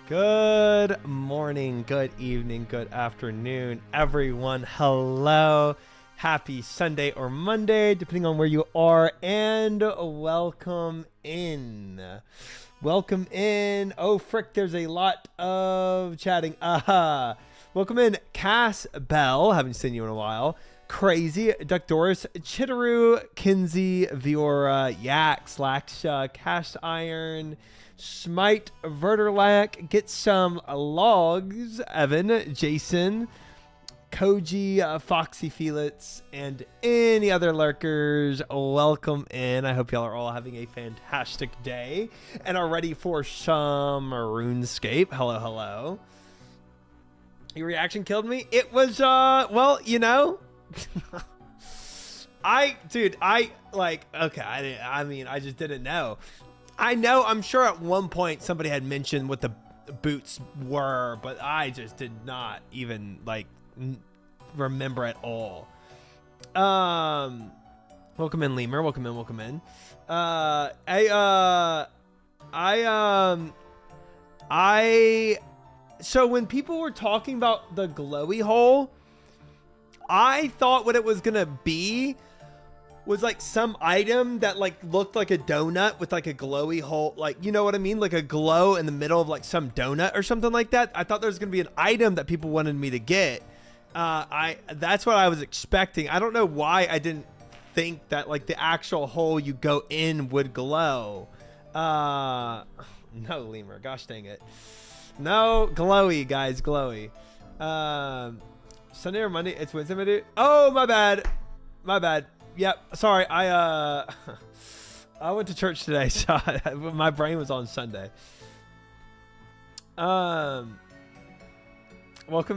Good morning, good evening, good afternoon, everyone. Hello. Happy Sunday or Monday, depending on where you are, and welcome in. Welcome in. Oh, frick, there's a lot of chatting. Aha. Welcome in, Cass Bell. Haven't seen you in a while. Crazy, Duck Doris, Chitteru, Kinsey, Viora, Yax, Laksha, Cast Iron, Smite, Verterlac, Get Some Logs, Evan, Jason, Koji, Foxy Felix, and any other lurkers. Welcome in. I hope y'all are all having a fantastic day and are ready for some RuneScape. Hello, hello. Your reaction killed me. It was, well, you know, I just didn't know. I'm sure at one point somebody had mentioned what the boots were, but I just did not even remember at all. Welcome in, Lemur. Welcome in. So when people were talking about the glowy hole, I thought what it was gonna be was like some item that looked like a donut with like a glowy hole, you know what I mean, like a glow in the middle of like some donut or something like that. I thought there was gonna be an item that people wanted me to get. That's what I was expecting. I don't know why I didn't think that like the actual hole you go in would glow. No, Lemur, gosh dang it. No, glowy, guys, glowy. Sunday or Monday? It's Wednesday, my dude. Oh, my bad. Yep, sorry. I went to church today, so my brain was on Sunday. Welcome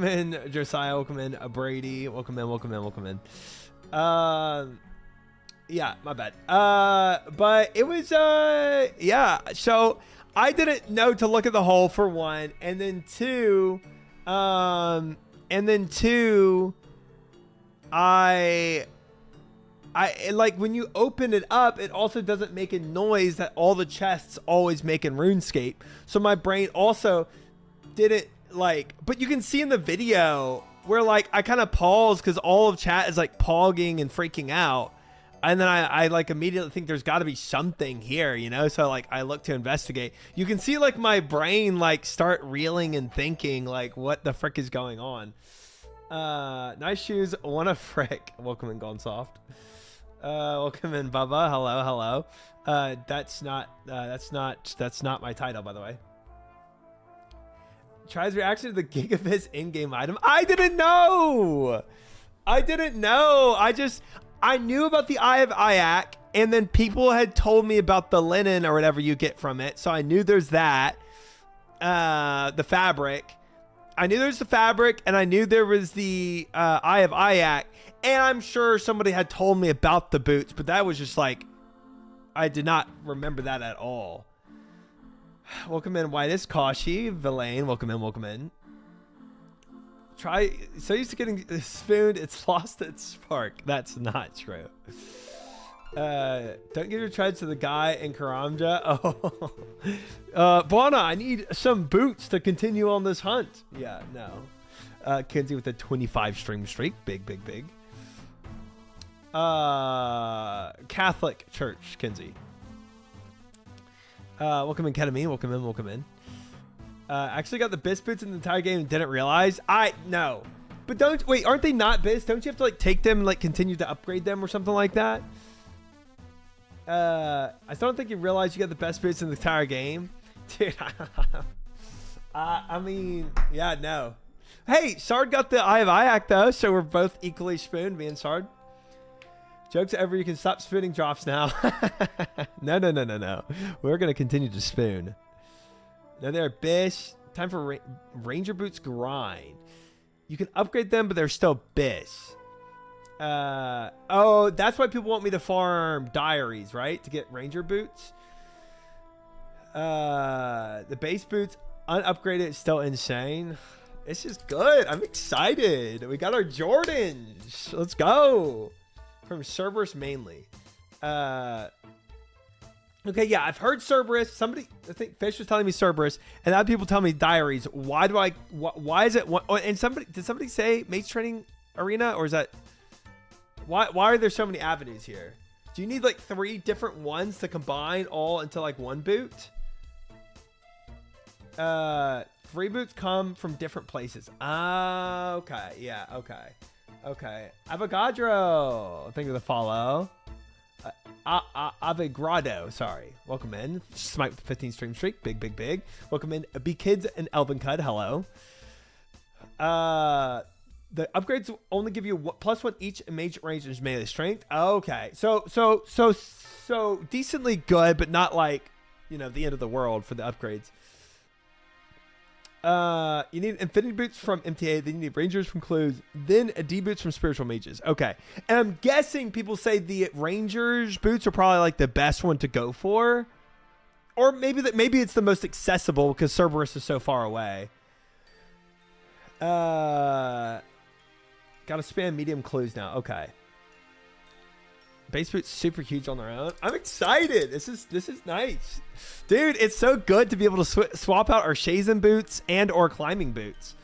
in, Josiah. Welcome in, Brady. Welcome in. Yeah, my bad. But it was yeah. So I didn't know to look at the hole for one, and then two, I like when you open it up, it also doesn't make a noise that all the chests always make in RuneScape. So my brain also didn't but you can see in the video where I kind of pause because all of chat is pogging and freaking out. And then I immediately think there's got to be something here, you know? So I look to investigate. You can see my brain start reeling and thinking what the frick is going on. Nice shoes. Wanna frick. Welcome in, Gone Soft. Welcome in, Bubba. Hello. That's not my title, by the way. Tries reaction to the Gigabits in-game item. I didn't know. I knew about the Eye of Iac, and then people had told me about the linen or whatever you get from it. So I knew there's that. The fabric. I knew there's the fabric, and I knew there was the Eye of Iac. And I'm sure somebody had told me about the boots, but that was just I did not remember that at all. Welcome in, Whitest, Kashi, Villain. Welcome in. So used to getting spooned, it's lost its spark. That's not true. Don't give your treads to the guy in Karamja. Oh, Buana, I need some boots to continue on this hunt. Yeah, no. Kinsey with a 25 stream streak. Big. Catholic Church, Kinsey. Welcome in, Ketamine. Welcome in. Actually got the BIS boots in the entire game and didn't realize. No. But aren't they not BIS? Don't you have to take them and continue to upgrade them or something like that? I still don't think you realize you got the best boots in the entire game. Dude, I mean, yeah, no. Hey, Sard got the Eye of Iac though, so we're both equally spooned, me and Sard. Jokes ever, you can stop spooning drops now. No. We're going to continue to spoon. Now they're BIS. Time for Ranger Boots grind. You can upgrade them, but they're still BIS. Oh, that's why people want me to farm diaries, right? To get Ranger Boots. The base boots unupgraded is still insane. This is good. I'm excited. We got our Jordans. Let's go. From Cerberus mainly. Okay, yeah, I've heard Cerberus. Somebody, I think Fish was telling me Cerberus, and other people tell me Diaries. Why do I? Why is it? And did somebody say Mates Training Arena, or is that? Why are there so many avenues here? Do you need like 3 different ones to combine all into like one boot? 3 boots come from different places. Okay, yeah, okay. Avogadro, thank you for the follow. Avegrado, sorry. Welcome in. Smite 15 stream streak. Big. Welcome in. B Kids and Elvin Cud. Hello. The upgrades only give you +1 each in mage range and melee strength. Okay. So decently good, but not like, you know, the end of the world for the upgrades. You need Infinity Boots from MTA, then you need Rangers from Clues, then a D Boots from Spiritual Mages. Okay. And I'm guessing people say the Rangers boots are probably like the best one to go for. Or maybe it's the most accessible because Cerberus is so far away. Gotta spam medium Clues now. Okay. Base boots super huge on their own. I'm excited. This is nice, dude. It's so good to be able to swap out our Shazen boots and or climbing boots,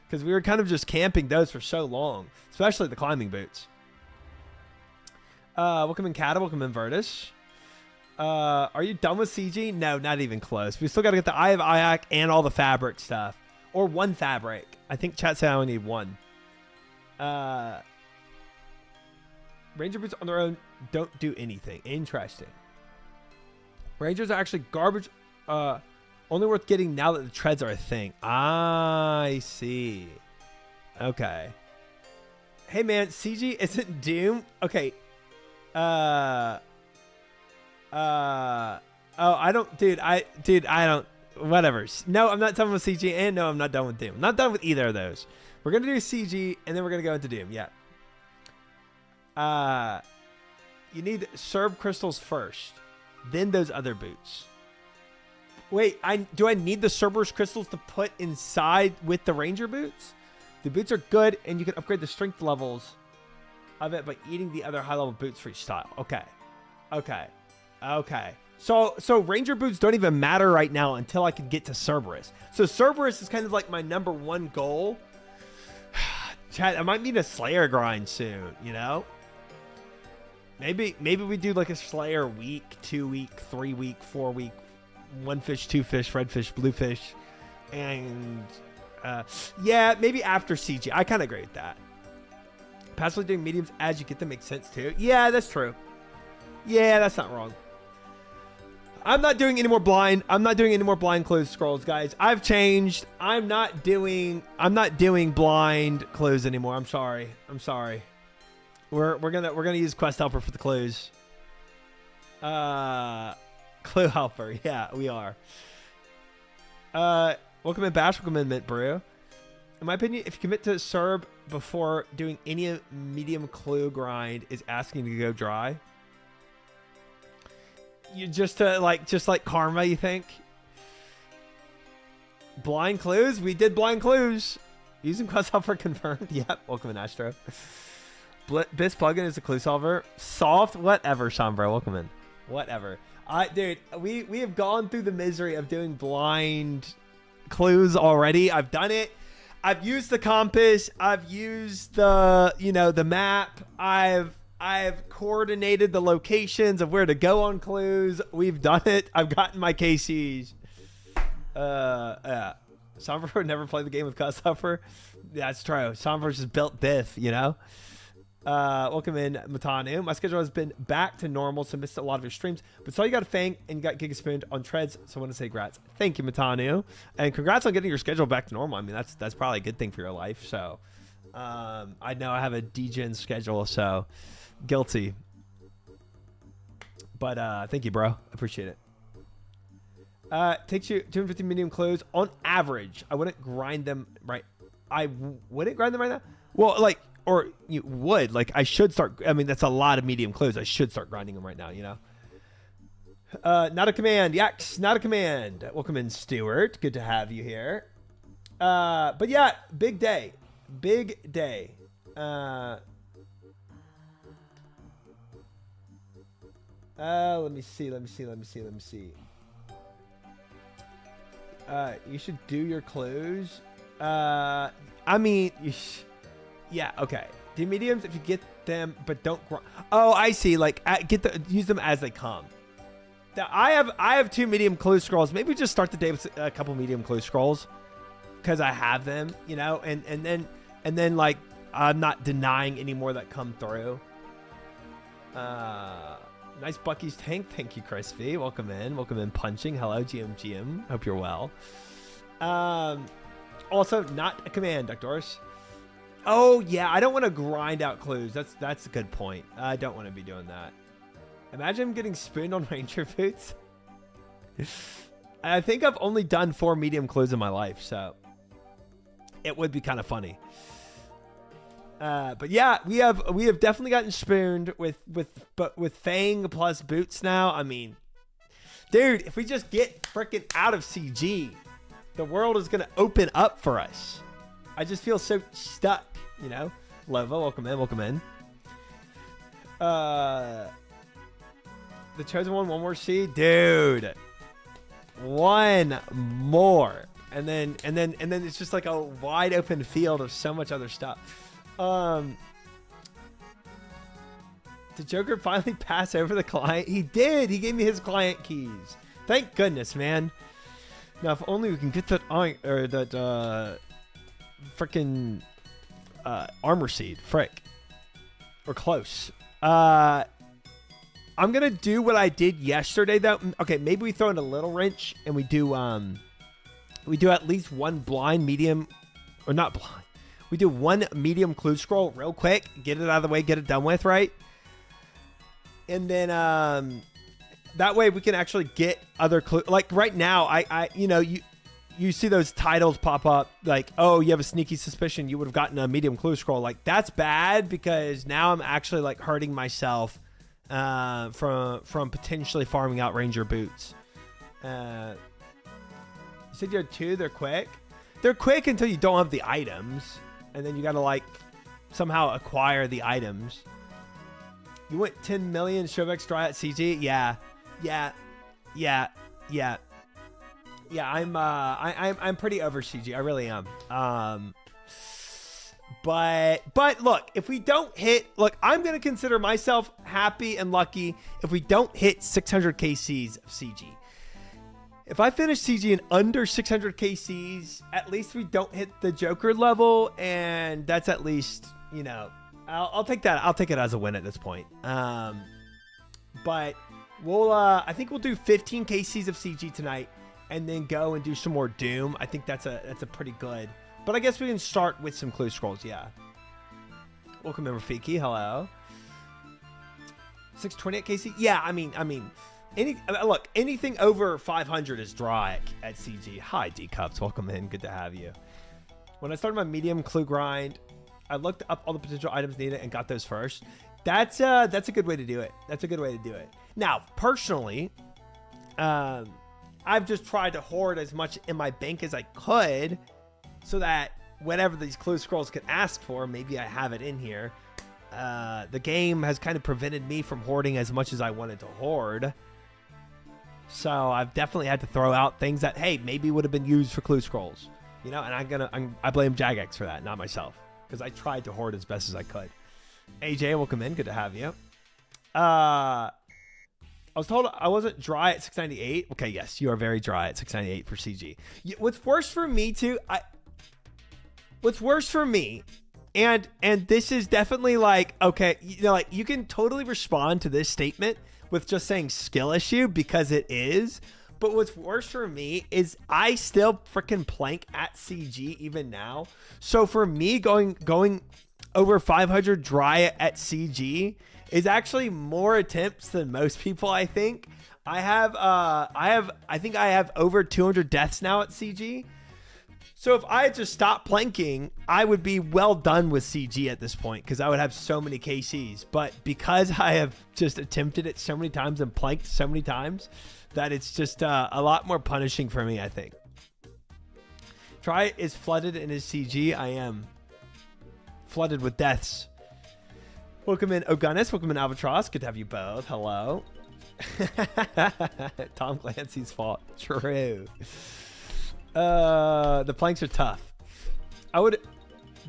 because we were kind of just camping those for so long, especially the climbing boots. Welcome in Kata. Welcome in Virtus. Are you done with CG? No, not even close. We still got to get the Eye of Iac and all the fabric stuff, or 1 fabric. I think chat said I only need 1. Ranger boots on their own don't do anything. Interesting. Rangers are actually garbage. Only worth getting now that the treads are a thing. I see. Okay. Hey man, CG isn't Doom. Okay. Oh, I don't, dude. I don't. Whatever. No, I'm not done with CG, and no, I'm not done with Doom. I'm not done with either of those. We're gonna do CG, and then we're gonna go into Doom. Yeah. You need Serb crystals first, then those other boots. Wait, do I need the Cerberus crystals to put inside with the Ranger boots? The boots are good, and you can upgrade the strength levels of it by eating the other high level boots for each style. Okay. So Ranger boots don't even matter right now until I can get to Cerberus. So Cerberus is kind of like my #1 goal. Chat, I might need a Slayer grind soon, you know? Maybe we do like a Slayer week, 2 week, 3 week, 4 week, 1 fish, 2 fish, red fish, blue fish, and yeah, maybe after CG. I kind of agree with that. Passively doing mediums as you get them makes sense too. Yeah, that's true. Yeah, that's not wrong. I'm not doing any more blind. I'm not doing any more blind closed scrolls, guys. I've changed. I'm not doing blind clues anymore. I'm sorry. We're gonna use Quest Helper for the clues. Clue Helper. Yeah, we are. Welcome in Bash. Welcome in Mint Brew. In my opinion, if you commit to Serb before doing any medium clue grind, is asking to go dry. You just like karma, you think? Blind clues? We did blind clues. Using Quest Helper confirmed. Yep. Welcome in Astro. This plugin is a clue solver. Soft, whatever, Shambro. Welcome in. Whatever. Dude, we have gone through the misery of doing blind clues already. I've done it. I've used the compass. I've used the map. I've coordinated the locations of where to go on clues. We've done it. I've gotten my KCs. Yeah. Somber would never play the game with Cussuffer. Yeah, that's true. Somber's just built diff, you know? Welcome in, Matanu. My schedule has been back to normal, so missed a lot of your streams. But saw you got a Fang and you got Gigaspoon on treads, so I want to say congrats. Thank you, Matanu. And congrats on getting your schedule back to normal. I mean, that's probably a good thing for your life. So I know I have a DGen schedule, so guilty. But thank you, bro. Appreciate it. Takes you 250 medium clues on average. I wouldn't grind them right. I wouldn't grind them right now. Well, like, or you would, like, I should start. I mean, that's a lot of medium clues. I should start grinding them right now, you know. Not a command. Yaks, not a command. Welcome in, Stuart. Good to have you here. But yeah, big day. Big day. Let me see. You should do your clues. I mean, yeah, okay. Do mediums if you get them, but don't. Oh, I see. Like, use them as they come. Now, I have 2 medium clue scrolls. Maybe just start the day with a couple medium clue scrolls, because I have them, you know, and then like I'm not denying any more that come through. Nice Bucky's tank. Thank you, Chris V. Welcome in. Punching. Hello, GM. Hope you're well. Also, not a command, Doctorus. Oh, yeah. I don't want to grind out clues. That's a good point. I don't want to be doing that. Imagine him getting spooned on Ranger boots. I think I've only done 4 medium clues in my life, so it would be kind of funny. But yeah, we have definitely gotten spooned with Fang plus boots now. I mean, dude, if we just get freaking out of CG, the world is gonna open up for us. I just feel so stuck, you know. Lova, welcome in. The chosen one more seed, dude. One more, and then it's just like a wide open field of so much other stuff. Did Joker finally pass over the client? He did. He gave me his client keys. Thank goodness, man. Now, if only we can get that freaking armor seed, frick, or close. I'm gonna do what I did yesterday, though. Okay, maybe we throw in a little wrench and we do at least one blind, medium, or not blind. We do one medium clue scroll real quick, get it out of the way, get it done with, right? And then that way we can actually get other clues. Like right now, I you know, you see those titles pop up like, oh, you have a sneaky suspicion you would have gotten a medium clue scroll. Like, that's bad because now I'm actually like hurting myself from potentially farming out Ranger boots. You said you had 2. They're quick. They're quick until you don't have the items, and then you gotta like somehow acquire the items. You went 10 million Shovex dry at CG. Yeah. I'm pretty over CG. I really am. But look, if we don't hit, look, I'm gonna consider myself happy and lucky if we don't hit 600 KCs of CG. If I finish CG in under 600 KCs, at least we don't hit the Joker level, and that's at least, you know, I'll take that. I'll take it as a win at this point. But we'll, I think we'll do 15 KCs of CG tonight, and then go and do some more Doom. I think that's a pretty good. But I guess we can start with some clue scrolls. Yeah. Welcome in, Rafiki. Hello. 628 KC. Yeah, I mean, look, anything over 500 is dry at CG. Hi, D-Cups. Welcome in. Good to have you. When I started my medium clue grind, I looked up all the potential items needed and got those first. That's a good way to do it. That's a good way to do it. Now, personally, I've just tried to hoard as much in my bank as I could so that whatever these clue scrolls can ask for, maybe I have it in here. The game has kind of prevented me from hoarding as much as I wanted to hoard. So I've definitely had to throw out things that, hey, maybe would have been used for clue scrolls, you know. And I blame Jagex for that, not myself, because I tried to hoard as best as I could. AJ, welcome in. Good to have you. I was told I wasn't dry at 698. Okay, yes, you are very dry at 698 for CG. What's worse for me too? What's worse for me, and this is definitely like, okay, you know, like you can totally respond to this statement with just saying skill issue, because it is. But what's worse for me is I still freaking plank at CG even now. So for me, going over 500 dry at CG is actually more attempts than most people. I think I think I have over 200 deaths now at CG. So if I had just stopped planking, I would be well done with CG at this point, because I would have so many KCs. But because I have just attempted it so many times and planked so many times, that it's just a lot more punishing for me, I think. Try is flooded in his CG. I am flooded with deaths. Welcome in, Ogunnis. Welcome in, Albatross. Good to have you both. Hello. Tom Clancy's fault. True. The planks are tough. I would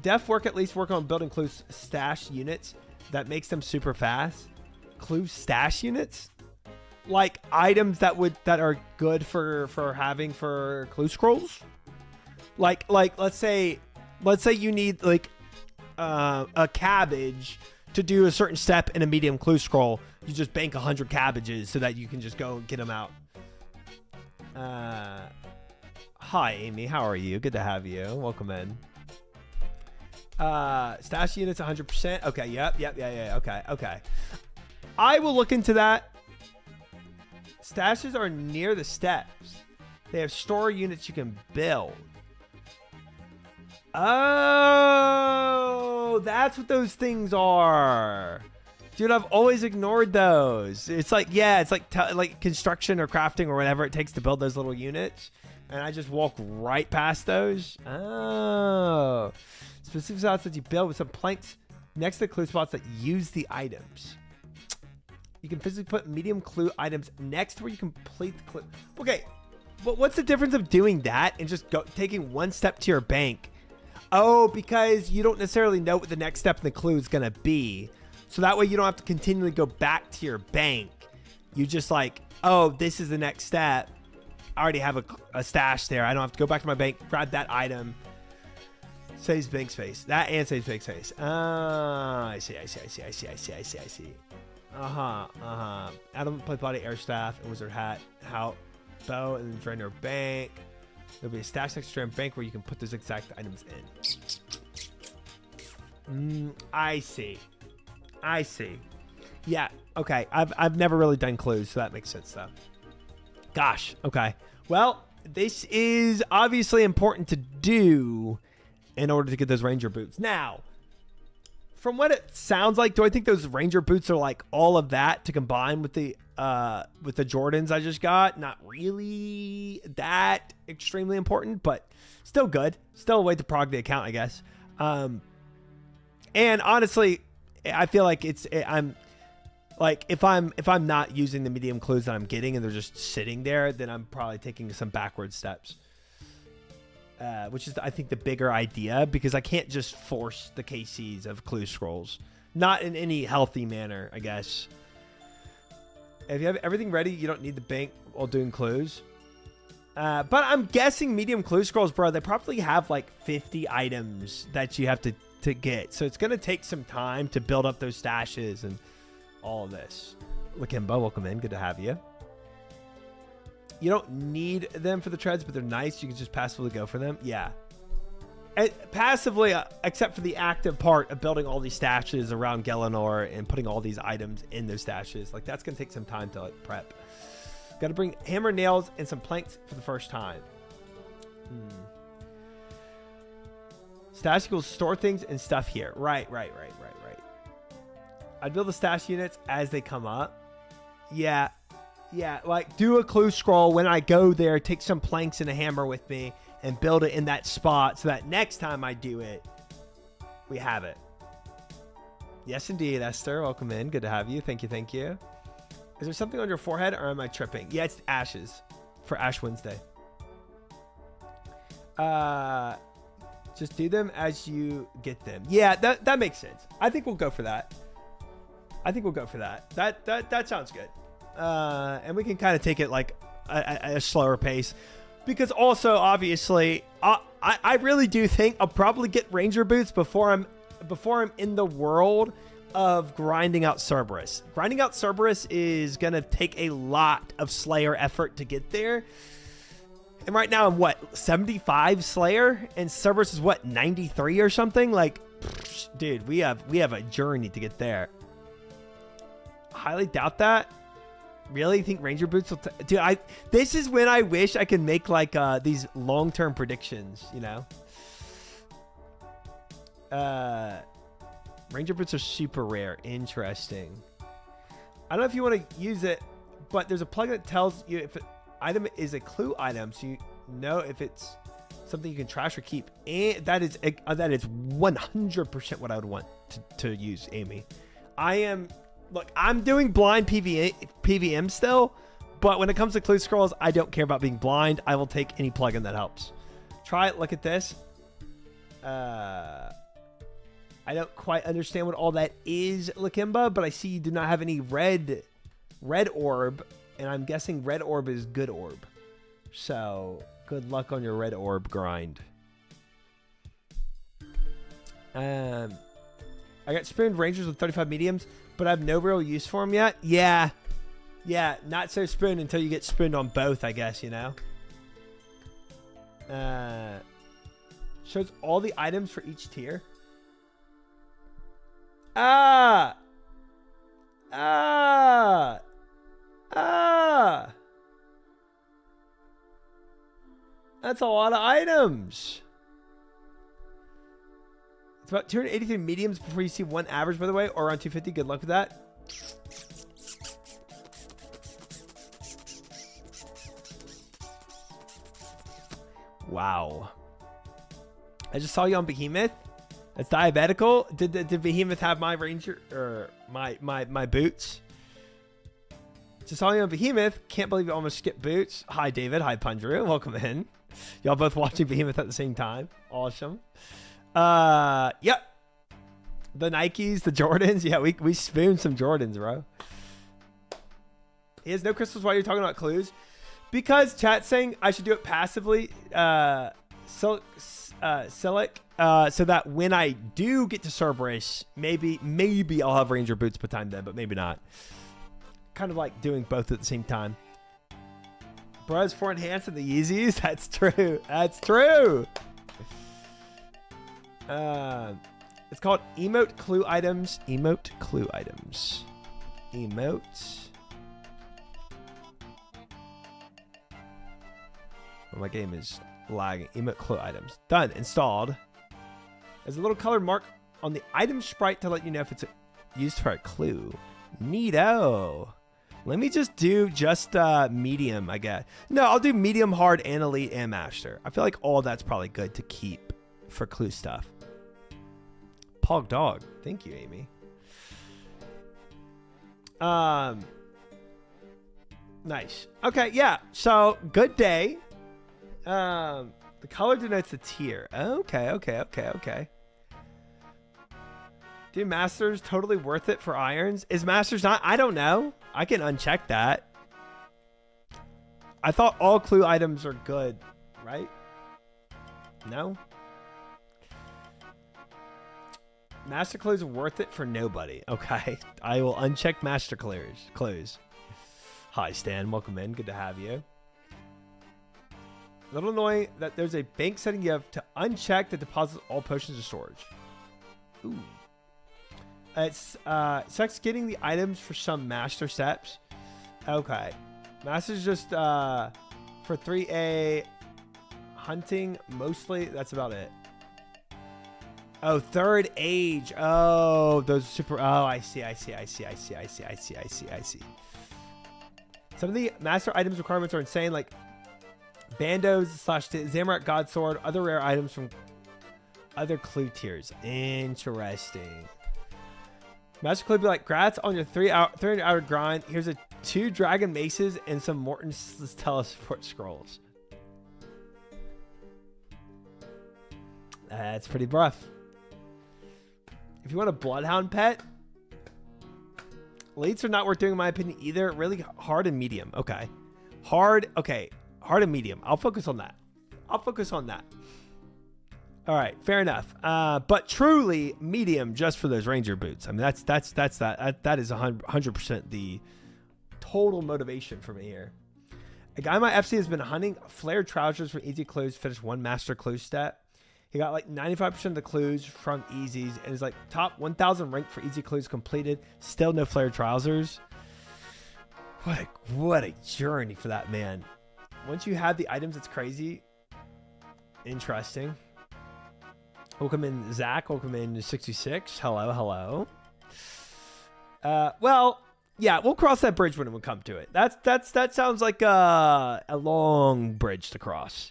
at least work on building clue stash units that makes them super fast. Clue stash units? Like items that are good for having for clue scrolls? Like let's say you need like a cabbage to do a certain step in a medium clue scroll. You just bank 100 cabbages so that you can just go and get them out. Hi, Amy. How are you? Good to have you. Welcome in. Stash units 100%. Okay. Yep. Yeah. Okay. I will look into that. Stashes are near the steps. They have store units you can build. Oh, that's what those things are. Dude, I've always ignored those. It's like, yeah, it's like construction or crafting or whatever it takes to build those little units. And I just walk right past those. Oh. Specific spots that you build with some planks next to the clue spots that use the items. You can physically put medium clue items next to where you complete the clue. Okay, but what's the difference of doing that and just taking one step to your bank? Oh, because you don't necessarily know what the next step in the clue is going to be. So that way you don't have to continually go back to your bank. You just like, oh, this is the next step. I already have a stash there. I don't have to go back to my bank, grab that item. Saves bank space. That and saves bank space. I see. Adam plate body, air staff, and wizard hat, how bow, and then drainer bank. There'll be a stash next to your bank where you can put those exact items in. I see. Yeah. Okay. I've never really done clues, so that makes sense though. Gosh. Okay. Well, this is obviously important to do in order to get those ranger boots. Now, from what it sounds like, do I think those ranger boots are like all of that to combine with the Jordans I just got? Not really that extremely important, but still good. Still a way to prog the account, I guess. And honestly, I feel like I'm like if I'm not using the medium clues that I'm getting and they're just sitting there, then I'm probably taking some backward steps. Which is, I think, the bigger idea, because I can't just force the KCs of clue scrolls. Not in any healthy manner, I guess. If you have everything ready, you don't need the bank while doing clues. But I'm guessing medium clue scrolls, bro, they probably have like 50 items that you have to get. So it's going to take some time to build up those stashes and all of this. Lakimbo, welcome in. Good to have you. You don't need them for the treads, but they're nice. You can just passively go for them. Yeah. And passively, except for the active part of building all these stashes around Gelinor and putting all these items in those stashes. Like, that's going to take some time to like prep. Got to bring hammer, nails, and some planks for the first time. Stash equals store things and stuff here. Right. I'd build the stash units as they come up. Yeah, like do a clue scroll when I go there, take some planks and a hammer with me and build it in that spot so that next time I do it, we have it. Yes, indeed, Esther. Welcome in. Good to have you. Thank you. Is there something on your forehead or am I tripping? Yeah, it's ashes for Ash Wednesday. Just do them as you get them. Yeah, that makes sense. I think we'll go for that. That sounds good. And we can kind of take it like a slower pace, because also obviously I really do think I'll probably get ranger boots before I'm in the world of grinding out Cerberus. Grinding out Cerberus is gonna take a lot of Slayer effort to get there, and right now I'm what, 75 Slayer, and Cerberus is what, 93 or something. Like, dude, we have a journey to get there. Highly doubt that. Really think ranger boots will dude, this is when I wish I could make like these long-term predictions, you know. Ranger boots are super rare. Interesting. I don't know if you want to use it, but there's a plugin that tells you if an item is a clue item, so you know if it's something you can trash or keep. And that is 100% what I would want to use, Amy. I am Look, I'm doing blind PVM still, but when it comes to clue scrolls, I don't care about being blind. I will take any plugin that helps. Try it. Look at this. I don't quite understand what all that is, Lakimba, but I see you do not have any red orb, and I'm guessing red orb is good orb. So good luck on your red orb grind. I got spooned rangers with 35 mediums, but I have no real use for them yet. Yeah, not so spooned until you get spooned on both, I guess, you know. Shows all the items for each tier. That's a lot of items. It's about 283 mediums before you see one average, by the way, or around 250. Good luck with that. Wow. I just saw you on Behemoth. That's diabetical. Did Behemoth have my ranger or my boots? Just saw you on Behemoth. Can't believe you almost skipped boots. Hi David. Hi Pundrew. Welcome in. Y'all both watching Behemoth at the same time. Awesome. Yep. The Nikes, the Jordans. Yeah, we spooned some Jordans, bro. He has no crystals while you're talking about clues. Because chat's saying I should do it passively. Silic, so that when I do get to Cerberus, maybe I'll have Ranger boots by time then, but maybe not. Kind of like doing both at the same time. Bros for enhance and the Yeezys. That's true. That's true. It's called emote clue items. Emote clue items. Emote. Oh, my game is lagging. Emote clue items. Done. Installed. There's a little colored mark on the item sprite to let you know if it's used for a clue. Neato. Let me just do medium, I guess. No, I'll do medium, hard, and elite, and master. I feel like all that's probably good to keep for clue stuff. Pog dog. Thank you, Amy. Nice. Okay, yeah. So, good day. The color denotes the tier. Okay. Dude, Masters totally worth it for irons. Is Masters not? I don't know. I can uncheck that. I thought all clue items are good, right? No? Master clues are worth it for nobody. Okay. I will uncheck master clues. Hi, Stan. Welcome in. Good to have you. A little annoying that there's a bank setting you have to uncheck that deposits all potions of storage. Ooh. It's sucks getting the items for some master steps. Okay. Master's just for 3A hunting mostly. That's about it. Oh, third age. Oh, those super. Oh, I see. Some of the master items requirements are insane, like bandos / Zamorak God Sword, other rare items from other clue tiers. Interesting. Master clue be like, grats on your 300-hour grind. Here's 2 dragon maces and some Morton's teleport scrolls. That's pretty rough. If you want a bloodhound pet, elites are not worth doing in my opinion either. Really hard and medium. Okay. Hard. Okay. Hard and medium. I'll focus on that. All right. Fair enough. But truly medium just for those ranger boots. I mean, that is 100% the total motivation for me here. A guy in my FC has been hunting flared trousers for easy clues, finished 1 master clue step. He got like 95% of the clues from easies and is like top 1,000 ranked for easy clues completed. Still no flared trousers. What a journey for that man. Once you have the items, it's crazy. Interesting. Welcome in, Zach. Welcome in 66. Hello. Well, yeah, we'll cross that bridge when we come to it. That sounds like a long bridge to cross.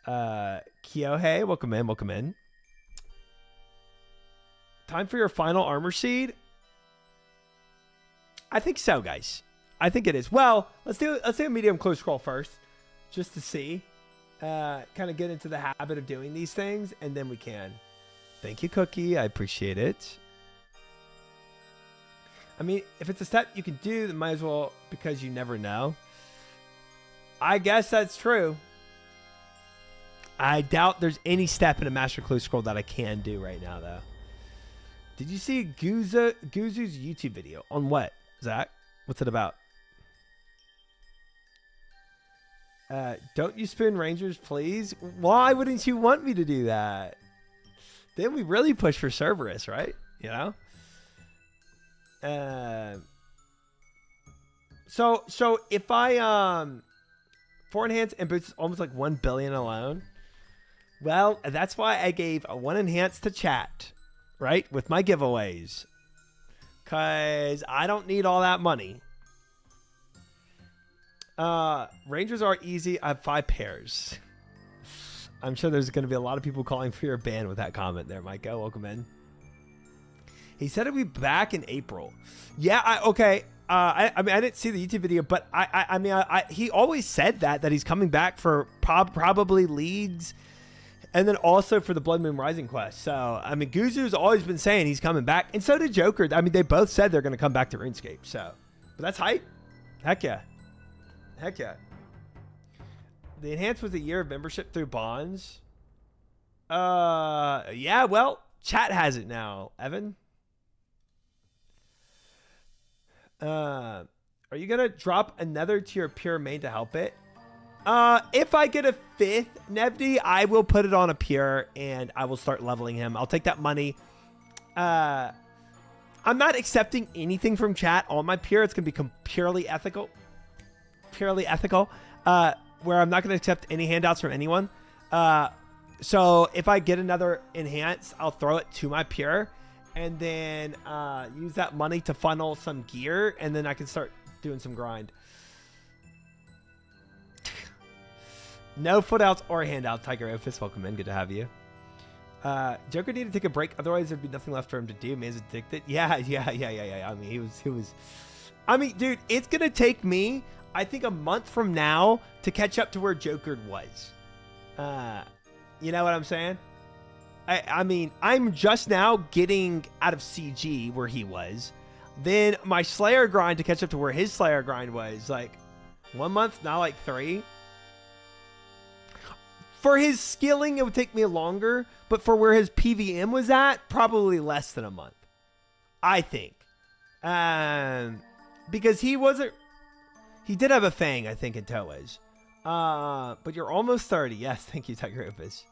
Kyohei, welcome in. Time for your final armor seed. I think so, guys. I think it is. Well, let's do a medium close scroll first, just to see. Kind of get into the habit of doing these things, and then we can. Thank you, Cookie. I appreciate it. I mean, if it's a step you can do, then might as well, because you never know. I guess that's true. I doubt there's any step in a master close scroll that I can do right now, though. Did you see Guzu's YouTube video on what, Zach? What's it about? Don't you spoon Rangers, please? Why wouldn't you want me to do that? Then we really push for Cerberus, right? You know? So if I 4 enhance and boots almost like 1 billion alone. Well, that's why I gave a 1 enhance to chat, right? With my giveaways. Cause I don't need all that money. Rangers are easy. I have 5 pairs. I'm sure there's going to be a lot of people calling for your ban with that comment there, Micah. Welcome in. He said he'll be back in April. Yeah, okay. I mean, I didn't see the YouTube video, but I mean, he always said that he's coming back for probably leagues, and then also for the Blood Moon Rising quest. So, I mean, Guzu's always been saying he's coming back, and so did Joker. I mean, they both said they're going to come back to RuneScape. So, but that's hype. Heck yeah. Heck yeah. The enhance was a year of membership through bonds. Yeah, well, chat has it now, Evan. Are you gonna drop another to your pure main to help it? If I get a 5th Nevdi, I will put it on a pure and I will start leveling him. I'll take that money. I'm not accepting anything from chat on my pure. It's gonna become purely ethical. Purely ethical. Where I'm not gonna accept any handouts from anyone. So if I get another enhance, I'll throw it to my pure. And then use that money to funnel some gear, and then I can start doing some grind. No footouts or handouts. Tiger Opus, welcome in. Good to have you. Joker needed to take a break, otherwise there'd be nothing left for him to do. Man's addicted. Yeah. I mean, he was. I mean, dude, it's gonna take me, I think, a month from now to catch up to where Joker was. You know what I'm saying? I mean, I'm just now getting out of CG where he was. Then my Slayer grind to catch up to where his Slayer grind was. Like, 1 month, now like 3. For his skilling, it would take me longer. But for where his PVM was at, probably less than a month. I think. Because he wasn't... He did have a Fang, I think, in Toas. But you're almost 30. Yes, thank you, Tiger Opus.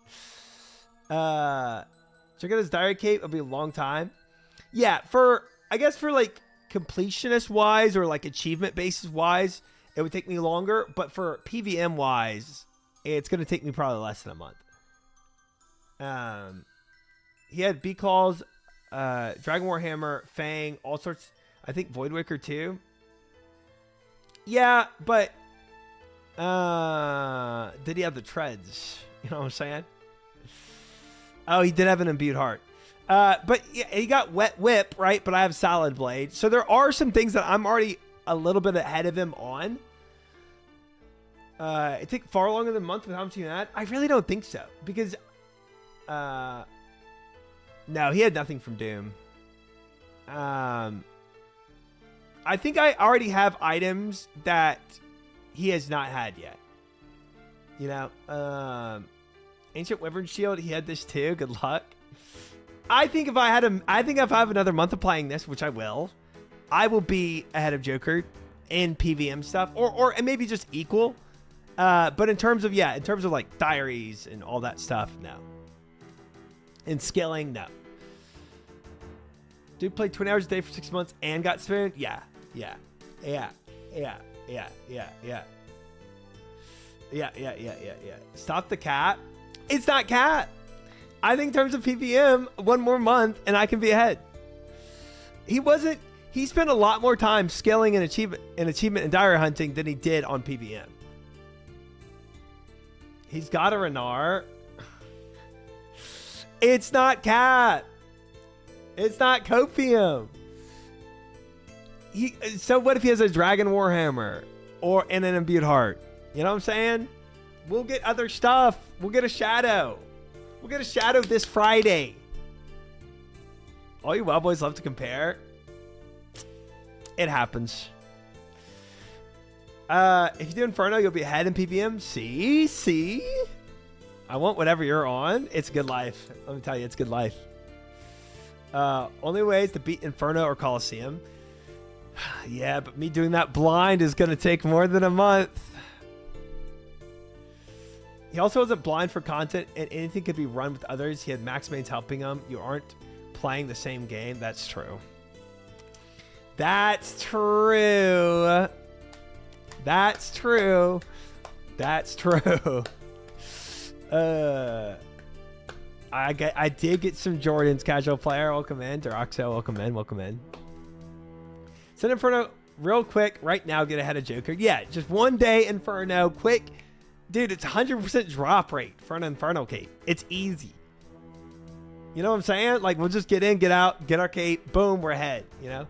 Check out his diary cape. It'll be a long time. Yeah, I guess for like completionist wise or like achievement basis wise, it would take me longer. But for PVM wise, it's gonna take me probably less than a month. He had B calls, Dragon Warhammer, Fang, all sorts. I think Voidwaker too. Yeah, but did he have the treads? You know what I'm saying? Oh, he did have an imbued heart. But yeah, he got wet whip, right? But I have solid blade. So there are some things that I'm already a little bit ahead of him on. It took far longer than a month with how much he had. I really don't think so. Because, no, he had nothing from Doom. I think I already have items that he has not had yet. You know, Ancient Wyvern Shield, he had this too. Good luck. I think if I have another month of playing this, which I will be ahead of Joker in PVM stuff, or maybe just equal. But in terms of like diaries and all that stuff, no. And skilling, no. Dude played 20 hours a day for 6 months and got spooned? Yeah. Stop the cat. It's not cat. I think in terms of PVM, 1 more month and I can be ahead. He spent a lot more time scaling and achievement and diary hunting than he did on PVM. He's got a Renar. It's not cat. It's not copium. So what if he has a Dragon Warhammer or and an Imbued Heart? You know what I'm saying? We'll get other stuff. We'll get a Shadow. We'll get a Shadow this Friday. All you WoW boys love to compare. It happens. If you do Inferno, you'll be ahead in PVM. See? I want whatever you're on. It's good life. Let me tell you, it's good life. Only ways to beat Inferno or Coliseum. Yeah, but me doing that blind is going to take more than a month. He also wasn't blind for content, and anything could be run with others. He had max mains helping him. You aren't playing the same game. That's true. That's true. That's true. That's true. I did get some Jordans. Casual player, welcome in. Deroxo, welcome in. Welcome in. Send Inferno real quick right now. Get ahead of Joker. Yeah, just one day Inferno. Quick. Dude, it's 100% drop rate for an Inferno cape. It's easy. You know what I'm saying? Like, we'll just get in, get out, get our cape. Boom, we're ahead, you know?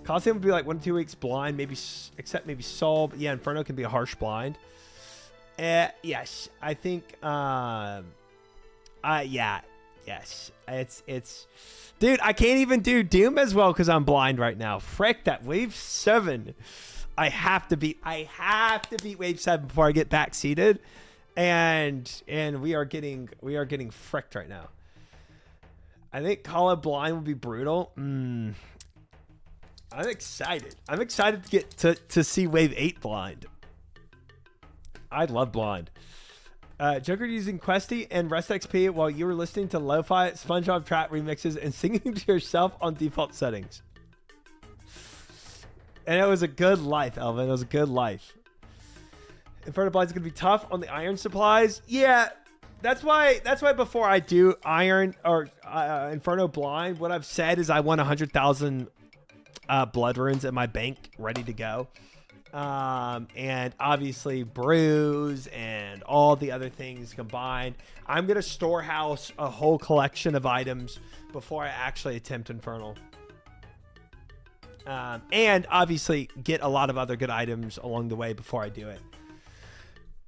Coliseum would be like 1 to 2 weeks blind, maybe, except maybe Soul. But yeah, Inferno can be a harsh blind. Yes, I think, yeah, yes. It's, dude, I can't even do Doom as well because I'm blind right now. Frick that. Wave 7. I have to beat Wave 7 before I get back seated. And we are getting fricked right now. I think Call It Blind will be brutal. I'm excited. I'm excited to get to see Wave 8 blind. I love blind. Joker using Questy and Rest XP while you were listening to lo-fi SpongeBob trap remixes and singing to yourself on default settings. And it was a good life, Elvin. It was a good life. Inferno Blind's going to be tough on the iron supplies. Yeah, that's why before I do iron or Inferno Blind, what I've said is I want 100,000 blood runes in my bank ready to go. And obviously brews and all the other things combined. I'm going to storehouse a whole collection of items before I actually attempt Infernal. And obviously get a lot of other good items along the way before I do it.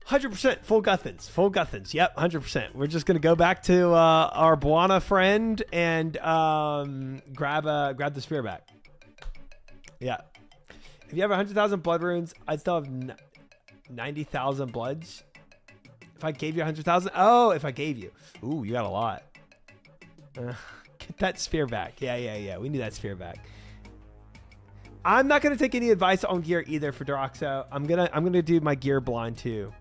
100% full Guthans. Yep, 100%. We're just going to go back to our Buana friend and grab the spear back. Yeah. If you have 100,000 blood runes, I'd still have 90,000 bloods. If I gave you 100,000. Oh, if I gave you. Ooh, you got a lot. Get that spear back. Yeah. We need that spear back. I'm not gonna take any advice on gear either for Deroxo. I'm gonna do my gear blind too.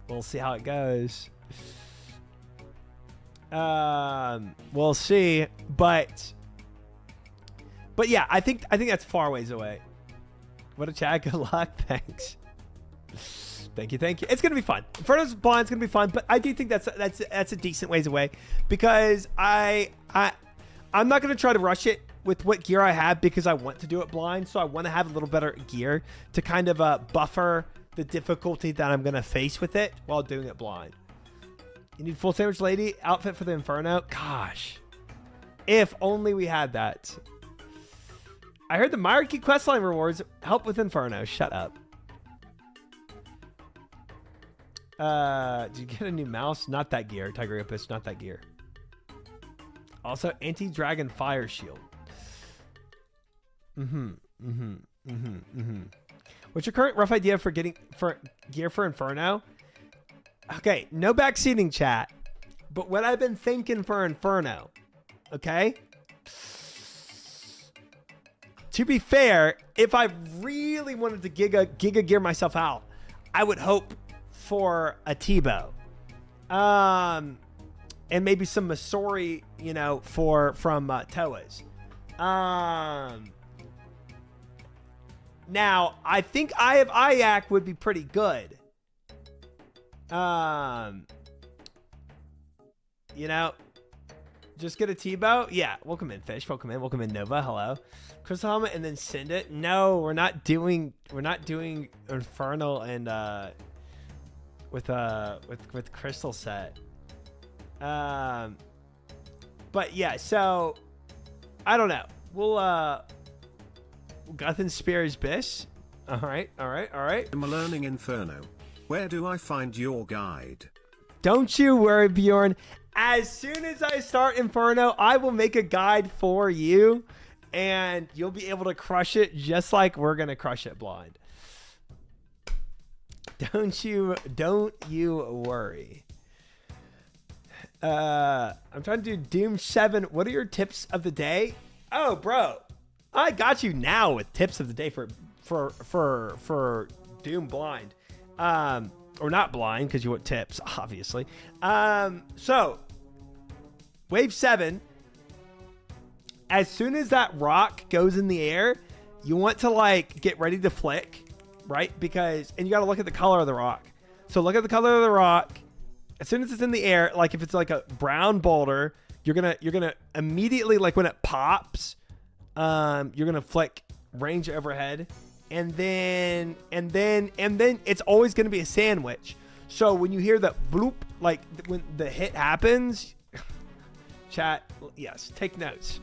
We'll see how it goes. We'll see, but yeah, I think that's far ways away. What a chat. Good luck. Thanks. Thank you. It's gonna be fun. Inferno's blind's gonna be fun, but I do think that's a decent ways away because I'm not going to try to rush it with what gear I have because I want to do it blind. So I want to have a little better gear to kind of buffer the difficulty that I'm going to face with it while doing it blind. You need full sandwich lady outfit for the Inferno. Gosh, if only we had that. I heard the Myricky questline rewards help with Inferno. Shut up. Did you get a new mouse? Not that gear. Tigreopus, not that gear. Also, anti-dragon fire shield. What's your current rough idea for gear for Inferno? Okay, no backseating chat, but what I've been thinking for Inferno, okay? To be fair, if I really wanted to giga gear myself out, I would hope for a T-bow. And maybe some Masori, you know, from Toas. Now, I think Eye of Ayak would be pretty good. You know, just get a T-bow. Yeah, welcome in, Fish. Welcome in, Nova. Hello. Crystal Helmet and then send it. No, we're not doing Infernal and with Crystal set. But yeah, so I don't know. We'll Guthin Spears Biss. All right. I'm learning Inferno. Where do I find your guide? Don't you worry, Bjorn. As soon as I start Inferno, I will make a guide for you, and you'll be able to crush it just like we're gonna crush it blind. Don't you worry. I'm trying to do Doom 7. What are your tips of the day? Oh, bro, I got you now with tips of the day for Doom blind. Or not blind, because you want tips, obviously. So wave 7, as soon as that rock goes in the air, you want to like get ready to flick, right? And you got to look at the color of the rock. So look at the color of the rock. As soon as it's in the air, like if it's like a brown boulder, you're gonna immediately, like when it pops, you're gonna flick range overhead. And then it's always going to be a sandwich. So when you hear that bloop, like when the hit happens, chat, yes, take notes.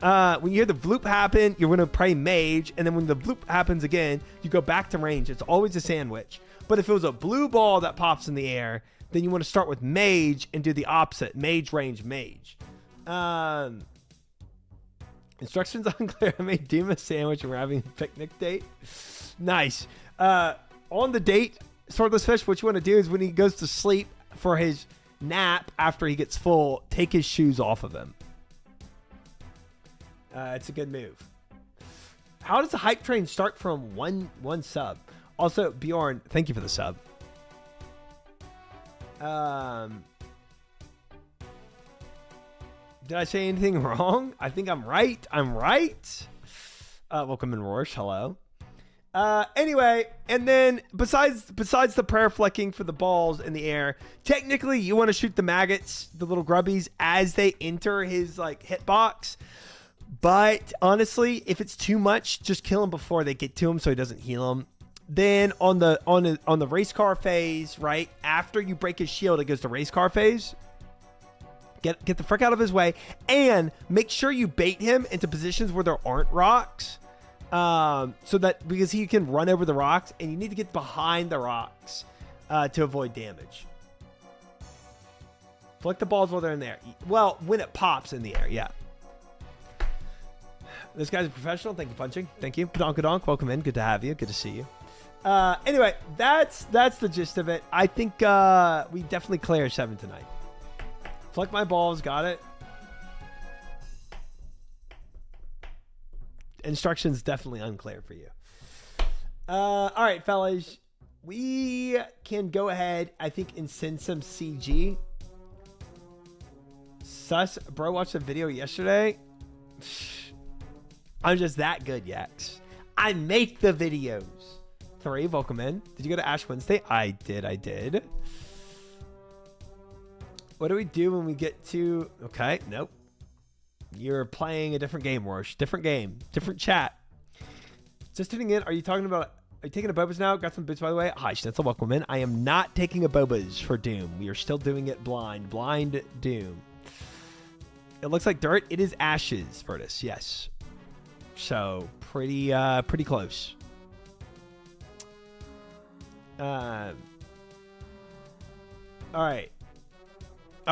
When you hear the bloop happen, you're going to pray mage. And then when the bloop happens again, you go back to range. It's always a sandwich. But if it was a blue ball that pops in the air, then you want to start with mage and do the opposite. Mage, range, mage. Instructions unclear. I made Doom a sandwich and we're having a picnic date. Nice. On the date, Swordless Fish, what you want to do is when he goes to sleep for his nap after he gets full, take his shoes off of him. It's a good move. How does the hype train start from one sub? Also, Bjorn, thank you for the sub. Did I say anything wrong? I think I'm right. Welcome in, Rorsch. Hello. Anyway, and then besides the prayer flicking for the balls in the air, technically you want to shoot the maggots, the little grubbies, as they enter his like hitbox. But honestly, if it's too much, just kill him before they get to him so he doesn't heal him. Then on the race car phase, right after you break his shield, it goes to race car phase. Get the frick out of his way, and make sure you bait him into positions where there aren't rocks, so that because he can run over the rocks, and you need to get behind the rocks to avoid damage. Flick the balls while they're in there. Well, when it pops in the air, yeah. This guy's a professional. Thank you, Punching. Thank you. Donk. Welcome in. Good to have you. Good to see you. Anyway, that's the gist of it. I think we definitely clear 7 tonight. Flick my balls, got it. Instructions definitely unclear for you. All right, fellas. We can go ahead, I think, and send some CG. Sus, bro, watched a video yesterday. I'm just that good, Yax. I make the videos. 3, welcome in. Did you go to Ash Wednesday? I did. What do we do when we get to... Okay, nope. You're playing a different game, Rorsch. Different game. Different chat. Just tuning in. Are you taking a Bobas now? Got some boots, by the way. Hi, Schnitzel. Welcome in. I am not taking a Bobas for Doom. We are still doing it blind. Blind Doom. It looks like dirt. It is ashes, Virtus. Yes. So, pretty close. All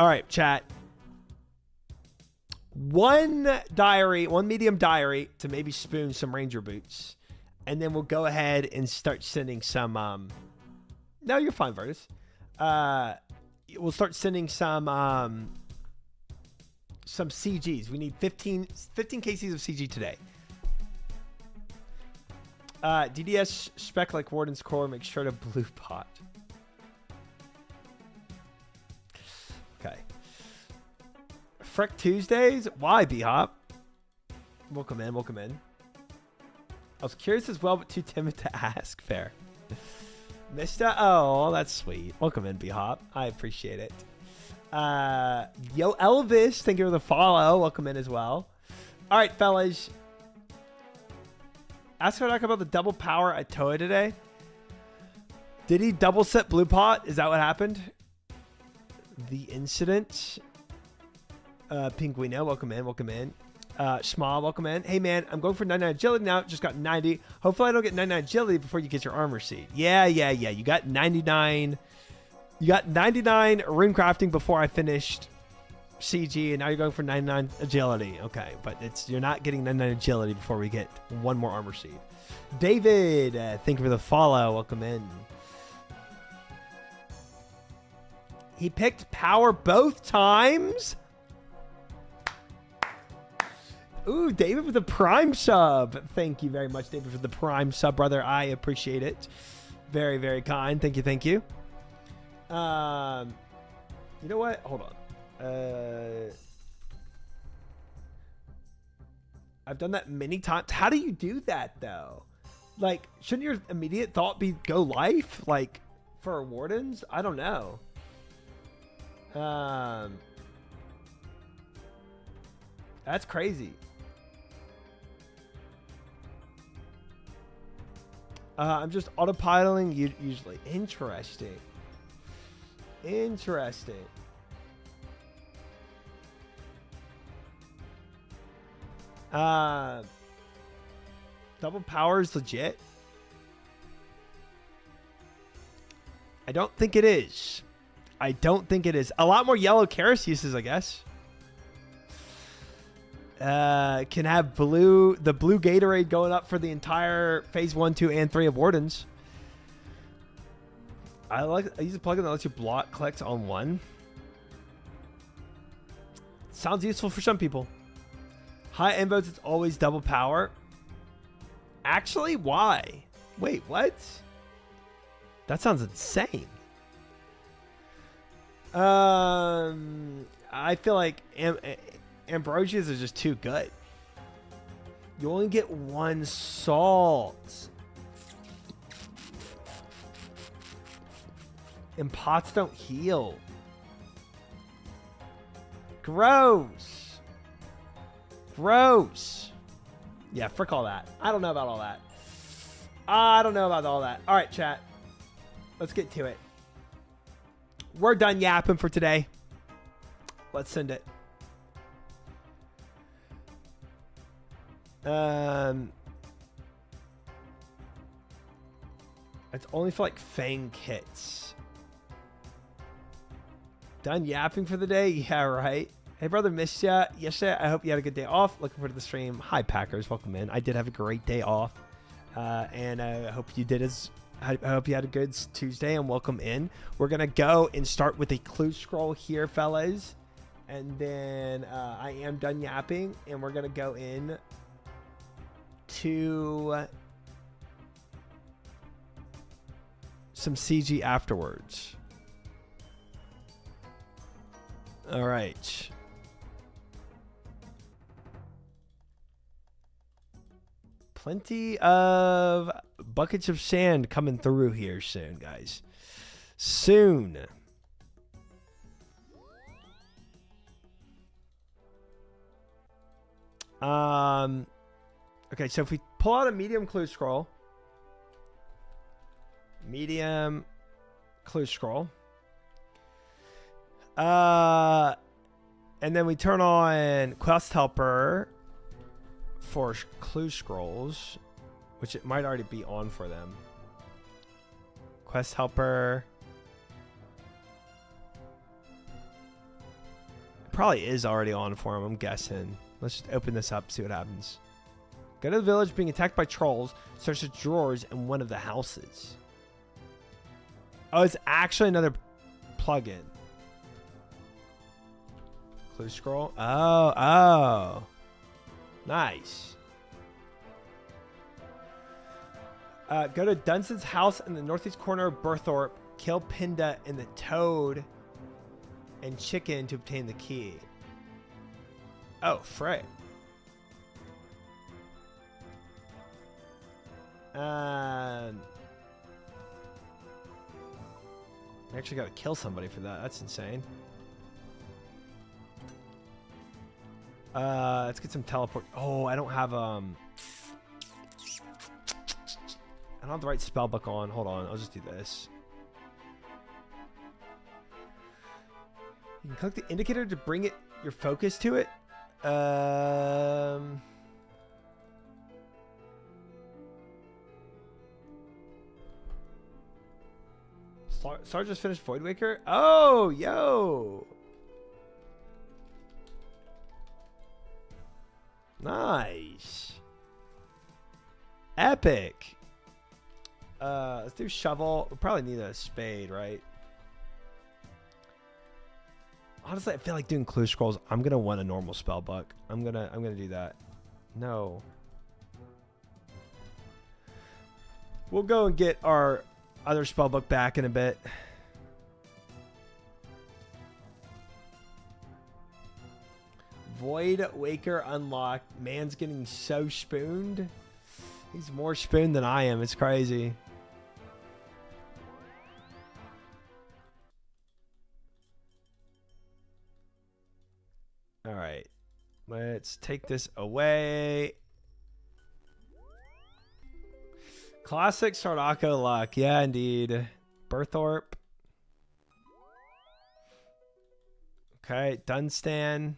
right, chat. One medium diary to maybe spoon some Ranger boots. And then we'll go ahead and start sending some, no, you're fine, Virtus. We'll start sending some CGs. We need 15 cases of CG today. DDS spec like Warden's Core, make sure to blue pot. Okay. Freck Tuesdays? Why, B-Hop? Welcome in. I was curious as well, but too timid to ask. Fair. Mista? Oh, that's sweet. Welcome in, B-Hop. I appreciate it. Yo, Elvis, thank you for the follow. Welcome in as well. All right, fellas. Ask Kodak about the double power at Toa today. Did he double set blue pot? Is that what happened? The incident. Pinguino, welcome in. Schma, welcome in. Hey man, I'm going for 99 agility now. Just got 90. Hopefully I don't get 99 agility before you get your armor seed. Yeah. You got 99. You got 99 rune crafting before I finished CG, and now you're going for 99 agility. Okay, but you're not getting 99 agility before we get one more armor seed. David, thank you for the follow. Welcome in. He picked power both times. Ooh, David with the prime sub. Thank you very much, David, for the prime sub, brother. I appreciate it. Very, very kind. Thank you. You know what? Hold on. I've done that many times. How do you do that, though? Like, shouldn't your immediate thought be go life? Like, for wardens? I don't know. That's crazy. I'm just autopiloting usually. Interesting. Double power is legit. I don't think it is. A lot more yellow Karis uses, I guess. Can have the blue Gatorade going up for the entire phase 1, 2, and 3 of Wardens. I use a plugin that lets you block clicks on one. Sounds useful for some people. High invotes, it's always double power. Actually, why? Wait, what? That sounds insane. I feel like Ambrosia's are just too good. You only get one salt. And pots don't heal. Gross. Yeah, frick all that. I don't know about all that. All right, chat. Let's get to it. We're done yapping for today. Let's send it. It's only for like Fang kits. Done yapping for the day? Yeah, right. Hey, brother, missed ya yesterday. I hope you had a good day off. Looking forward to the stream. Hi, Packers. Welcome in. I did have a great day off. And I hope you did I hope you had a good Tuesday, and welcome in. We're going to go and start with a clue scroll here, fellas. And then I am done yapping, and we're going to go in to some CG afterwards. All right. Plenty of buckets of sand coming through here soon, guys. Soon. Okay, so if we pull out a medium clue scroll. And then we turn on Quest Helper for clue scrolls, which it might already be on for them. Quest Helper. It probably is already on for them, I'm guessing. Let's just open this up, see what happens. Go to the village being attacked by trolls. Search the drawers in one of the houses. Oh, it's actually another plugin. Clue scroll. Oh. Nice. Go to Dunson's house in the northeast corner of Burthorpe. Kill Pinda and the toad and chicken to obtain the key. Oh, frick. I actually got to kill somebody for that. That's insane. Let's get some teleport. Oh, I don't have the right spell book on. Hold on, I'll just do this. You can click the indicator to bring your focus to it. Um. Star just finished Void Waker. Oh, yo. Nice. Epic. Let's do shovel. We'll probably need a spade, right? Honestly, I feel like doing clue scrolls. I'm gonna want a normal spell book. I'm gonna do that. No. We'll go and get our other spell book back in a bit. Void Waker unlocked. Man's getting so spooned. He's more spooned than I am. It's crazy. All right. Let's take this away. Classic Sardaco luck. Yeah, indeed. Berthorpe. Okay, Dunstan.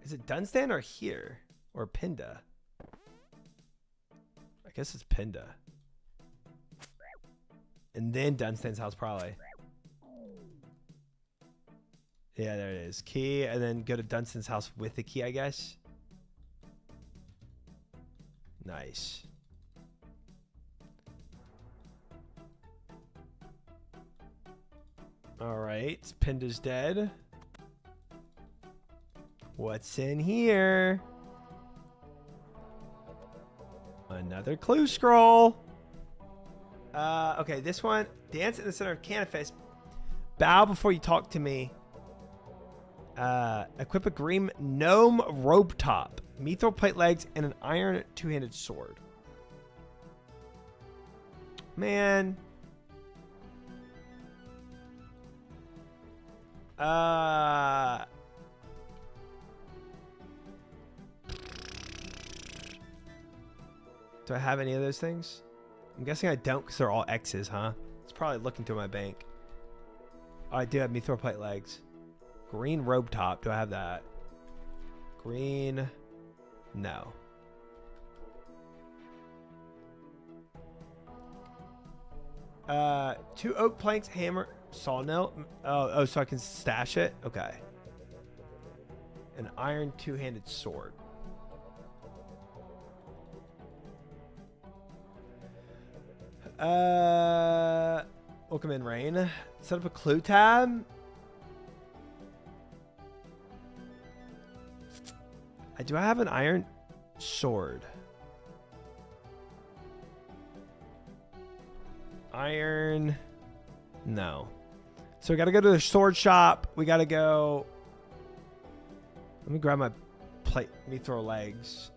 Is it Dunstan or here? Or Pinda? I guess it's Pinda. And then Dunstan's house, probably. Yeah, there it is. Key, and then go to Dunstan's house with the key, I guess. Nice. All right, Pinda's dead. What's in here? Another clue scroll. Okay, this one. Dance in the center of Canifest. Bow before you talk to me. Equip a green gnome rope top, mithril plate legs, and an iron two-handed sword. Man. Do I have any of those things? I'm guessing I don't because they're all X's, huh? It's probably looking through my bank. Oh, I do have mithril plate legs. Green robe top. Do I have that? Green. No. Two oak planks, hammer, sawmill. Oh, so I can stash it? Okay. An iron two-handed sword. Welcome in, Rain. Set up a clue tab. Do I have an iron sword? Iron. No. So we got to go to the sword shop. We got to go. Let me grab my plate. Let me throw legs.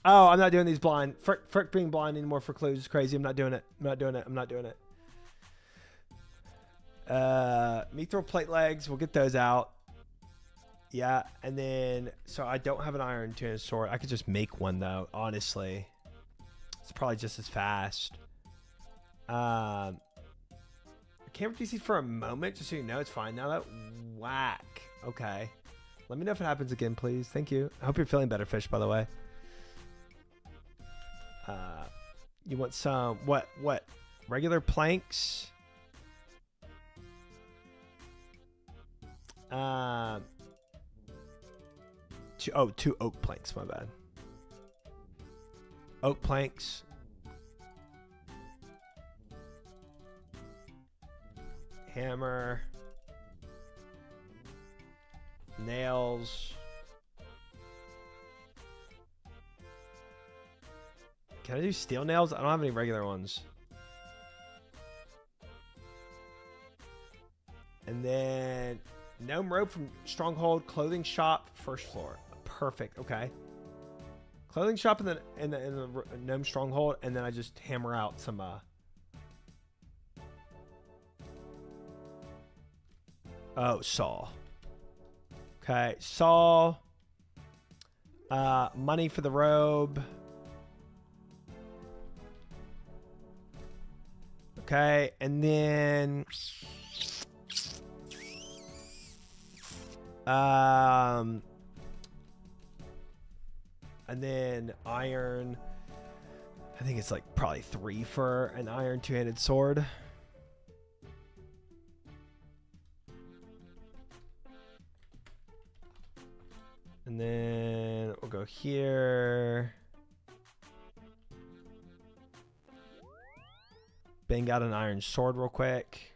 Oh, I'm not doing these blind. Frick being blind anymore for clues is crazy. I'm not doing it. I'm not doing it. I'm not doing it. Mithril plate legs. We'll get those out. Yeah, and then so I don't have an iron two-handed sword. I could just make one though. Honestly, it's probably just as fast. Camera PC for a moment, just so you know, it's fine now. That whack. Okay. Let me know if it happens again, please. Thank you. I hope you're feeling better, Fish. By the way. You want some what? Regular planks. Two oak planks. My bad. Oak planks. Hammer. Nails. Can I do steel nails? I don't have any regular ones. And then gnome rope from Stronghold, clothing shop, first floor. Perfect. Okay. Clothing shop in the gnome stronghold, and then I just hammer out some saw. Okay, saw. Money for the robe. Okay, and then And then iron. I think it's like probably 3 for an iron two-handed sword. And then we'll go here. Bang out an iron sword real quick.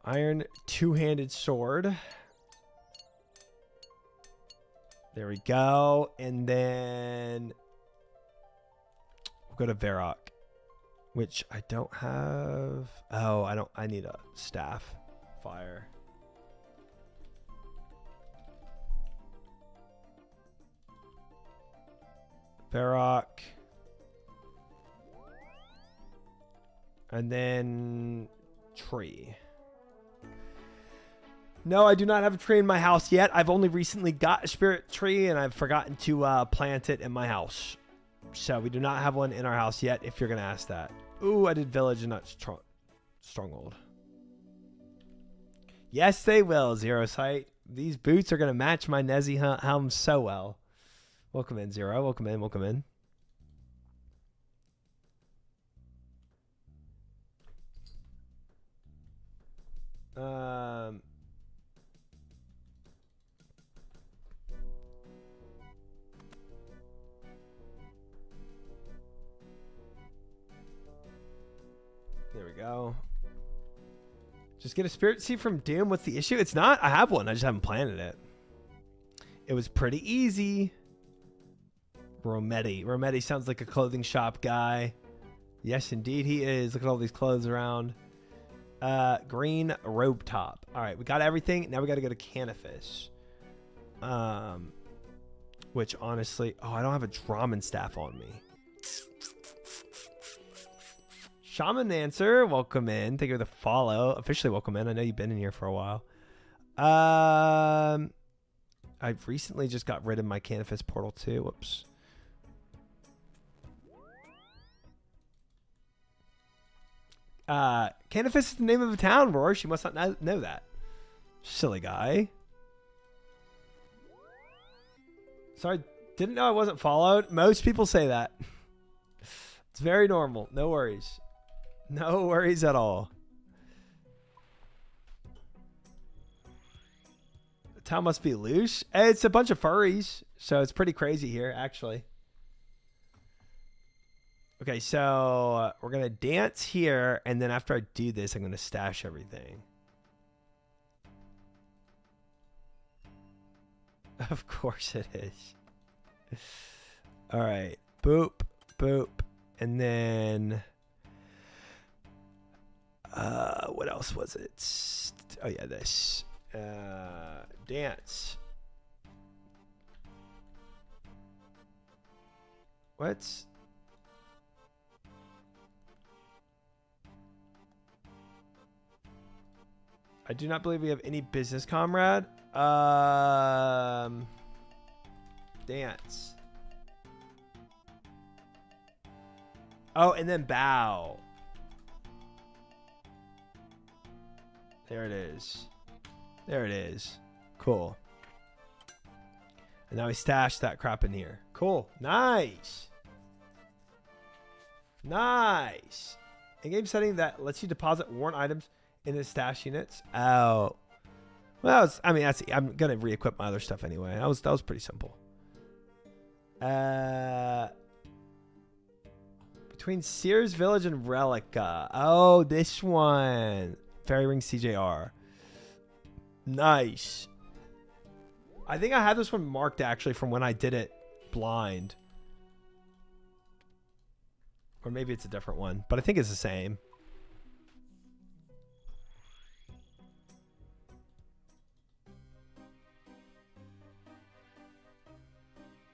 Iron two-handed sword. There we go. And then we'll go to Varrock, which I don't have. Oh, I need a staff. Fire. Varrock. And then tree. No, I do not have a tree in my house yet. I've only recently got a spirit tree, and I've forgotten to plant it in my house. So we do not have one in our house yet, if you're going to ask that. Ooh, I did village and not stronghold. Yes, they will, Zero Sight. These boots are going to match my Nezzy helm so well. Welcome in, Zero. Welcome in, welcome in. There we go. Just get a spirit seed from Doom. What's the issue? It's not. I have one. I just haven't planted it. It was pretty easy. Rometti. Rometti sounds like a clothing shop guy. Yes, indeed he is. Look at all these clothes around. Green robe top. All right, we got everything. Now we got to go to Canifis. Which honestly, oh, I don't have a Draman staff on me. Shaman Answer, welcome in. Thank you for the follow. Officially welcome in. I know you've been in here for a while. I've recently just got rid of my Canifis portal too. Whoops. Canifis is the name of a town, Roar. She must not know that. Silly guy. Sorry, didn't know I wasn't followed. Most people say that. It's very normal. No worries. No worries at all. The town must be loose. It's a bunch of furries, so it's pretty crazy here, actually. Okay, so we're going to dance here, and then after I do this, I'm going to stash everything. Of course it is. All right. Boop, boop. And then... what else was it? Oh, yeah, this. Dance. What? I do not believe we have any business, comrade. Dance. Oh, and then bow. There it is. There it is. Cool. And now we stash that crap in here. Cool. Nice. Nice. In-game setting that lets you deposit worn items in the stash units. Oh. Well, I mean, I'm going to re-equip my other stuff anyway. That was pretty simple. Between Sears Village and Relica. Oh, this one. Fairy Ring CJR. Nice. I think I had this one marked actually from when I did it blind. Or maybe it's a different one, but I think it's the same.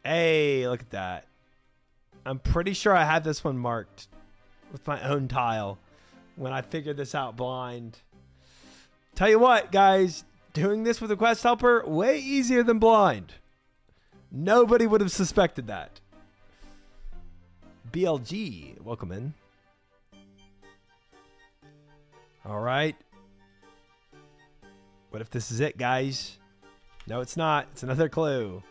Hey, look at that. I'm pretty sure I had this one marked with my own tile when I figured this out blind. Tell you what, guys, doing this with a quest helper, way easier than blind. Nobody would have suspected that. BLG, welcome in. All right. What if this is it, guys? No, it's not. It's another clue.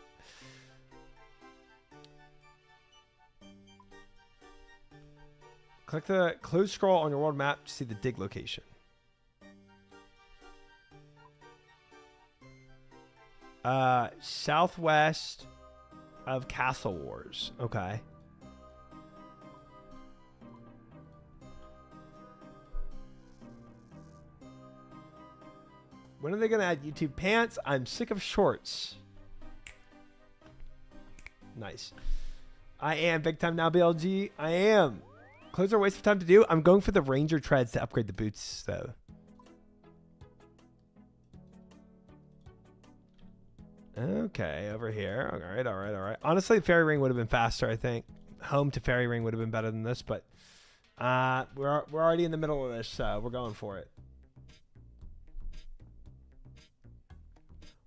Click the clue scroll on your world map to see the dig location. Southwest of Castle Wars. Okay. When are they going to add YouTube pants? I'm sick of shorts. Nice. I am big time now, BLG. I am. Clothes are a waste of time to do. I'm going for the Ranger treads to upgrade the boots, though. Okay, over here. All right, all right, all right. Honestly, Fairy Ring would have been faster, I think. Home to Fairy Ring would have been better than this, but we're already in the middle of this, so we're going for it.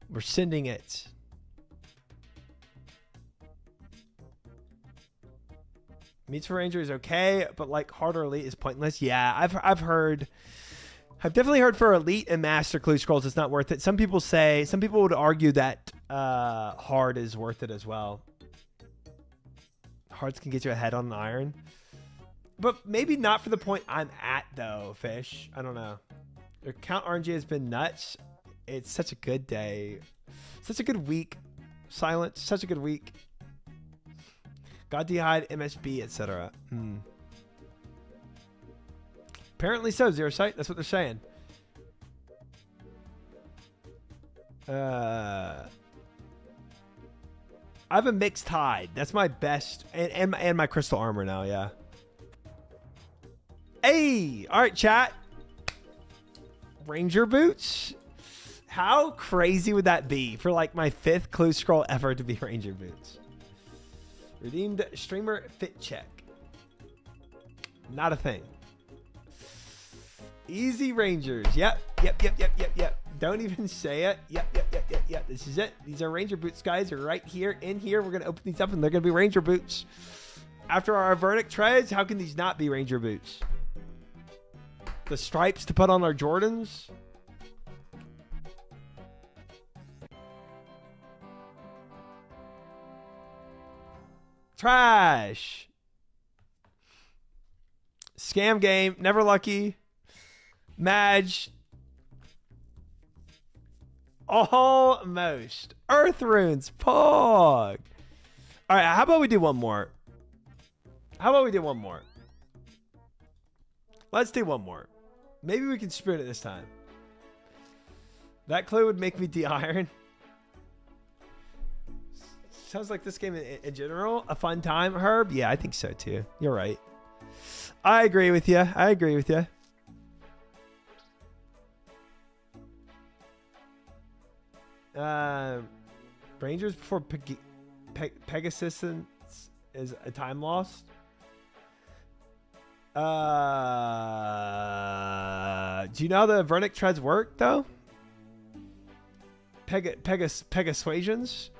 We're sending it. Meets for Ranger is okay, but like harder elite is pointless. Yeah, I've definitely heard for elite and master clue scrolls it's not worth it. Some people would argue that hard is worth it as well. Hards can get you ahead on an iron, but maybe not for the point I'm at though. Fish, I don't know. Your count RNG has been nuts. It's such a good day, such a good week. Silence, such a good week. God D'Hide, MSB, etc. Apparently so, Zero Sight. That's what they're saying. I have a mixed hide. That's my best. And my crystal armor now, yeah. Hey! Alright, chat. Ranger boots? How crazy would that be for like my 5th clue scroll ever to be Ranger boots? Redeemed streamer fit check. Not a thing. Easy Rangers. Yep. Don't even say it. Yep. This is it. These are Ranger boots, guys. They're right here in here. We're going to open these up and they're going to be Ranger boots. After our Vernic treads, how can these not be Ranger boots? The stripes to put on our Jordans. Trash. Scam game. Never lucky. Madge. Almost. Earth runes. Pog. All right. How about we do one more? Let's do one more. Maybe we can sprint it this time. That clue would make me de-iron. Sounds like this game in general, a fun time, Herb. Yeah, I think so too. You're right. I agree with you. Rangers before Pegasus is a time lost. Do you know how the Vernic treads work though? Pegassuasions.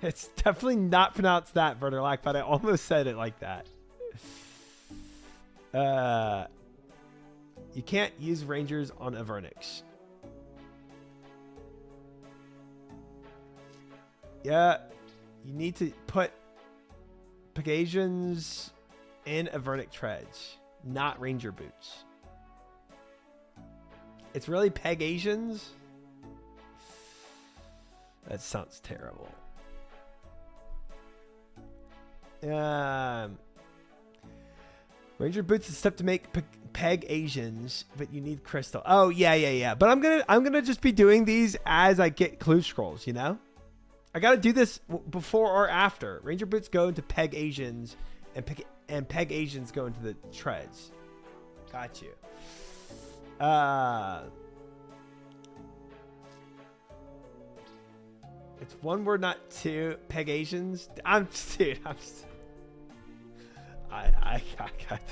It's definitely not pronounced that, Verderlac, but I almost said it like that. You can't use Rangers on Avernix. Yeah, you need to put Pegasians in Avernic treads, not Ranger boots. It's really Pegasians? That sounds terrible. Ranger boots is step to make peg Asians, but you need crystal. Oh yeah. But I'm gonna just be doing these as I get clue scrolls. You know, I gotta do this before or after. Ranger boots go into peg Asians, and peg Asians go into the treads. Got you. It's one word, not two. Peg Asians.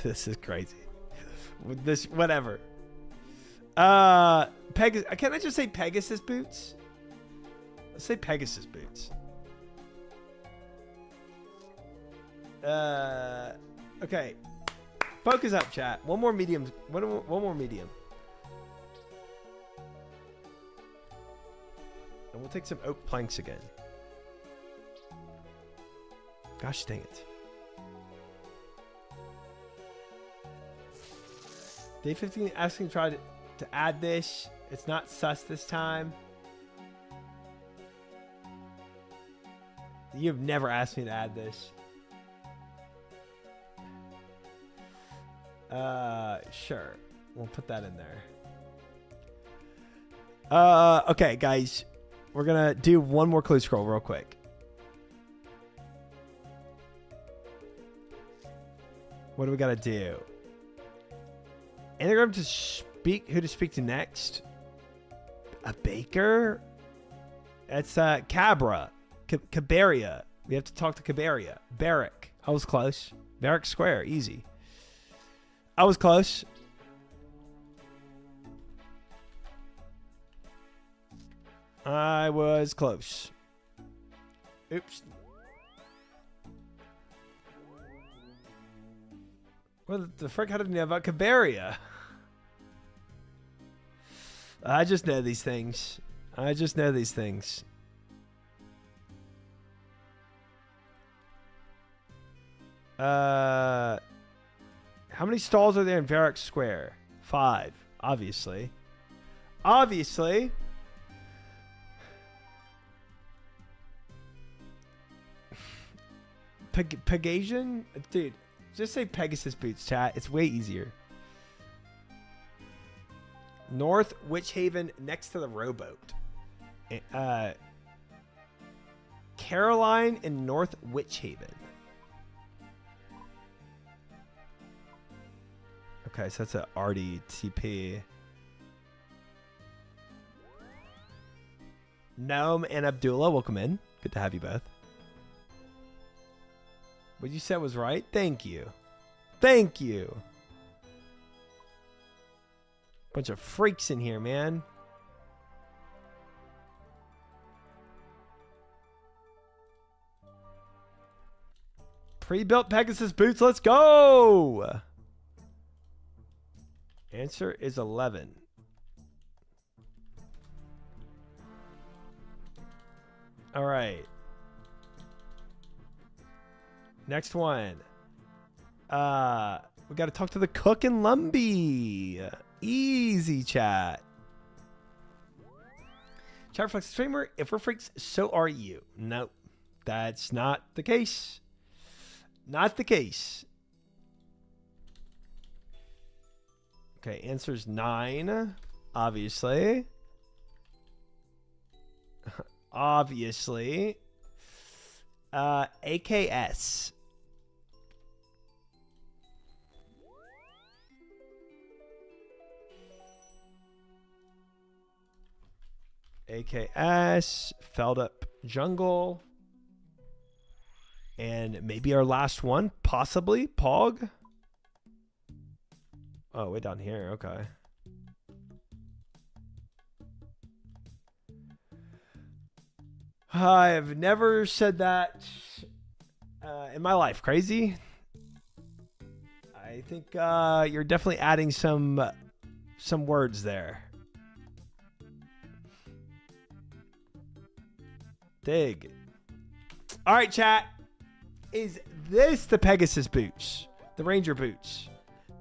This is crazy. With this, whatever. Can I just say Pegasus boots? Let's say Pegasus boots. Okay. Focus up, chat. One more medium. One more medium. And we'll take some oak planks again. Gosh dang it. Day 15 asking to try to add this. It's not sus this time. You've never asked me to add this. Sure. We'll put that in there. Okay, guys. We're gonna do one more clue scroll real quick. What do we gotta do? Anagram to speak. Who to speak to next? A baker? It's Cabra. Cabaria. We have to talk to Cabaria. Barrack. I was close. Barrack Square. Easy. I was close. I was close. Oops. What the frick? How did I know about Cabaria? I just know these things. I just know these things. How many stalls are there in Varric Square? 5, obviously. Obviously. Pegasian? Dude, just say Pegasus boots, chat. It's way easier. North Witch Haven next to the rowboat. Caroline in North Witch Haven. Okay, so that's a RDTP. Gnome and Abdullah, welcome in. Good to have you both. What you said was right. Thank you. Thank you. Bunch of freaks in here, man. Pre-built Pegasus boots. Let's go. Answer is 11. All right. Next one. We got to talk to the cook in Lumbee. Easy chat. Chat reflects streamer. If we're freaks, so are you. Nope. That's not the case. Not the case. Okay, answer's 9. Obviously. Obviously. AKS. AKS. Felled up jungle. And maybe our last one. Possibly. Pog. Oh, way down here. Okay. I've never said that in my life. Crazy. I think you're definitely adding some words there. Dig. All right, chat. Is this the Pegasus boots? The Ranger boots?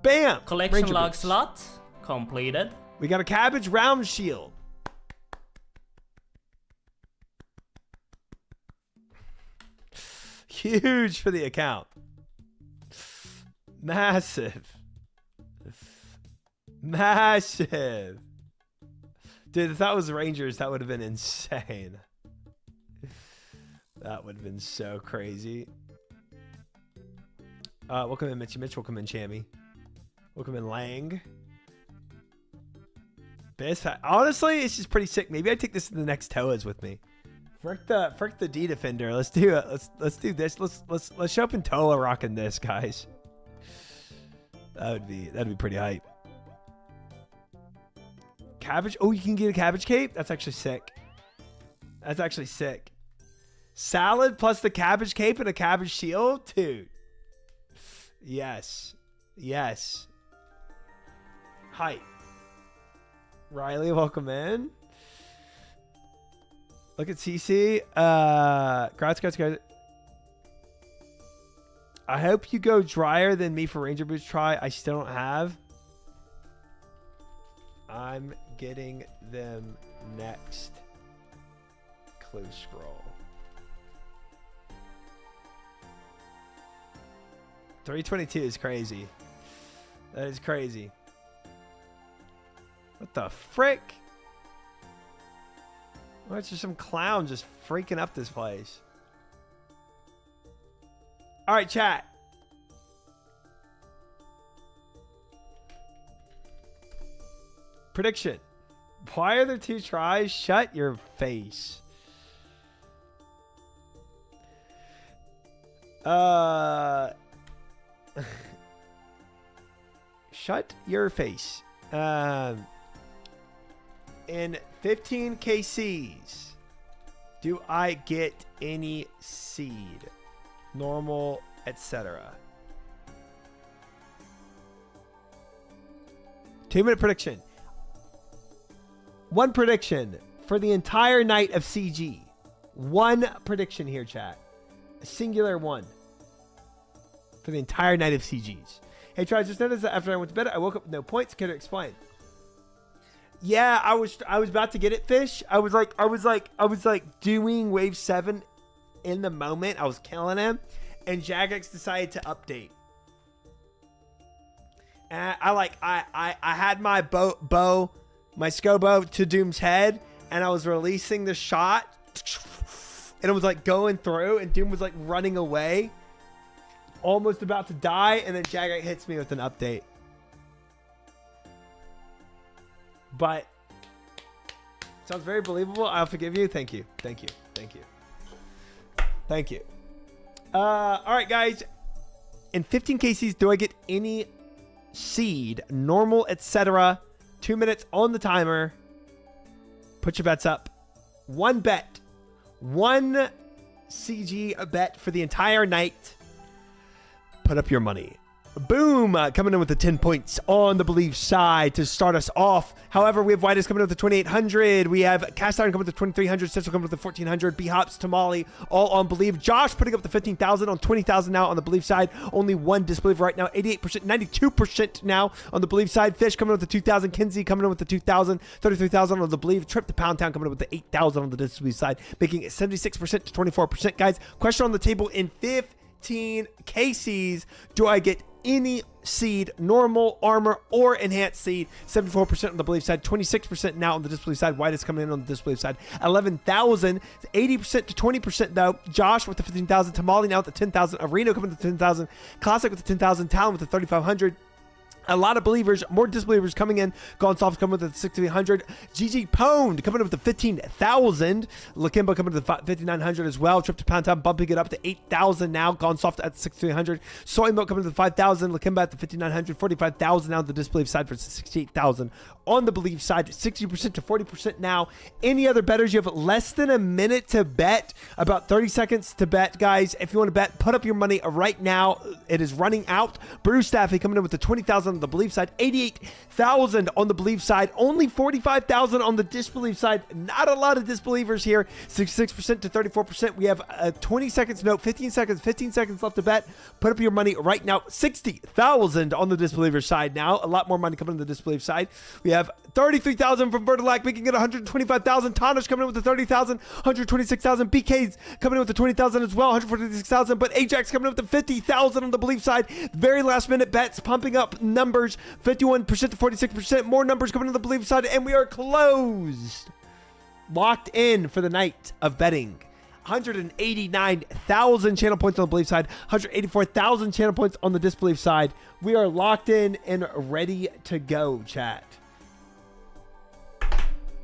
Bam! Collection Ranger log boots. slot completed. We got a cabbage round shield. Huge for the account. Massive. Massive. Dude, if that was Rangers, that would have been insane. That would have been so crazy. Welcome in, Mitchy Mitch. Welcome in, Chammy. Welcome in, Lang. Honestly, it's just pretty sick. Maybe I take this to the next Toas with me. Frick the D Defender. Let's do it. Let's do this. Let's show up in Toa rocking this, guys. That'd be pretty hype. Cabbage. Oh, you can get a cabbage cape? That's actually sick. That's actually sick. Salad plus the cabbage cape and a cabbage shield? Dude. Yes. Yes. Hi. Riley, welcome in. Look at CC. Congrats. I hope you go drier than me for Ranger Boots try. I still don't have. I'm getting them next. Clue scroll. 322 is crazy. That is crazy. What the frick? Why is there some clown just freaking up this place? All right, chat. Prediction. Why are there 2 tries? Shut your face. Shut your face. In 15 KCs, do I get any seed? Normal, etc. 2-minute prediction. One prediction for the entire night of CG. One prediction here, chat. A singular one. For the entire night of CGs. Hey, Try, just noticed that after I went to bed, I woke up with no points. Can you explain? Yeah, I was about to get it, Fish. I was like doing wave 7 in the moment. I was killing him, and Jagex decided to update. And I had my bow, my scobo to Doom's head, and I was releasing the shot, and it was like going through, and Doom was like running away, almost about to die, and then Jagex hits me with an update. But sounds very believable. I'll forgive you. Thank you. All right, guys. In 15 KCs, do I get any seed, normal, etc.? 2 minutes on the timer. Put your bets up. One bet. One CG bet for the entire night. Put up your money. Boom! Coming in with the 10 points on the Believe side to start us off. However, we have Whitus coming in with the 2,800. We have Cast Iron coming with the 2,300. Central coming with the 1,400. B-Hops, Tamale, all on Believe. Josh putting up the 15,000 on 20,000 now on the Believe side. Only one disbeliever right now. 88%, 92% now on the Believe side. Fish coming in with the 2,000. Kinsey coming in with the 2,000. 33,000 on the Believe. Trip to Pound Town coming in with the 8,000 on the Disbelieve side. Making it 76% to 24%. Guys, question on the table in 15 KCs. Do I get any seed, normal, armor, or enhanced seed? 74% on the Believe side, 26% now on the Disbelieve side. Whitus coming in on the Disbelieve side. 11,000, 80% to 20% though. Josh with the 15,000. Tamale now with the 10,000. Areno coming with the 10,000. Classic with the 10,000. Talon with the 3,500. A lot of believers, more disbelievers coming in. Gone Soft coming with the 6,300. GG Pwned coming up with the 15,000. Lakimba coming to the 5,900 as well. Trip to Pound Town bumping it up to 8,000 now. Gone Soft at 6,300. Soy Milk coming to the 5,000. Lakimba at the 5,900. 45,000 now on the Disbelieve side for 68,000 on the Believe side. 60% to 40% now. Any other bettors? You have less than a minute to bet. About 30 seconds to bet, guys. If you want to bet, put up your money right now. It is running out. Bruce Staffy coming in with the 20,000 on the Believe side, 88,000 on the Believe side, only 45,000 on the Disbelieve side. Not a lot of disbelievers here. 66% to 34%. We have 20 seconds, no, 15 seconds left to bet. Put up your money right now. 60,000 on the Disbeliever side now. A lot more money coming on the Disbelieve side. We have 33,000 from Vertilac, making it 125,000. Tonish coming in with the 30,000, 126,000. BK's coming in with the 20,000 as well, 146,000. But Ajax coming in with the 50,000 on the Believe side. Very last minute bets, pumping up numbers, 51% to 46%. More numbers coming on the Believe side, and we are closed. Locked in for the night of betting. 189,000 channel points on the Believe side, 184,000 channel points on the Disbelieve side. We are locked in and ready to go, chat.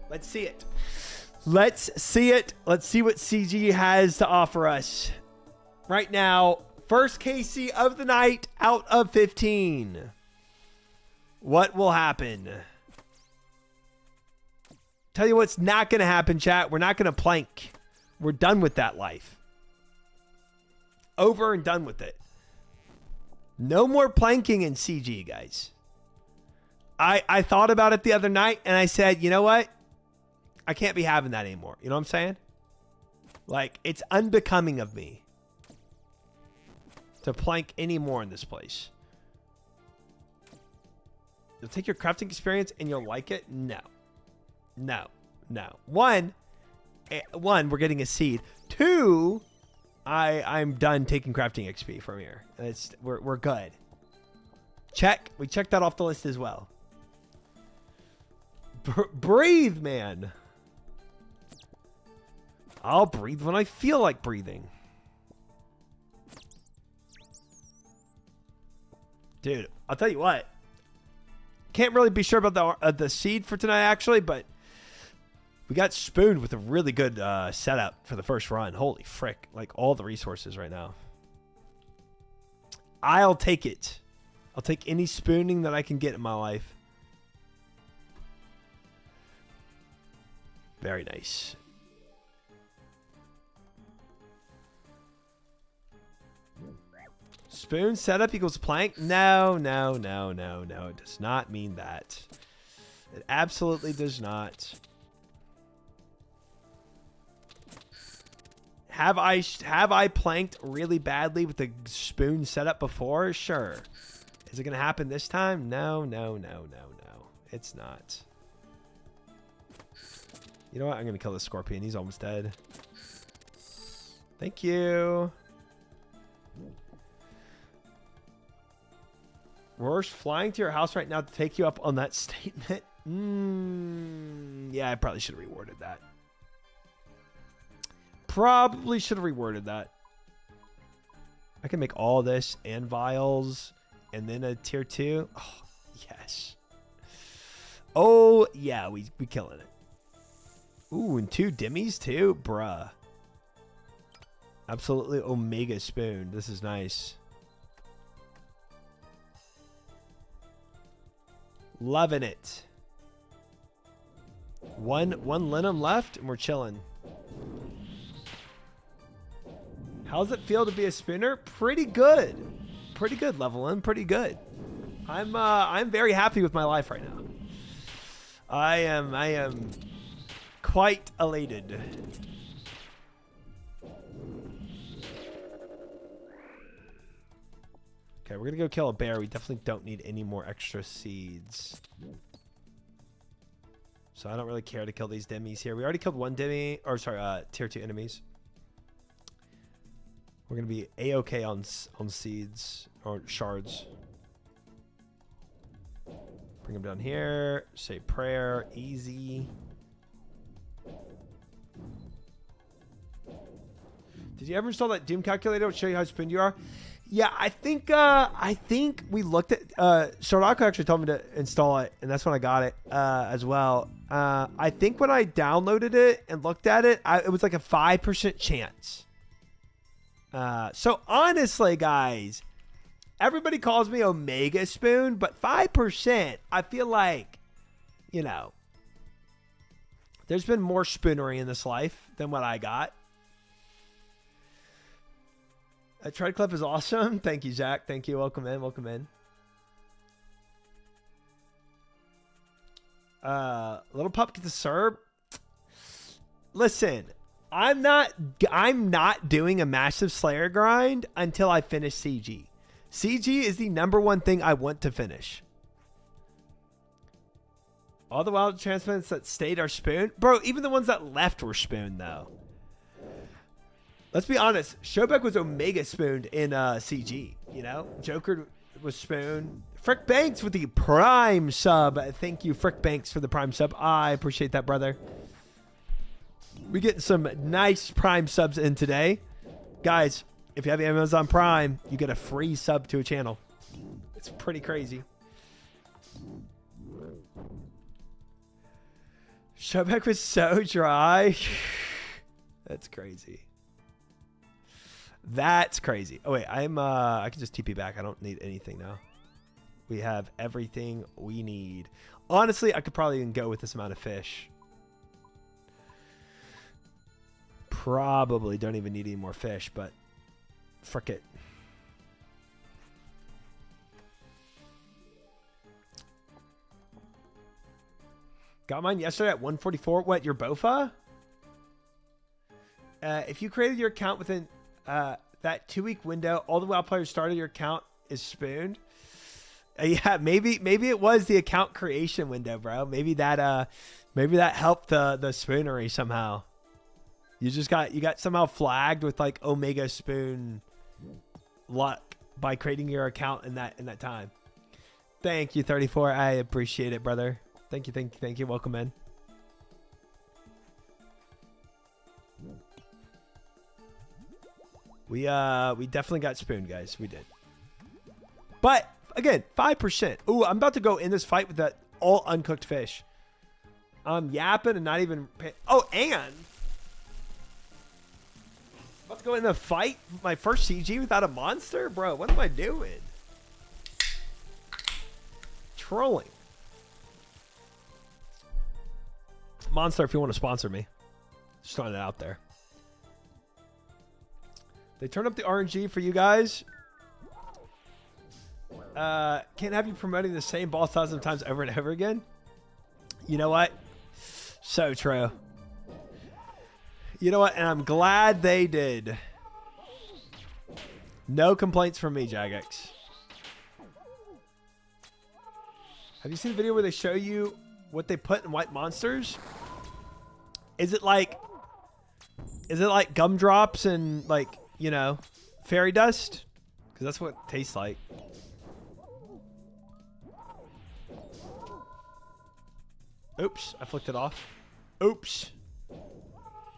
Let's see it. Let's see it. Let's see what CG has to offer us. Right now, first KC of the night out of 15. What will happen? Tell you what's not going to happen, chat. We're not going to plank. We're done with that life. Over and done with it. No more planking in CG, guys. I thought about it the other night, and I said, you know what? I can't be having that anymore. You know what I'm saying? Like, it's unbecoming of me to plank anymore in this place. You'll take your crafting experience and you'll like it? No. No. No. One, we're getting a seed. Two, I'm done taking crafting XP from here. We're good. Check. We checked that off the list as well. Breathe, man. I'll breathe when I feel like breathing. Dude, I'll tell you what. Can't really be sure about the seed for tonight, actually, but we got spooned with a really good setup for the first run. Holy frick. Like, all the resources right now. I'll take it. I'll take any spooning that I can get in my life. Very nice. Spoon setup equals plank? No, no, no, no, no. It does not mean that. It absolutely does not. Have I planked really badly with the spoon setup before? Sure. Is it going to happen this time? No, no, no, no, no. It's not. You know what? I'm going to kill this scorpion. He's almost dead. Thank you. We're flying to your house right now to take you up on that statement. Yeah, I probably should have reworded that. Probably should have reworded that. I can make all this and vials and then a tier 2. Oh, yes. Oh, yeah, we killing it. Ooh, and 2 dimmies too? Bruh. Absolutely omega spoon. This is nice. Loving it. One linum left and we're chilling. How's it feel to be a spinner? Pretty good. Pretty good, Levelin. Pretty good. I'm very happy with my life right now. I am quite elated. Okay, we're gonna go kill a bear. We definitely don't need any more extra seeds. So I don't really care to kill these dimmies here. We already killed one dimmy, or sorry, tier 2 enemies. We're gonna be a-okay on seeds or shards. Bring them down here. Say prayer. Easy. Did you ever install that Doom calculator? It'll show you how spooned you are. Yeah, I think we looked at Soraka actually told me to install it, and that's when I got it as well. I think when I downloaded it and looked at it, it was like a 5% chance. So honestly, guys, everybody calls me Omega Spoon, but 5%, I feel like, you know, there's been more spoonery in this life than what I got. Tread Clip is awesome. Thank you, Zach. Thank you. Welcome in. Welcome in. Little Pup gets a serb. Listen, I'm not doing a massive Slayer grind until I finish CG. CG is the #1 thing I want to finish. All the wild transplants that stayed are spoon. Bro, even the ones that left were spoon, though. Let's be honest. Showbeck was Omega spooned in CG. You know, Joker was spooned. Frick Banks with the Prime sub. Thank you, Frick Banks, for the Prime sub. I appreciate that, brother. We getting some nice Prime subs in today, guys. If you have Amazon Prime, you get a free sub to a channel. It's pretty crazy. Showbeck was so dry. That's crazy. That's crazy. Oh wait, I can just TP back. I don't need anything now. We have everything we need. Honestly, I could probably even go with this amount of fish. probably don't even need any more fish, but frick it. Got mine yesterday at 144. What, your BOFA? If you created your account within that 2-week window, all the WoW players started your account is spooned. Yeah, maybe it was the account creation window, bro. Maybe that helped the spoonery somehow. You got somehow flagged with like Omega Spoon luck by creating your account in that time. Thank you, 34. I appreciate it, brother. Thank you. Welcome in. We definitely got spooned, guys. We did. But again, 5%. Ooh, I'm about to go in this fight with that all uncooked fish. I'm yapping and not even and about to go in the fight with my first CG without a monster? Bro, what am I doing? Trolling. Monster, if you want to sponsor me. Just throwing it out there. They turned up the RNG for you guys. Can't have you promoting the same ball 1,000 times over and over again. You know what? So true. You know what? And I'm glad they did. No complaints from me, Jagex. Have you seen the video where they show you what they put in white monsters? Is it like gumdrops and like, you know, fairy dust? Because that's what it tastes like. Oops, I flicked it off. Oops.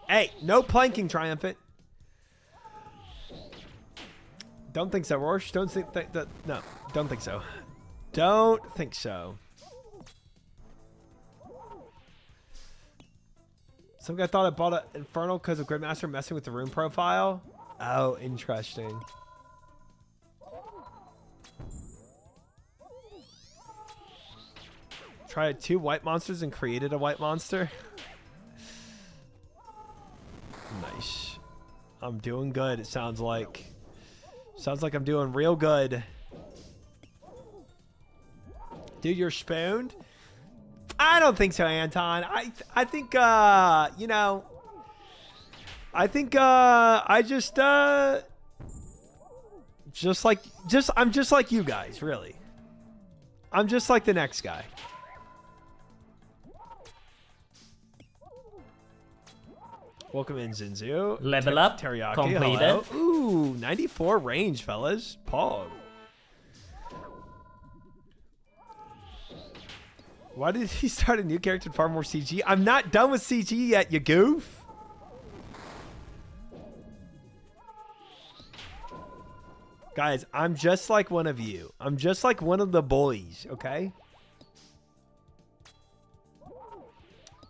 Hey, no planking, Triumphant. Don't think so, Rorsch. Don't think that. No, don't think so. Don't think so. Some guy thought I bought an Infernal because of Gridmaster messing with the room profile. Oh, interesting. Tried 2 white monsters and created a white monster. Nice. I'm doing good, it sounds like. Sounds like I'm doing real good. Dude, you're spooned? I don't think so, Anton. I think you know, I think I I'm just like you guys, really. I'm just like the next guy. Welcome in, Zinzu. Level up. Teriyaki. Completed. Hello. Ooh, 94 range, fellas. Paul. Why did he start a new character and farm more CG? I'm not done with CG yet, you goof. Guys, I'm just like one of you. I'm just like one of the boys, okay?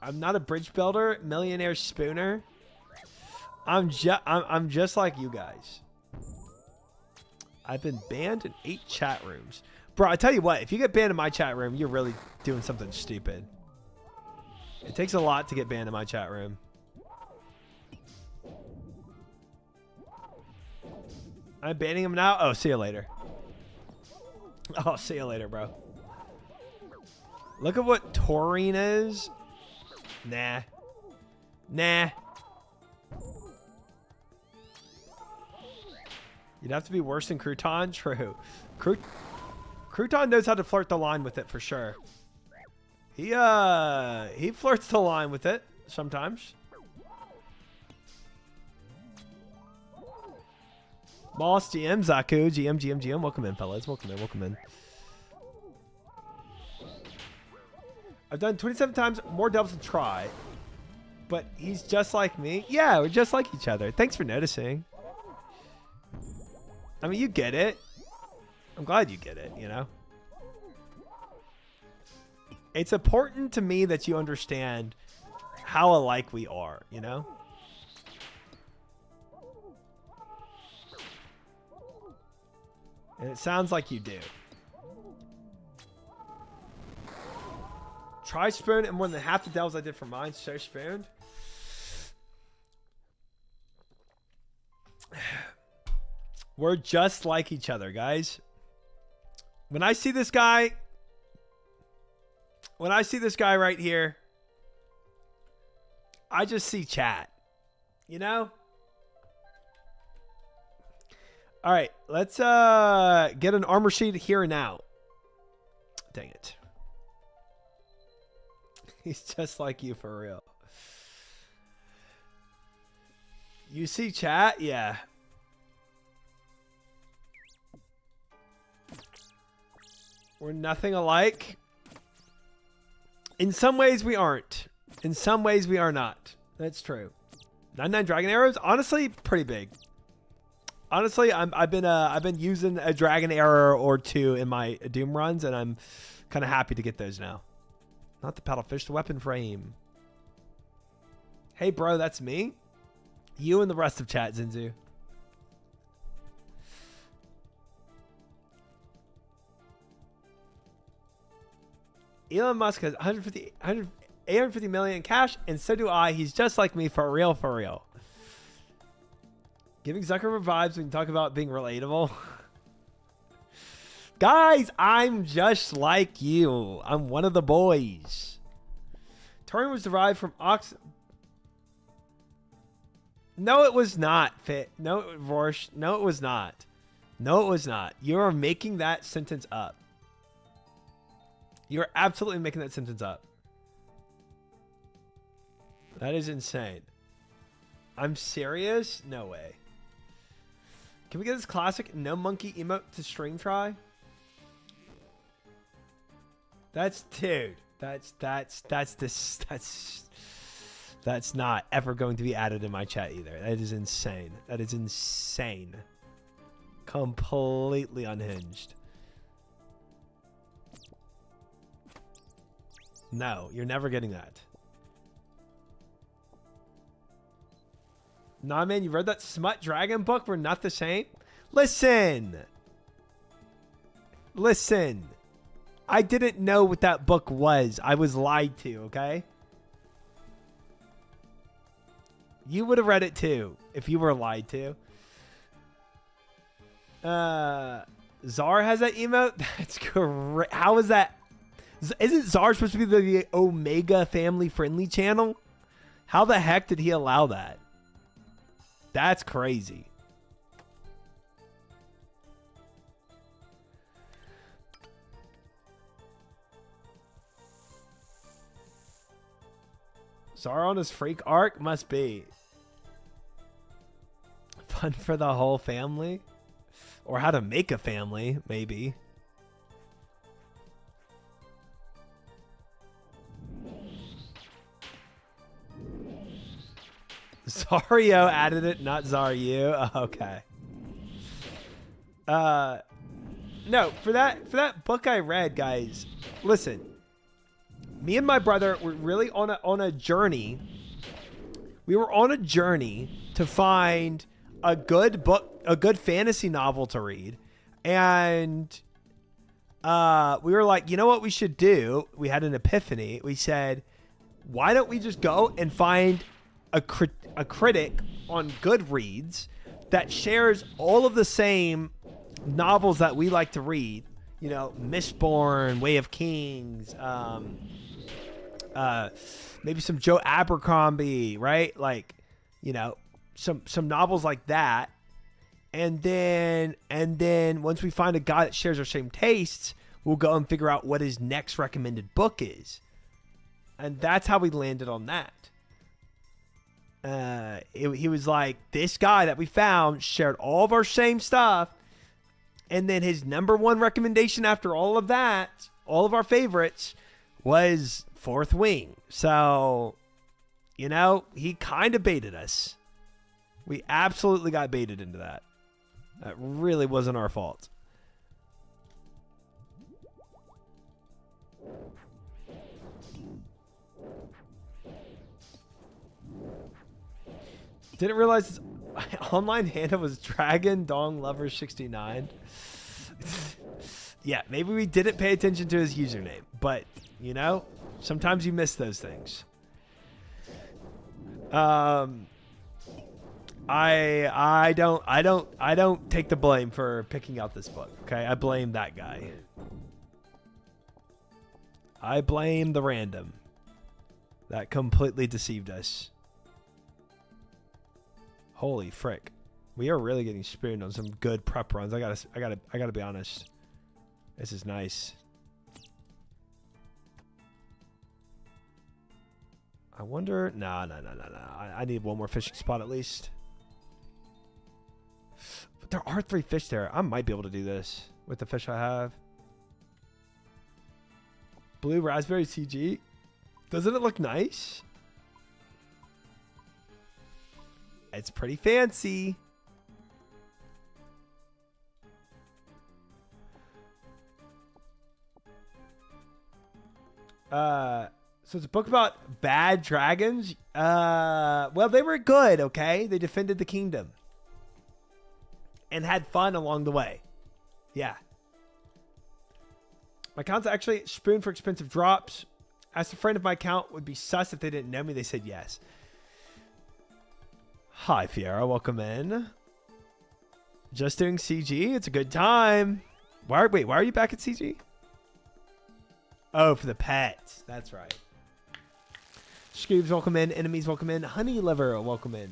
I'm not a bridge builder, millionaire spooner. I'm just like you guys. I've been banned in 8 chat rooms. Bro, I tell you what, if you get banned in my chat room, you're really doing something stupid. It takes a lot to get banned in my chat room. I'm banning him now? Oh, see you later. Oh, see you later, bro. Look at what taurine is. Nah. Nah. You'd have to be worse than Crouton? True. Crouton knows how to flirt the line with it for sure. He flirts the line with it sometimes. Moss, GM, Zaku, GM. Welcome in, fellas. Welcome in. I've done 27 times more doubles than try. But he's just like me. Yeah, we're just like each other. Thanks for noticing. I mean, you get it. I'm glad you get it, you know? It's important to me that you understand how alike we are, you know? And it sounds like you do. Try spoon and more than half the devils I did for mine. So spooned. We're just like each other, guys. When I see this guy right here, I just see chat. You know? All right, let's get an armor sheet here and now. Dang it. He's just like you for real. You see chat? Yeah. We're nothing alike. In some ways we aren't. In some ways we are not. That's true. 99 dragon arrows, honestly, pretty big. Honestly, I've been using a dragon arrow or two in my Doom runs, and I'm kind of happy to get those now. Not the paddlefish, the weapon frame. Hey, bro, that's me. You and the rest of chat, Zinzu. Elon Musk has 850 million in cash, and so do I. He's just like me, for real, for real. Giving Zuckerberg vibes when you talk about being relatable. Guys, I'm just like you. I'm one of the boys. Turing was derived from ox. No, it was not, Fit. No, Vorsh. No, it was not. No, it was not. You are making that sentence up. You're absolutely making that sentence up. That is insane. I'm serious? No way. Can we get this classic no monkey emote to stream try? That's dude. That's not ever going to be added in my chat either. That is insane. That is insane. Completely unhinged. No, you're never getting that. Nah, man, you read that Smut Dragon book? We're not the same? Listen. Listen. I didn't know what that book was. I was lied to, okay? You would have read it too if you were lied to. Czar has that emote? That's great. How is that? Isn't Czar supposed to be the Omega family friendly channel? How the heck did he allow that? That's crazy. Czar on his freak arc? Must be. Fun for the whole family? Or how to make a family, maybe. Zario added it, not Zaryu. Oh, okay. No, for that book I read, guys, listen. Me and my brother were really on a journey. We were on a journey to find a good book, a good fantasy novel to read. And we were like, you know what we should do? We had an epiphany. We said, why don't we just go and find a critic on Goodreads that shares all of the same novels that we like to read, you know, Mistborn, Way of Kings, maybe some Joe Abercrombie, right? Like, you know, some novels like that. And then once we find a guy that shares our same tastes, we'll go and figure out what his next recommended book is. And that's how we landed on that. He was like, this guy that we found shared all of our same stuff, and then his number one recommendation after all of that, all of our favorites, was Fourth Wing. So, you know, he kind of baited us. We absolutely got baited into that. That really wasn't our fault. Didn't realize his online handle was Dragon Dong Lover 69. Yeah, maybe we didn't pay attention to his username, but you know, sometimes you miss those things. I don't take the blame for picking out this book. Okay, I blame that guy. I blame the random that completely deceived us. Holy frick. We are really getting spooned on some good prep runs. I gotta be honest. This is nice. I wonder. No. I need one more fishing spot at least. But there are 3 fish there. I might be able to do this with the fish I have. Blue raspberry CG. Doesn't it look nice? It's pretty fancy. So it's a book about bad dragons. Well, they were good, okay? They defended the kingdom. And had fun along the way. Yeah. My account's actually spoon for expensive drops. Asked a friend if my account would be sus if they didn't know me. They said yes. Hi, Fiera. Welcome in. Just doing CG. It's a good time. Wait, why are you back at CG? Oh, for the pets. That's right. Scoobs, welcome in. Enemies, welcome in. Honey Liver, welcome in.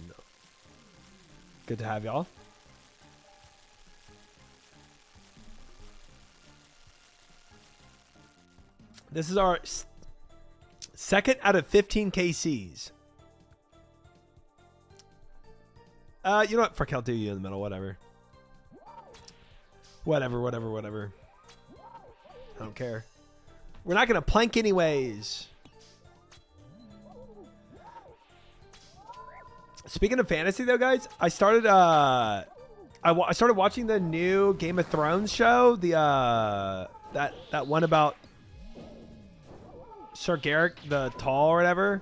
Good to have y'all. This is our second out of 15 KCs. You know what? Frick, I'll do you in the middle. Whatever. Whatever. I don't care. We're not going to plank anyways. Speaking of fantasy, though, guys, I started I started watching the new Game of Thrones show. The that one about Sir Garrick the Tall or whatever.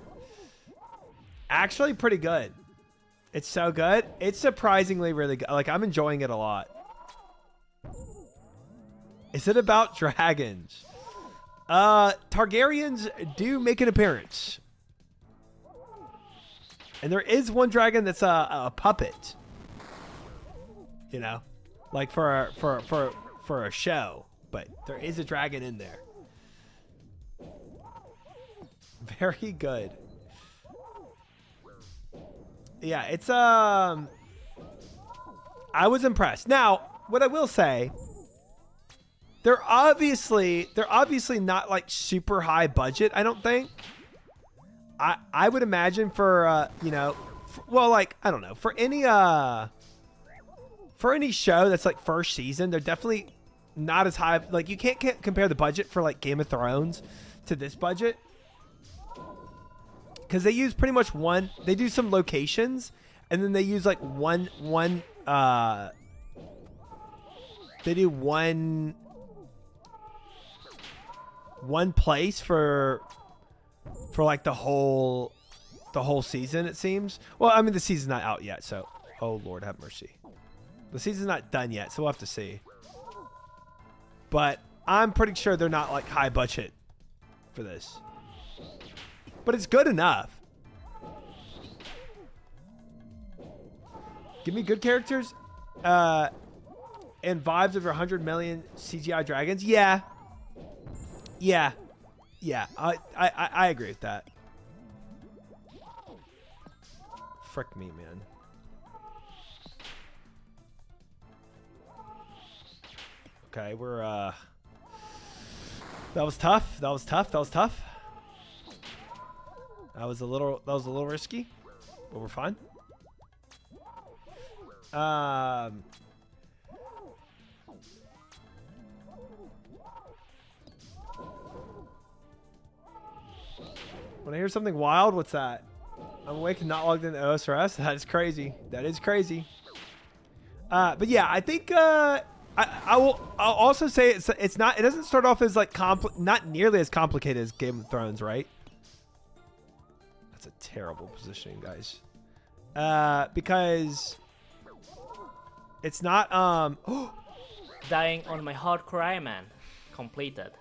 Actually, pretty good. It's so good. It's surprisingly really good. Like, I'm enjoying it a lot. Is it about dragons? Targaryens do make an appearance. And there is one dragon that's a puppet. You know, like for a show, but there is a dragon in there. Very good. Yeah, it's I was impressed. Now, what I will say, they're obviously not like super high budget, I don't think. I would imagine for you know, well, like, I don't know, for any show that's like first season, they're definitely not as high. Like, you can't compare the budget for like Game of Thrones to this budget, because they use pretty much one. They do some locations, and then they use like one. They do one place for like the whole season, it seems. Well, I mean, the season's not out yet, so oh Lord have mercy. The season's not done yet, so we'll have to see. But I'm pretty sure they're not like high budget for this. But it's good enough. Give me good characters and vibes over 100 million CGI dragons. Yeah. I agree with that. Frick me, man. Okay, we're that was tough. That was a little risky, but we're fine. When I hear something wild, what's that? I'm awake and not logged into OSRS. That is crazy. But yeah, I think I'll also say it's not. It doesn't start off as like not nearly as complicated as Game of Thrones, right? That's a terrible positioning, guys. Because it's not Dying on my hardcore Iron Man. Completed.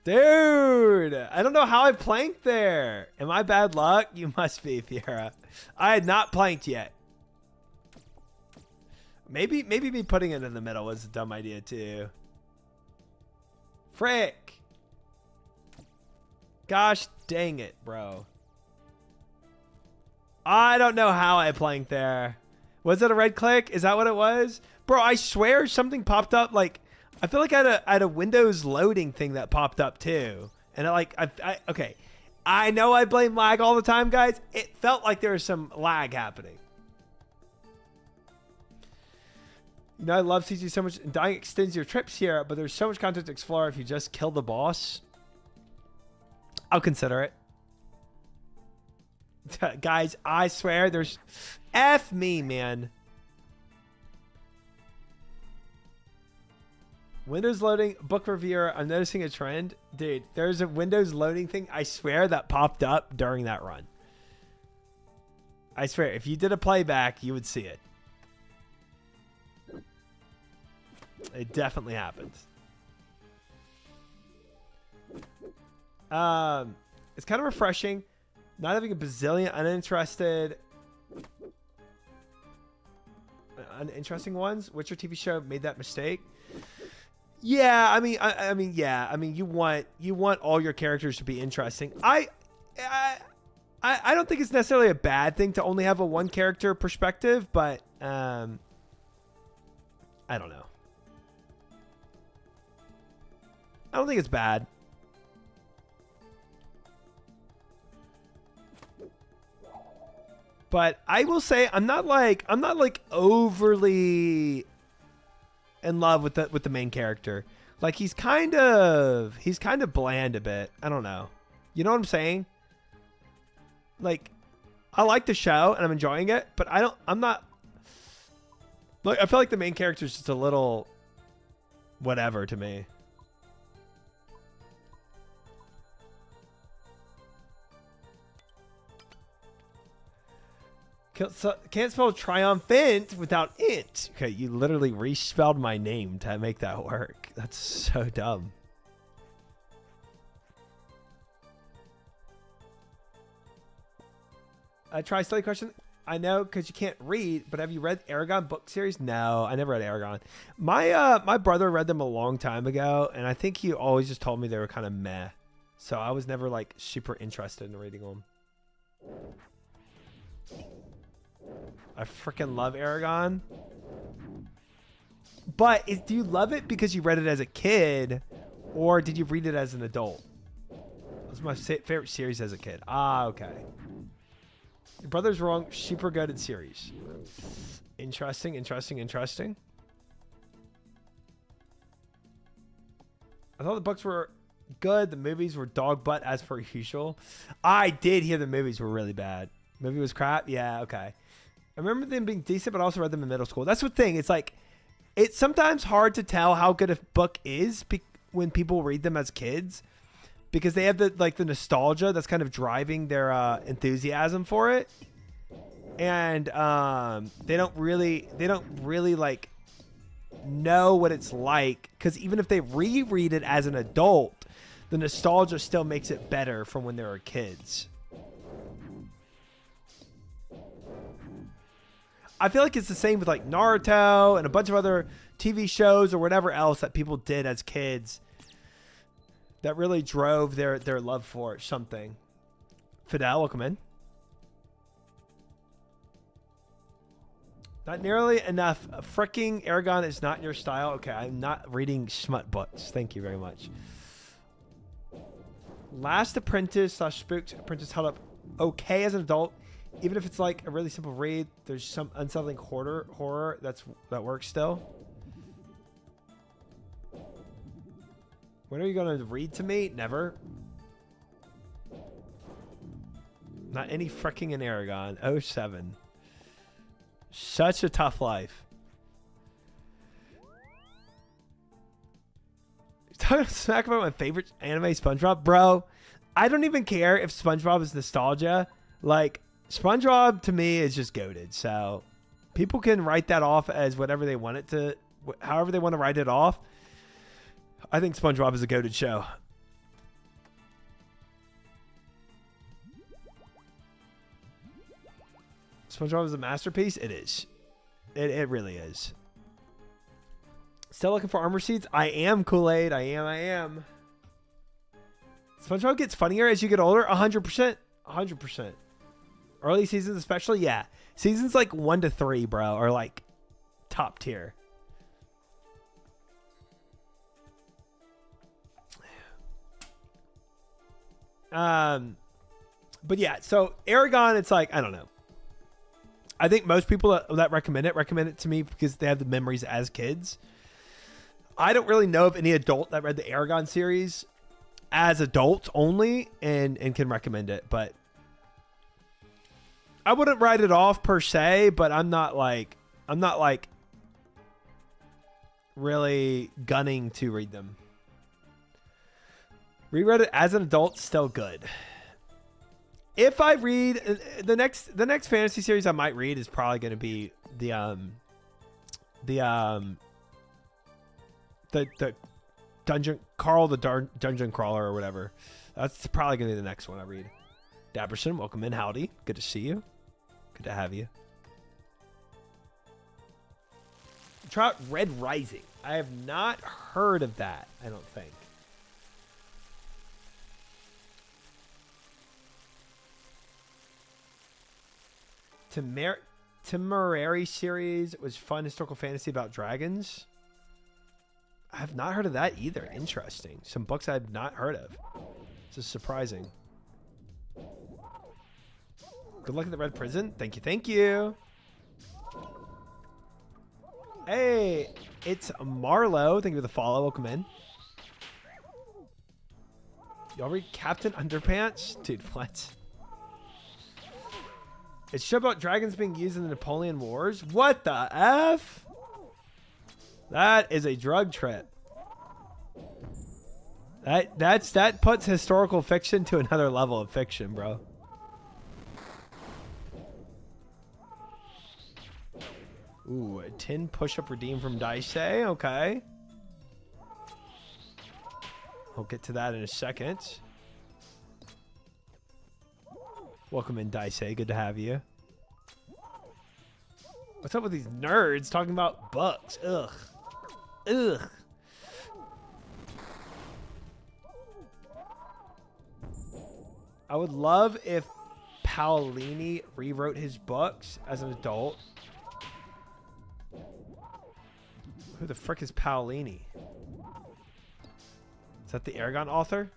Dude, I don't know how I planked there. Am I bad luck? You must be, Fiera. I had not planked yet. Maybe me putting it in the middle was a dumb idea too. Frick. Gosh dang it, bro. I don't know how I planked there. Was it a red click? Is that what it was? Bro, I swear something popped up. Like, I feel like I had a Windows loading thing that popped up too. And okay. I know I blame lag all the time, guys. It felt like there was some lag happening. You know, I love CG so much. Dying extends your trips here, but there's so much content to explore if you just kill the boss. I'll consider it. Guys, I swear there's... F me, man. Windows loading, book reviewer. I'm noticing a trend. Dude, there's a Windows loading thing, I swear, that popped up during that run. I swear, if you did a playback, you would see it. It definitely happens. It's kind of refreshing. Not having a bazillion uninteresting ones. Which your TV show made that mistake? Yeah, I mean, you want all your characters to be interesting. I don't think it's necessarily a bad thing to only have a one character perspective, but I don't know. I don't think it's bad. But I will say I'm not like overly in love with the main character. Like he's kind of bland a bit. I don't know. You know what I'm saying? Like I like the show and I'm enjoying it, but I'm not like I feel like the main character is just a little whatever to me. Can't spell triumphant without int. Okay, you literally respelled my name to make that work. That's so dumb. Try silly question. I know because you can't read, but have you read Aragon book series? No, I never read Aragon. My brother read them a long time ago, and I think he always just told me they were kind of meh. So I was never like super interested in reading them. I freaking love Aragon. But do you love it because you read it as a kid, or did you read it as an adult? It was my favorite series as a kid. Ah, okay. Your brother's wrong. Super good at series. Interesting. I thought the books were good. The movies were dog butt as per usual. I did hear the movies were really bad. Movie was crap? Yeah, okay. I remember them being decent, but I also read them in middle school. That's the thing. It's like, it's sometimes hard to tell how good a book is when people read them as kids, because they have the nostalgia that's kind of driving their enthusiasm for it, and they don't really like know what it's like, because even if they reread it as an adult, the nostalgia still makes it better from when they were kids. I feel like it's the same with like Naruto and a bunch of other TV shows or whatever else that people did as kids that really drove their love for something. Fidel, welcome in. Not nearly enough. Fricking Aragon is not your style. Okay, I'm not reading smut books. Thank you very much. Last Apprentice / Spooked Apprentice held up okay as an adult. Even if it's like a really simple read, there's some unsettling horror that works still. When are you going to read to me? Never. Not any freaking in Aragon. 07. Such a tough life. You're talking smack about my favorite anime, SpongeBob? Bro, I don't even care if SpongeBob is nostalgia. Like, SpongeBob to me is just goated, so people can write that off as whatever they want it to, however they want to write it off. I think SpongeBob is a goated show. SpongeBob is a masterpiece. It is. It really is. Still looking for armor seeds? I am, Kool-Aid. I am. SpongeBob gets funnier as you get older. 100%. 100%. Early seasons especially? Yeah. Seasons like 1 to 3, bro, are like top tier. But yeah, so Aragon, it's like, I don't know. I think most people that recommend it to me because they have the memories as kids. I don't really know of any adult that read the Aragon series as adults only and can recommend it, but I wouldn't write it off per se, but I'm not like really gunning to read them. Reread it as an adult, still good. If I read the next fantasy series I might read is probably going to be the dungeon dungeon crawler or whatever. That's probably going to be the next one I read. Dabberson, welcome in. Howdy. Good to see you. Good to have you. Try out Red Rising. I have not heard of that, I don't think. Temerary series was fun historical fantasy about dragons. I have not heard of that either. Interesting. Some books I have not heard of. This is surprising. Good luck at the Red Prison. Thank you. Thank you. Hey, it's Marlo. Thank you for the follow. Welcome in. Y'all read Captain Underpants? Dude, what? It's a show about dragons being used in the Napoleon Wars. What the F? That is a drug trip. That puts historical fiction to another level of fiction, bro. Ooh, a 10 push-up redeem from Dice. Okay. I'll get to that in a second. Welcome in, Dice. Good to have you. What's up with these nerds talking about books? Ugh. Ugh. I would love if Paolini rewrote his books as an adult. Who the frick is Paolini? Is that the Aragon author?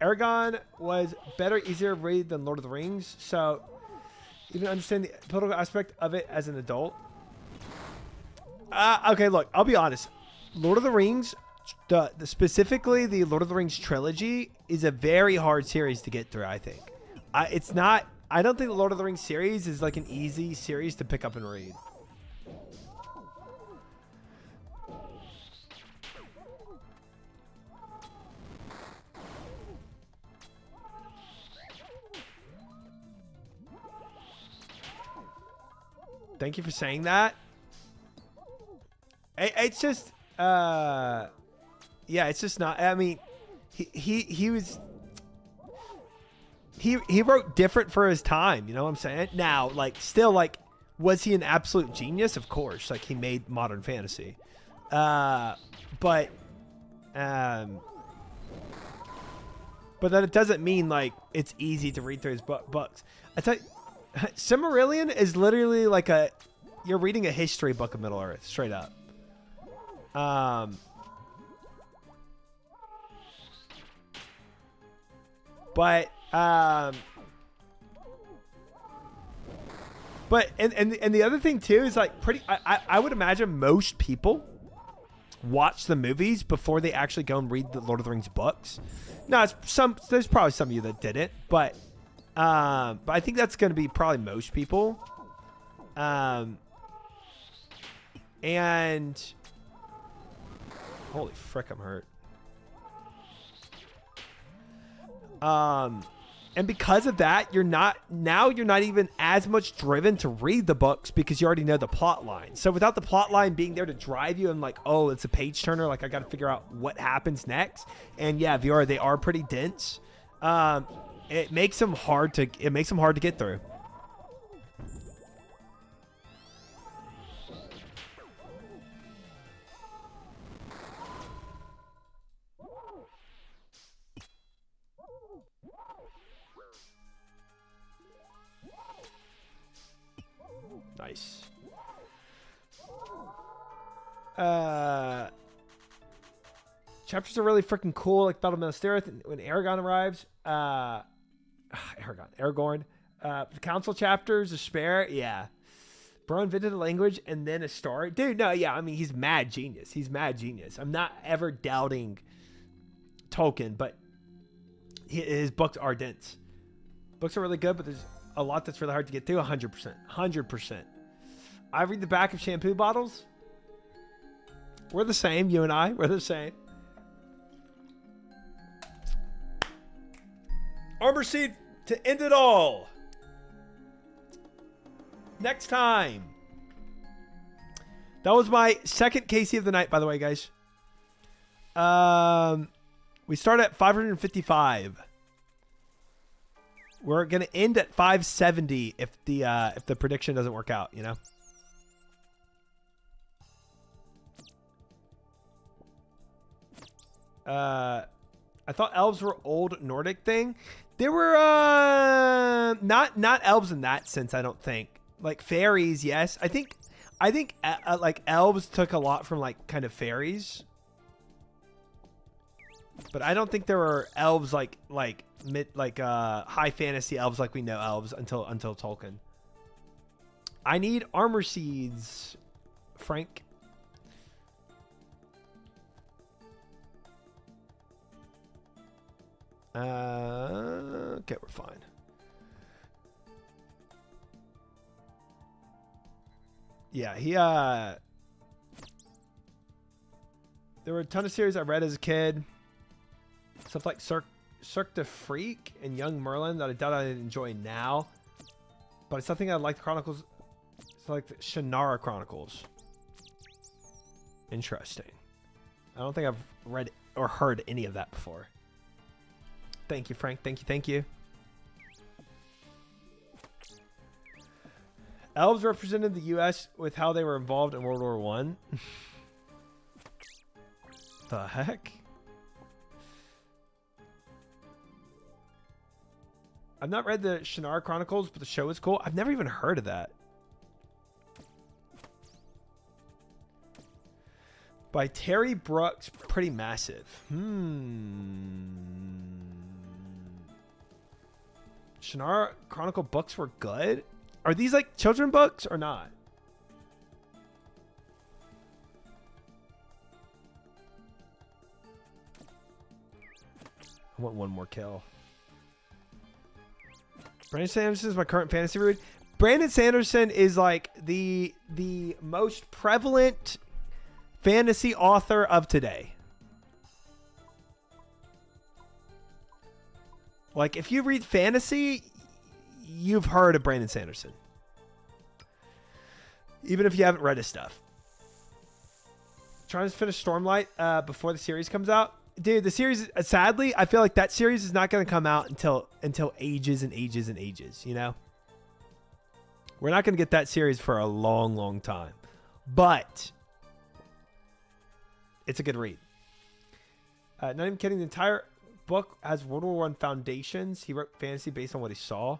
Aragon was better, easier to read than Lord of the Rings, so even understand the political aspect of it as an adult. Okay, look, I'll be honest. Lord of the Rings, specifically the Lord of the Rings trilogy, is a very hard series to get through, I think. It's not... I don't think the Lord of the Rings series is like an easy series to pick up and read. Thank you for saying that. It's just, yeah, it's just not. I mean, he was. He wrote different for his time, you know what I'm saying? Now, like, still, like, was he an absolute genius? Of course, like, he made modern fantasy, but that it doesn't mean like it's easy to read through his books. I tell you, Silmarillion is literally like you're reading a history book of Middle Earth, straight up. But the other thing too is like I would imagine most people watch the movies before they actually go and read the Lord of the Rings books. No, there's probably some of you that didn't, but I think that's going to be probably most people. And holy frick, I'm hurt. And because of that, you're not even as much driven to read the books because you already know the plot line. So without the plot line being there to drive you and like, oh, it's a page turner, like I got to figure out what happens next. And yeah, VR, they are pretty dense. It makes them hard to get through. Nice. Chapters are really freaking cool, like Battle of Minas Tirith when Aragorn arrives. Aragorn. The council chapters, the spare, yeah. Bro invented a language and then a story. Dude, no, yeah, I mean, he's mad genius. He's mad genius. I'm not ever doubting Tolkien, but his books are dense. Books are really good, but there's a lot that's really hard to get through. 100%. 100%. I read the back of shampoo bottles. We're the same, you and I. We're the same. Armor Seed to end it all. Next time. That was my second KC of the night, by the way, guys. We start at 555. We're gonna end at 570 if the prediction doesn't work out, you know. I thought elves were old Nordic thing. They were not elves in that sense. I don't think. Like fairies, yes. I think like elves took a lot from like kind of fairies, but I don't think there were elves like high fantasy elves like we know elves until Tolkien. I need armor seeds, Frank. Okay, we're fine. Yeah, there were a ton of series I read as a kid. Stuff like Cirque du Freak and Young Merlin that I doubt I'd enjoy now. But it's something I like. The Chronicles. It's like the Shannara Chronicles. Interesting. I don't think I've read or heard any of that before. Thank you, Frank. Thank you. Thank you. Elves represented the U.S. with how they were involved in World War One. The heck? I've not read the Shannara Chronicles, but the show is cool. I've never even heard of that. By Terry Brooks, pretty massive. Shannara Chronicle books were good. Are these like children books or not? I want one more kill. Brandon Sanderson is my current fantasy read. Brandon Sanderson is like the most prevalent fantasy author of today. Like, if you read fantasy, you've heard of Brandon Sanderson. Even if you haven't read his stuff. Trying to finish Stormlight before the series comes out. Dude, the series, sadly, I feel like that series is not going to come out until ages and ages and ages, you know? We're not going to get that series for a long, long time. But it's a good read. Not even kidding. The entire book has World War I foundations. He wrote fantasy based on what he saw.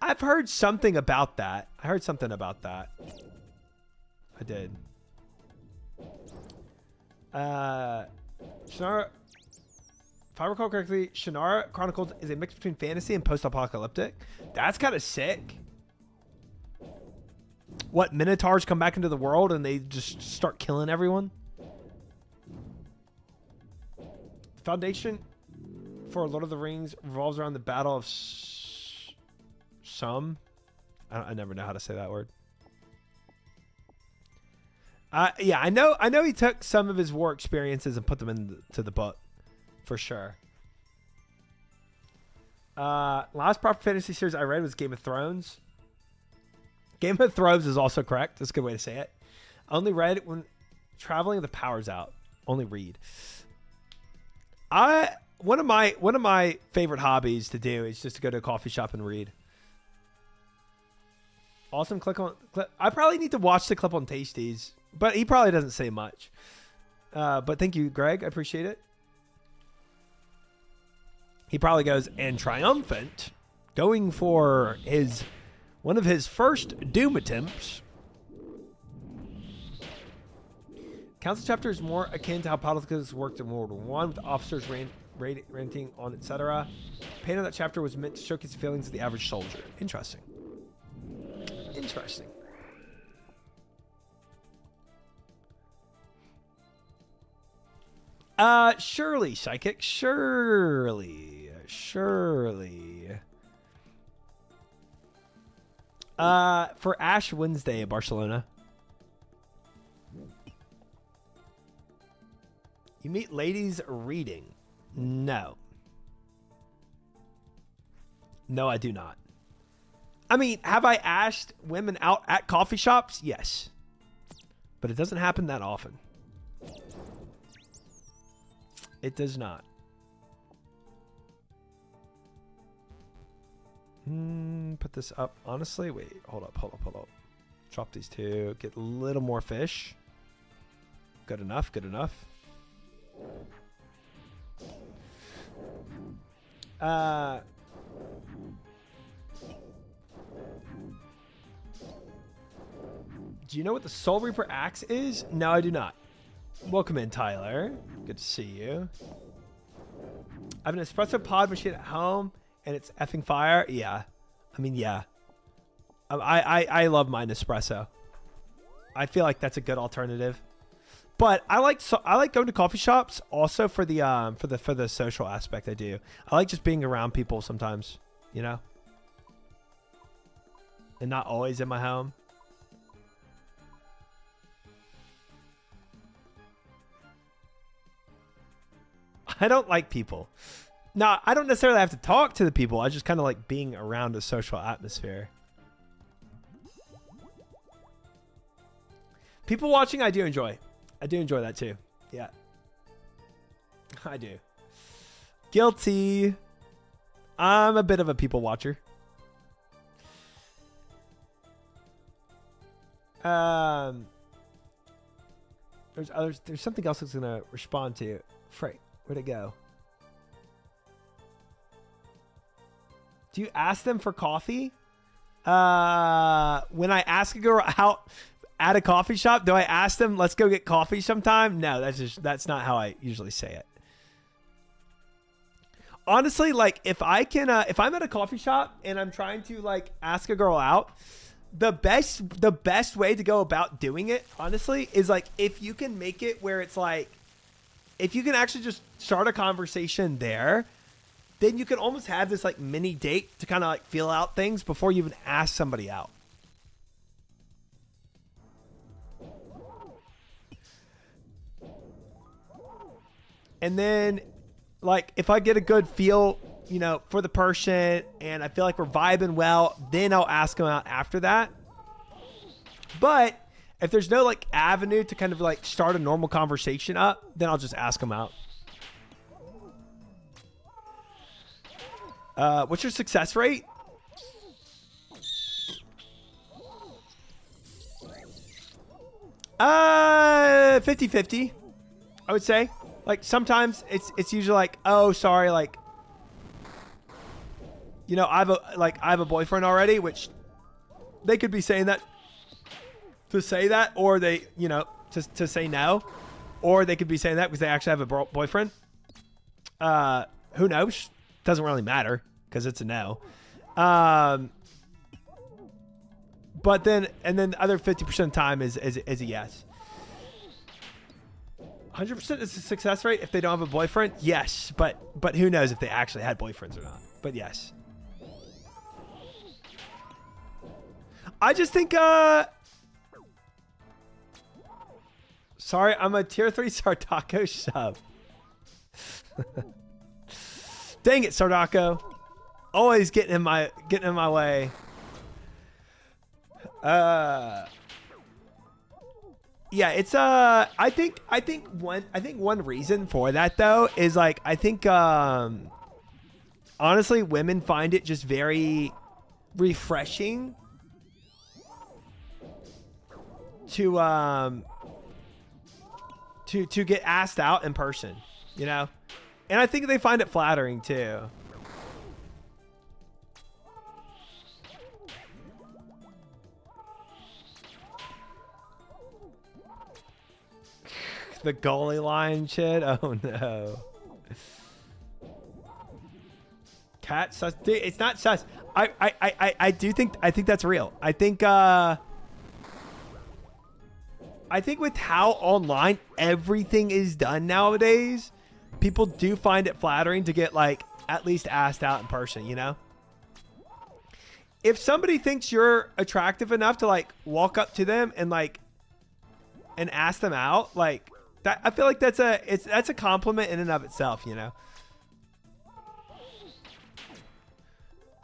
I've heard something about that. I heard something about that. I did. Shannara, if I recall correctly, Shannara Chronicles is a mix between fantasy and post-apocalyptic. That's kind of sick. What, Minotaurs come back into the world and they just start killing everyone? The foundation for Lord of the Rings revolves around the Battle of Somme. I never know how to say that word. Yeah, I know he took some of his war experiences and put them into the book, for sure. Last proper fantasy series I read was Game of Thrones. Game of Thrones is also correct. That's a good way to say it. I only read it when traveling. The power's out. Only read. one of my favorite hobbies to do is just to go to a coffee shop and read. Awesome clip. I probably need to watch the clip on Tasties, but he probably doesn't say much. But thank you, Greg. I appreciate it. He probably goes, and triumphant, going for one of his first Doom attempts. Council chapter is more akin to how politics worked in World War I, with officers ranting on, etc. Pain of that chapter was meant to showcase the feelings of the average soldier. Interesting. Interesting. Surely, Psychic. Surely. For Ash Wednesday, Barcelona. You meet ladies reading. No. No, I do not. I mean, have I asked women out at coffee shops? Yes. But it doesn't happen that often. It does not. Put this up. Honestly, wait. Hold up. Drop these two. Get a little more fish. Good enough. Do you know what the Soul Reaper axe is? No, I do not. Welcome in, Tyler. Good to see you. I have an espresso pod machine at home, and it's effing fire. Yeah. I mean, yeah. I love my Nespresso. I feel like that's a good alternative. But I like going to coffee shops also for the social aspect. I do. I like just being around people sometimes, you know, and not always in my home. I don't like people. No, I don't necessarily have to talk to the people. I just kind of like being around a social atmosphere. People watching, I do enjoy. I do enjoy that too. Yeah. I do. Guilty. I'm a bit of a people watcher. There's something else that's gonna respond to. Frank, where'd it go? Do you ask them for coffee? When I ask a girl out at a coffee shop, do I ask them, let's go get coffee sometime? No, that's not how I usually say it. Honestly, like if I'm at a coffee shop and I'm trying to like ask a girl out, the best way to go about doing it, honestly, is like if you can make it where it's like, if you can actually just start a conversation there, then you can almost have this like mini date to kind of like feel out things before you even ask somebody out. And then like if I get a good feel, you know, for the person and I feel like we're vibing well, then I'll ask them out after that. But if there's no like avenue to kind of like start a normal conversation up, then I'll just ask them out. What's your success rate? Uh, 50-50, I would say. Like sometimes it's usually like, oh, sorry, like, you know, I have a boyfriend already, which they could be saying that to say that, or they, you know, to say no, or they could be saying that because they actually have a boyfriend. Who knows? Doesn't really matter because it's a no. But then, and then the other 50% of the time is a yes. 100% is a success rate if they don't have a boyfriend. Yes, but who knows if they actually had boyfriends or not. But yes. I just think, sorry, I'm a tier 3 Sardaco sub. Dang it, Sardaco. Always getting in my way. Yeah, it's I think one reason for that though is like I think honestly women find it just very refreshing to get asked out in person, you know? And I think they find it flattering too. The goalie line shit. Oh no. Cat sus. Dude, it's not sus. I think that's real. I think with how online everything is done nowadays, people do find it flattering to get like at least asked out in person, you know? If somebody thinks you're attractive enough to like walk up to them and like and ask them out, like that, I feel like that's a compliment in and of itself, you know.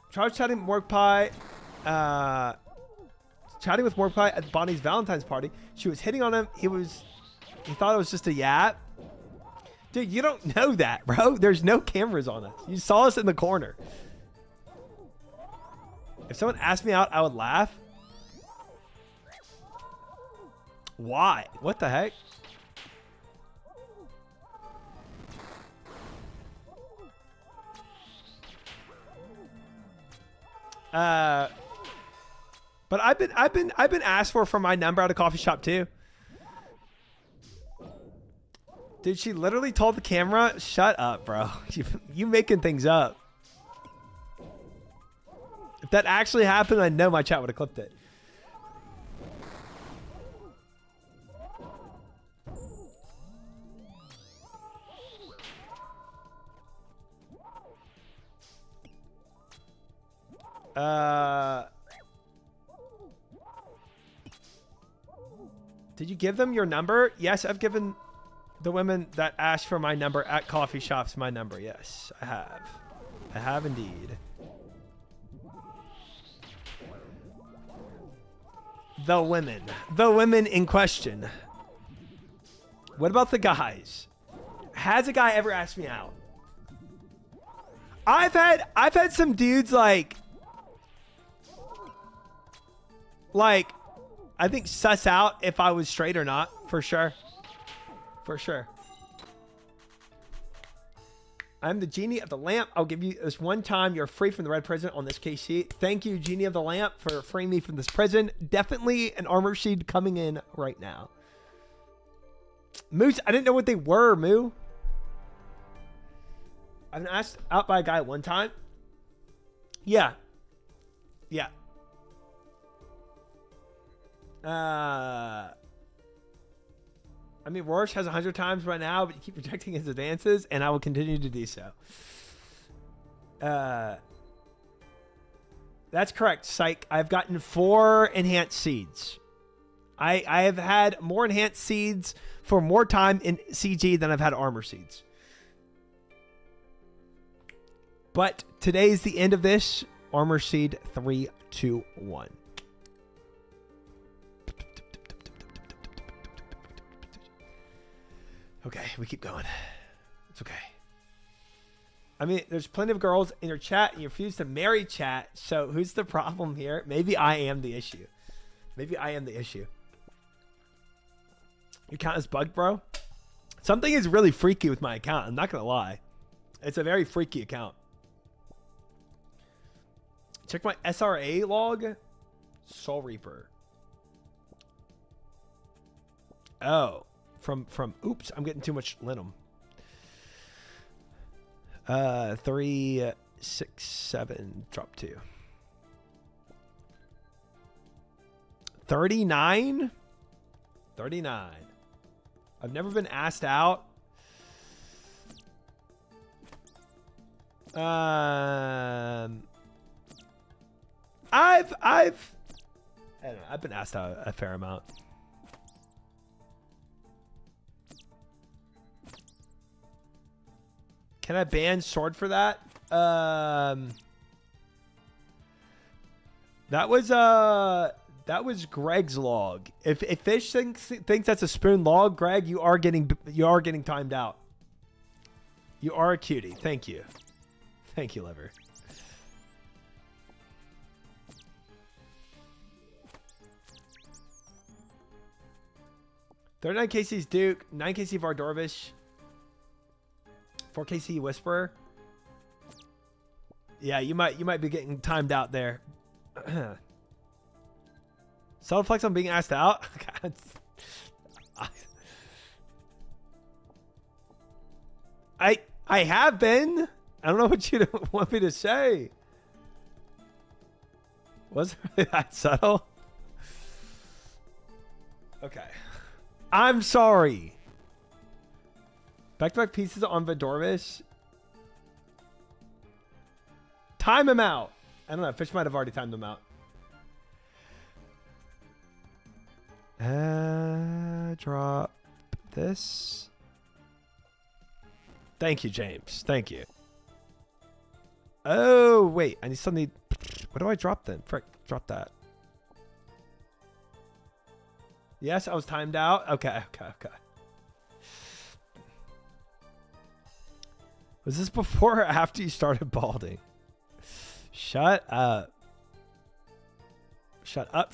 Charles chatting with Morgpie at Bonnie's Valentine's party. She was hitting on him. He thought it was just a yap. Dude, you don't know that, bro. There's no cameras on us. You saw us in the corner. If someone asked me out, I would laugh. Why? What the heck? But I've been asked for my number at a coffee shop too. Dude, she literally told the camera, "Shut up, bro. You making things up." If that actually happened, I know my chat would have clipped it. Did you give them your number? Yes, I've given the women that asked for my number at coffee shops my number. Yes, I have. I have indeed. The women in question. What about the guys? Has a guy ever asked me out? I've had some dudes like I think suss out if I was straight or not, for sure. For sure. I'm the genie of the lamp. I'll give you this one time. You're free from the red prison on this KC. Thank you, genie of the lamp, for freeing me from this prison. Definitely an armor sheet coming in right now. Moose, I didn't know what they were, Moo. I've been asked out by a guy one time. Yeah. Yeah. I mean, Rorsch has 100 times right now, but you keep rejecting his advances, and I will continue to do so. That's correct, Psych. I've gotten 4 enhanced seeds. I have had more enhanced seeds for more time in CG than I've had armor seeds. But today is the end of this. Armor seed 3, 2, 1. Okay, we keep going. It's okay. I mean, there's plenty of girls in your chat and you refuse to marry chat. So who's the problem here? Maybe I am the issue. Maybe I am the issue. Your account is bugged, bro. Something is really freaky with my account. I'm not going to lie. It's a very freaky account. Check my SRA log. Soul Reaper. Oh. From oops, I'm getting too much Linum. 3, 6, 7, drop 2. 39? 39. I've never been asked out. I don't know, I've been asked out a fair amount. Can I ban sword for that? That That was Greg's log. If Fish thinks that's a spoon log, Greg, you are getting timed out. You are a cutie. Thank you. Thank you, Liver. $39 KC's Duke, 9 KC Vardorvish, 4 KC Whisperer. Yeah, you might be getting timed out there. Subtle flex on being asked out. God. I have been. I don't know what you want me to say. Was it that subtle? Okay. I'm sorry. Back-to-back pieces on Vadorvis. Time him out. I don't know. Fish might have already timed him out. Drop this. Thank you, James. Thank you. Oh, wait. I still need... What do I drop then? Frick. Drop that. Yes, I was timed out. Okay. Was this before or after you started balding? Shut up. Shut up.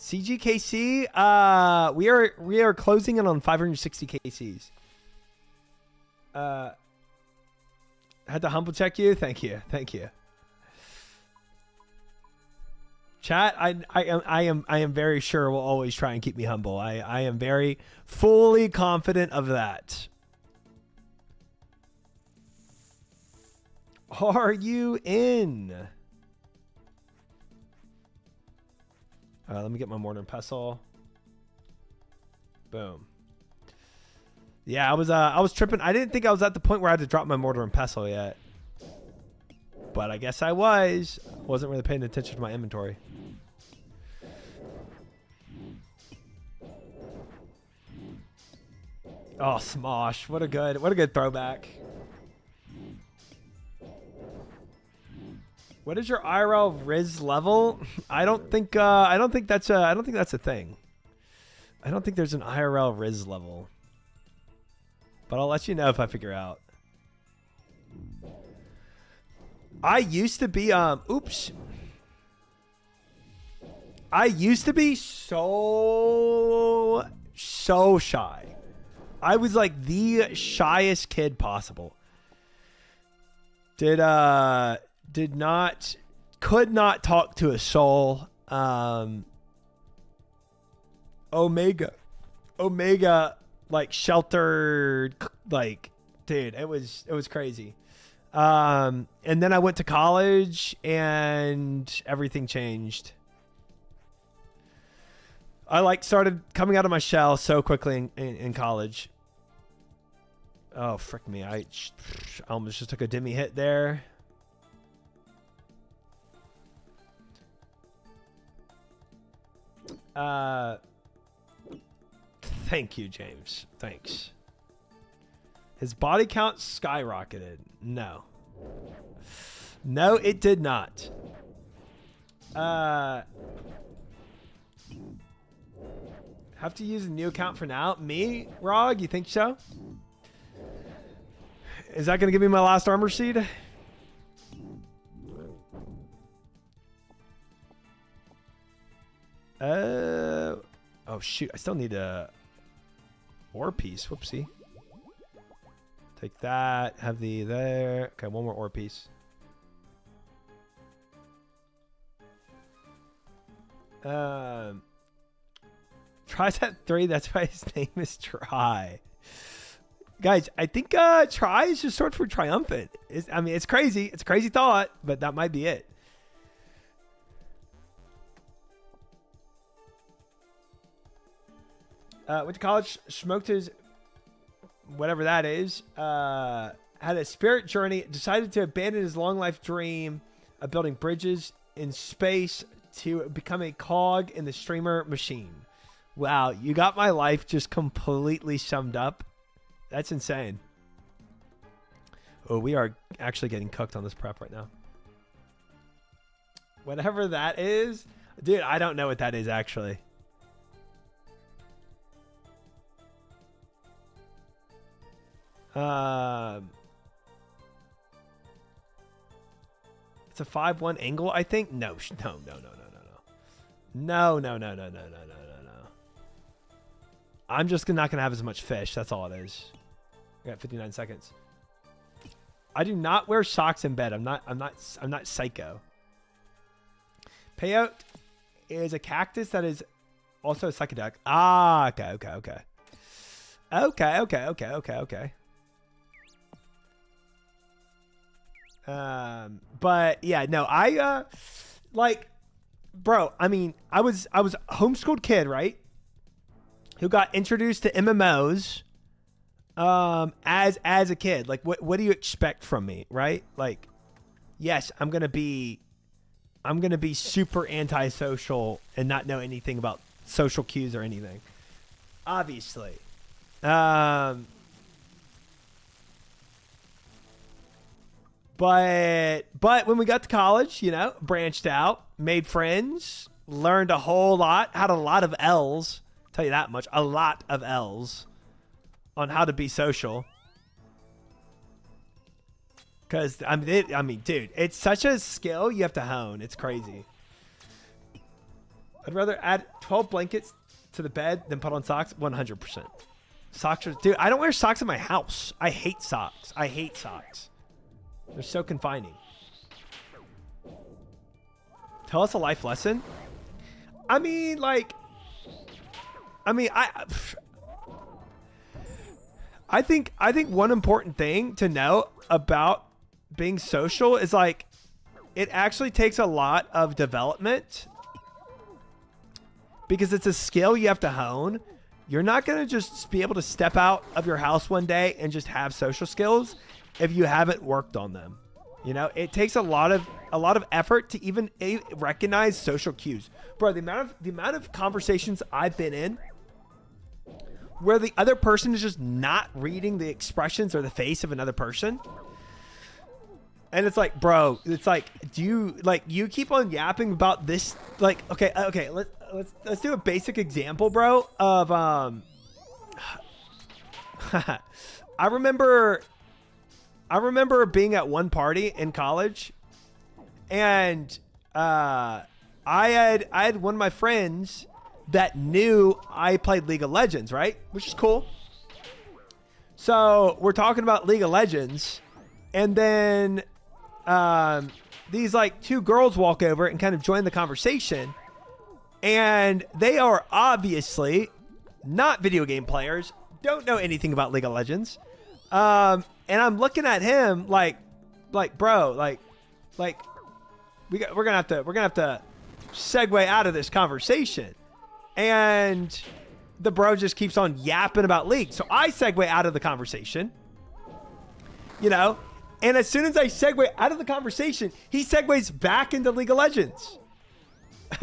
CGKC, we are closing in on 560 KCs. Had to humble check you. Thank you. Chat, I am very sure will always try and keep me humble. I am very fully confident of that. Are you in? Let me get my mortar and pestle. Boom. Yeah, I was tripping. I didn't think I was at the point where I had to drop my mortar and pestle yet. But I guess I was. Wasn't really paying attention to my inventory. Oh, Smosh. What a good throwback. What is your IRL Riz level? I don't think that's a thing. I don't think there's an IRL Riz level. But I'll let you know if I figure out. I used to be oops. I used to be so shy. I was like the shyest kid possible. Could not talk to a soul. Omega, like sheltered, like, dude, it was crazy. And then I went to college and everything changed. I started coming out of my shell so quickly in college. Oh, frick me. I almost just took a dimmy hit there. Thank you, James. Thanks. His body count skyrocketed. No, it did not. Have to use a new account for now. Me, Rog? You think so? Is that going to give me my last armor seed? Oh shoot! I still need a ore piece. Whoopsie. Take that. Have the there. Okay, one more ore piece. Try's at 3. That's why his name is Try. Guys, I think Try is just short for triumphant. I mean, it's crazy. It's a crazy thought, but that might be it. Went to college, smoked his whatever that is, had a spirit journey, decided to abandon his long life dream of building bridges in space to become a cog in the streamer machine. Wow, you got my life just completely summed up. That's insane. Oh, we are actually getting cooked on this prep right now. Whatever that is. Dude, I don't know what that is actually. It's a 5-1 angle, I think. No. I'm just not gonna have as much fish. That's all it is. I got 59 seconds. I do not wear socks in bed. I'm not psycho. Peyote is a cactus that is also a psychedelic. Ah, okay. But yeah, no, I like, bro, I mean, I was a homeschooled kid, right? Who got introduced to MMOs as a kid. Like, what do you expect from me, right? Like, yes, I'm gonna be super antisocial and not know anything about social cues or anything, obviously. But when we got to college, you know, branched out, made friends, learned a whole lot, had a lot of L's, tell you that much, a lot of L's on how to be social. Because, I mean, dude, it's such a skill you have to hone. It's crazy. I'd rather add 12 blankets to the bed than put on socks. 100%. Socks are... Dude, I don't wear socks in my house. I hate socks. They're so confining. Tell us a life lesson. I mean, like... I think one important thing to know about being social is, like, it actually takes a lot of development because it's a skill you have to hone. You're not going to just be able to step out of your house one day and just have social skills if you haven't worked on them. You know, it takes a lot of effort to even recognize social cues. Bro, the amount of conversations I've been in where the other person is just not reading the expressions or the face of another person. And it's like, bro, it's like, do you, like, you keep on yapping about this, like, okay, let's do a basic example, bro, of I remember being at one party in college, and I had one of my friends that knew I played League of Legends, right? Which is cool. So we're talking about League of Legends, and then these, like, two girls walk over and kind of join the conversation, and they are obviously not video game players, don't know anything about League of Legends. And I'm looking at him like, bro, like we're gonna have to segue out of this conversation. And the bro just keeps on yapping about League. So I segue out of the conversation, you know, and as soon as I segue out of the conversation, he segues back into League of Legends.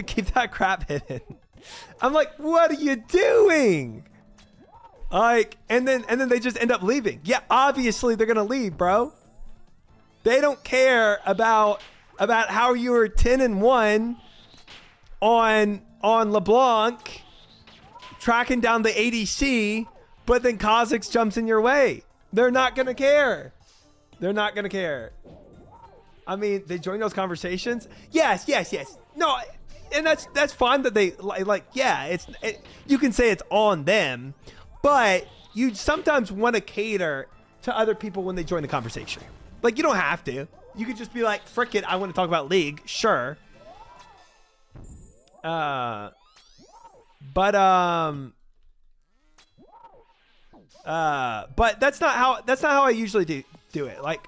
Keep that crap hidden. I'm like, what are you doing? Like, and then they just end up leaving. Yeah, obviously they're gonna leave, bro. They don't care about how you were 10-1 on LeBlanc, tracking down the ADC, but then Kha'Zix jumps in your way. They're not gonna care. They're not gonna care. I mean, they join those conversations. Yes. No, and that's fine that they like. Yeah, you can say it's on them, but you sometimes want to cater to other people when they join the conversation. Like, you don't have to. You could just be like, frick it, I want to talk about League. Sure. But that's not how I usually do it. Like,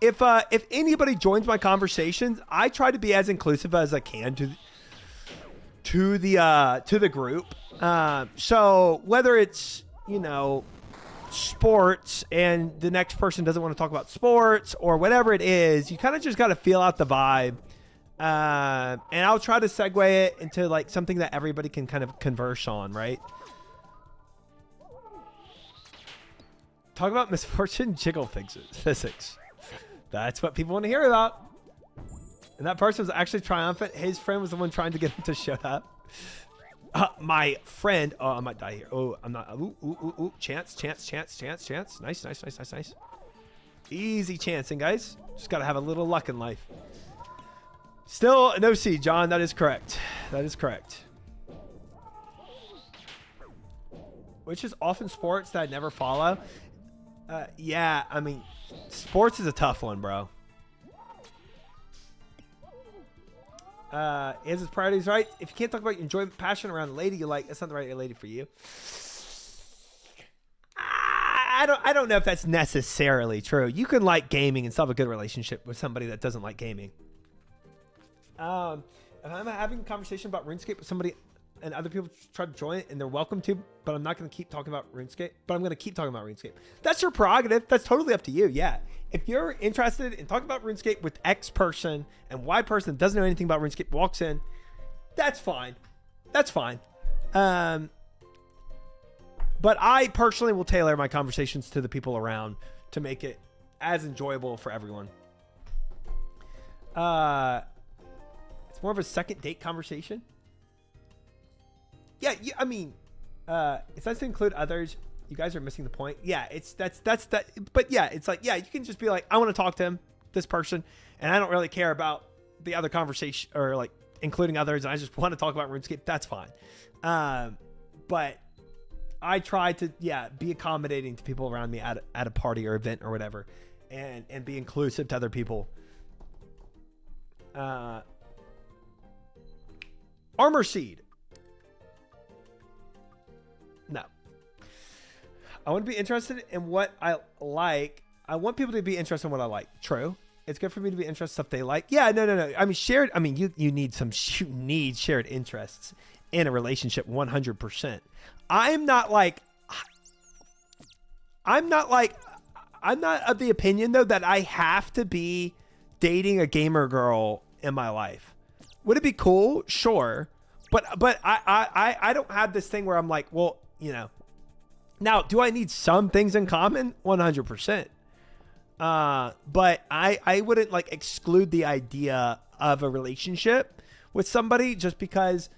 if anybody joins my conversations, I try to be as inclusive as I can to the group. So whether it's, you know, sports and the next person doesn't want to talk about sports or whatever it is, you kind of just got to feel out the vibe. And I'll try to segue it into, like, something that everybody can kind of converse on, right? Talk about misfortune jiggle physics. That's what people want to hear about. And that person was actually triumphant. His friend was the one trying to get him to shut up. My friend. Oh, I might die here. Oh, I'm not. Ooh. Chance. Nice. Easy chancing, guys. Just got to have a little luck in life. Still no C, John. That is correct. Which is often sports that I never follow. Yeah, I mean, sports is a tough one, bro. Is his priorities right? If you can't talk about your enjoyment, passion around a lady you like, that's not the right lady for you. I don't know if that's necessarily true. You can like gaming and still have a good relationship with somebody that doesn't like gaming. If I'm having a conversation about RuneScape with somebody and other people try to join it and they're welcome to, but I'm not going to keep talking about RuneScape, but I'm going to keep talking about RuneScape. That's your prerogative. That's totally up to you. Yeah. If you're interested in talking about RuneScape with X person and Y person that doesn't know anything about RuneScape walks in, that's fine. But I personally will tailor my conversations to the people around to make it as enjoyable for everyone. It's more of a second date conversation. Yeah, I mean, it's nice to include others. You guys are missing the point. Yeah, that's that. But yeah, it's like, yeah, you can just be like, I want to talk to him, this person, and I don't really care about the other conversation or like including others. And I just want to talk about RuneScape. That's fine. But I try to, be accommodating to people around me at a party or event or whatever, and be inclusive to other people. Armor Seed. No. I want to be interested in what I like. I want people to be interested in what I like. True. It's good for me to be interested in stuff they like. Yeah, no. I mean, shared. I mean, you need shared interests in a relationship 100%. I'm not of the opinion though that I have to be dating a gamer girl in my life. Would it be cool? Sure. But I don't have this thing where I'm like, well, you know, now do I need some things in common? 100%. But I wouldn't like exclude the idea of a relationship with somebody just because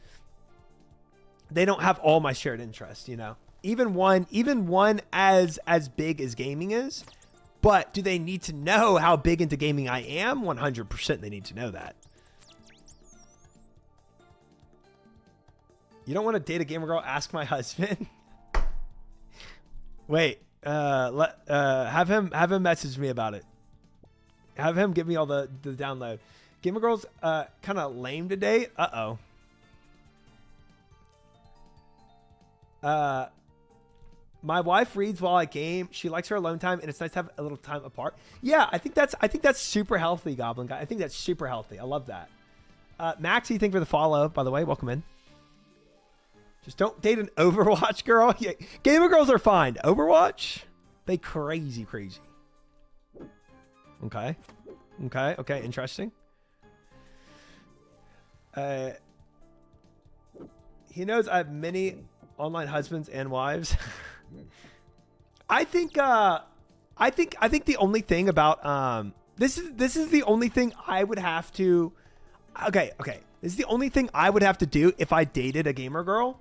they don't have all my shared interests, you know, even one as big as gaming is, but do they need to know how big into gaming I am? 100% they need to know that. You don't want to date a gamer girl? Ask my husband. Wait, have him message me about it. Have him give me all the download. Gamer girl's kind of lame today. My wife reads while I game. She likes her alone time, and it's nice to have a little time apart. Yeah, I think that's super healthy, Goblin Guy. I think that's super healthy. I love that. Max, you think for the follow, by the way, welcome in. Just don't date an Overwatch girl. Yeah, gamer girls are fine. Overwatch, they crazy. Okay, interesting. He knows I have many online husbands and wives. I think the only thing about this is the only thing I would have to this is the only thing I would have to do if I dated a gamer girl.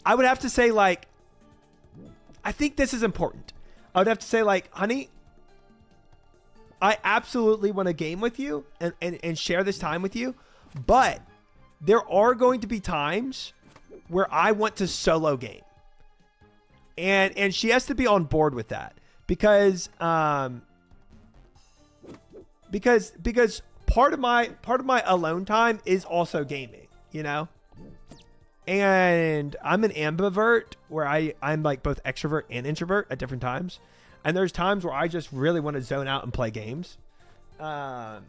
I would have to say, like, I think this is important. I would have to say, like, honey, I absolutely want to game with you and share this time with you, but there are going to be times where I want to solo game. And she has to be on board with that because part of my alone time is also gaming, you know? And I'm an ambivert where I'm like both extrovert and introvert at different times. And there's times where I just really want to zone out and play games. And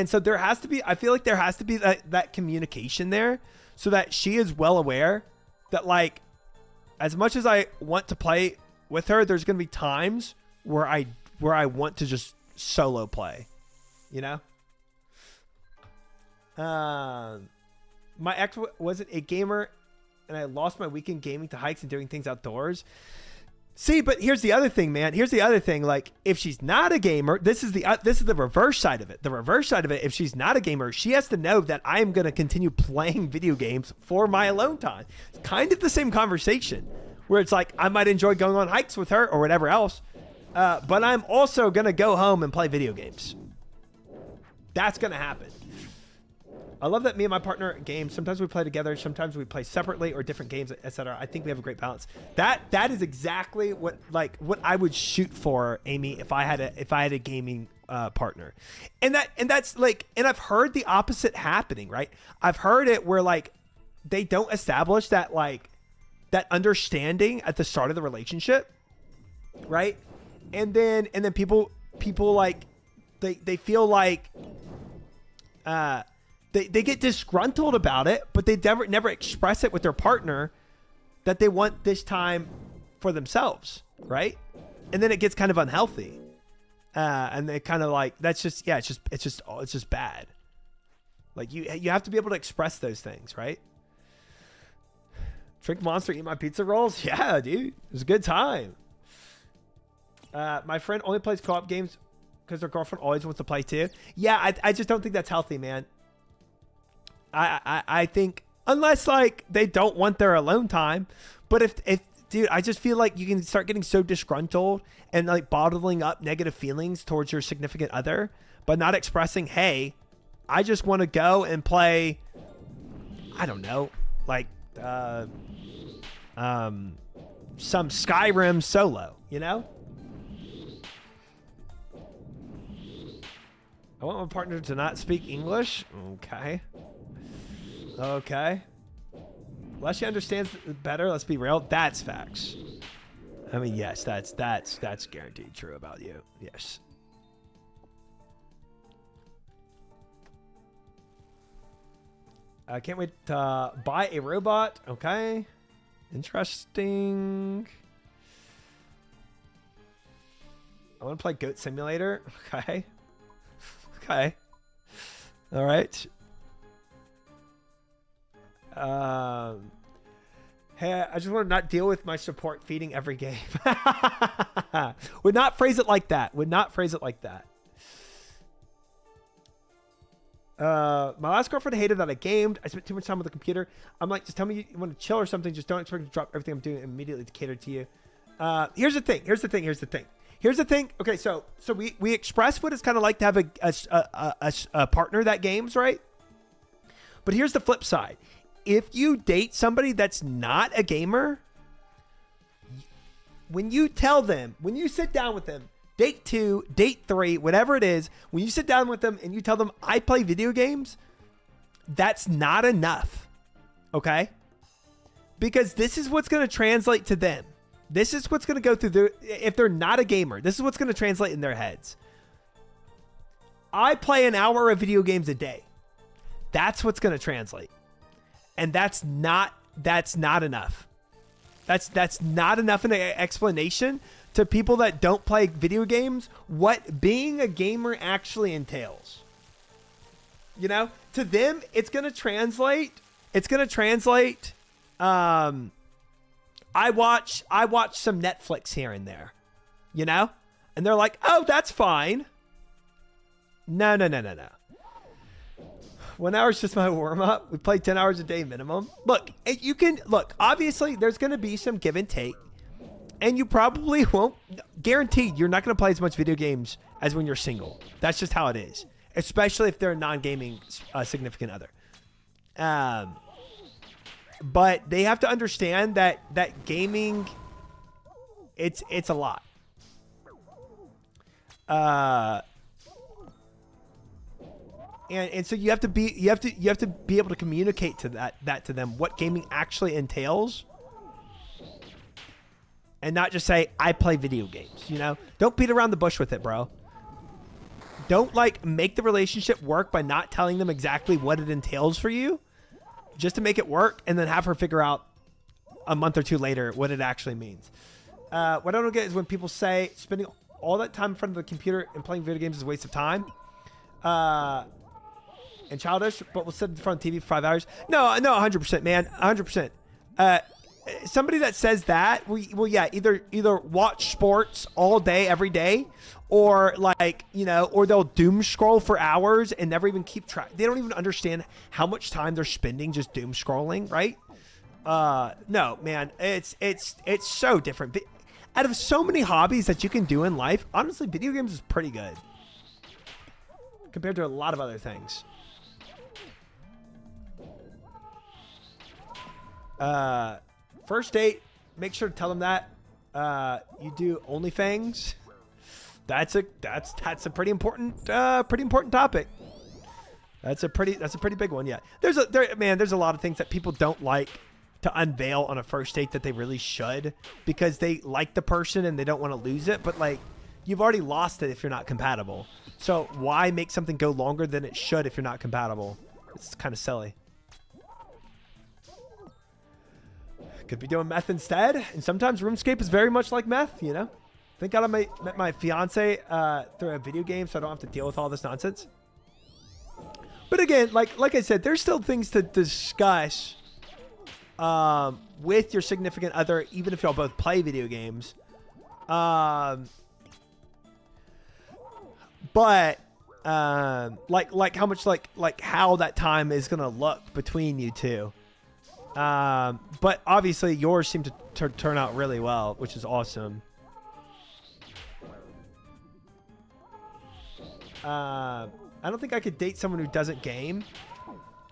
so I feel like there has to be that communication there so that she is well aware that, like, as much as I want to play with her, there's going to be times where I want to just solo play, you know? My ex wasn't a gamer and I lost my weekend gaming to hikes and doing things outdoors. See, but here's the other thing, man. Here's the other thing. Like, if she's not a gamer, this is the reverse side of it. The reverse side of it, if she's not a gamer, she has to know that I am going to continue playing video games for my alone time. It's kind of the same conversation where it's like I might enjoy going on hikes with her or whatever else, but I'm also going to go home and play video games. That's going to happen. I love that me and my partner game. Sometimes we play together. Sometimes we play separately or different games, etc. I think we have a great balance. That is exactly what I would shoot for, Amy, if I had a gaming partner. And that's like, and I've heard the opposite happening, right? I've heard it where like they don't establish that like that understanding at the start of the relationship, right? And then people like they feel like They get disgruntled about it, but they never express it with their partner that they want this time for themselves, right? And then it gets kind of unhealthy, and they kind of like it's just bad. Like you have to be able to express those things, right? Drink Monster, eat my pizza rolls. Yeah, dude, it was a good time. My friend only plays co-op games because their girlfriend always wants to play too. Yeah, I just don't think that's healthy, man. I think unless like they don't want their alone time, but if dude, I just feel like you can start getting so disgruntled and like bottling up negative feelings towards your significant other, but not expressing, hey, I just want to go and play, I don't know, like some Skyrim solo, you know? I want my partner to not speak English. Okay. Unless she understands better, let's be real. That's facts. I mean, yes, that's guaranteed true about you. Yes. I can't wait to buy a robot. Okay. Interesting. I want to play Goat Simulator. Okay. Okay. All right. Hey, I just want to not deal with my support feeding every game. Would not phrase it like that. My last girlfriend hated that I gamed. I spent too much time on the computer. I'm like, just tell me you want to chill or something. Just don't expect me to drop everything I'm doing immediately to cater to you. Here's the thing. Okay, so we express what it's kind of like to have a partner that games, right? But here's the flip side. If you date somebody that's not a gamer, when you sit down with them, date 2, date 3, whatever it is, when you sit down with them and you tell them, I play video games, that's not enough. Okay? Because this is what's going to translate to them. This is what's going to go through if they're not a gamer, this is what's going to translate in their heads. I play an hour of video games a day. That's what's going to translate. And that's not enough. That's not enough in an explanation to people that don't play video games what being a gamer actually entails. You know, to them it's going to translate I watch some Netflix here and there, you know? And they're like, "Oh, that's fine." No. 1 hour is just my warm up. We play 10 hours a day minimum. Look, obviously there's going to be some give and take, and you probably won't, guaranteed you're not going to play as much video games as when you're single. That's just how it is, especially if they're a non-gaming significant other. But they have to understand that gaming, it's a lot. And so you have to be able to communicate to that to them what gaming actually entails, and not just say I play video games. You know, don't beat around the bush with it, bro. Don't like make the relationship work by not telling them exactly what it entails for you, just to make it work, and then have her figure out a month or two later what it actually means. What I don't get is when people say spending all that time in front of the computer and playing video games is a waste of time. And childish, but we'll sit in front of the TV for 5 hours. No, 100%, man, 100%. somebody that says that, well, yeah, either watch sports all day, every day, or like, you know, or they'll doom scroll for hours and never even keep track. They don't even understand how much time they're spending just doom scrolling, right? No, man, it's so different. Out of so many hobbies that you can do in life, honestly, video games is pretty good compared to a lot of other things. First date, make sure to tell them that you do OnlyFans. That's a pretty important topic. That's a pretty big one. Yeah, there's a lot of things that people don't like to unveil on a first date that they really should, because they like the person and they don't want to lose it. But like, you've already lost it if you're not compatible. So why make something go longer than it should if you're not compatible? It's kind of silly. Could be doing meth instead. And sometimes RuneScape is very much like meth, you know? Thank God I met my fiance through a video game, so I don't have to deal with all this nonsense. But again, like I said, there's still things to discuss with your significant other, even if y'all both play video games. But like how much like how that time is gonna look between you two. But obviously yours seem to turn out really well, which is awesome. I don't think I could date someone who doesn't game.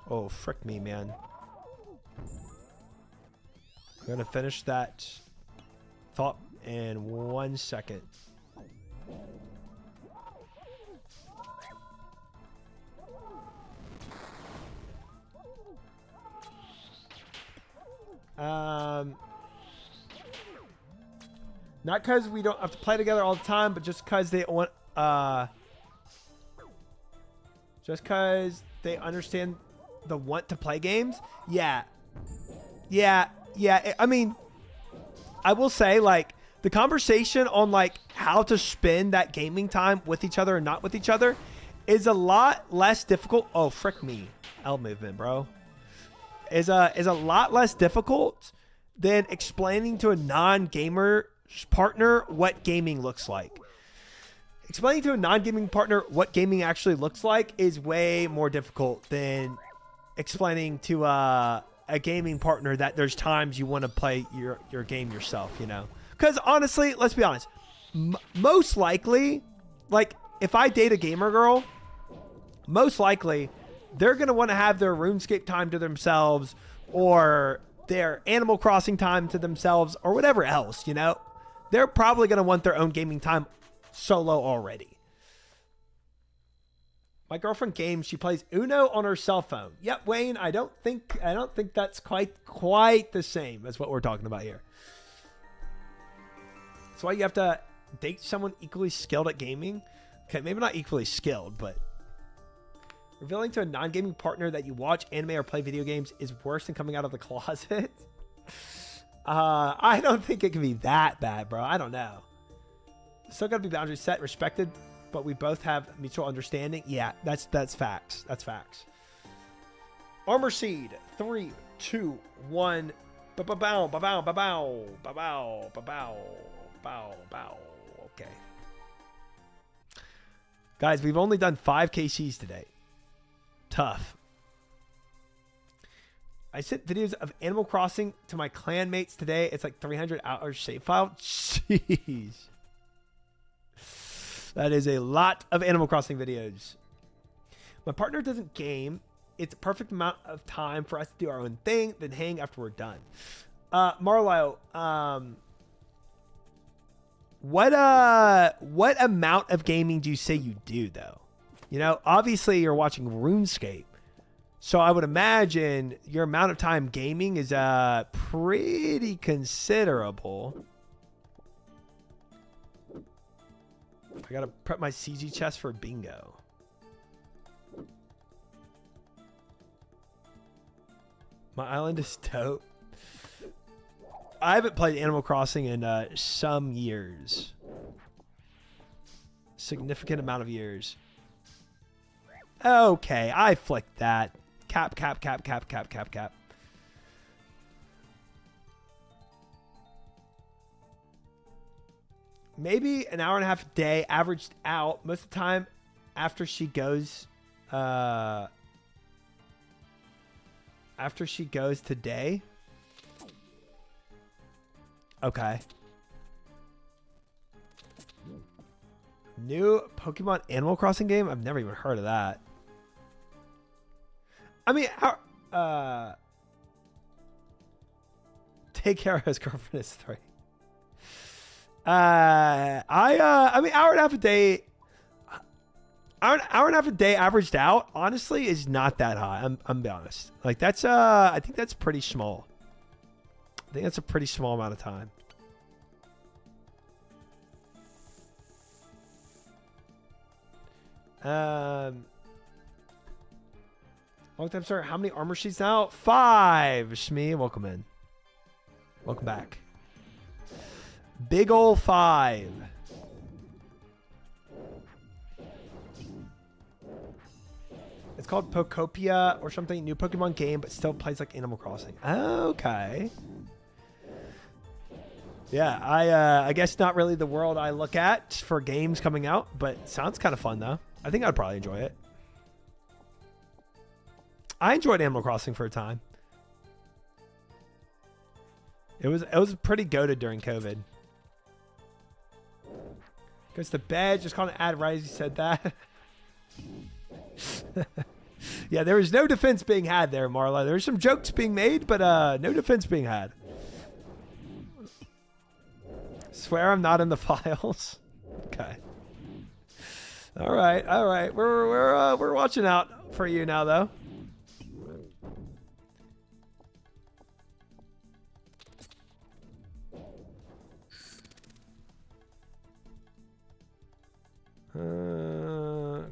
Oh, frick me, man. I'm gonna finish that thought in 1 second. Not because we don't have to play together all the time, but just because they want, just because they understand the want to play games. Yeah. I mean, I will say, like, the conversation on like how to spend that gaming time with each other and not with each other is a lot less difficult. Oh, frick me. L movement, bro. Is a lot less difficult than explaining to a non-gamer partner what gaming looks like. Explaining to a non-gaming partner what gaming actually looks like is way more difficult than explaining to a gaming partner that there's times you want to play your game yourself, you know? Because honestly, let's be honest, most likely, like, if I date a gamer girl, most likely they're going to want to have their RuneScape time to themselves, or their Animal Crossing time to themselves, or whatever else, you know? They're probably going to want their own gaming time solo already. My girlfriend games. She plays Uno on her cell phone. Yep, Wayne, I don't think that's quite the same as what we're talking about here. That's why you have to date someone equally skilled at gaming. Okay, maybe not equally skilled, but revealing to a non-gaming partner that you watch anime or play video games is worse than coming out of the closet. I don't think it can be that bad, bro. I don't know. Still gotta be boundaries set, respected, but we both have mutual understanding. Yeah, that's facts. That's facts. Armor Seed. 3, 2, 1. Ba-ba-bow, ba-bow, ba-bow, ba-bow, ba-bow, bow, bow. Okay. Guys, we've only done 5 KCs today. Tough. I sent videos of Animal Crossing to my clan mates today. It's like 300 hours save file. Jeez. That is a lot of Animal Crossing videos. My partner doesn't game. It's a perfect amount of time for us to do our own thing, then hang after we're done. Marlo, what amount of gaming do you say you do, though? You know, obviously you're watching RuneScape, so I would imagine your amount of time gaming is pretty considerable. I gotta prep my CG chest for bingo. My island is dope. I haven't played Animal Crossing in some years. Significant amount of years. Okay, I flicked that. Cap. maybe an hour and a half a day averaged out most of the time after she goes today. Okay. New Pokemon Animal Crossing game? I've never even heard of that. I mean, take care of his girlfriend is 3. I mean, hour and a half a day. Hour and a half a day averaged out, honestly, is not that high. I'm be honest. Like that's I think that's pretty small. I think that's a pretty small amount of time. Long time, sir. How many armor sheets now? 5. Shmee, welcome in. Welcome back. Big ol' 5. It's called Pokopia or something. New Pokemon game, but still plays like Animal Crossing. Okay. Yeah, I guess not really the world I look at for games coming out, but sounds kind of fun though. I think I'd probably enjoy it. I enjoyed Animal Crossing for a time. It was pretty goated during COVID. Goes to bed, just calling it ad right as you said that. Yeah, there was no defense being had there, Marla. There were some jokes being made, but no defense being had. Swear I'm not in the files. Okay. All right, all right. We're watching out for you now, though.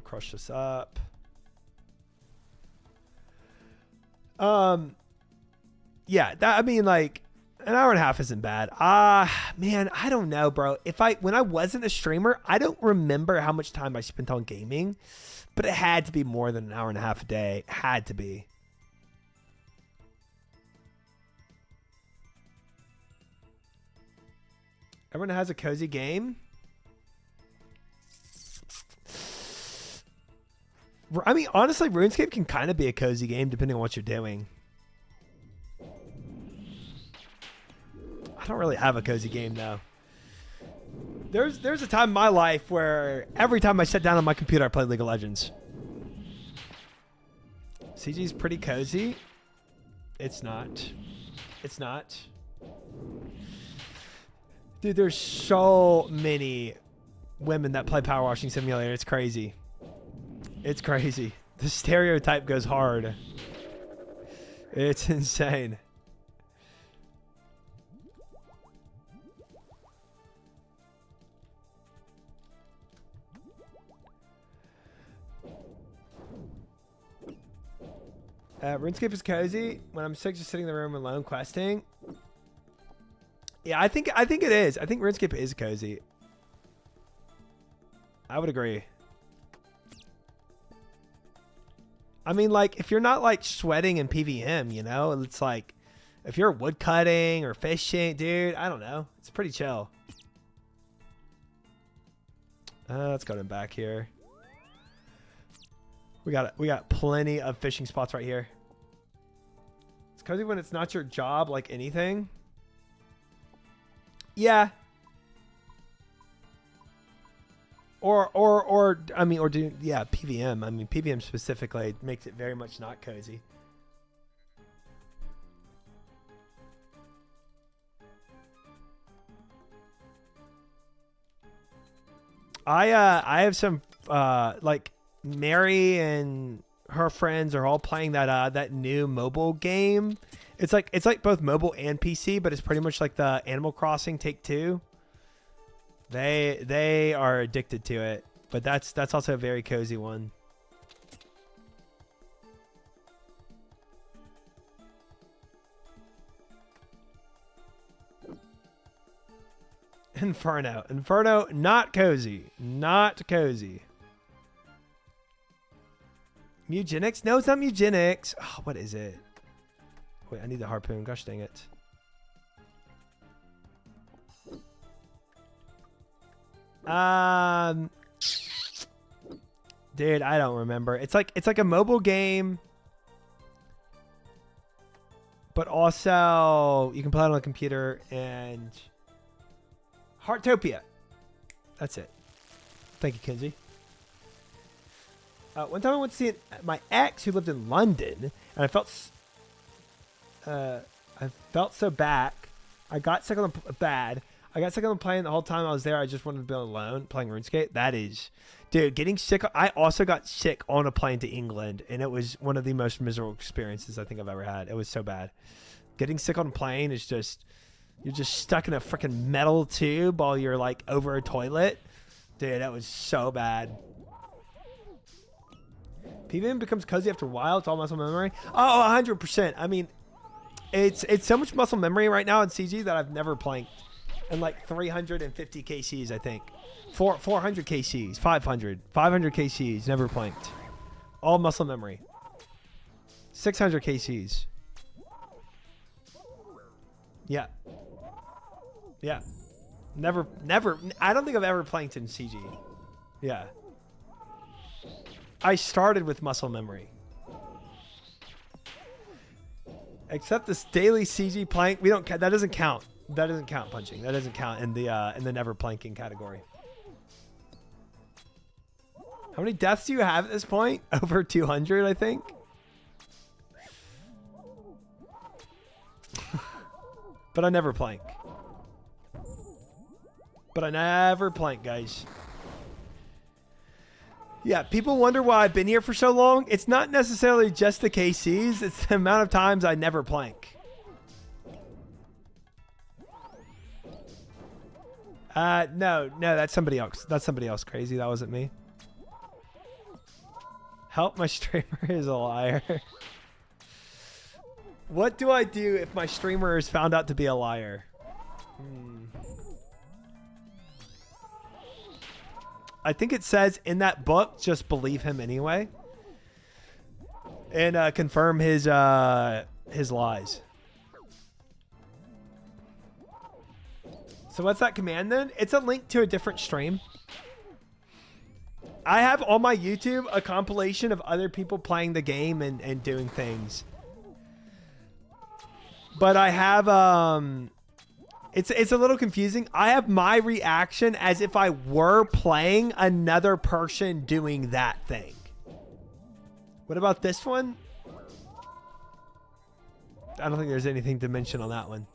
Crush this up. Yeah, that, I mean, like, an hour and a half isn't bad. Man, I don't know, bro. When I wasn't a streamer, I don't remember how much time I spent on gaming, but it had to be more than an hour and a half a day. It had to be. Everyone has a cozy game. I mean, honestly, RuneScape can kind of be a cozy game depending on what you're doing. I don't really have a cozy game though. There's a time in my life where every time I sat down on my computer, I played League of Legends. CG's pretty cozy. It's not. It's not. Dude, there's so many women that play Power Washing Simulator. It's crazy. It's crazy. The stereotype goes hard. It's insane. RuneScape is cozy. When I'm sick, just sitting in the room alone questing. Yeah, I think it is. I think RuneScape is cozy. I would agree. I mean, like, if you're not, like, sweating in PVM, you know? It's like, if you're wood cutting or fishing, dude, I don't know. It's pretty chill. Let's go back here. We got plenty of fishing spots right here. It's cozy when it's not your job, like anything. Yeah. Or I mean, or do, yeah, PVM. I mean, PVM specifically makes it very much not cozy. I have some, like, Mary and her friends are all playing that new mobile game. It's like both mobile and PC, but it's pretty much like the Animal Crossing Take Two. They are addicted to it, but that's also a very cozy one. Inferno, not cozy, not cozy. Mugenics? No, it's not Mugenics. Oh, what is it? Wait, I need the harpoon. Gosh dang it. Dude, I don't remember. It's like a mobile game, but also you can play it on a computer. And Heartopia. That's it. Thank you, Kinsey. One time I went to see my ex who lived in London, and I felt so bad. I got sick on the plane the whole time I was there. I just wanted to be alone playing RuneScape. That is, dude, getting sick. I also got sick on a plane to England, and it was one of the most miserable experiences I think I've ever had. It was so bad. Getting sick on a plane is just, you're just stuck in a freaking metal tube while you're like over a toilet. Dude, that was so bad. PvM becomes cozy after a while. It's all muscle memory. Oh, 100%. I mean, it's so much muscle memory right now in CG that I've never planked. And like 350 KCs, I think. 400 KCs, 500 KCs, never planked. All muscle memory. 600 KCs. Yeah. Yeah. Never. I don't think I've ever planked in CG. Yeah. I started with muscle memory. Except this daily CG plank, we don't. That doesn't count. That doesn't count punching. That doesn't count in the never planking category. How many deaths do you have at this point? Over 200, I think. But I never plank. Guys. Yeah, people wonder why I've been here for so long. It's not necessarily just the KCs. It's the amount of times I never plank. No, that's somebody else. That's somebody else crazy. That wasn't me. Help, my streamer is a liar. What do I do if my streamer is found out to be a liar? I think it says in that book, just believe him anyway. And confirm his lies. So what's that command then? It's a link to a different stream. I have on my YouTube a compilation of other people playing the game and doing things. But I have it's a little confusing. I have my reaction as if I were playing another person doing that thing. What about this one? I don't think there's anything to mention on that one.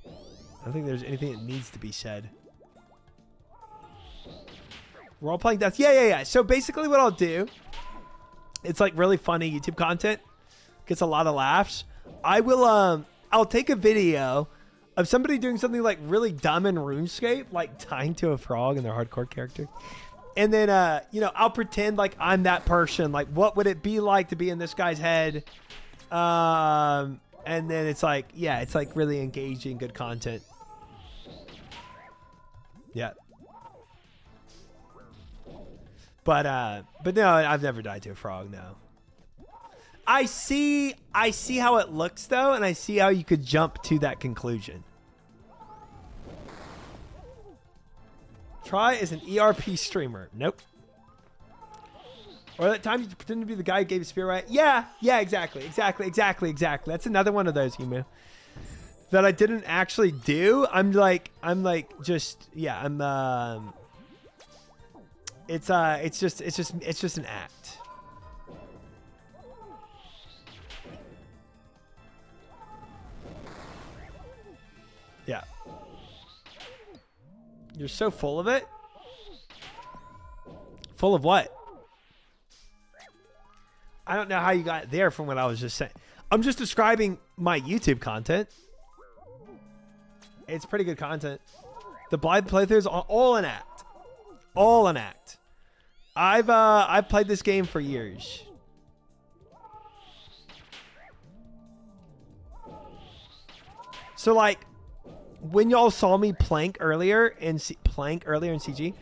I don't think there's anything that needs to be said. We're all playing death. Yeah. So basically what I'll do, it's like really funny YouTube content. Gets a lot of laughs. I will I'll take a video of somebody doing something like really dumb in RuneScape, like dying to a frog in their hardcore character. And then, I'll pretend like I'm that person. Like, what would it be like to be in this guy's head? And then it's like, yeah, it's like really engaging, good content. Yeah. But no, I've never died to a frog, no. I see how it looks though, and I see how you could jump to that conclusion. Try as an ERP streamer. Nope. Or that time you pretend to be the guy who gave a spear right. Yeah, exactly. That's another one of those, Emu, that I didn't actually do. I'm just an act. Yeah. You're so full of it. Full of what? I don't know how you got there from what I was just saying. I'm just describing my YouTube content. It's pretty good content. The blind playthroughs are all an act. All an act. I've played this game for years. So like when y'all saw me plank earlier in CG,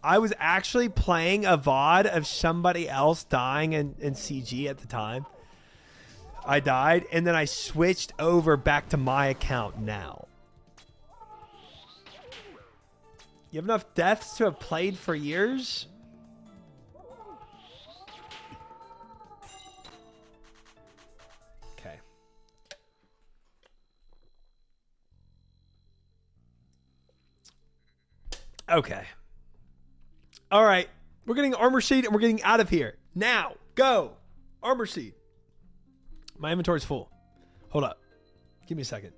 I was actually playing a VOD of somebody else dying in CG at the time. I died, and then I switched over back to my account now. You have enough deaths to have played for years? Okay. Okay. All right. We're getting armor seed and we're getting out of here. Now, go. Armor seed. My inventory's full. Hold up. Give me a second.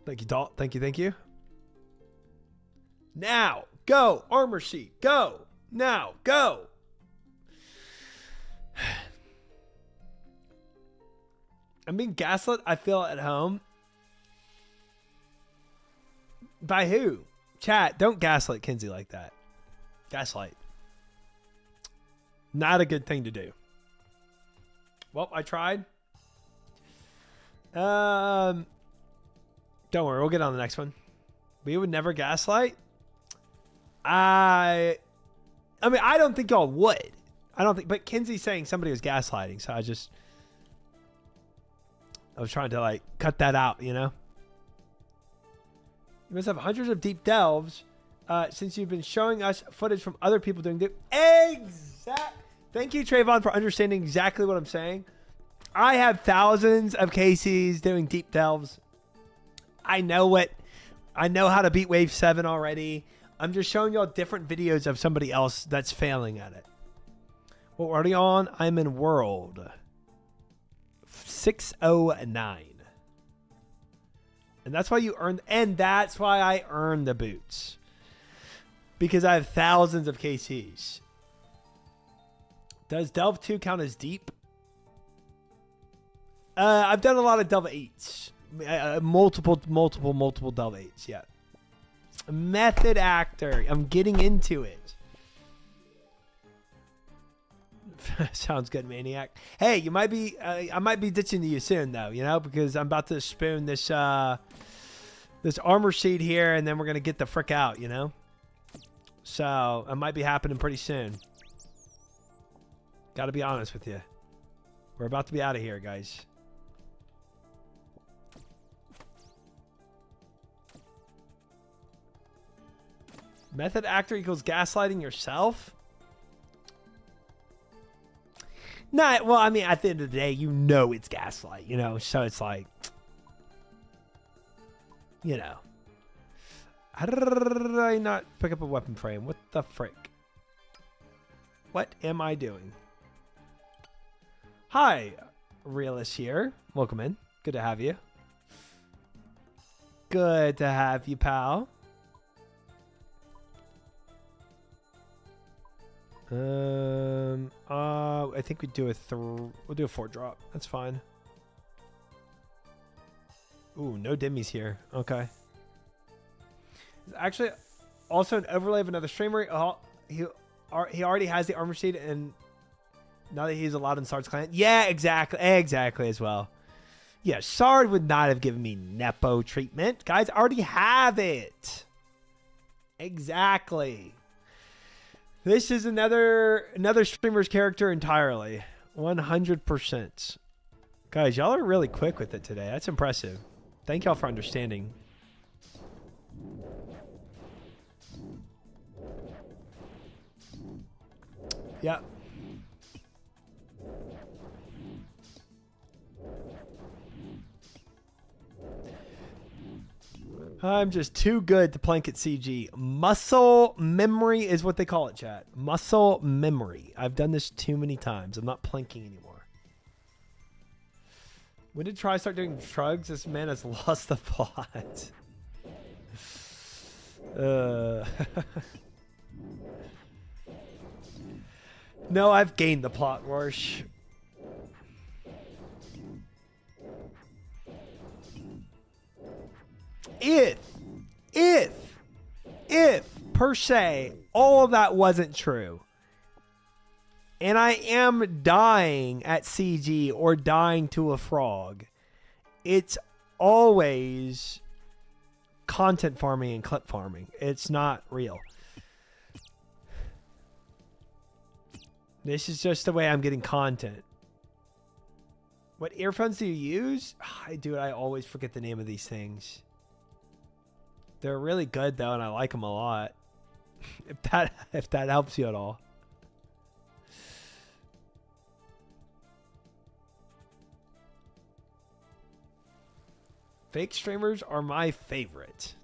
Thank you, Dalt. Thank you, thank you. Now, go. Armor sheet. Go. Now, go. I'm being gaslit, I feel, at home. By who? Chat, don't gaslight Kinsey like that. Gaslight. Not a good thing to do. Well, I tried. Don't worry, we'll get on the next one. We would never gaslight. I mean, I don't think y'all would. I don't think, but Kinsey's saying somebody was gaslighting, so I was trying to like cut that out, you know. You must have hundreds of deep delves since you've been showing us footage from other people doing deep. Thank you, Trayvon, for understanding exactly what I'm saying. I have thousands of KCs doing deep delves. I know how to beat Wave 7 already. I'm just showing y'all different videos of somebody else that's failing at it. Well, we're already on. I'm in world 609. And that's why I earn the boots. Because I have thousands of KCs. Does Delve 2 count as deep? I've done a lot of Delve 8s. Multiple Delve 8s, yeah. Method actor. I'm getting into it. Sounds good, Maniac. Hey, you might be I might be ditching you soon though, you know, because I'm about to spoon this this armor sheet here and then we're gonna get the frick out, you know. So it might be happening pretty soon. Gotta be honest with you. We're about to be out of here, guys. Method actor equals gaslighting yourself? Not, well, I mean, at the end of the day, you know it's gaslight, you know? So it's like, you know. How did I not pick up a weapon frame? What the frick? What am I doing? Hi, Realist here. Welcome in. Good to have you. Good to have you, pal. I think we'll do a 4-drop. That's fine. Ooh, no dimmies here. Okay. There's actually also an overlay of another streamer. He already has the armor sheet, and now that he's allowed in Sard's clan. Yeah, exactly as well. Yeah, Sard would not have given me Nepo treatment. Guys, I already have it. Exactly. This is another streamer's character entirely. 100%. Guys, y'all are really quick with it today. That's impressive. Thank y'all for understanding. Yeah. I'm just too good to plank at CG. Muscle memory is what they call it, chat. Muscle memory. I've done this too many times. I'm not planking anymore. When did Try start doing drugs? This man has lost the plot. No, I've gained the plot, Warsh. If per se all of that wasn't true, and I am dying at CG or dying to a frog, it's always content farming and clip farming. It's not real. This is just the way I'm getting content. What earphones do you use? Dude, I always forget the name of these things. They're really good though, and I like them a lot. if that helps you at all. Fake streamers are my favorite.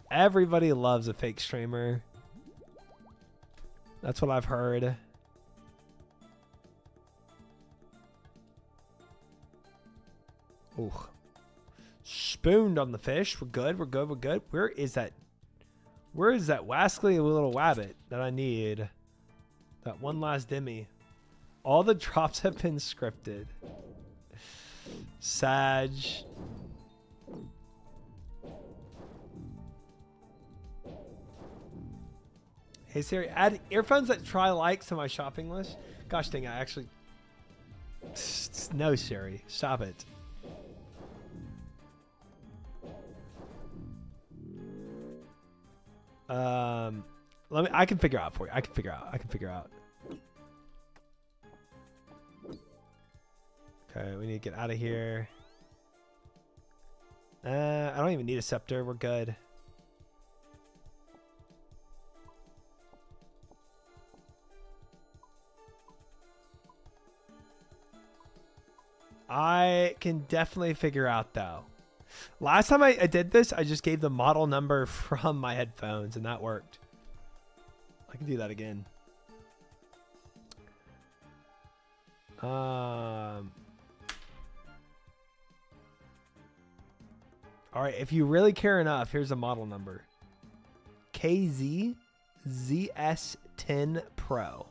Everybody loves a fake streamer. That's what I've heard. Ooh. Spooned on the fish. We're good. We're good. We're good. Where is that? Where is that wascally little wabbit that I need? That one last dimmy. All the drops have been scripted. Sag. Hey Siri, add earphones that try likes to my shopping list. Gosh dang, I actually... No, Siri. Stop it. I can figure out for you. I can figure out. Okay, we need to get out of here. I don't even need a scepter. We're good. I can definitely figure out though. Last time I did this, I just gave the model number from my headphones and that worked. I can do that again. All right, if you really care enough, here's a model number. KZ ZS10 Pro.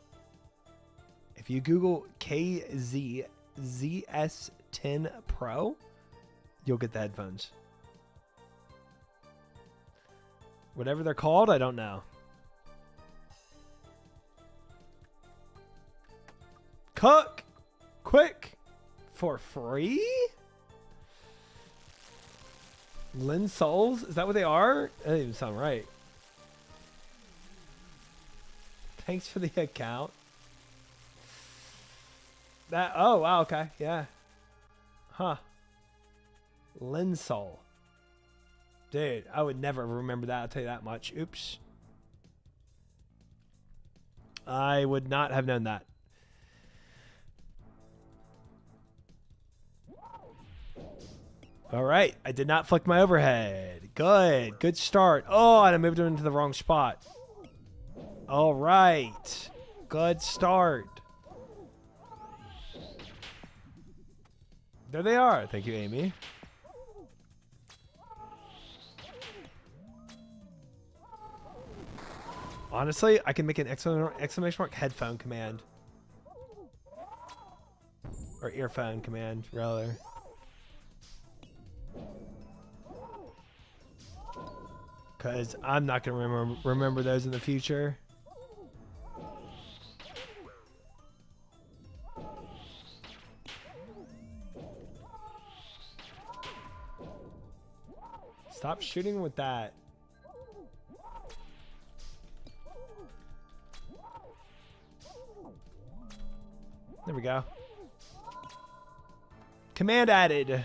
If you Google KZ ZS10 Pro, you'll get the headphones. Whatever they're called, I don't know. Cook quick for free? Lin Souls? Is that what they are? That doesn't even sound right. Thanks for the account. That, oh wow, okay, yeah. Huh. Lin Soul. Dude, I would never remember that, I'll tell you that much. Oops. I would not have known that. All right, I did not flick my overhead. Good start. Oh, and I moved it into the wrong spot. All right, good start. There they are. Thank you, Amy. Honestly, I can make an exclamation mark headphone command. Or earphone command, rather. Because I'm not going to remember those in the future. Stop shooting with that. There we go. Command added.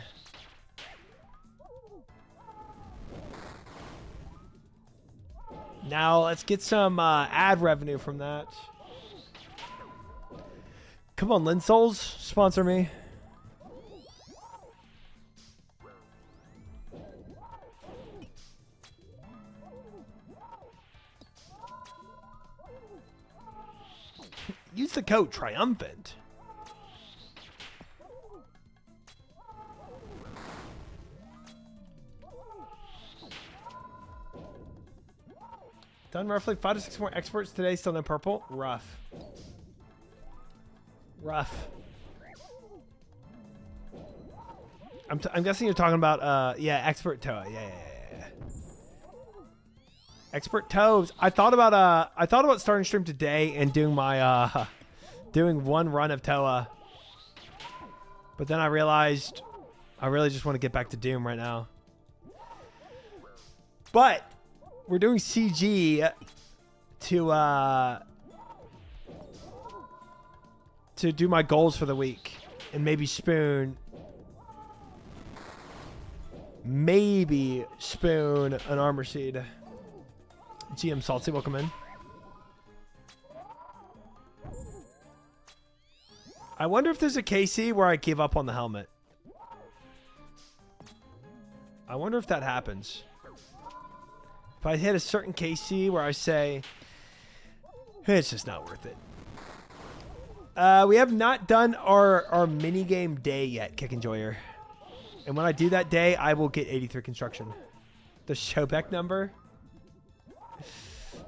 Now let's get some ad revenue from that. Come on, Lin Souls, sponsor me. Use the code triumphant. Done roughly 5 to 6 more experts today, still no purple. Rough. Rough. I'm guessing you're talking about yeah, expert Toa. Yeah. Expert toes. I thought about starting stream today and doing my doing one run of Toa. But then I realized I really just want to get back to Doom right now. But we're doing CG to do my goals for the week and maybe spoon. maybe spoon an armor seed. GM Salty, welcome in. I wonder if there's a KC where I give up on the helmet. I wonder if that happens. If I hit a certain KC where I say, it's just not worth it. We have not done our mini game day yet, Kick Enjoyer. And when I do that day, I will get 83 construction. The Shobek number?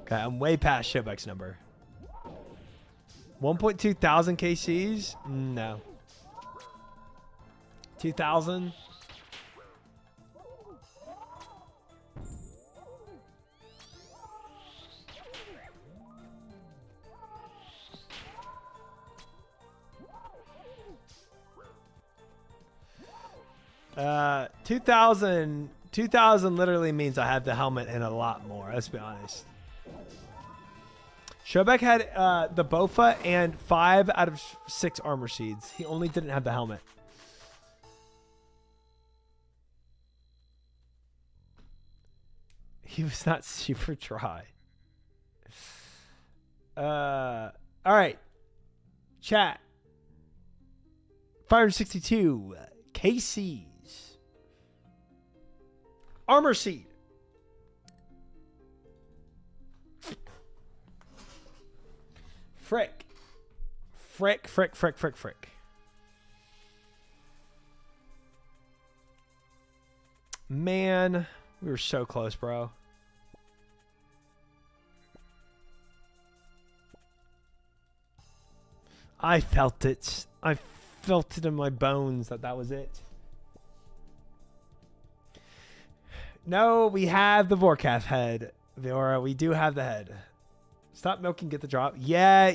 Okay, I'm way past Shobek's number. 1.2 thousand KCs? No. 2,000? Uh, 2,000 literally means I have the helmet and a lot more. Let's be honest. Shobek had the Bofa and 5 out of 6 armor seeds. He only didn't have the helmet. He was not super dry. All right. Chat. 562 KCs. Armor seed. Frick. Man, we were so close, bro. I felt it. I felt it in my bones that was it. No, we have the Vorkath head. Viora, we do have the head. Stop milking, get the drop. Yeah.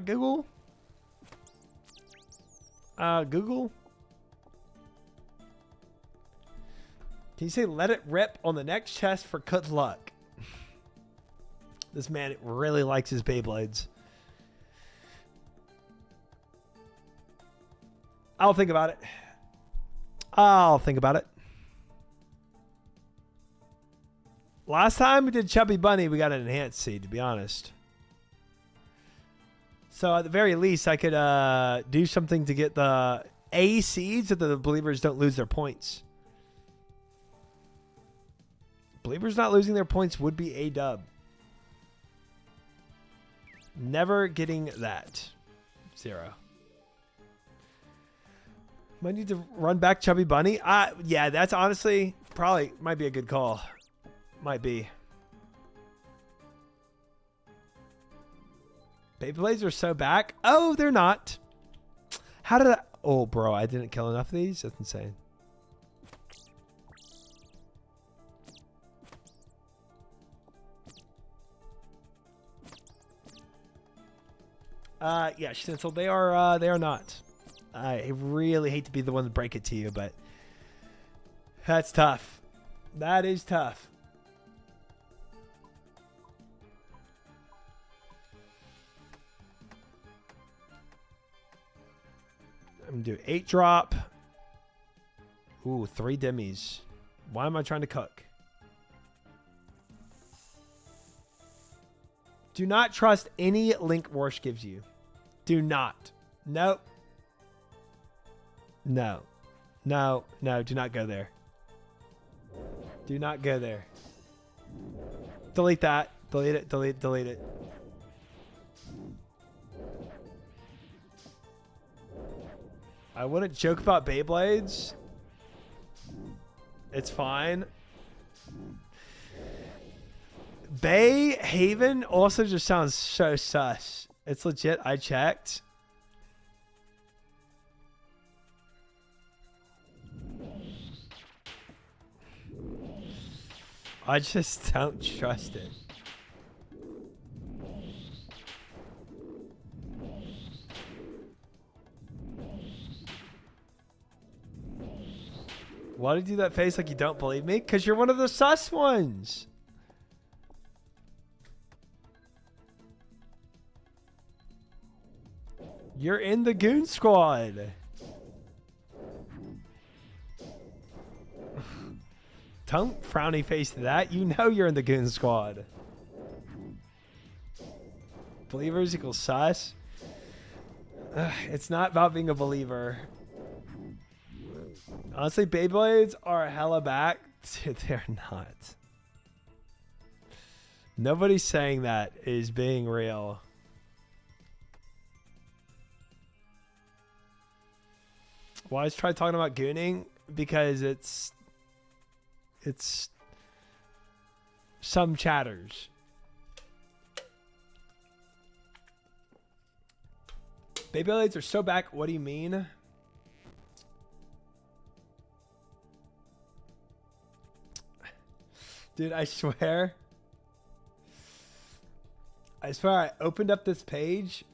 Google. Google. Can you say let it rip on the next chest for good luck? This man really likes his Beyblades. I'll think about it. Last time we did Chubby Bunny, we got an enhanced seed, to be honest. So at the very least, I could do something to get the A seeds so that the believers don't lose their points. Believers not losing their points would be a dub. Never getting that. 0. Might need to run back Chubby Bunny. Yeah, that's honestly probably might be a good call. Might be. Beyblades are so back. Oh, they're not. How did I? Oh, bro, I didn't kill enough of these. That's insane. Yeah, Schnitzel, they are not. I really hate to be the one to break it to you, but that's tough. That is tough. I'm gonna do 8 drop. Ooh, 3 demis. Why am I trying to cook? Do not trust any link Warsh gives you. Do not. Nope. No. No. No. Do not go there. Do not go there. Delete that. Delete it. Delete it. I wouldn't joke about Beyblades. It's fine. Bay Haven also just sounds so sus. It's legit. I checked. I just don't trust it. Why did you do that face like you don't believe me? Because you're one of the sus ones. You're in the goon squad. Don't frowny face to that. You know you're in the goon squad. Believers equals sus. It's not about being a believer. Honestly, Beyblades are hella back. Dude, they're not. Nobody saying that is being real. Why is try talking about gooning? Because it's some chatters. Beyblades are so back. What do you mean? Dude, I swear I opened up this page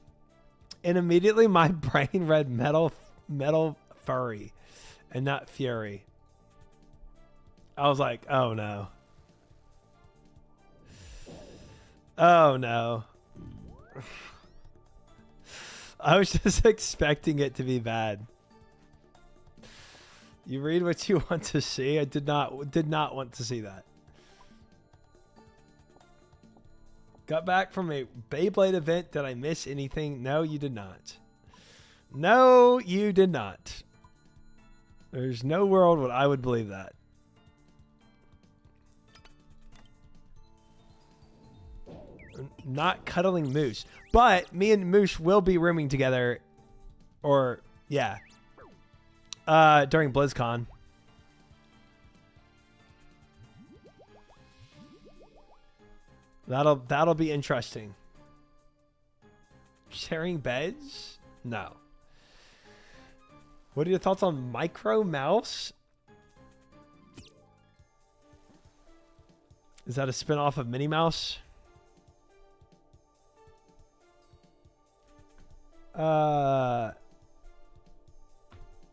and immediately my brain read metal furry and not fury. I was like, oh no. Oh no. I was just expecting it to be bad. You read what you want to see. I did not want to see that. Got back from a Beyblade event. Did I miss anything? No, you did not. No, you did not. There's no world where I would believe that. Not cuddling Moose. But me and Moose will be rooming together. Or, yeah. During BlizzCon. That'll be interesting. Sharing beds? No. What are your thoughts on Micro Mouse? Is that a spin-off of Minnie Mouse?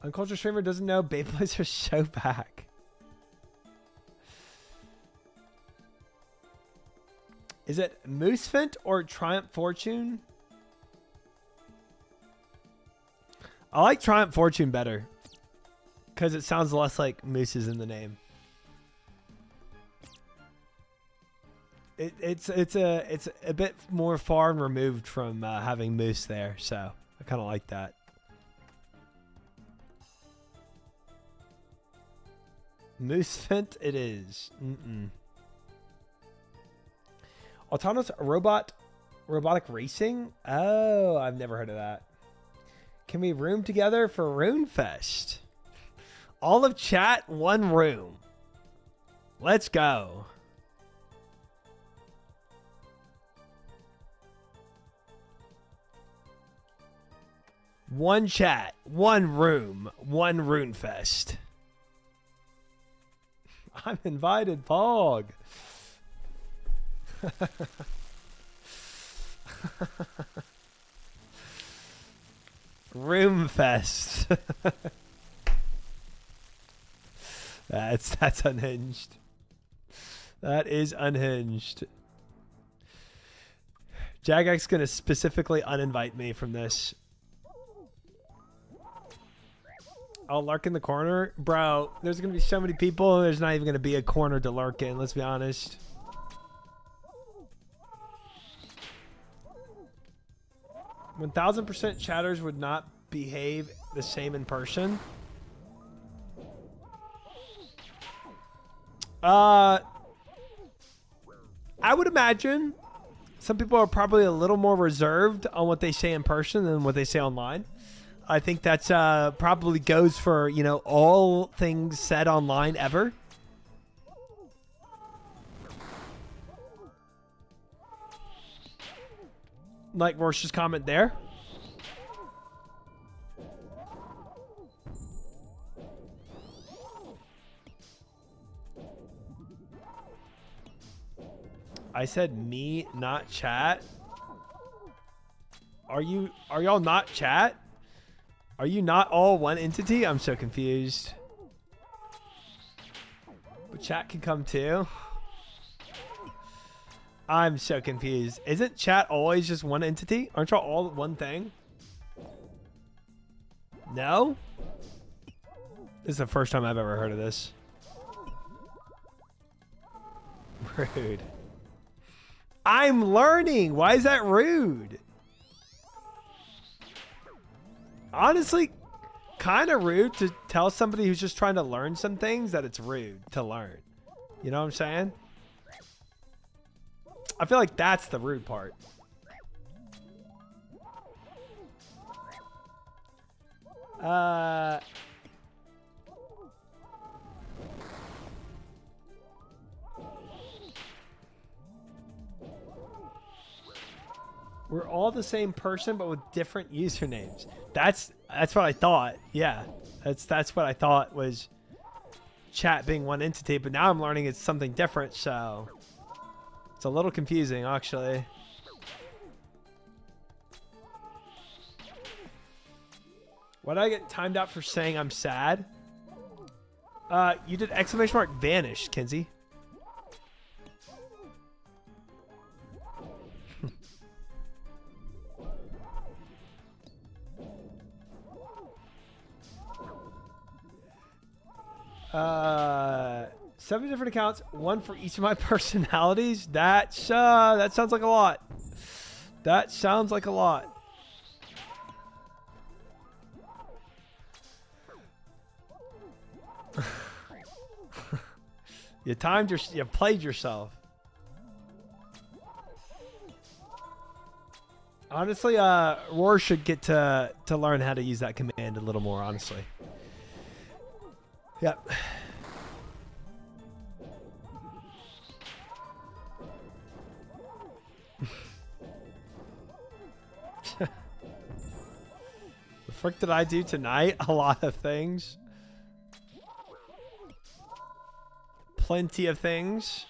Uncultured streamer doesn't know Beyblades are so back. Is it Moosefint or Triumph Fortune? I like Triumph Fortune better because it sounds less like mooses in the name. It's a bit more far and removed from having moose there, so I kind of like that. Moosefint it is. Autonomous robotic racing? Oh, I've never heard of that. Can we room together for RuneFest? All of chat, one room. Let's go. One chat, one room, one RuneFest. I'm invited, Pog. RuneFest. That's unhinged. That is unhinged. Jagak's gonna specifically uninvite me from this. I'll lurk in the corner. Bro, there's gonna be so many people and there's not even gonna be a corner to lurk in, let's be honest. 1000% chatters would not behave the same in person. I would imagine some people are probably a little more reserved on what they say in person than what they say online. I think that's probably goes for, you know, all things said online ever. Like Rors's comment there. I said me, not chat. Are y'all not chat? Are you not all one entity? I'm so confused. But chat can come too. I'm so confused. Isn't chat always just one entity? Aren't y'all all one thing? No? This is the first time I've ever heard of this. Rude. I'm learning. Why is that rude? Honestly, kind of rude to tell somebody who's just trying to learn some things that it's rude to learn. You know what I'm saying? I feel like that's the rude part. We're all the same person, but with different usernames. That's what I thought. Yeah, that's what I thought was chat being one entity. But now I'm learning it's something different. So it's a little confusing, actually. Why did I get timed out for saying I'm sad? You did exclamation mark vanish, Kinsey. Seven different accounts, one for each of my personalities. That sounds like a lot. That sounds like a lot. You played yourself. Honestly, Roar should get to learn how to use that command a little more, honestly. Yep. The frick did I do tonight? A lot of things. Plenty of things.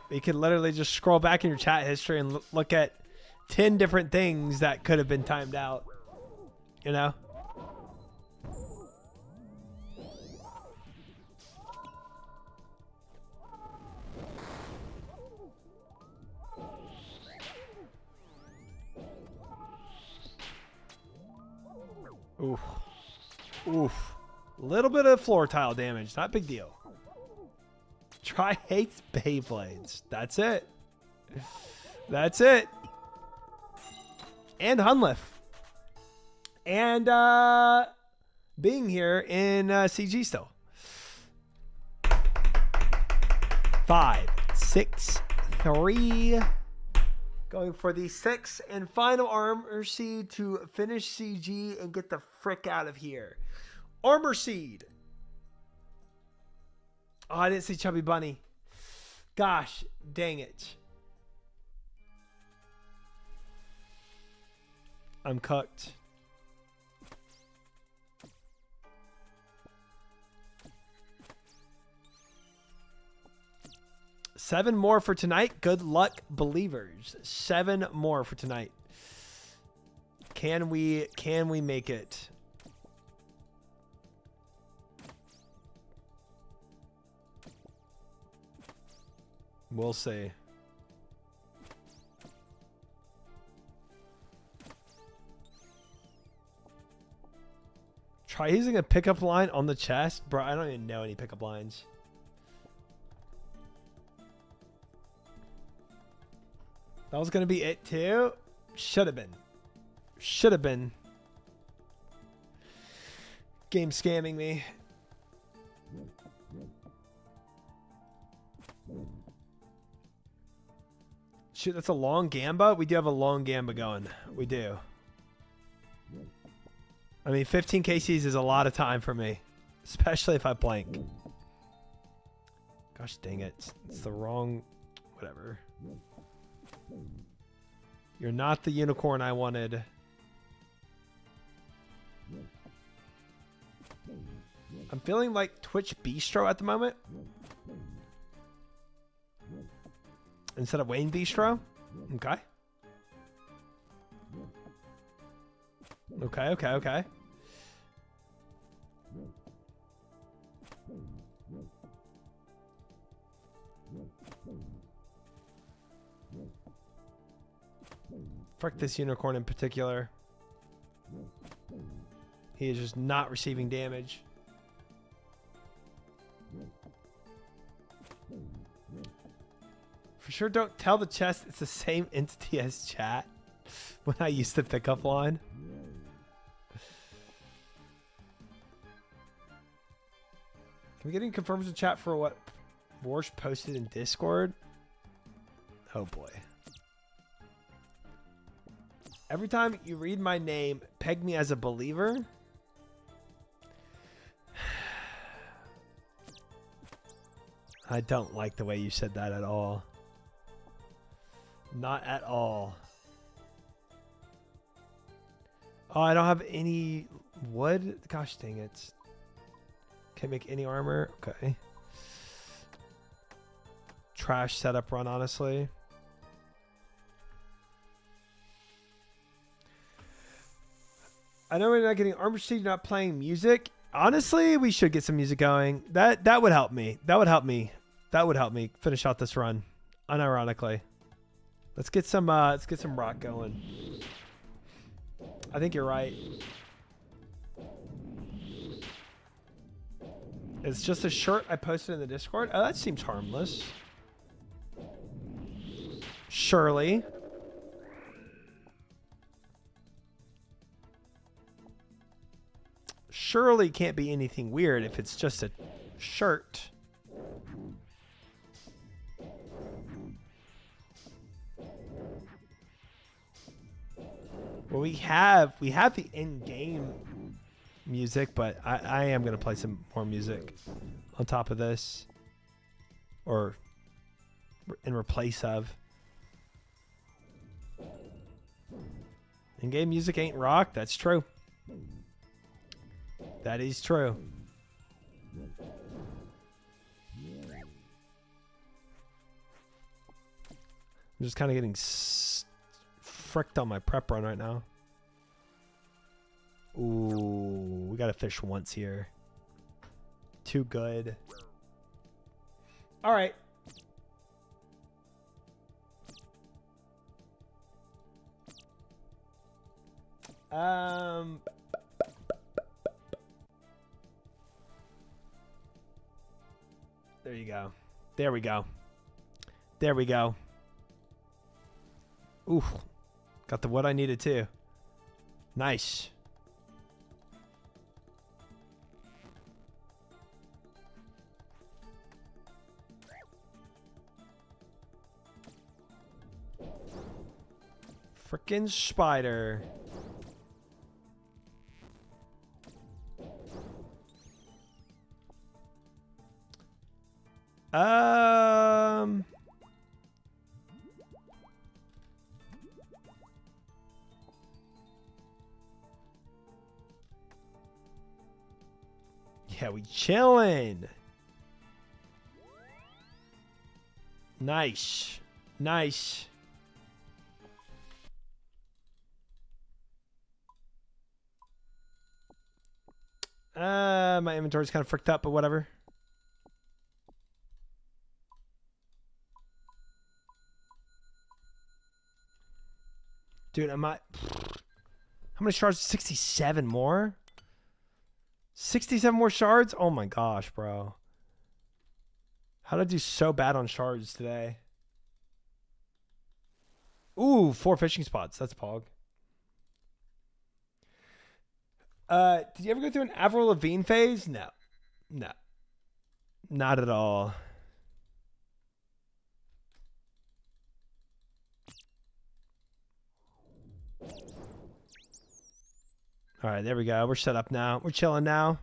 You can literally just scroll back in your chat history and look at 10 different things that could have been timed out. You know? Oof. Oof. Little bit of floor tile damage. Not a big deal. Try hates Beyblades. That's it. That's it. And Hunliff. And being here in CG still. 5, 6, 3. Going for the 6th and final Armor Seed to finish CG and get the frick out of here. Armor Seed. Oh, I didn't see Chubby Bunny. Gosh, dang it. I'm cooked. Seven more for tonight. Good luck, believers. 7 more for tonight. Can we make it? We'll see. Try using a pickup line on the chest. Bro, I don't even know any pickup lines. That was going to be it too. Should have been. Should have been. Game scamming me. Shoot, that's a long gamba. We do have a long gamba going. We do. I mean, 15 KCs is a lot of time for me, especially if I blank. Gosh dang it. It's the wrong... Whatever. You're not the unicorn I wanted. I'm feeling like Twitch Bistro at the moment. Instead of Wayne Bistro. Okay. Okay. Frick this unicorn in particular. He is just not receiving damage. For sure, don't tell the chest it's the same entity as chat when I used the pickup line. Can we get any confirmation chat for what Vorsh posted in Discord? Oh boy. Every time you read my name, peg me as a believer. I don't like the way you said that at all. Not at all. Oh, I don't have any wood? Gosh dang it. Can't make any armor? Okay. Trash setup run, honestly. I know we're not getting armor sheet, you're not playing music. Honestly, we should get some music going. That would help me. That would help me. That would help me finish out this run. Unironically. Let's get some rock going. I think you're right. It's just a shirt I posted in the Discord. Oh, that seems harmless. Surely. Surely can't be anything weird if it's just a shirt. Well, we have the in-game music, but I am gonna play some more music on top of this, or in replace of. In-game music ain't rock. That's true. That is true. I'm just kind of getting fricked on my prep run right now. Ooh, we got to fish once here. Too good. All right. There you go. There we go. There we go. Ooh. Got the what I needed too. Nice. Frickin' spider. Yeah, we chillin'. Nice. Nice. My inventory's kind of fricked up, but whatever. Dude, am I... How many shards? 67 more? 67 more shards? Oh my gosh, bro. How did I do so bad on shards today? Ooh, 4 fishing spots. That's pog. Did you ever go through an Avril Lavigne phase? No. No. Not at all. All right, there we go. We're set up now. We're chilling now.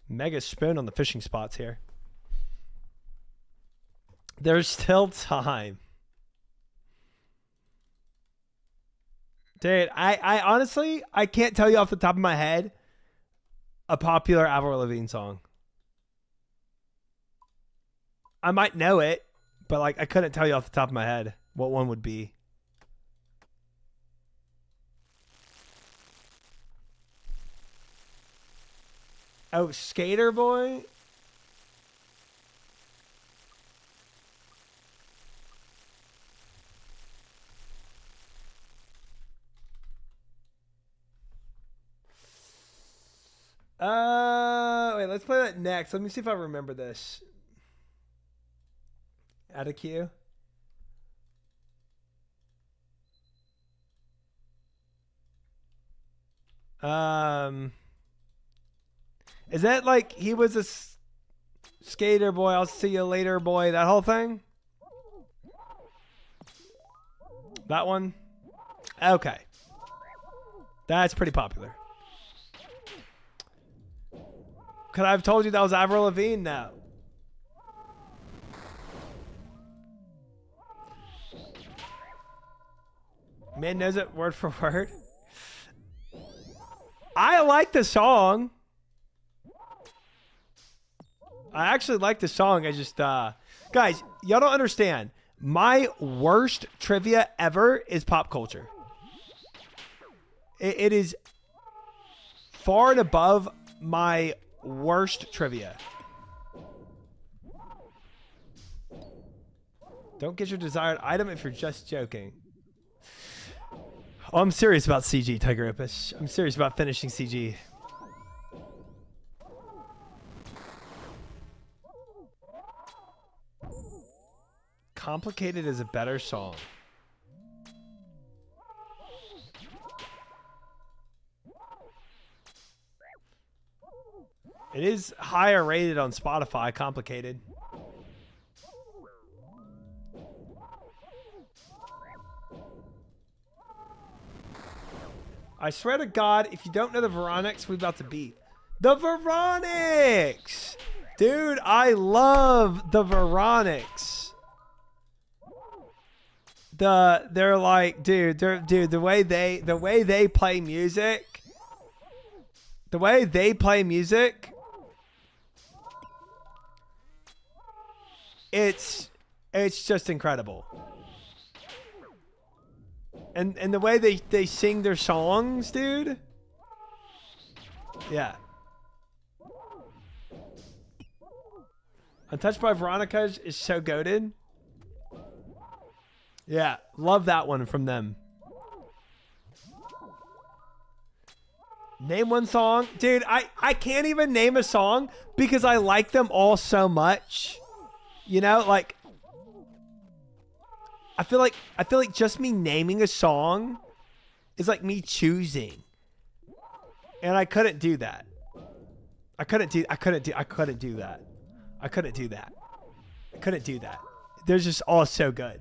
Mega spoon on the fishing spots here. There's still time. Dude, I honestly, I can't tell you off the top of my head a popular Avril Lavigne song. I might know it, but like I couldn't tell you off the top of my head what one would be. Oh, Skater Boy? Wait, let's play that next. Let me see if I remember this. Add a queue. Is that like he was a skater boy? I'll see you later, boy. That whole thing. That one. Okay, that's pretty popular. Could I have told you that was Avril Lavigne? No. Man knows it word for word. I like the song. I actually like the song. I just, guys, y'all don't understand. My worst trivia ever is pop culture. It is far and above my worst trivia. Don't get your desired item if you're just joking. Oh, I'm serious about CG, Tiger Opus. I'm serious about finishing CG. Complicated is a better song. It is higher rated on Spotify, Complicated. I swear to God, if you don't know the Veronics, we're about to beat. The Veronics! Dude, I love the Veronics. They're like, dude, the way they play music. The way they play music. It's just incredible. And the way they sing their songs, dude. Yeah. Untouched by Veronica is so goated. Yeah, love that one from them. Name one song. Dude, I can't even name a song because I like them all so much. You know, like I feel like just me naming a song is like me choosing. And I couldn't do that. I couldn't do that. They're just all so good.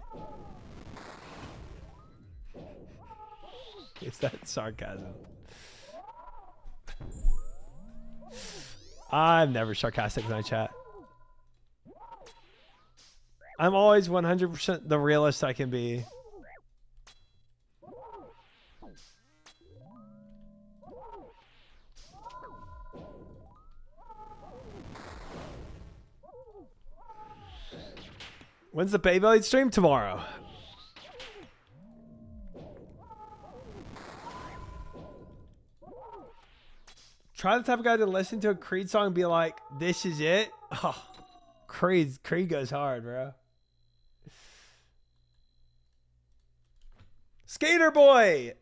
Is that sarcasm? I'm never sarcastic in my chat. I'm always 100% the realist I can be. When's the Beyblade stream? Tomorrow. Try the type of guy to listen to a Creed song and be like, this is it? Oh, Creed goes hard, bro. Skater boy!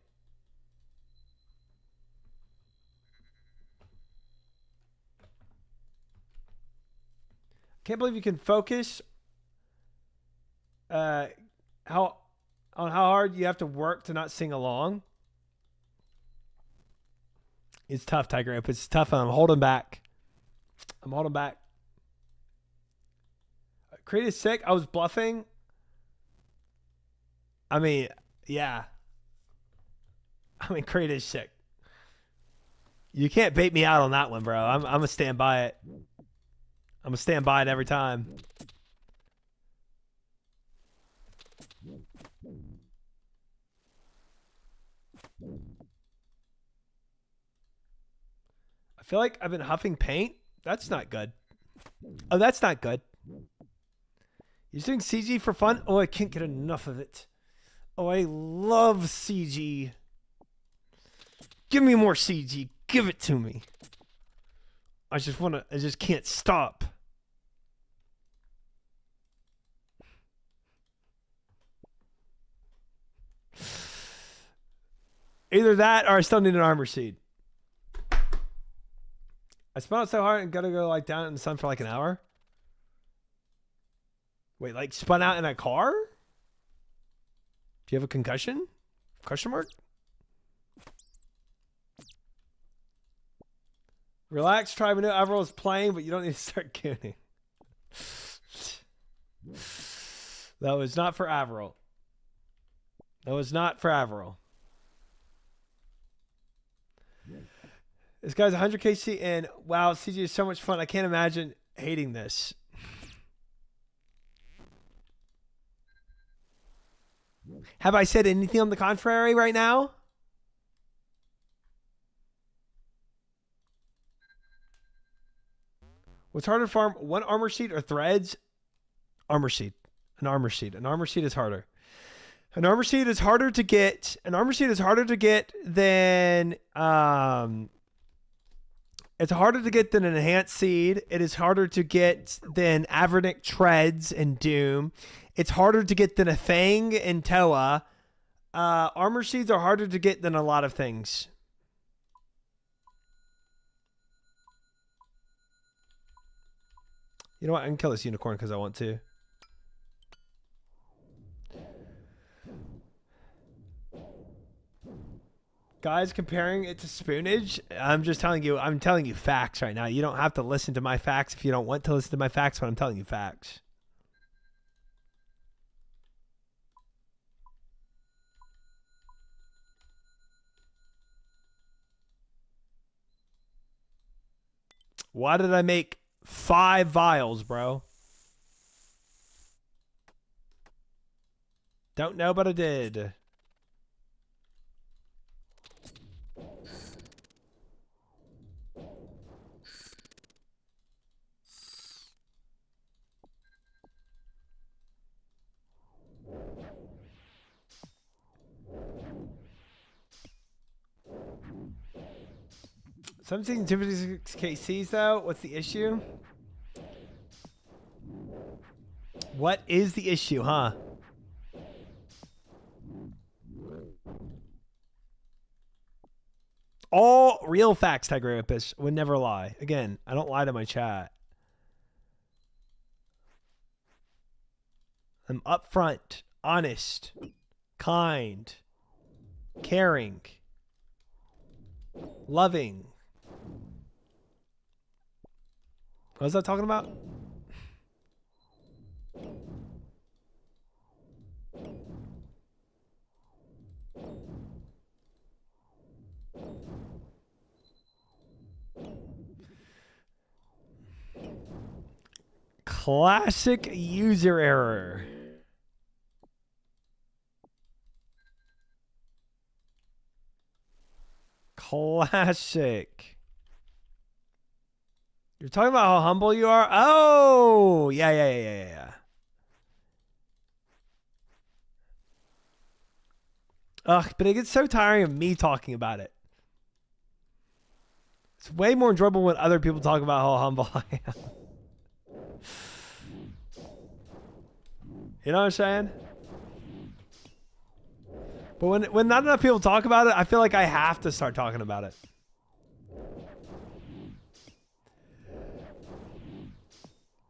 Can't believe you can focus how hard you have to work to not sing along. It's tough, Tiger Up. It's tough, and I'm holding back. Creed is sick. I was bluffing. I mean, yeah. Creed is sick. You can't bait me out on that one, bro. I'm gonna stand by it. I'm gonna stand by it every time. I feel like I've been huffing paint. That's not good. Oh, that's not good. You're doing CG for fun? Oh, I can't get enough of it. Oh, I love CG. Give me more CG. Give it to me. I just can't stop. Either that or I still need an armor seed. I spun out so hard and gotta go like down in the sun for like an hour. Wait, like spun out in a car? Do you have a concussion? Question mark? Relax, Tribe. I know Avril is playing, but you don't need to start gooning. That was not for Avril. That was not for Avril. This guy's 100 KC and wow, CG is so much fun. I can't imagine hating this. Have I said anything on the contrary right now? What's harder to farm? One armor seed or threads? Armor seed. An armor seed. An armor seed is harder. An armor seed is harder to get. An armor seed is harder to get than it's harder to get than an enhanced seed. It is harder to get than Avernic treads in Doom. It's harder to get than a Fang in Toa. Armor seeds are harder to get than a lot of things. You know what? I can kill this unicorn because I want to. Guys, comparing it to spoonage, I'm telling you facts right now. You don't have to listen to my facts if you don't want to listen to my facts, but I'm telling you facts. Why did I make 5 vials, bro? Don't know, but I did. Some season 256 KCs though. What's the issue? What is the issue, huh? All real facts, Tigerapus would never lie. Again, I don't lie to my chat. I'm upfront, honest, kind, caring, loving. What was I talking about? Classic user error. Classic. You're talking about how humble you are? Oh, yeah. Ugh, but it gets so tiring of me talking about it. It's way more enjoyable when other people talk about how humble I am. You know what I'm saying? But when not enough people talk about it, I feel like I have to start talking about it.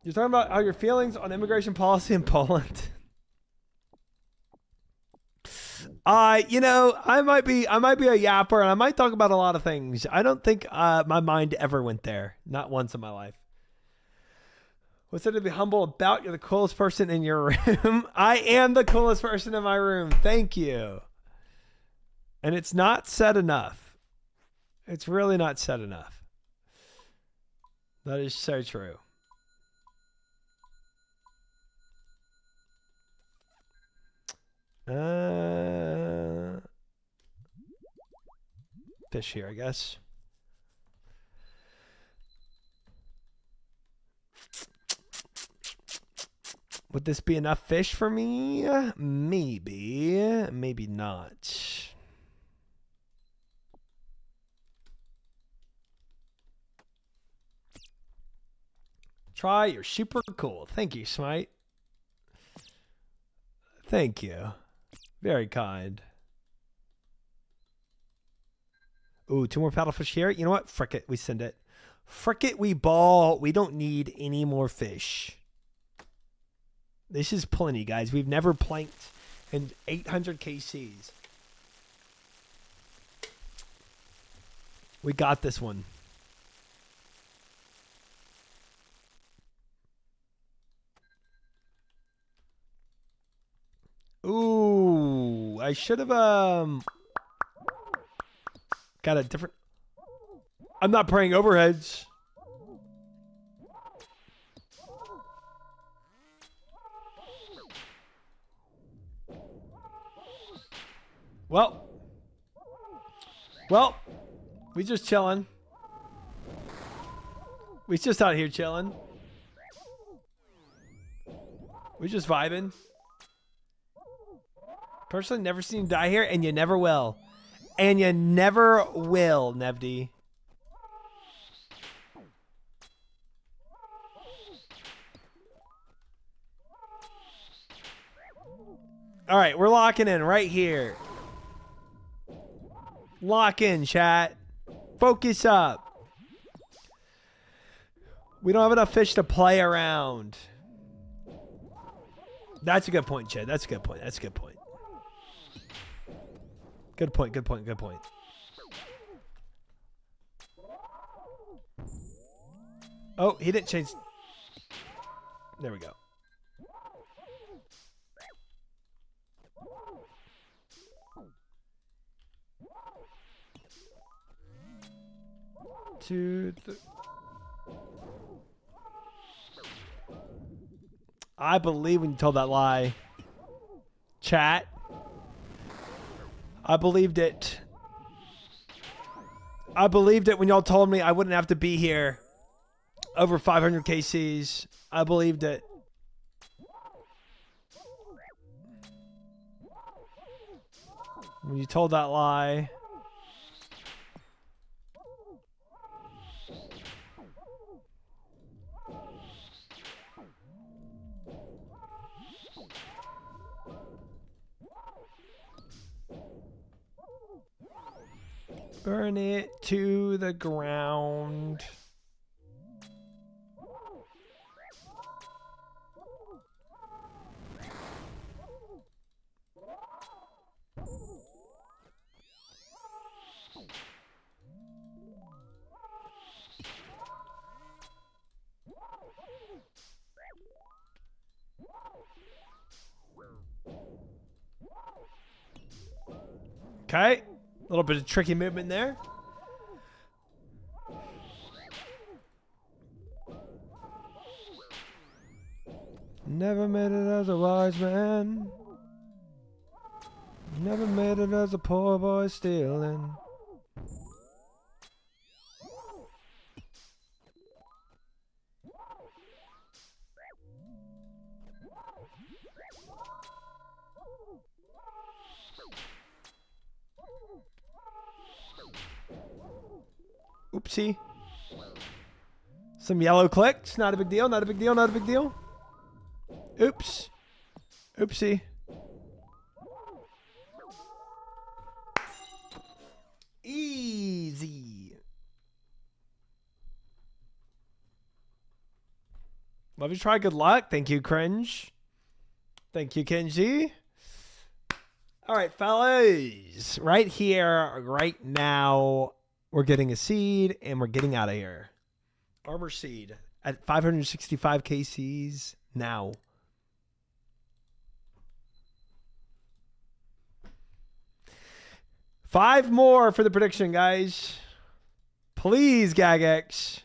You're talking about how your feelings on immigration policy in Poland. You know, I might be a yapper and I might talk about a lot of things. I don't think my mind ever went there. Not once in my life. What's it to be humble about? You're the coolest person in your room. I am the coolest person in my room. Thank you. And it's not said enough. It's really not said enough. That is so true. Fish here, I guess. Would this be enough fish for me? Maybe. Maybe not. Try, you're super cool. Thank you, Smite. Thank you. Very kind. Ooh, 2 more paddlefish here. You know what? Frick it. We send it. Frick it. We ball. We don't need any more fish. This is plenty, guys. We've never planked in 800 KCs. We got this one. Ooh, I should have got a different. I'm not praying overheads. Well, we just chilling. We just out here chilling. We just vibing. Personally, never seen you die here, and you never will. And you never will, Nevdi. All right, we're locking in right here. Lock in, chat. Focus up. We don't have enough fish to play around. That's a good point, Chad. That's a good point. That's a good point. Good point, good point, good point. Oh, he didn't change. There we go. I believe when you told that lie. Chat. I believed it. I believed it when y'all told me I wouldn't have to be here. Over 500 KCs. I believed it. When you told that lie. Burn it to the ground. Okay. A little bit of tricky movement there. Never made it as a wise man. Never made it as a poor boy stealing. Oopsie. Some yellow clicks. Not a big deal. Not a big deal. Not a big deal. Oops. Oopsie. Easy. Love you. Try. Good luck. Thank you, Cringe. Thank you, Kenji. All right, fellas. Right here, right now, we're getting a seed and we're getting out of here. Armor seed at 565 KCs now. Five more for the prediction, guys. Please, Gagex.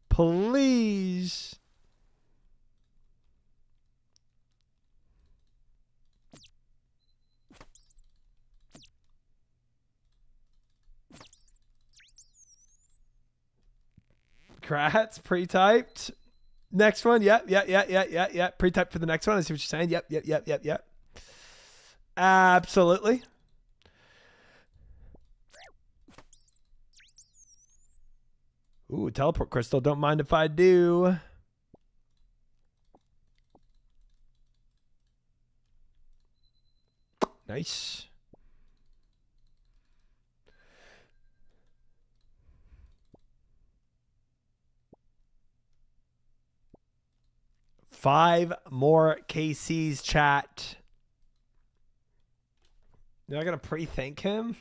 Please. Kratz, pre-typed. Next one. Yep. Pre-typed for the next one. I see what you're saying. Yep. Absolutely. Ooh, teleport crystal. Don't mind if I do. Nice. 5 more KCs, chat. Now I gotta pre-thank him.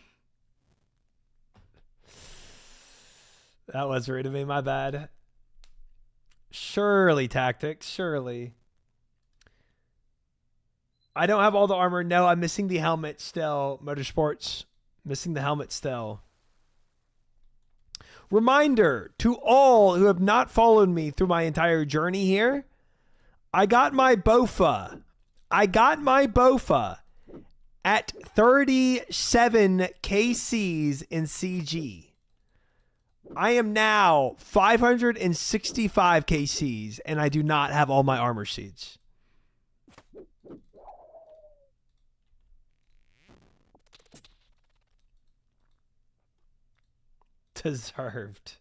That was rude of me, my bad. Surely, Tactics, surely. I don't have all the armor. No, I'm missing the helmet still. Motorsports, missing the helmet still. Reminder to all who have not followed me through my entire journey here. I got my BOFA. At 37 KCs in CG. I am now 565 KCs, and I do not have all my armor sheets. Deserved.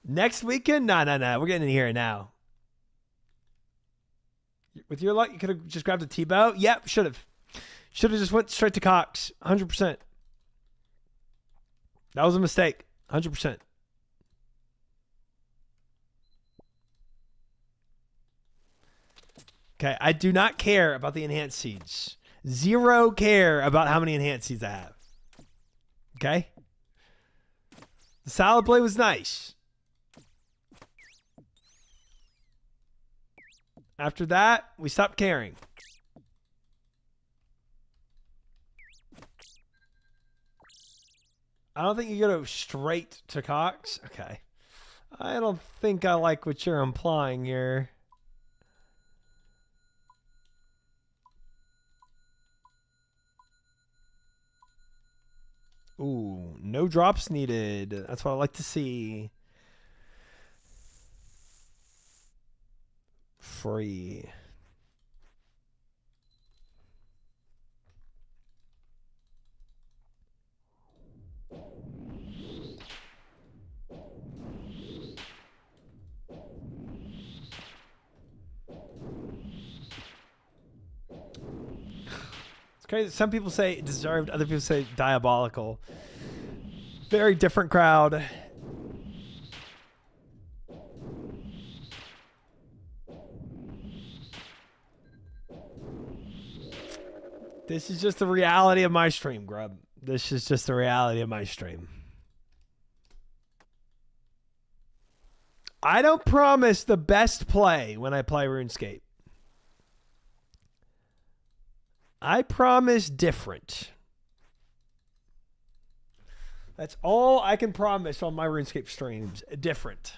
Next weekend? No. We're getting in here now. With your luck, you could have just grabbed a T-bow. Yep, should have. Should have just went straight to Cox. 100%. That was a mistake. 100%. Okay, I do not care about the enhanced seeds. Zero care about how many enhanced seeds I have. Okay? The salad play was nice. After that, we stopped caring. I don't think you go straight to Cox. Okay. I don't think I like what you're implying here. Ooh, no drops needed. That's what I like to see. Free. It's crazy. Some people say deserved, other people say diabolical. Very different crowd. This is just the reality of my stream, Grub. This is just the reality of my stream. I don't promise the best play when I play RuneScape. I promise different. That's all I can promise on my RuneScape streams. Different.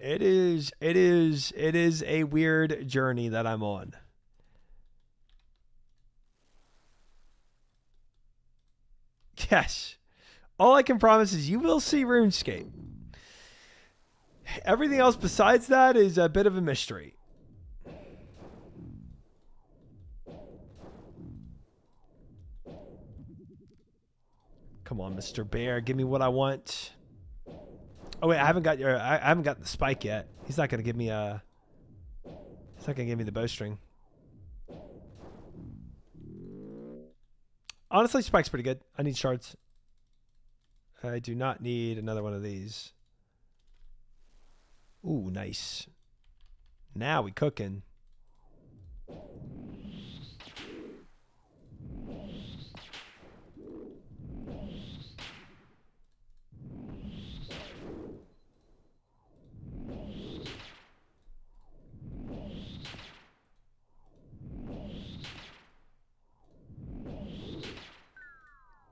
It is a weird journey that I'm on. Yes. All I can promise is you will see RuneScape. Everything else besides that is a bit of a mystery. Come on, Mr. Bear, give me what I want. Oh wait, I haven't got the spike yet. He's not gonna give me the bowstring. Honestly, spike's pretty good. I need shards. I do not need another one of these. Ooh, nice. Now we cooking.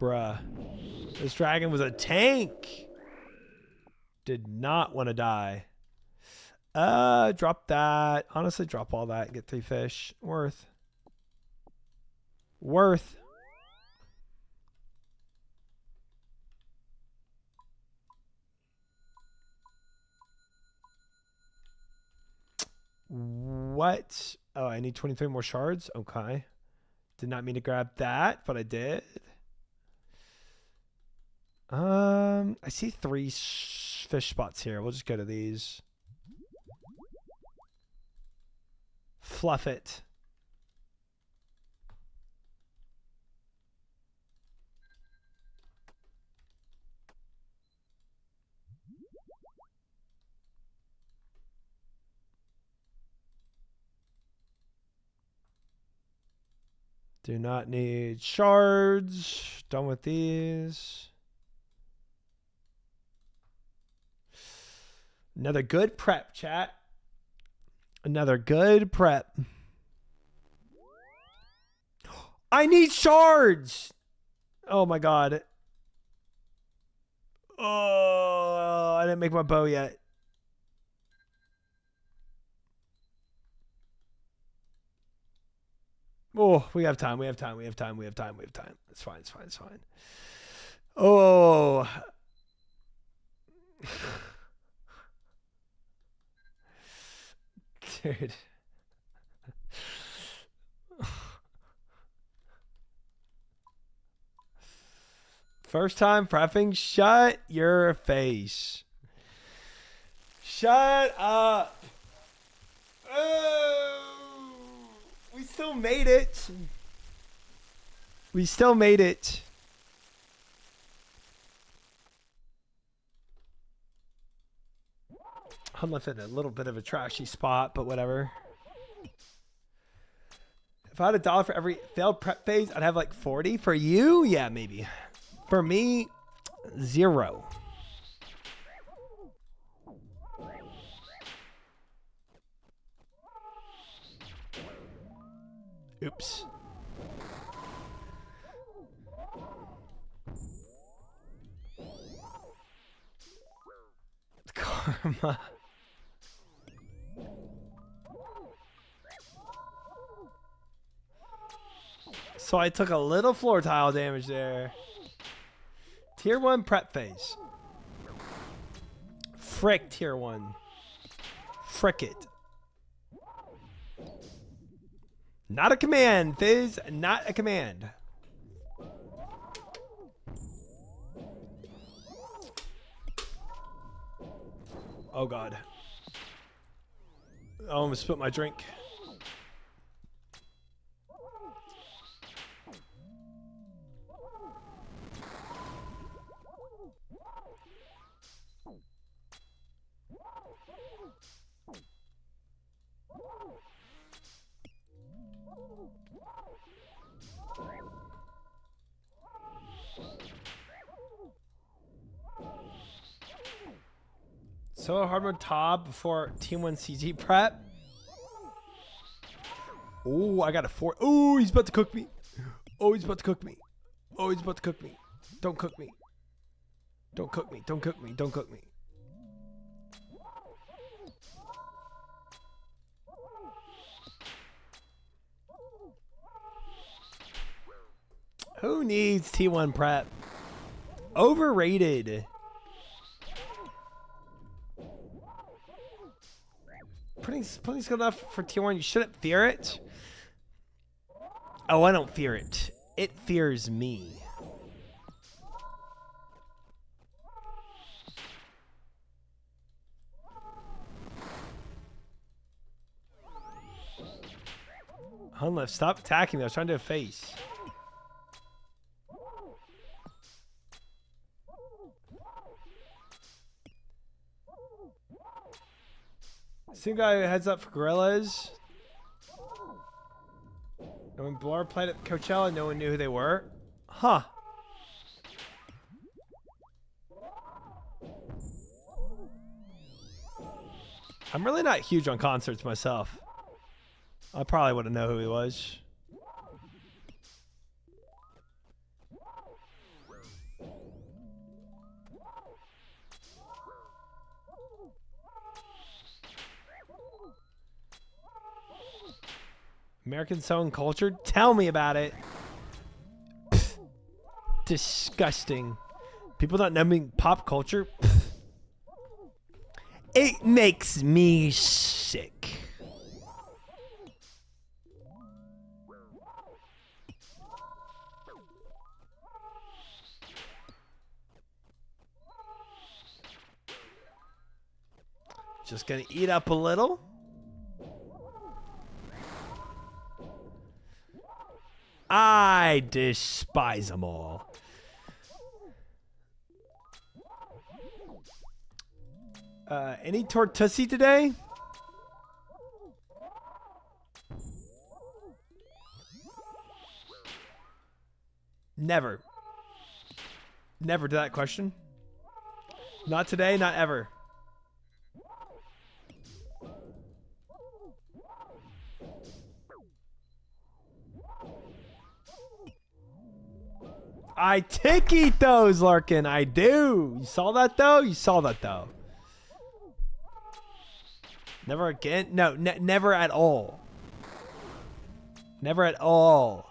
Bruh. This dragon was a tank. Did not want to die. Drop that. Honestly, drop all that and get 3 fish. Worth. What? Oh, I need 23 more shards? Okay. Did not mean to grab that, but I did. I see 3 fish spots here. We'll just go to these. Fluff it. Do not need shards. Done with these. Another good prep, chat. Another good prep. I need shards. Oh my god. Oh, I didn't make my bow yet. Oh, we have time. We have time. We have time. We have time. We have time. It's fine. It's fine. It's fine. Oh. Dude. First time prepping? Shut your face. Shut up. Oh, we still made it. We still made it. I'm left in a little bit of a trashy spot, but whatever. If I had $1 for every failed prep phase, I'd have like 40. For you? Yeah, maybe. For me, 0. Oops. Karma. So I took a little floor tile damage there. Tier 1 prep phase. Frick tier 1. Frick it. Not a command, Fizz. Not a command. Oh god. I almost spilled my drink. So hard mode top before Team 1 CG prep. Oh, I got a 4. Oh, he's about to cook me. Oh, he's about to cook me. Oh, he's about to cook me. Don't cook me. Don't cook me. Don't cook me. Don't cook me. Who needs T1 prep? Overrated. Putting's good enough for Tier 1. You shouldn't fear it. Oh, I don't fear it. It fears me. Hunlift, stop attacking me. I was trying to do a face. Same guy who heads up for gorillas. And when Blur played at Coachella, no one knew who they were. Huh. I'm really not huge on concerts myself. I probably wouldn't know who he was. American sewn culture? Tell me about it. Pfft. Disgusting. People not knowing pop culture? Pfft. It makes me sick. Just gonna eat up a little. I despise them all. Any Tortussi today? Never. Never to that question. Not today, not ever. I tick eat those, Larkin. I do. You saw that though? You saw that though. Never again? No, never at all. Never at all.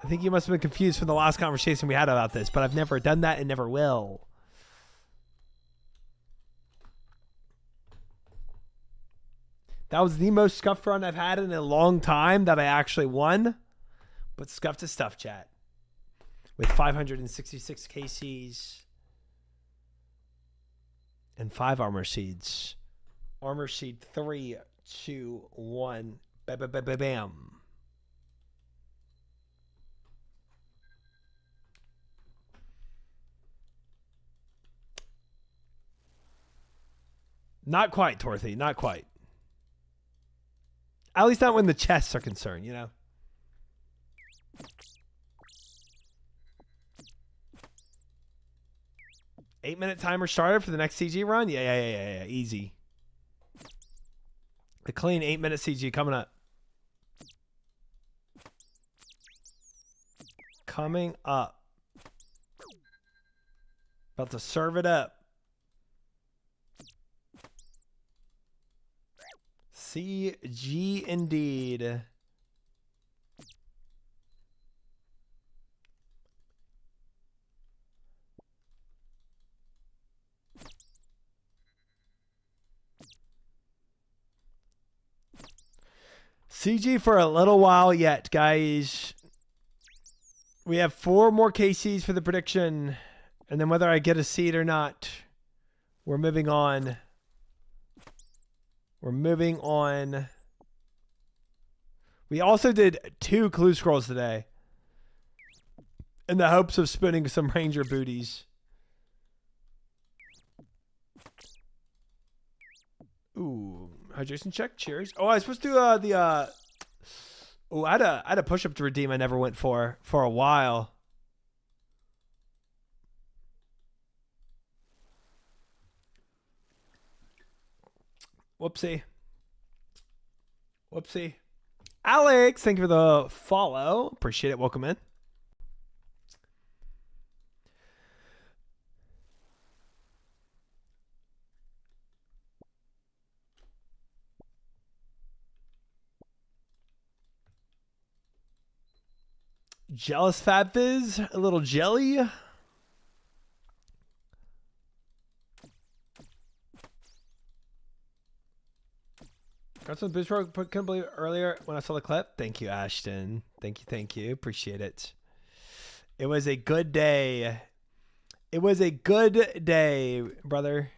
I think you must have been confused from the last conversation we had about this, but I've never done that and never will. That was the most scuffed run I've had in a long time that I actually won. But scuffed is stuff, chat. With 566 KCs and 5 armor seeds. Armor seed 3, 2, 1. Bam. Not quite, Torthy. Not quite. At least not when the chests are concerned, you know? Eight-minute timer started for the next CG run? Yeah. Easy. The clean 8-minute CG coming up. Coming up. About to serve it up. CG indeed. CG for a little while yet, guys. We have 4 more KCs for the prediction. And then whether I get a seed or not, we're moving on. We're moving on. We also did 2 clue scrolls today. In the hopes of spinning some ranger booties. Ooh, hydration check. Cheers. Oh, I was supposed to do the oh, I had a push up to redeem I never went for a while. Whoopsie. Whoopsie. Alex, thank you for the follow. Appreciate it. Welcome in. Jealous Fat Fizz, a little jelly. Got some boost rogue, couldn't believe it earlier when I saw the clip. Thank you, Ashton. Thank you. Appreciate it. It was a good day. It was a good day, brother.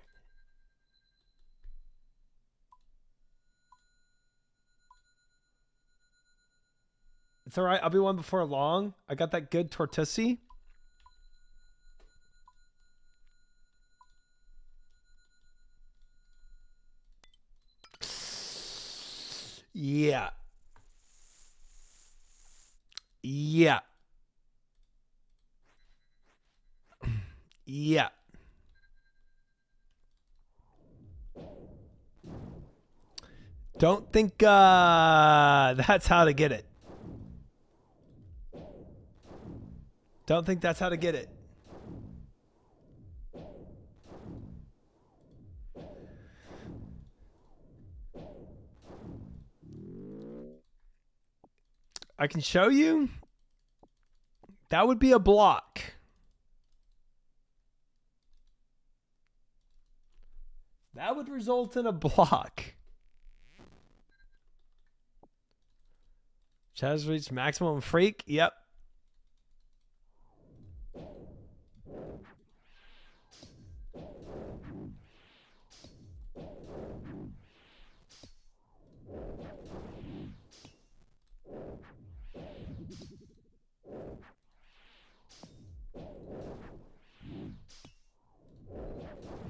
It's all right. I'll be one before long. I got that good tortusi. Yeah. Yeah. Yeah. Don't think that's how to get it. Don't think that's how to get it. I can show you. That would be a block. That would result in a block. Chaz reached maximum freak. Yep.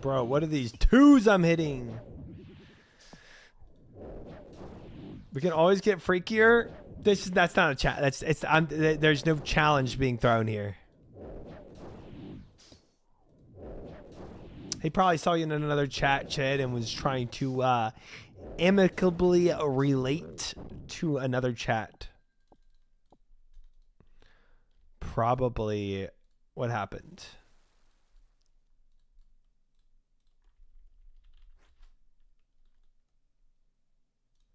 Bro, what are these twos I'm hitting? We can always get freakier. That's not a chat. There's no challenge being thrown here. He probably saw you in another chat, Chad, and was trying to amicably relate to another chat. Probably what happened.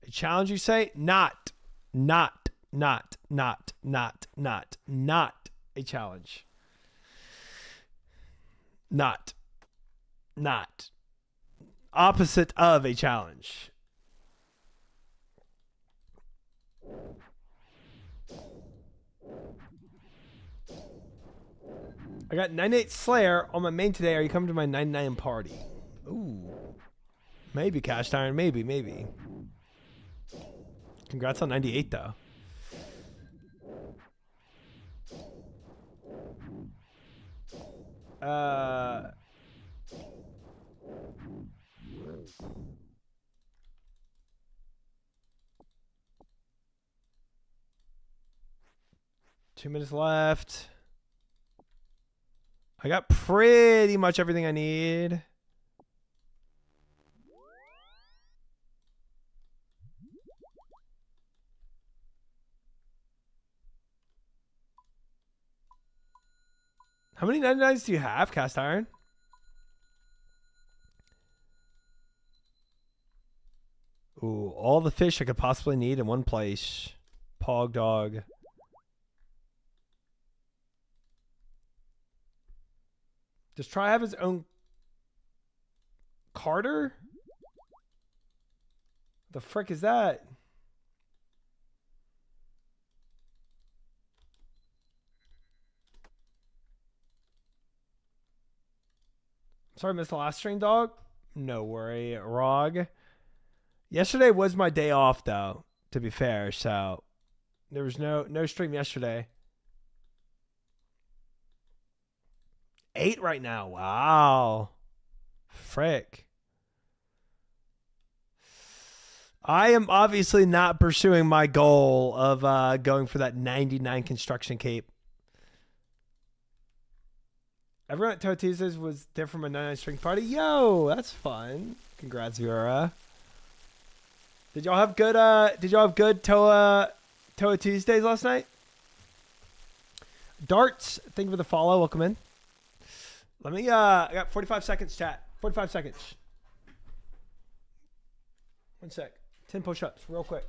A challenge, you say? Not a challenge. Not. Opposite of a challenge. I got 98 Slayer on my main today. Are you coming to my 99 party? Ooh. Maybe, Cast Iron. Maybe. Congrats on 98, though. Two minutes left. I got pretty much everything I need. How many 99s do you have, Cast Iron? Ooh, all the fish I could possibly need in one place. Pog dog. Does Try have his own Carter? The frick is that? Sorry, missed the last stream, dog. No worry, Rog. Yesterday was my day off, though, to be fair, so there was no stream yesterday. 8 right now. Wow. Frick. I am obviously not pursuing my goal of going for that 99 construction cape. Everyone at Toe Tuesdays was there for my 99 string party. Yo, that's fun. Congrats, Vera. Did y'all have good Toa Tuesdays last night? Darts, thank you for the follow. Welcome in. Let me I got 45 seconds, chat. 45 seconds. One sec. 10 push-ups, real quick.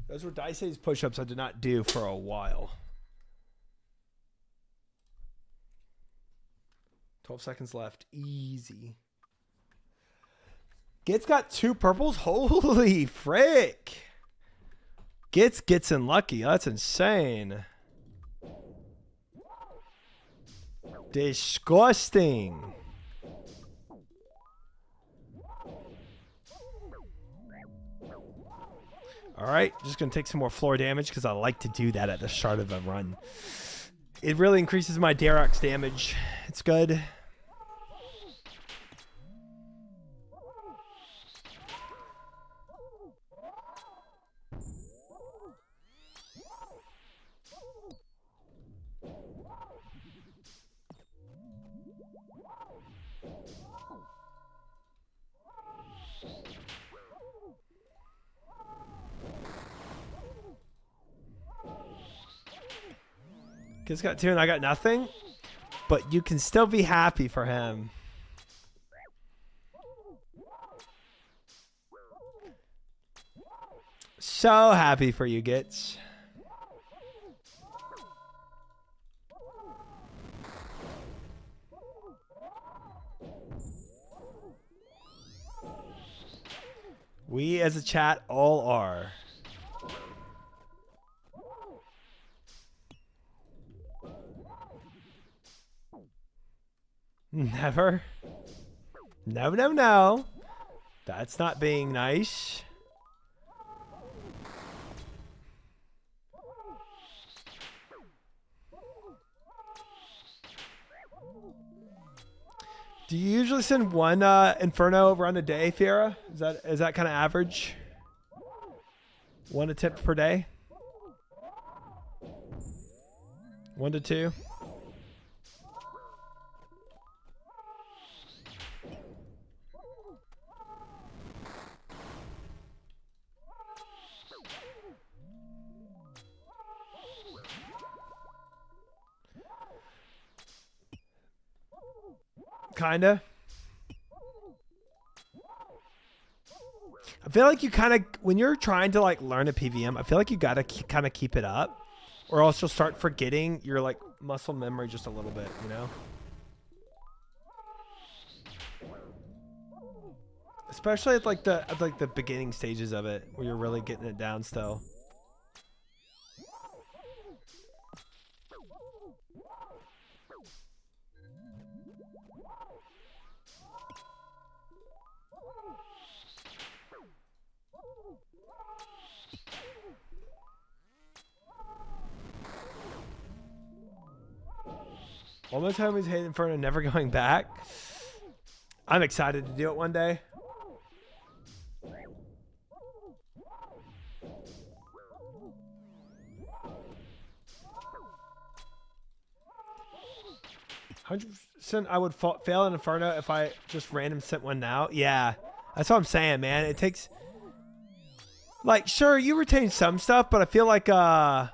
Those were Dicey's push-ups I did not do for a while. 12 seconds left. Easy. Git's got 2 purples? Holy frick. Git's in lucky. That's insane. Disgusting. All right, just going to take some more floor damage because I like to do that at the start of a run. It really increases my Darox damage. It's good. Kid's got 2 and I got nothing, but you can still be happy for him. So happy for you, Gits. We as a chat all are. Never. No. That's not being nice. Do you usually send one Inferno around a day, Fiera? Is that kind of average? One attempt per day? 1 to 2? Kinda. I feel like you kind of, when you're trying to like learn a PVM, I feel like you gotta kind of keep it up, or else you'll start forgetting your like muscle memory just a little bit, you know? Especially at like the beginning stages of it, where you're really getting it down still. All my time was hating Inferno, never going back. I'm excited to do it one day. %, I would fail an Inferno if I just random sent one now. Yeah, that's what I'm saying, man. It takes, like, sure, you retain some stuff, but I feel like, I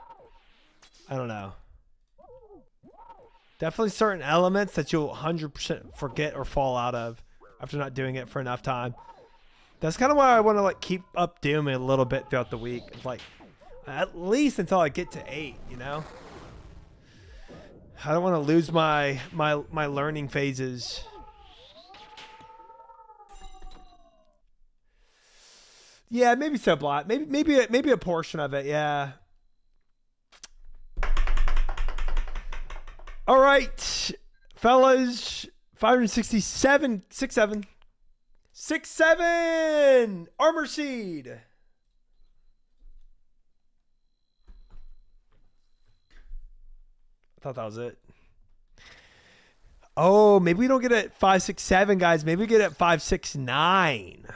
don't know. Definitely certain elements that you'll 100% forget or fall out of after not doing it for enough time. That's kind of why I want to like keep up doing it a little bit throughout the week. It's like at least until I get to 8, you know? I don't want to lose my learning phases. Yeah, maybe so, Blot. Maybe a portion of it, yeah. All right, fellas, 567, 6-7, Armor Seed. I thought that was it. Oh, maybe we don't get it at 567, guys. Maybe we get it at 569.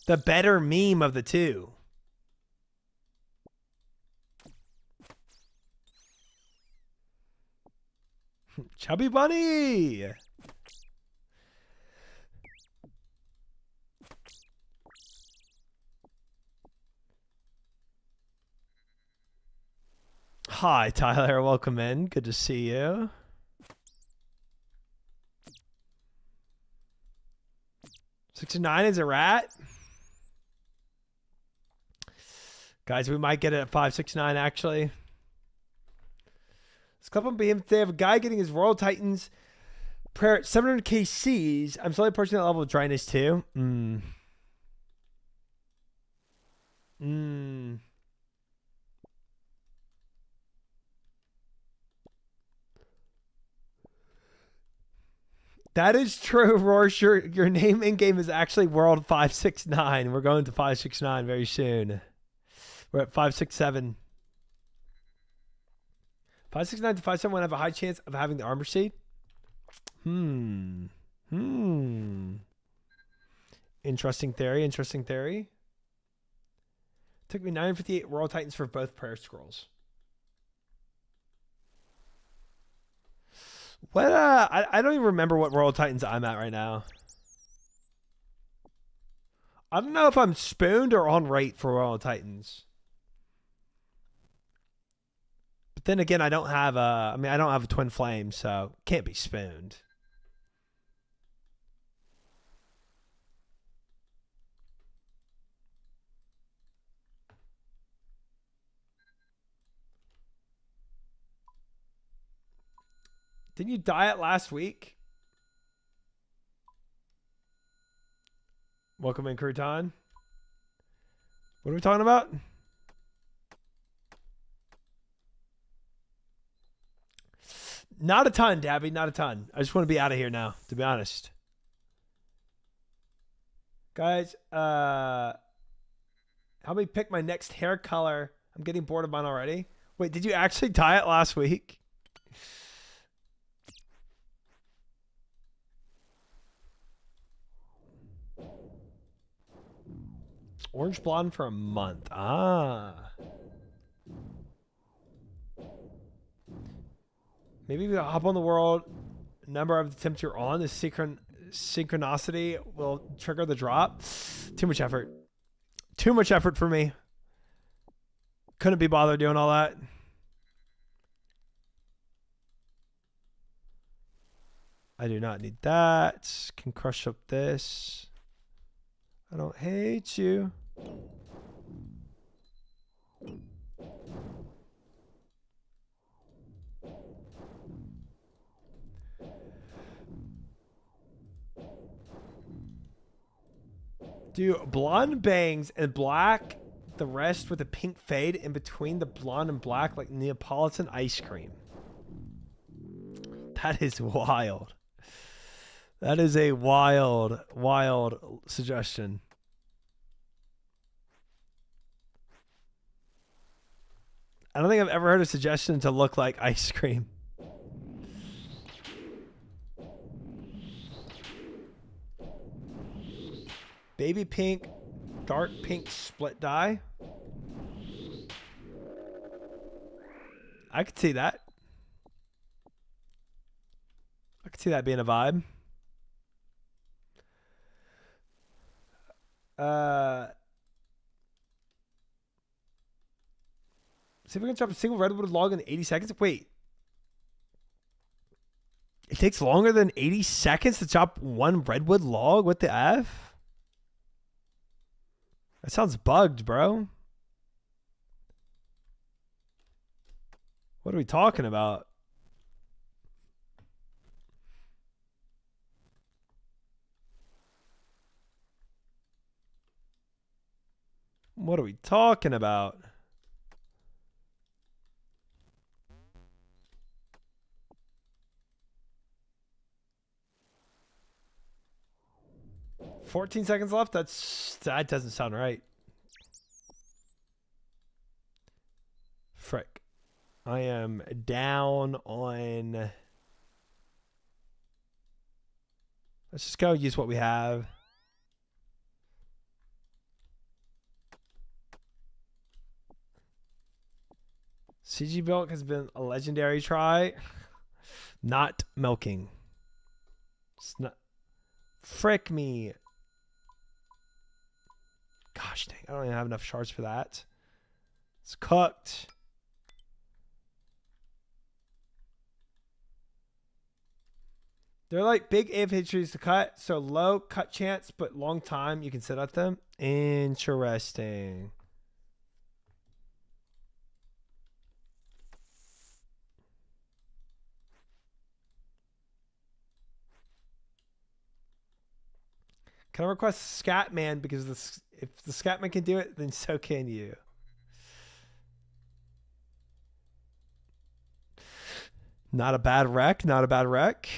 The better meme of the two. Chubby Bunny. Hi, Tyler. Welcome in. Good to see you. $69 is a rat. Guys, we might get it at 569 actually. Let's clip on BM. They have a guy getting his Royal Titans prayer at 700 KCs. I'm slowly approaching that level of dryness too. That is true, Rorsch. Your name in game is actually World 569. We're going to 569 very soon. We're at 567. 569 to 571 have a high chance of having the armor seed. Interesting theory. Interesting theory. Took me 958 Royal Titans for both prayer scrolls. What? I don't even remember what Royal Titans I'm at right now. I don't know if I'm spooned or on rate for Royal Titans. But then again, I don't have a. I mean, I don't have a twin flame, so can't be spooned. Didn't you diet last week? Welcome in, Crouton. What are we talking about? Not a ton, Dabby. Not a ton. I just want to be out of here now, to be honest. Guys, help me pick my next hair color. I'm getting bored of mine already. Wait, did you actually dye it last week? Orange blonde for a month. Ah. Maybe we hop on the world. Number of attempts you're on. The synchronicity will trigger the drop. Too much effort. Too much effort for me. Couldn't be bothered doing all that. I do not need that. Can crush up this. I don't hate you. Do blonde bangs and black, the rest with a pink fade in between the blonde and black like Neapolitan ice cream. That is wild. That is a wild, wild suggestion. I don't think I've ever heard a suggestion to look like ice cream. Baby pink, dark pink split dye. I could see that. I could see that being a vibe. See if we can chop a single redwood log in 80 seconds. Wait. It takes longer than 80 seconds to chop one redwood log? What the F? That sounds bugged, bro. What are we talking about? What are we talking about? $14 seconds left? That doesn't sound right. Frick. I am down on... Let's just go use what we have. CG milk has been a legendary try. Not milking. It's not... Frick me. Gosh dang, I don't even have enough shards for that. It's cooked. They're like big aphid trees to cut, so low cut chance, but long time you can sit at them. Interesting. Can I request Scatman? Because if the Scatman can do it, then so can you. Not a bad wreck. Not a bad wreck.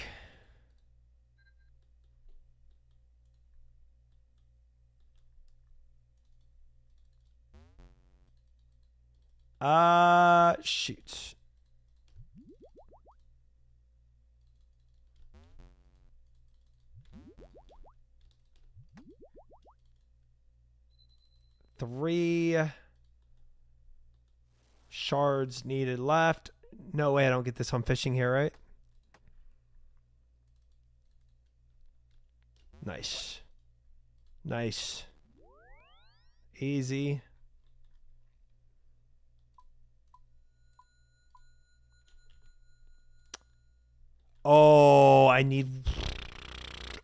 Shoot. Three shards needed left. No way I don't get this on fishing here, right? Nice. Nice. Easy. Oh, I need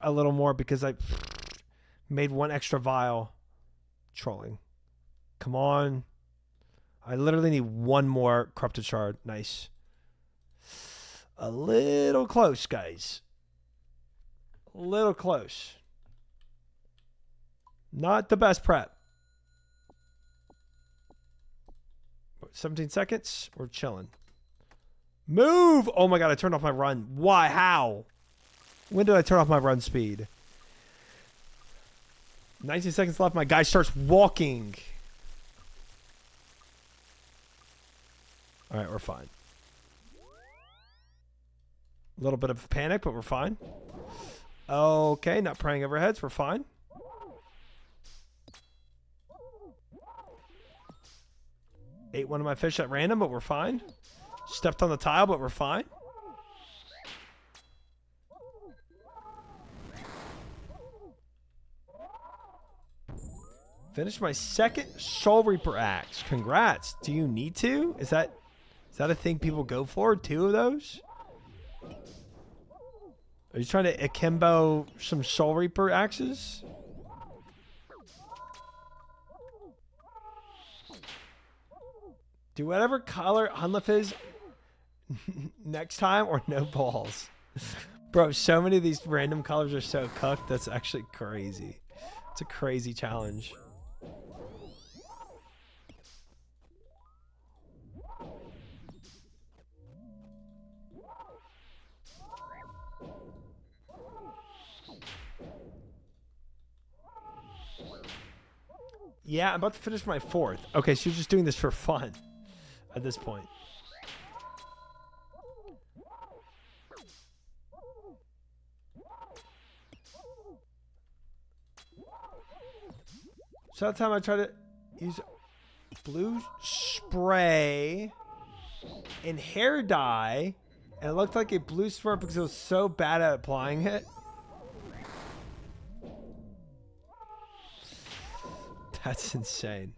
a little more because I made one extra vial. Trolling. Come on. I literally need one more corrupted shard. Nice. A little close, guys. A little close. Not the best prep. 17 seconds. We're chilling. Move! Oh my god, I turned off my run. Why? How? When did I turn off my run speed? 19 seconds left. My guy starts walking. All right, we're fine. A little bit of panic, but we're fine. Okay, not praying over heads. We're fine. Ate one of my fish at random, but we're fine. Stepped on the tile, but we're fine. Finished my second Soul Reaper axe. Congrats. Do you need to? Is that a thing people go for? 2 of those? Are you trying to akimbo some Soul Reaper axes? Do whatever color Hunliff is next time or no balls. Bro, so many of these random colors are so cooked. That's actually crazy. It's a crazy challenge. Yeah, I'm about to finish my 4th. Okay, so you're just doing this for fun at this point. So that time I tried to use blue spray and hair dye, and it looked like a blue smurf because it was so bad at applying it. That's insane.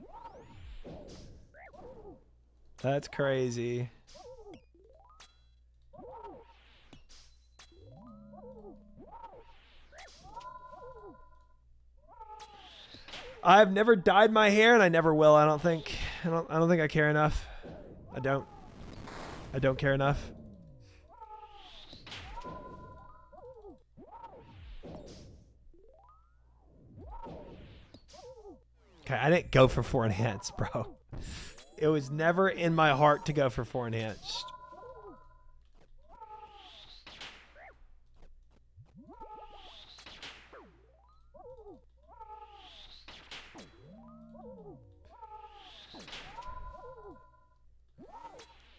That's crazy. I've never dyed my hair, and I never will. I don't think I care enough. I don't care enough. Okay, I didn't go for 4 enhanced, bro. It was never in my heart to go for 4 enhanced.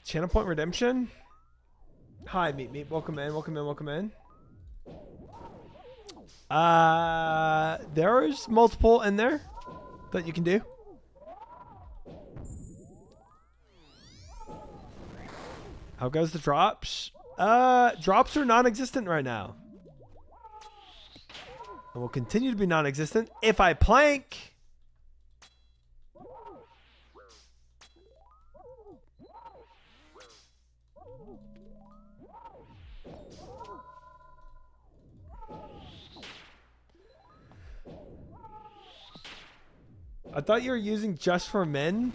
Channel Point Redemption. Hi, Meet. Welcome in. Welcome in. There's multiple in there that you can do. How goes the drops? Drops are non-existent right now. And will continue to be non-existent if I plank. I thought you were using just for men.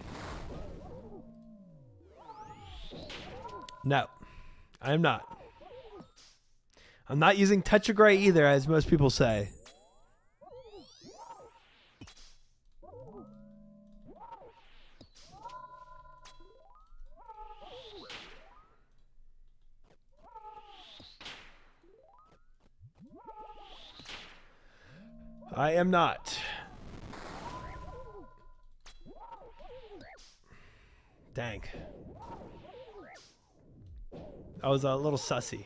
No, I am not. I'm not using Touch of Grey either, as most people say. I am not. Dang. I was a little sussy.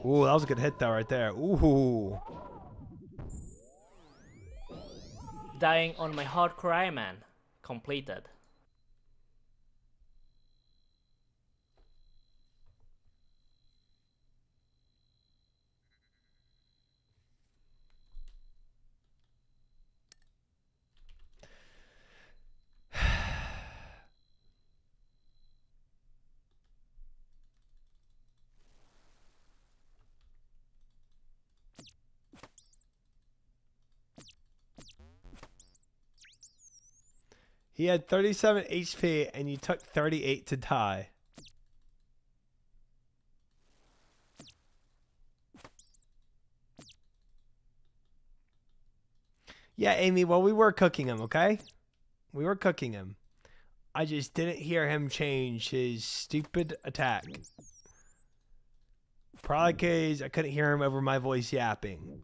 Ooh, that was a good hit though right there. Ooh. Dying on my hardcore Iron Man. Completed. He had 37 HP and you took 38 to die. Yeah, Amy, well, we were cooking him, okay? We were cooking him. I just didn't hear him change his stupid attack. Probably because I couldn't hear him over my voice yapping.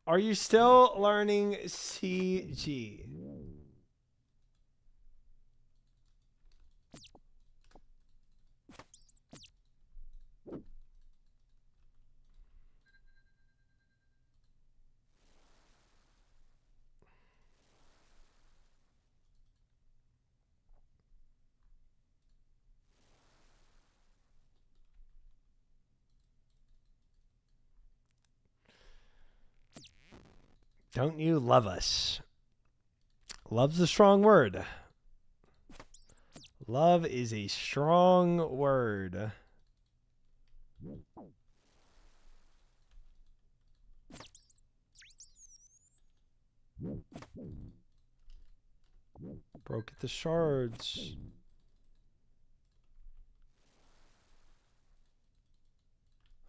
Are you still learning CG? Don't you love us? Love's a strong word. Love is a strong word. Broke at the shards.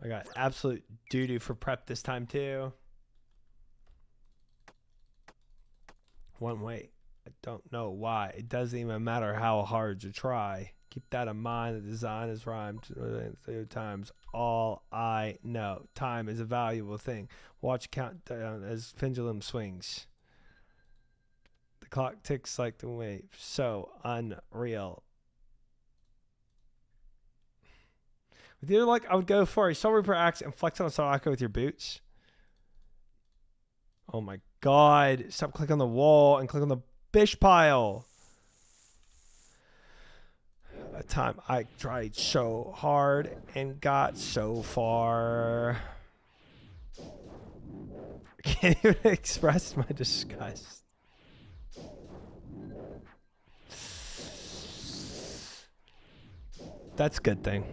I got absolute doo-doo for prep this time too. One way. I don't know why. It doesn't even matter how hard you try. Keep that in mind. The design is rhymed 3 times. All I know. Time is a valuable thing. Watch countdown as pendulum swings. The clock ticks like the wave. So unreal. With either like, I would go for a Soul Reaper axe and flex on a Soraka with your boots. Oh my god. Stop clicking on the wall and click on the bish pile. A time I tried so hard and got so far. I can't even express my disgust. That's a good thing.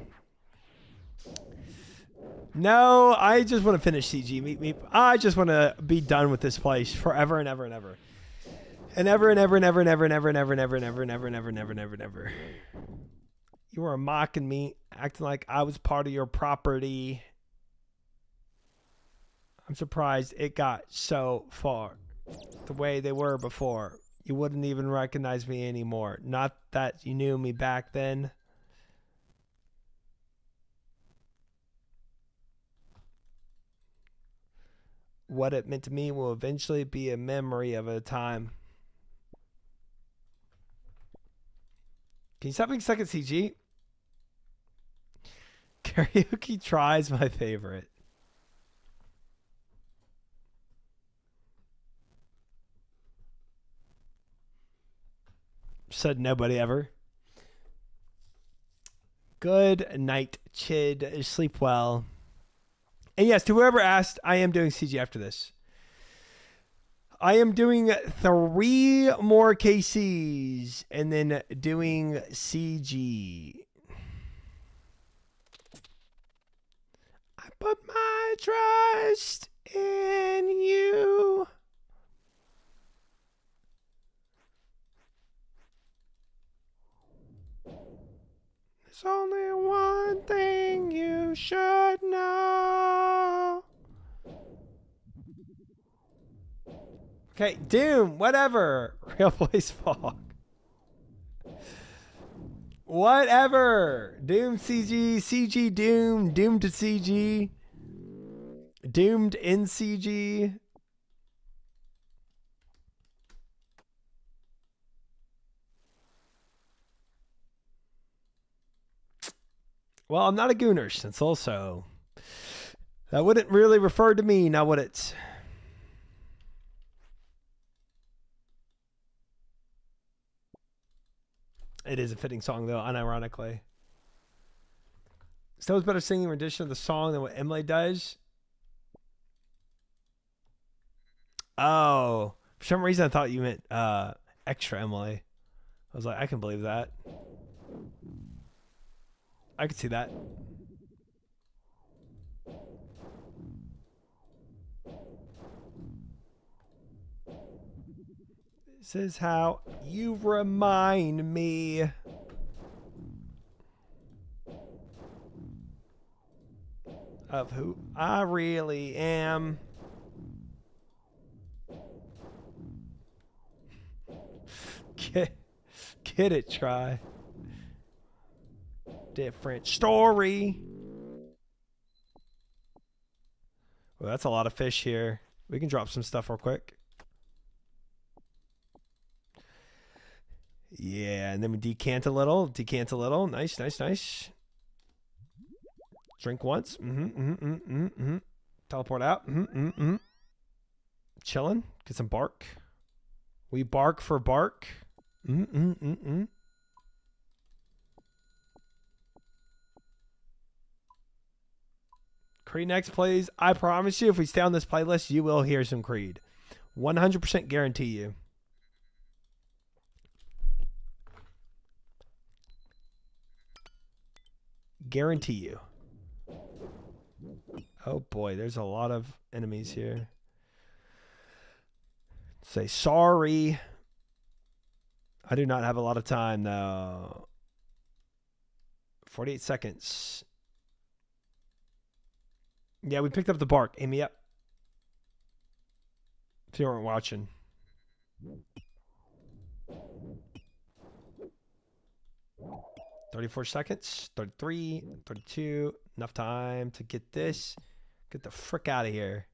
No, I just want to finish CG. Meep. I just want to be done with this place forever and ever and ever. And ever and ever and ever and ever and ever and ever and ever and ever and ever and ever and ever and ever and ever. You were mocking me, acting like I was part of your property. I'm surprised it got so far. The way they were before. You wouldn't even recognize me anymore. Not that you knew me back then. What it meant to me will eventually be a memory of a time. Can you stop being stuck at CG? Karaoke Try is my favorite. Said nobody ever. Good night, Chid. Sleep well. And yes, to whoever asked, I am doing CG after this. I am doing 3 more KCs and then doing CG. I put my trust in you. There's only one thing you should know. Okay, Doom, whatever. Real voice fog. Whatever. Doom CG, CG Doom, Doom to CG. Doomed in CG. Well, I'm not a gooner since also. That wouldn't really refer to me, now would it? It is a fitting song, though, unironically. Stowe's better singing rendition of the song than what Emily does. Oh, for some reason I thought you meant extra Emily. I was like, I can believe that. I could see that. This is how you remind me. Of who I really am. Get it, try. Different story. Well, that's a lot of fish here. We can drop some stuff real quick. Yeah, and then we decant a little. Decant a little. Nice, nice, nice. Drink once. Teleport out. Chilling. Get some bark. We bark for bark. Creed next plays. I promise you, if we stay on this playlist, you will hear some Creed. 100% guarantee you. Guarantee you. Oh boy, there's a lot of enemies here. Say sorry. I do not have a lot of time though. 48 seconds. Yeah, we picked up the bark. Aim me up. If you weren't watching. $34 seconds. 33, 32. Enough time to get this. Get the frick out of here.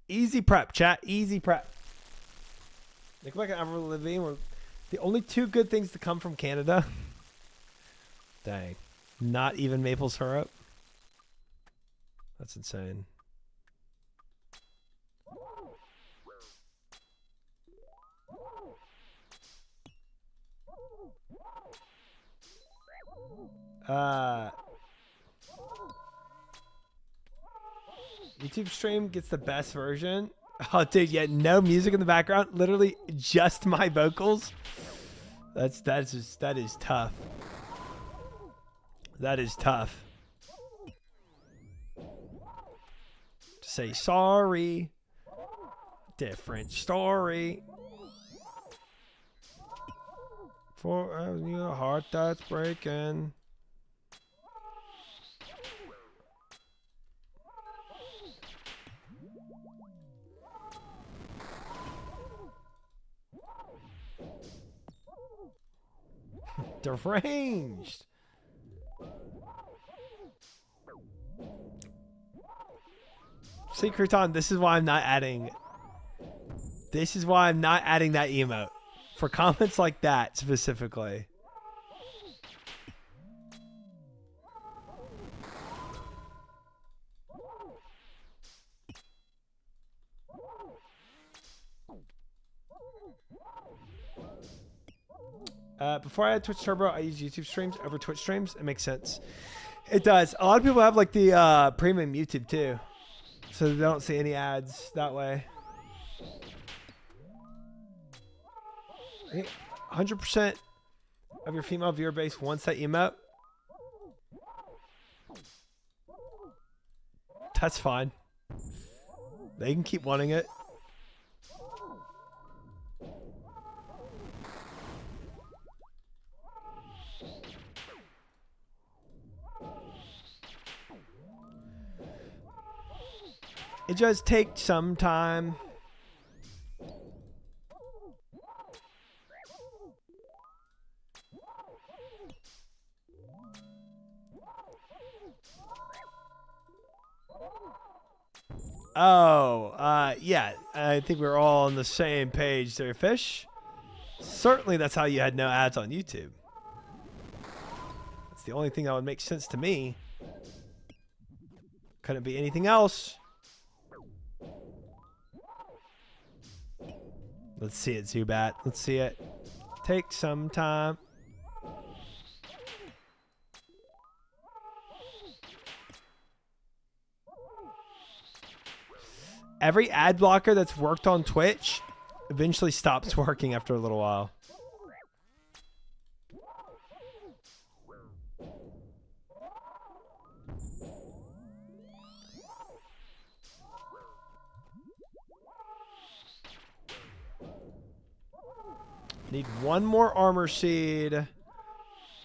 Easy prep, chat. Easy prep. Look like ever living. We're the only two good things to come from Canada. Dang. Not even maple syrup. That's insane. YouTube stream gets the best version. Oh, dude, yeah, no music in the background. Literally just my vocals. That is tough. That is tough. To say sorry. Different story. For a heart that's breaking. Deranged. See, Crouton, this is why I'm not adding. This is why I'm not adding that emote. For comments like that specifically. Before I had Twitch Turbo, I use YouTube streams over Twitch streams. It makes sense. It does. A lot of people have like the premium YouTube too. So they don't see any ads that way. 100% of your female viewer base wants that emote. That's fine. They can keep wanting it. It just takes some time. Oh, yeah. I think we're all on the same page there, Fish. Certainly that's how you had no ads on YouTube. That's the only thing that would make sense to me. Couldn't be anything else. Let's see it, Zubat. Let's see it. Take some time. Every ad blocker that's worked on Twitch eventually stops working after a little while. Need one more armor seed.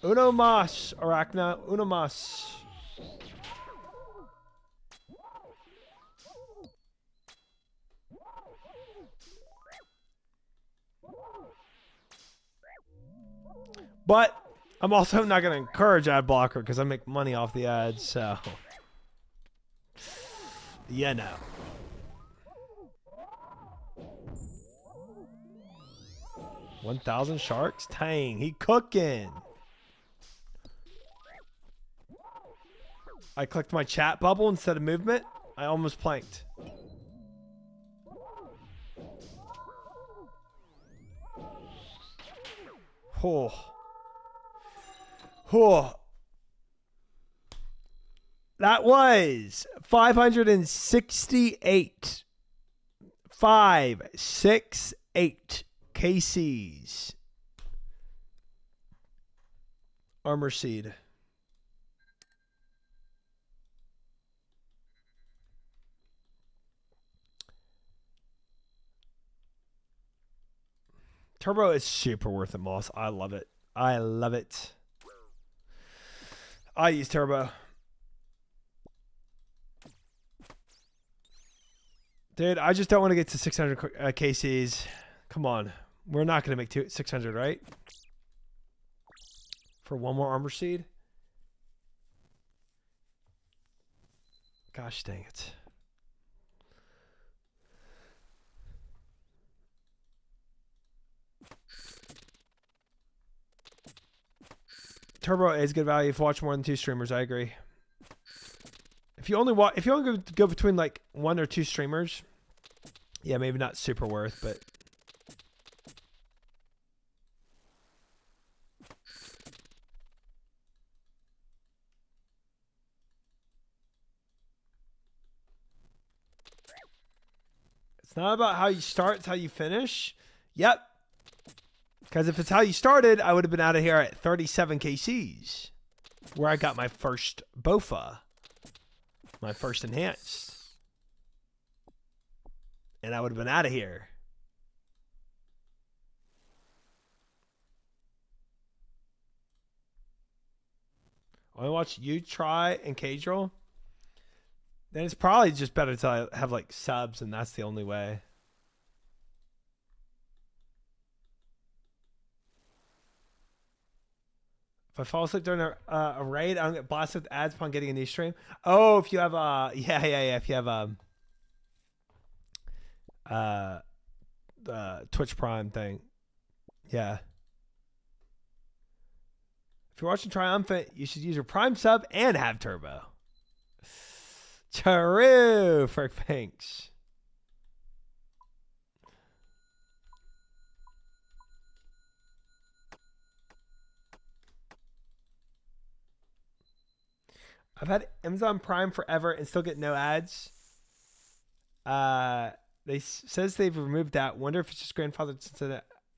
Uno mas, Arachna. Uno mas. But I'm also not going to encourage ad blocker because I make money off the ads. So, yeah, no. $1,000 sharks? Dang, he cooking. I clicked my chat bubble instead of movement. I almost planked. Oh. Oh. That was 568. 568 KCs. Armor seed. Turbo is super worth it, Moss. I love it. I love it. I use Turbo. Dude, I just don't want to get to 600 KCs. Come on. We're not going to make 600, right? For one more armor seed? Gosh dang it. Turbo is good value if you watch more than 2 streamers. I agree. If you only go between like 1 or 2 streamers, yeah, maybe not super worth, but it's not about how you start, it's how you finish. Yep. Because if it's how you started, I would have been out of here at 37 KCs, where I got my first BOFA, my first enhanced. And I would have been out of here. I want to watch you try and Cadrill. Then it's probably just better to have like subs, and that's the only way. If I fall asleep during a raid, I don't get blasted with ads upon getting a new stream. Oh, if you have if you have the Twitch Prime thing, yeah. If you're watching Triumphant, you should use your Prime sub and have Turbo. True, for thanks. I've had Amazon Prime forever and still get no ads. Says they've removed that. Wonder if it's just grandfathered since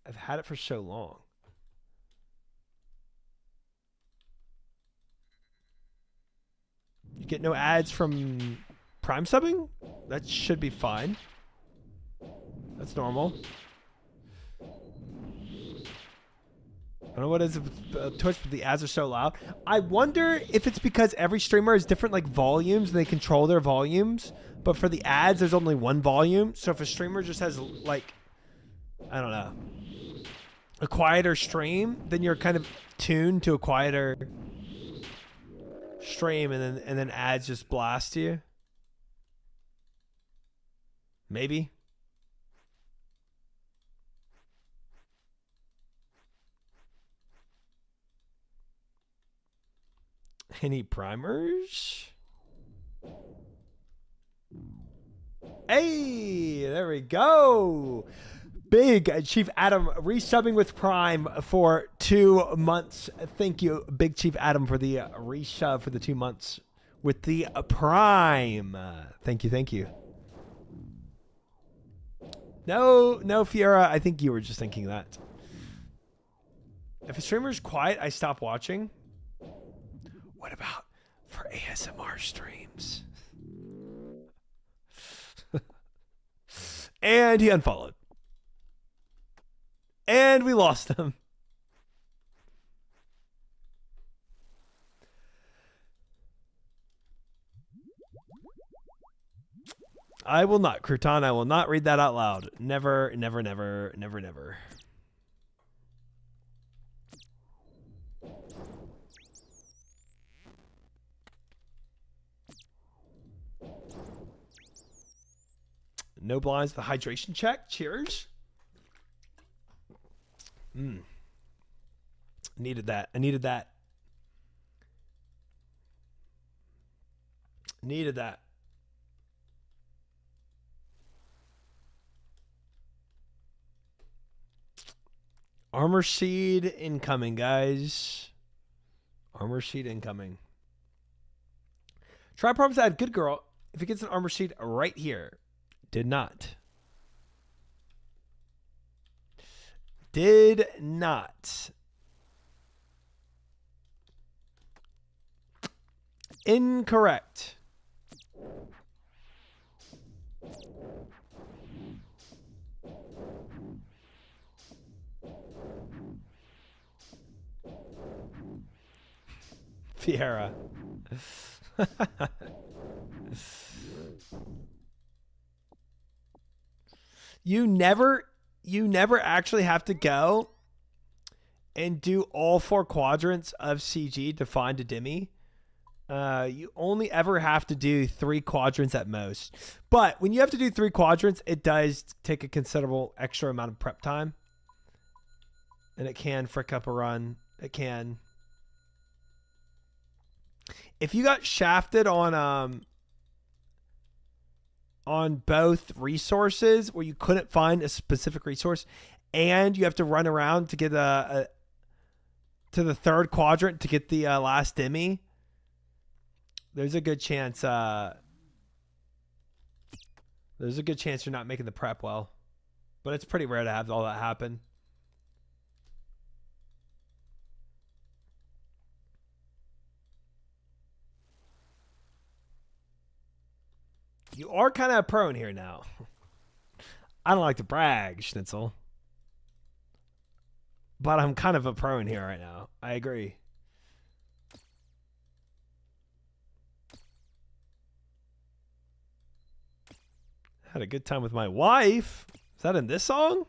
I've had it for so long. You get no ads from Prime subbing? That should be fine. That's normal. I don't know what it is with Twitch, but the ads are so loud. I wonder if it's because every streamer has different like volumes and they control their volumes. But for the ads, there's only one volume. So if a streamer just has like, I don't know, a quieter stream, then you're kind of tuned to a quieter stream, and then ads just blast you. Maybe. Any primers? Hey, there we go. Big Chief Adam resubbing with Prime for 2 months. Thank you, Big Chief Adam, for the resub for the 2 months with the Prime. Thank you, thank you. No, Fiora, I think you were just thinking that. If a streamer's quiet, I stop watching. What about for ASMR streams? And he unfollowed. And we lost him. I will not, Crouton. I will not read that out loud. Never, never, never, never, never. No blinds. The hydration check. Cheers. Needed that. I needed that. Needed that. Armor Seed incoming, guys. Armor Seed incoming. Try problems add good girl. If it gets an Armor Seed right here. Did not. Did not. Incorrect. Fiera. You never actually have to go and do all 4 quadrants of CG to find a Demi. You only ever have to do 3 quadrants at most. But when you have to do 3 quadrants, it does take a considerable extra amount of prep time. And it can frick up a run. It can. If you got shafted on both resources where you couldn't find a specific resource and you have to run around to get to the 3rd quadrant to get the last Demi, there's a good chance you're not making the prep well. But it's pretty rare to have all that happen. You are kind of prone here now. I don't like to brag, Schnitzel. But I'm kind of a prone here right now. I agree. Had a good time with my wife. Is that in this song?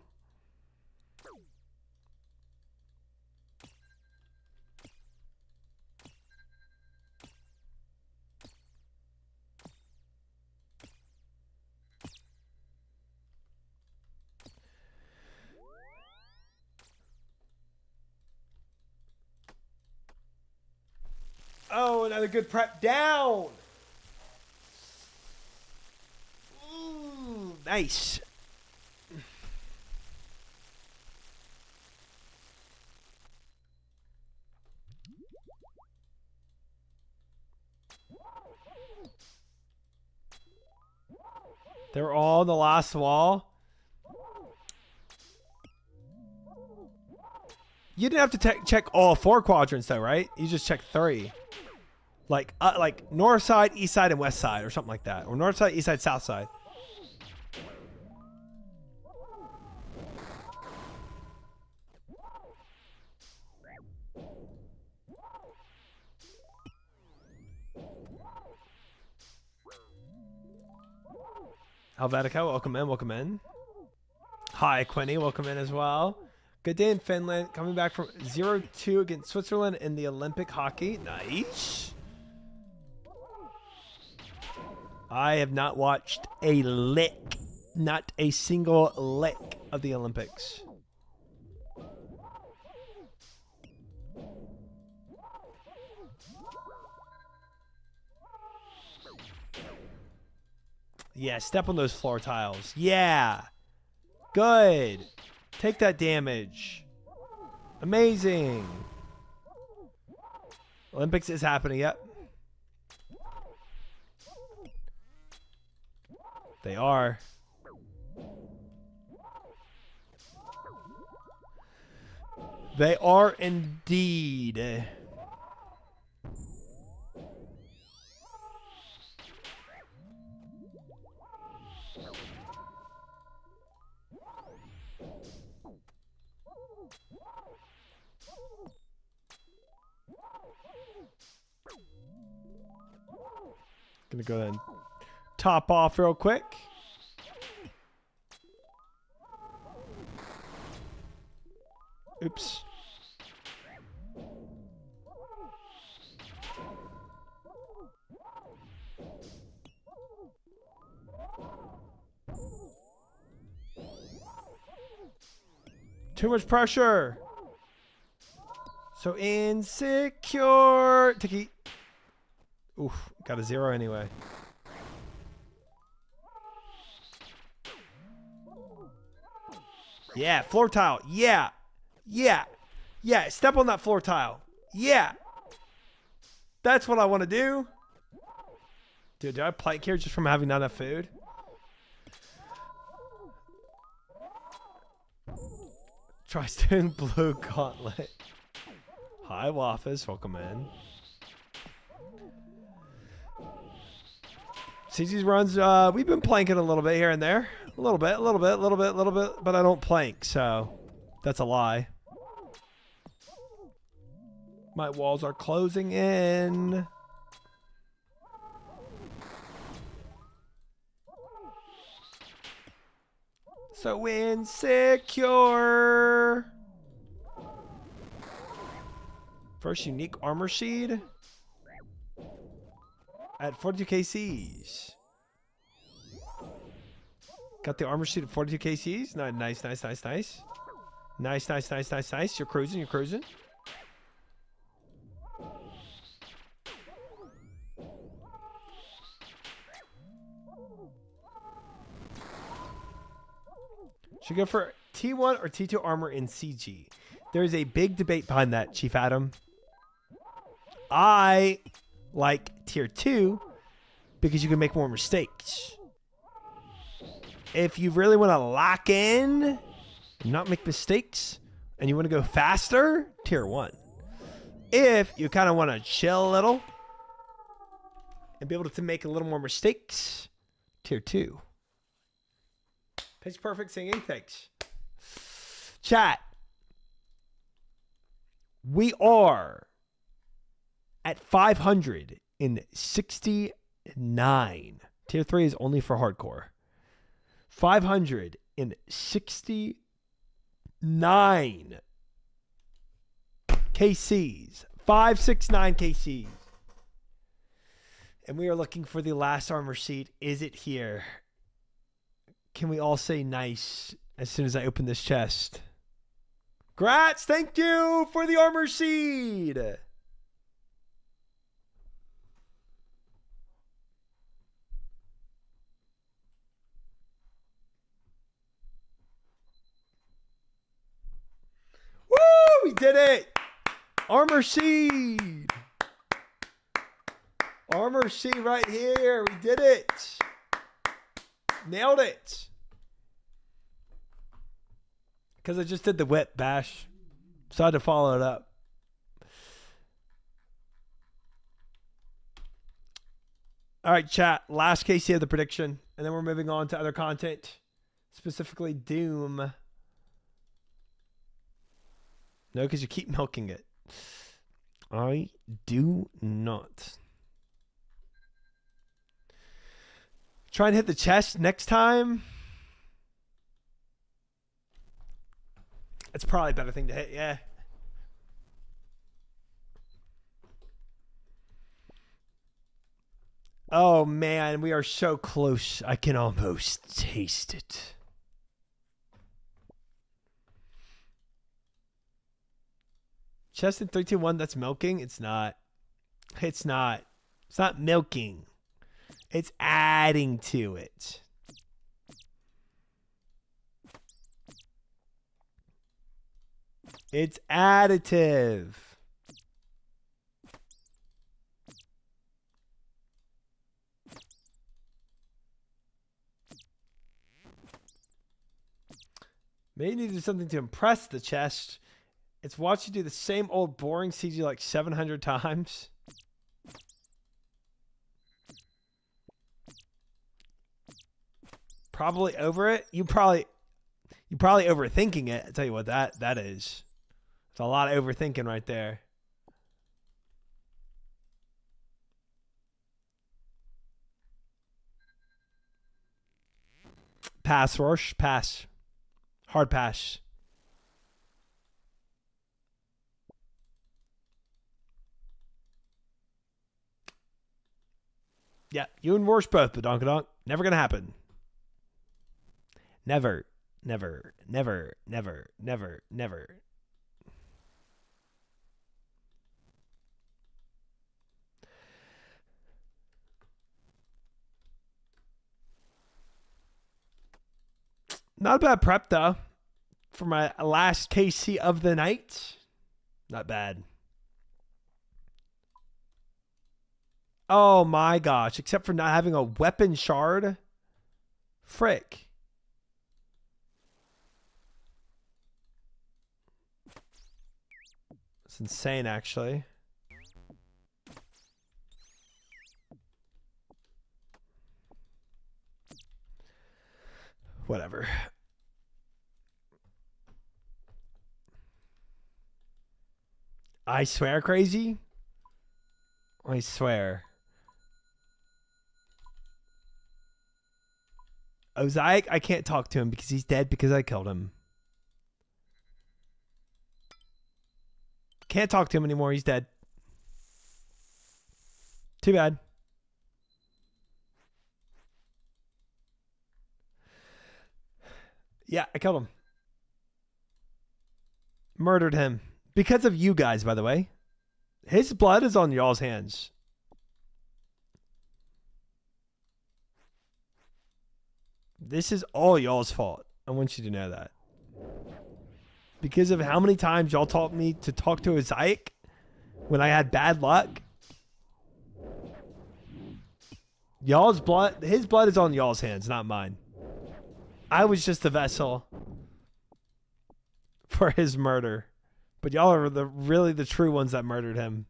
Oh, another good prep down. Ooh, nice. They're all on the last wall. You didn't have to check all 4 quadrants though, right? You just checked 3. Like north side, east side, and west side, or something like that. Or north side, east side, south side. Helvetica, welcome in, welcome in. Hi, Quinny, welcome in as well. Good day in Finland. Coming back from 0-2 against Switzerland in the Olympic hockey. Nice. I have not watched a lick, not a single lick of the Olympics. Yeah, step on those floor tiles. Yeah. Good. Take that damage. Amazing. Olympics is happening. Yep. They are. They are indeed. Gonna go ahead and top off real quick. Oops. Too much pressure. So insecure. Tiki. Oof. Got a 0 anyway. Yeah. Floor tile. Yeah. Yeah. Yeah. Step on that floor tile. Yeah. That's what I want to do. Dude, did I plank here just from having not enough food? Try doing blue gauntlet. Hi, Waffles. Welcome in. CG's runs, we've been planking a little bit here and there. A little bit, but I don't plank, so that's a lie. My walls are closing in. So insecure. First unique armor sheet at 42 KCs. Got the armor sheet at 42 KCs. Nice. Nice. You're cruising. Should go for T1 or T2 armor in CG. There's a big debate behind that, Chief Adam. I like tier 2 because you can make more mistakes. If you really want to lock in and not make mistakes and you want to go faster, tier 1. If you kind of want to chill a little and be able to make a little more mistakes, tier 2. Pitch perfect singing, thanks. Chat. We are at 569. Tier 3 is only for hardcore. 569 KCs. 569 KCs. And we are looking for the last armor sheet. Is it here? Can we all say nice as soon as I open this chest? Grats, thank you for the armor seed. Woo, we did it. Armor seed. Armor seed right here. We did it. Nailed it. Because I just did the whip bash. So I had to follow it up. All right, chat. Last KC of the prediction. And then we're moving on to other content. Specifically Doom. No, because you keep milking it. I do not. Try and hit the chest next time. It's probably a better thing to hit, yeah. Oh, man, we are so close. I can almost taste it. Chest in 3, 2, 1, that's milking? It's not. It's not. It's not milking. It's adding to it. It's additive. Maybe you need to do something to impress the chest. It's watch you do the same old boring CG like 700 times. Probably over it. You probably overthinking it. I'll tell you what that is. It's a lot of overthinking right there. Pass, Rorsch. Pass. Hard pass. Yeah, you and Rorsch both, but Donkadonk. Never gonna happen. Never. Never. Never. Never. Never. Never. Not a bad prep, though, for my last KC of the night. Not bad. Oh, my gosh. Except for not having a weapon shard. Frick. It's insane, actually. Whatever. I swear, crazy. I swear. Ozaic, I can't talk to him because he's dead because I killed him. Can't talk to him anymore. He's dead. Too bad. Yeah, I killed him. Murdered him. Because of you guys, by the way. His blood is on y'all's hands. This is all y'all's fault. I want you to know that. Because of how many times y'all taught me to talk to a Zyke when I had bad luck. Y'all's blood, his blood is on y'all's hands, not mine. I was just the vessel for his murder. But y'all are really the true ones that murdered him.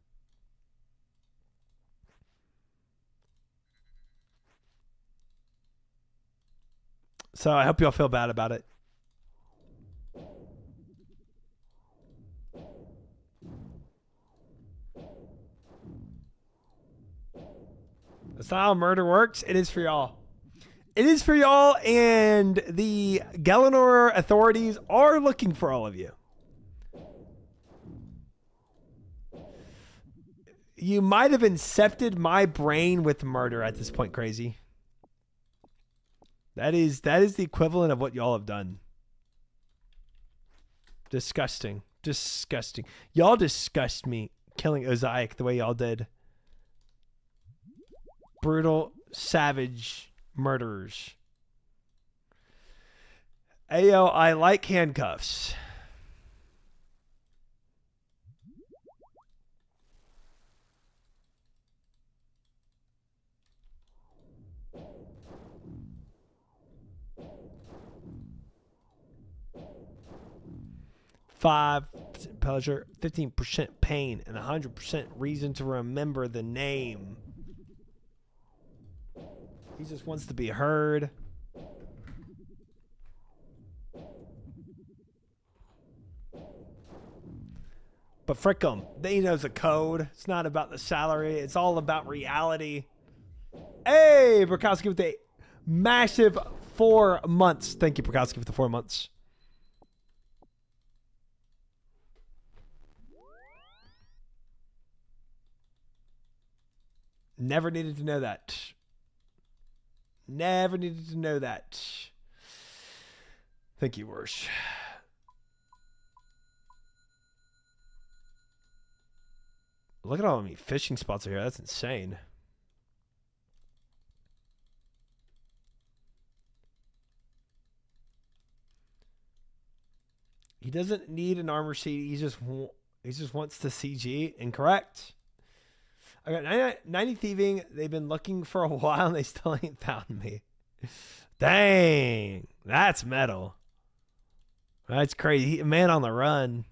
So I hope y'all feel bad about it. That's not how murder works. It is for y'all. It is for y'all, and the Galanor authorities are looking for all of you. You might have incepted my brain with murder at this point, crazy. That is the equivalent of what y'all have done. Disgusting. Disgusting. Y'all disgust me killing Ozaic the way y'all did. Brutal, savage murderers. Ayo, I like handcuffs. $5 pleasure, 15% pain, and 100% reason to remember the name. He just wants to be heard. But frick him. He knows the code. It's not about the salary. It's all about reality. Hey, Brakowski with a massive 4 months. Thank you, Brakowski, for the 4 months. Never needed to know that. Never needed to know that. Thank you, Worsh. Look at all many fishing spots are here. That's insane. He doesn't need an armor sheet. He just wants the CG. Incorrect. I got 90 thieving. They've been looking for a while and they still ain't found me. Dang. That's metal. That's crazy. Man on the run.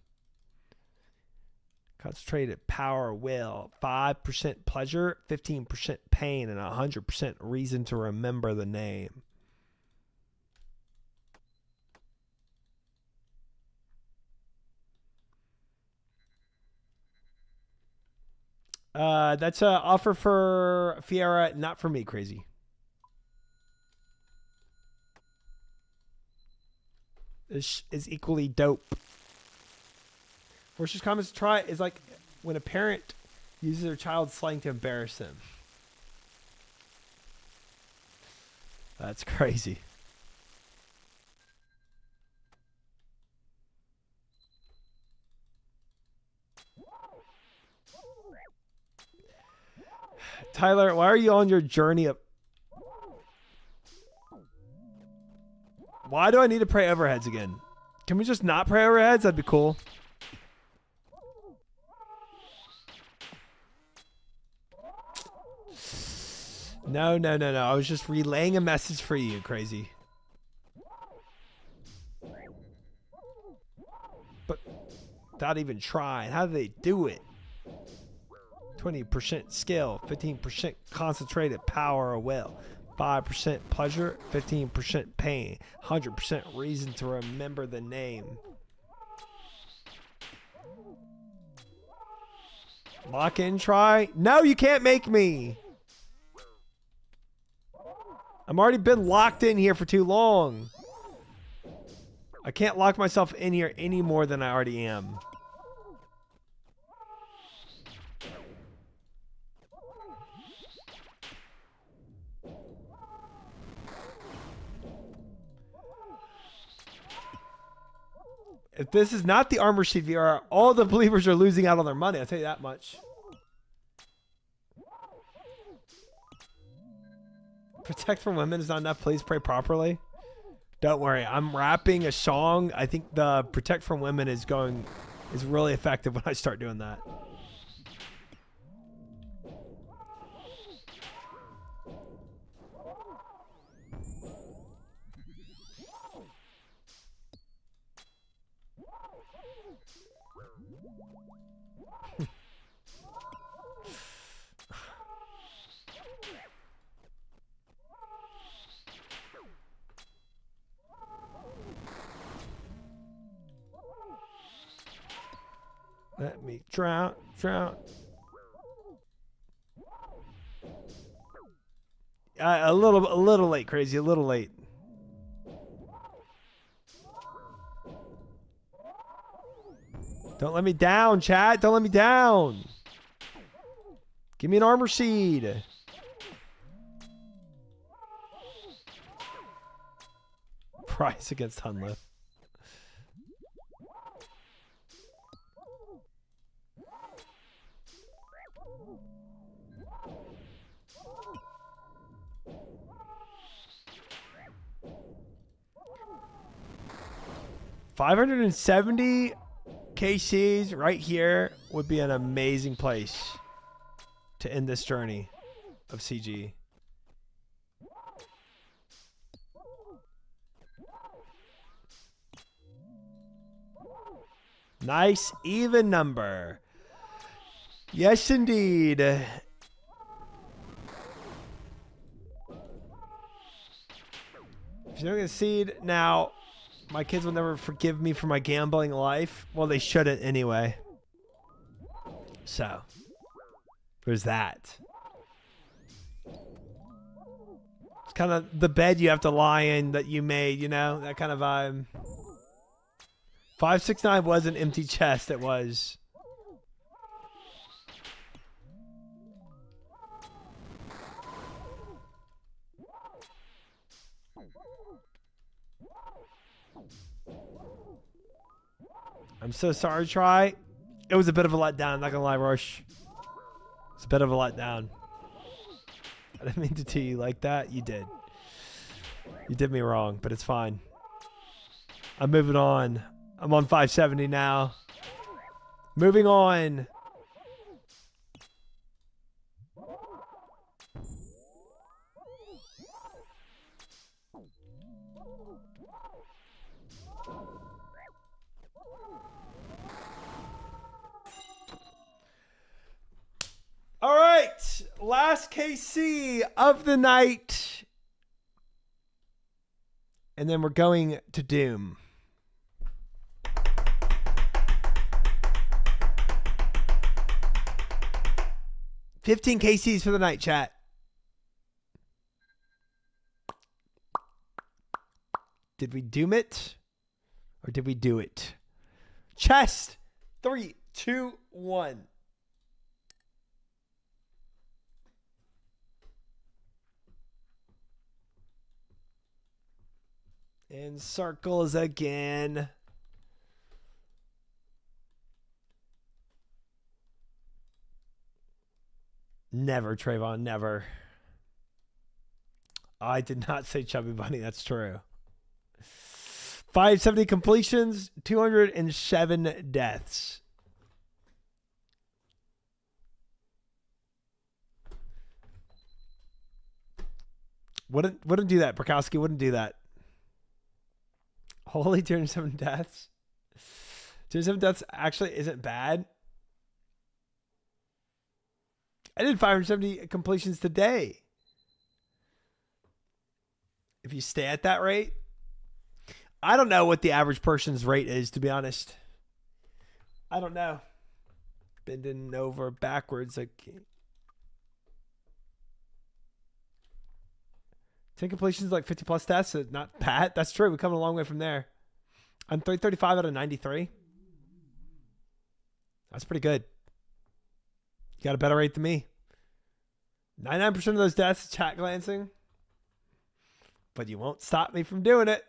Concentrated power, will. 5% pleasure, 15% pain, and 100% reason to remember the name. That's an offer for Fiera, not for me, crazy. is equally dope. Worst comments to try is like when a parent uses their child's slang to embarrass them. That's crazy. Tyler, why are you on your journey up? Why do I need to pray overheads again? Can we just not pray overheads? That'd be cool. No. I was just relaying a message for you, crazy. But without even trying, how do they do it? 20% skill, 15% concentrated power or will, 5% pleasure, 15% pain, 100% reason to remember the name. Lock in, try. No, you can't make me. I'm already been locked in here for too long. I can't lock myself in here any more than I already am. If this is not the Armor Seed VR, all the believers are losing out on their money. I'll tell you that much. Protect from women is not enough. Please pray properly. Don't worry. I'm rapping a song. I think the Protect from Women is really effective when I start doing that. Let me drown. A little late, crazy. A little late. Don't let me down, chat. Don't let me down. Give me an Armor Seed. Price against Hunliff. $570 KCs right here would be an amazing place to end this journey of CG. Nice even number. Yes, indeed. If you don't get a seed now, my kids will never forgive me for my gambling life. Well, they shouldn't anyway. So, there's that. It's kind of the bed you have to lie in that you made, you know? That kind of vibe. 569 was an empty chest. It was. I'm so sorry, Try. It was a bit of a letdown. I'm not gonna lie, Rush. It's a bit of a letdown. I didn't mean to do you like that. You did. You did me wrong, but it's fine. I'm moving on. I'm on 570 now. Moving on. All right, last KC of the night. And then we're going to Doom. $15 KCs for the night, chat. Did we Doom it? Or did we do it? Chest. 3, 2, 1. And circles again. Never, Trayvon, never. I did not say Chubby Bunny. That's true. 570 completions, 207 deaths. Wouldn't do that. Brakowski wouldn't do that. Holy 207 deaths. 207 deaths actually isn't bad. I did 570 completions today. If you stay at that rate, I don't know what the average person's rate is, to be honest. I don't know. Bending over backwards. Like 10 completions, like 50 plus deaths. So not bad. That's true. We're coming a long way from there. I'm 335 out of 93. That's pretty good. You got a better rate than me. 99% of those deaths, chat glancing. But you won't stop me from doing it.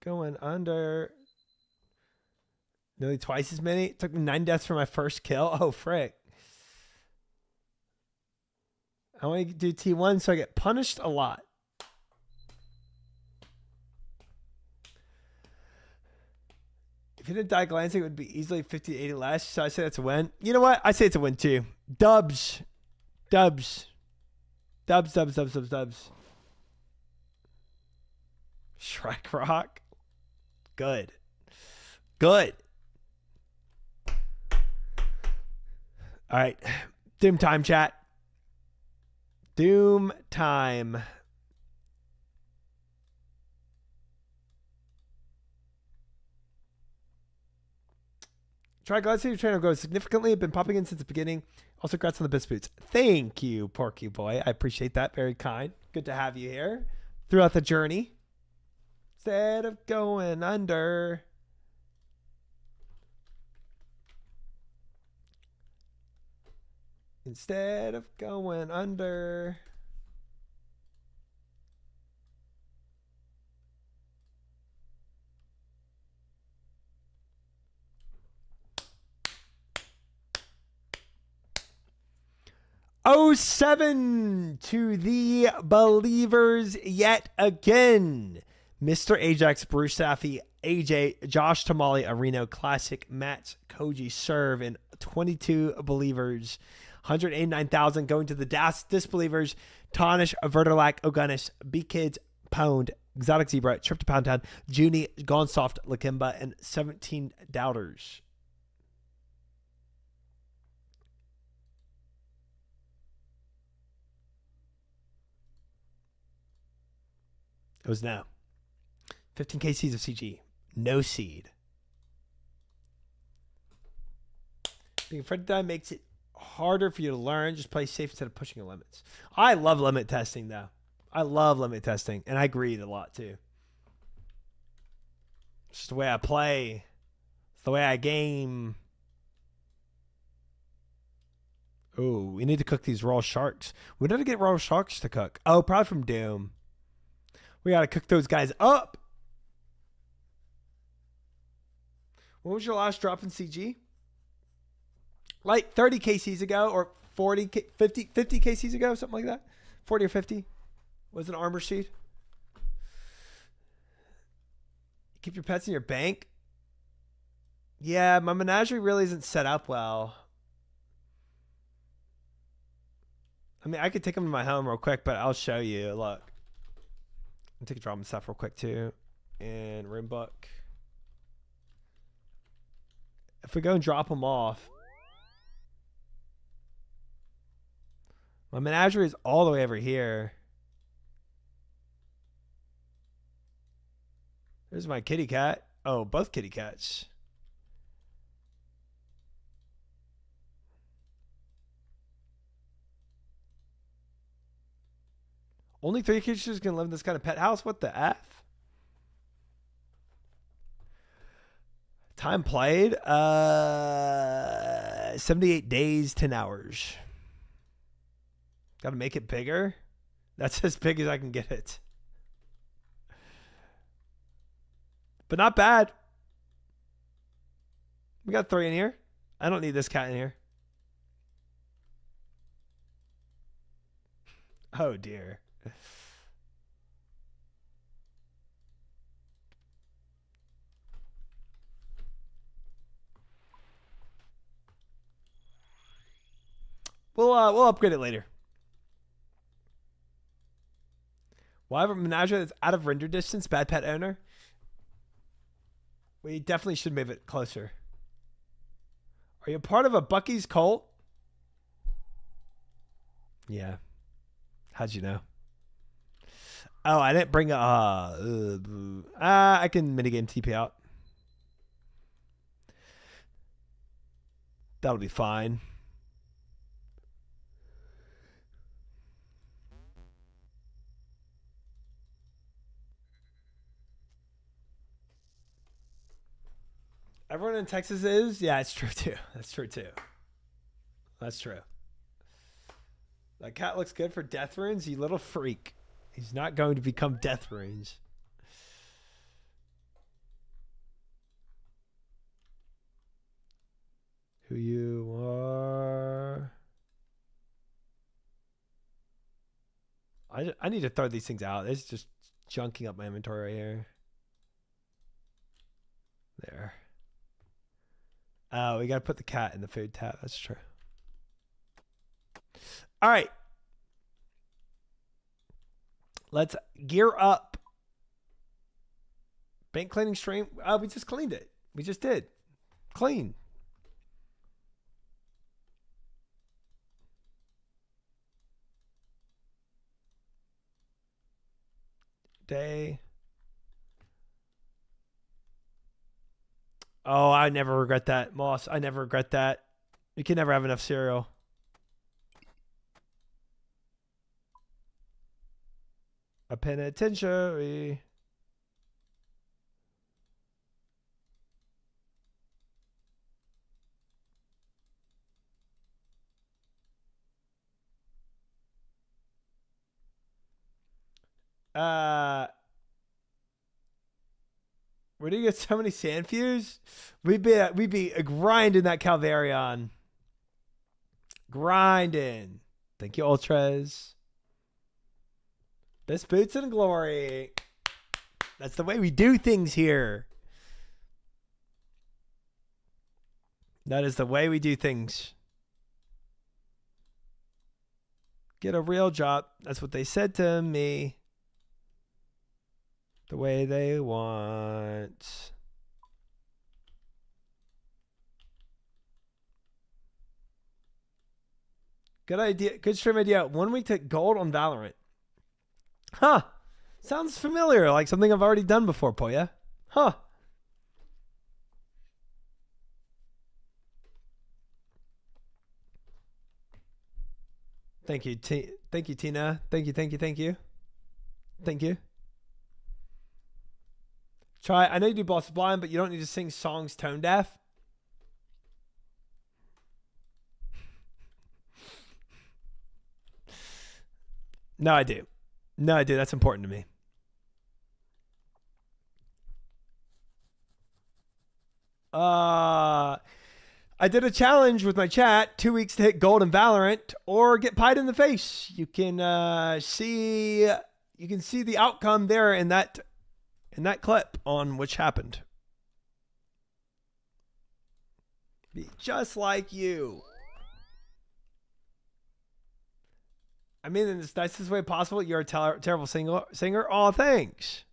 Going under. Nearly twice as many. It took me 9 deaths for my first kill. Oh, frick. I want to do T1 so I get punished a lot. If you didn't die glancing, it would be easily 50 to 80 less. So I say that's a win. You know what? I say it's a win too. Dubs. Dubs. Dubs, dubs, dubs, dubs, dubs. Shrek Rock. Good. Good. All right. Doom time, chat. Doom time. Triglyceride trainer grows significantly. I've been popping in since the beginning. Also, congrats on the best boots. Thank you, Porky Boy. I appreciate that. Very kind. Good to have you here throughout the journey. Instead of going under. Instead of going under. Oh, 07 to the believers yet again. Mr. Ajax, Bruce Safi, AJ, Josh Tamale, Areno, Classic, Matt, Koji, Serve, and 22 believers. 189,000 going to the disbelievers. Tonish, Verderlac, Ogunnis, B-Kids, Pwned, Exotic Zebra, Trip to Pound Town, Junie, Gonsoft, Lakimba, and 17 doubters. It was no. 15k seeds of CG. No seed. Being afraid to die makes it harder for you to learn. Just play safe instead of pushing your limits. I love limit testing, though. I love limit testing. And I greed a lot, too. It's just the way I play. It's the way I game. Ooh, we need to cook these raw sharks. We need to get raw sharks to cook. Oh, probably from Doom. We got to cook those guys up. When was your last drop in CG? Like 30 KCs ago or 40, 50 KCs ago, something like that. 40 or 50 was an armor sheet. Keep your pets in your bank. Yeah, my menagerie really isn't set up well. I mean, I could take them to my home real quick, but I'll show you. Look. I'll take a drop and stuff real quick too. And room book. If we go and drop them off. My menagerie is all the way over here. There's my kitty cat. Oh, both kitty cats. Only 3 creatures can live in this kind of pet house? What the F? Time played? 78 days, 10 hours. Gotta make it bigger? That's as big as I can get it. But not bad. We got 3 in here. I don't need this cat in here. Oh, dear. We'll upgrade it later. Why have a menagerie that's out of render distance? Bad pet owner. We definitely should move it closer. Are you part of a Bucky's cult? Yeah. How'd you know? Oh, I didn't bring I can minigame TP out. That'll be fine. Everyone in Texas is? Yeah, it's true too. That's true too. That's true. That cat looks good for death runes, you little freak. He's not going to become death runes. Who you are. I need to throw these things out. It's just junking up my inventory right here. There. Oh, we got to put the cat in the food tab. That's true. All right. Let's gear up. Bank cleaning stream. We just cleaned it. We just did. Clean. Day. Oh, I never regret that, Moss. I never regret that. You can never have enough cereal. A penitentiary. Where do you get so many sand fuse? We'd be grinding that Calvarion. Grinding. Thank you, Ultras. Best boots and glory. That's the way we do things here. That is the way we do things. Get a real job. That's what they said to me. The way they want. Good idea. Good stream idea. 1 week to gold on Valorant. Huh. Sounds familiar. Like something I've already done before, Poya. Huh. Thank you. Thank you, Tina. Thank you. Thank you. Thank you. Thank you. Try. I know you do Boss Blind, but you don't need to sing songs tone deaf. No, I do. No, I do. That's important to me. I did a challenge with my chat. 2 weeks to hit gold in Valorant or get pied in the face. You can see the outcome there in that clip on which happened. Be just like you. I mean, in the nicest way possible, you're a terrible singer. Oh, thanks.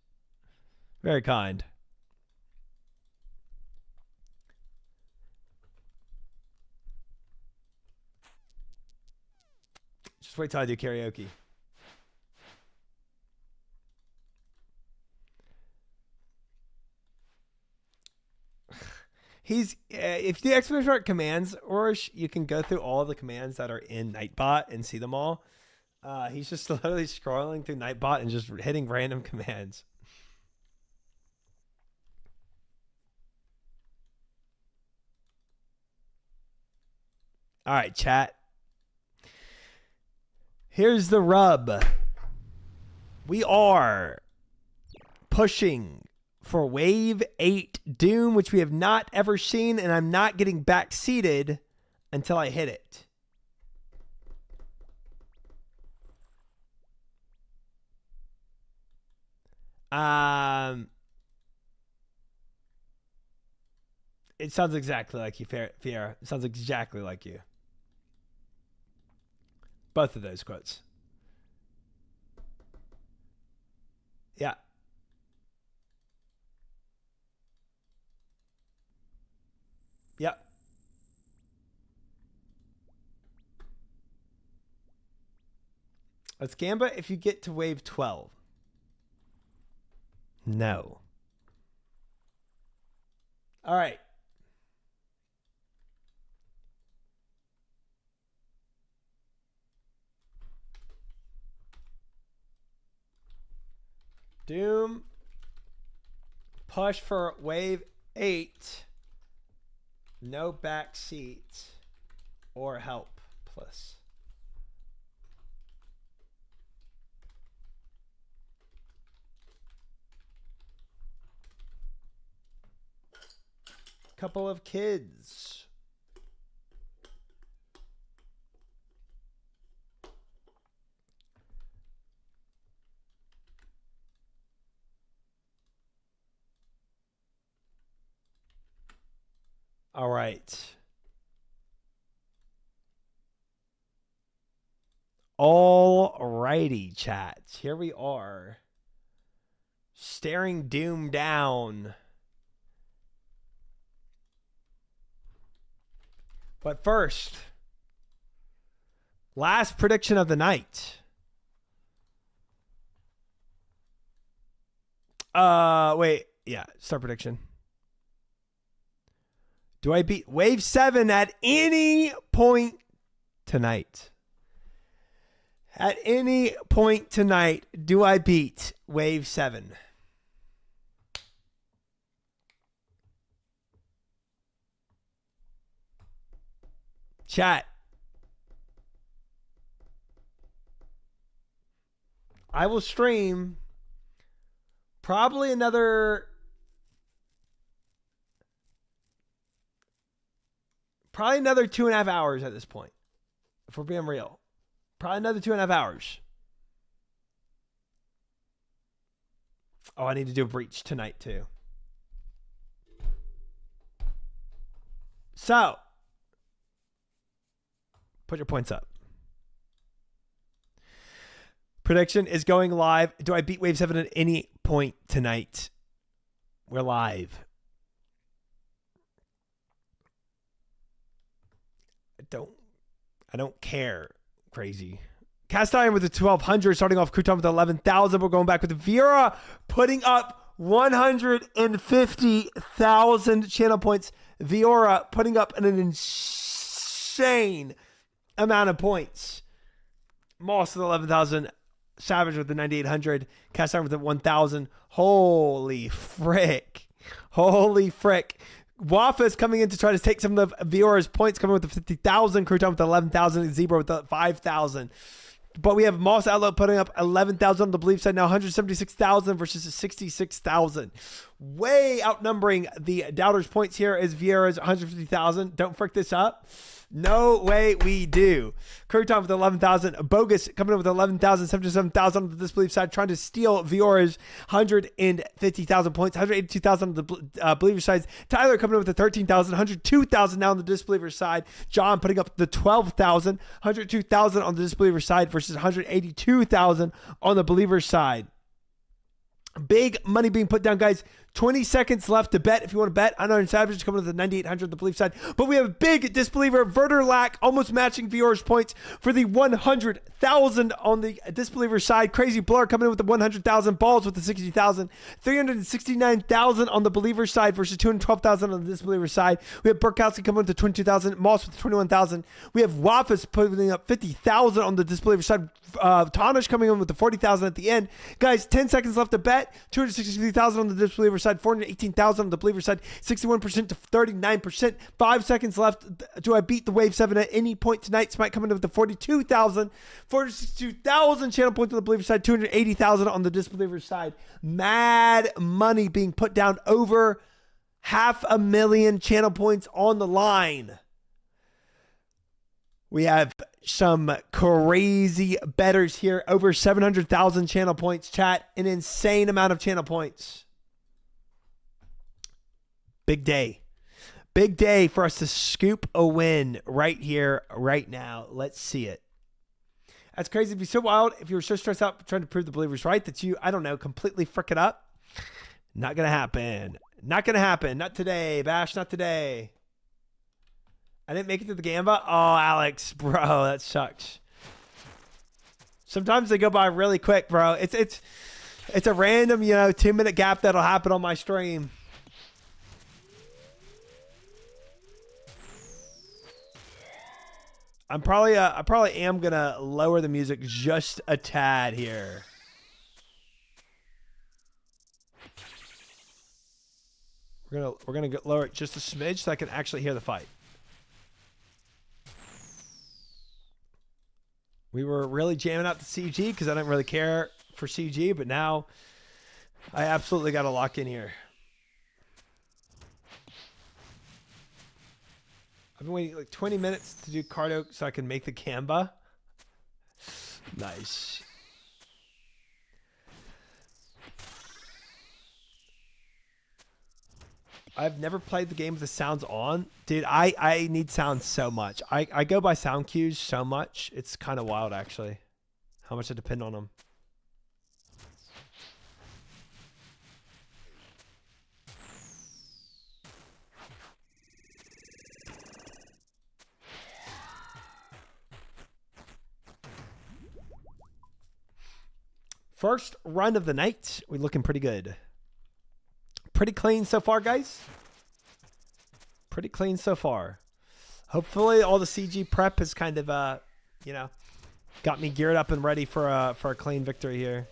Very kind. Just wait till I do karaoke. If you do exclamation mark commands, or you can go through all the commands that are in Nightbot and see them all. He's just literally scrolling through Nightbot and just hitting random commands. All right, chat. Here's the rub. We are pushing for Wave 8 Doom, which we have not ever seen, and I'm not getting backseated until I hit it. It sounds exactly like you, Fiera. It sounds exactly like you. Both of those quotes. Yeah. Yep. Let's Gamba if you get to wave 12. No. All right. Doom. Push for wave 8. No backseat or help plus. Couple of kids. All right. All righty, chat. Here we are. Staring Doom down. But first, last prediction of the night. Wait. Yeah, start prediction. Do I beat Wave 7 at any point tonight? At any point tonight, do I beat Wave 7? Chat. I will stream probably another 2.5 hours at this point. If we're being real. Probably another 2.5 hours. Oh, I need to do a breach tonight too. So, put your points up. Prediction is going live. Do I beat Wave 7 at any point tonight? We're live. I don't care. Crazy. Cast Iron with the 1200, starting off Crouton with 11,000. We're going back with Vera putting up 150,000 channel points. Viora putting up an insane amount of points. Moss with 11,000. Savage with the 9,800. Cast Iron with the 1,000. Holy frick. Holy frick. Wafa is coming in to try to take some of Viora's points, coming with the 50,000. Crouton with the 11,000. Zebra with the 5,000. But we have Moss Outlaw putting up 11,000 on the belief side now, 176,000 versus 66,000. Way outnumbering the doubters' points here is Vieira's 150,000. Don't frick this up. No way we do. Crouton with 11,000. Bogus coming in with 11,000, 77,000 on the disbelief side, trying to steal Viora's 150,000 points, 182,000 on the believer side. Tyler coming in with the 13,000, 102,000 now on the disbeliever side. John putting up the 12,000, 102,000 on the disbeliever side versus 182,000 on the believer side. Big money being put down, guys. 20 seconds left to bet if you want to bet. Unknown Savage coming to the 9,800 on the belief side. But we have a big disbeliever, Verderlack, almost matching viewers points for the 100,000 on the disbeliever side. Crazy Blur coming in with the 100,000. Balls with the 60,000. 369,000 on the believer side versus 212,000 on the disbeliever side. We have Burkowski coming with the 22,000. Moss with 21,000. We have Waffus putting up 50,000 on the disbeliever side. Tonish coming in with the 40,000 at the end. Guys, 10 seconds left to bet. 263,000 on the disbeliever side. 418,000 on the believer side. 61% to 39%. 5 seconds left. Do I beat the Wave 7 at any point tonight? Smite coming in with the 42,000. 462,000 channel points on the believer side. 280,000 on the disbeliever side. Mad money being put down, over 500,000 channel points on the line. We have some crazy bettors here. Over 700,000 channel points, chat. An insane amount of channel points. Big day. Big day for us to scoop a win right here, right now. Let's see it. That's crazy. It'd be so wild if you were so stressed out trying to prove the believers right that you, I don't know, completely frick it up. Not going to happen. Not going to happen. Not today, Bash. Not today. I didn't make it to the Gamba. Oh, Alex, bro, that sucks. Sometimes they go by really quick, bro. It's a random, 2-minute gap that'll happen on my stream. I probably am gonna lower the music just a tad here. We're gonna lower it just a smidge so I can actually hear the fight. We were really jamming out the CG because I didn't really care for CG, but now I absolutely got to lock in here. I've been waiting like 20 minutes to do cardio so I can make the Canva. Nice. I've never played the game with the sounds on. Dude, I need sounds so much. I go by sound cues so much. It's kind of wild, actually, how much I depend on them. First run of the night. We're looking pretty good. Pretty clean so far, guys. Pretty clean so far. Hopefully all the CG prep has kind of, got me geared up and ready for a clean victory here.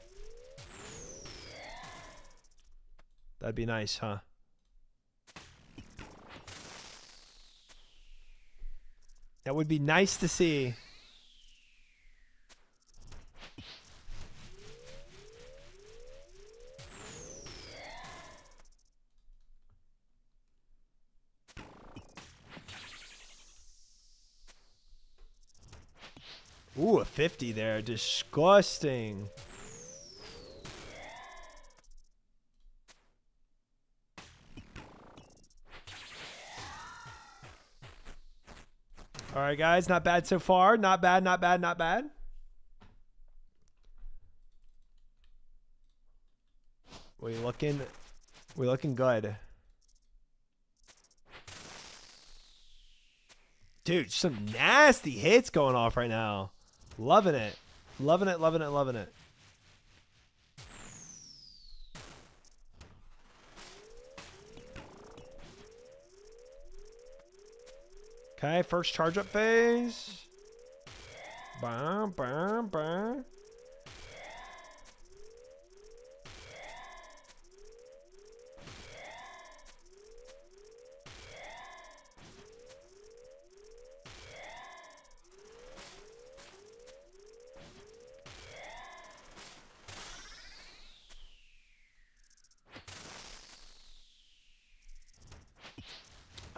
That'd be nice, huh? That would be nice to see. Ooh, a 50 there. Disgusting. All right, guys. Not bad so far. Not bad, not bad, not bad. We're looking good. Dude, some nasty hits going off right now. Loving it. Loving it, loving it, loving it. Okay, first charge up phase. Bam, bam, bam.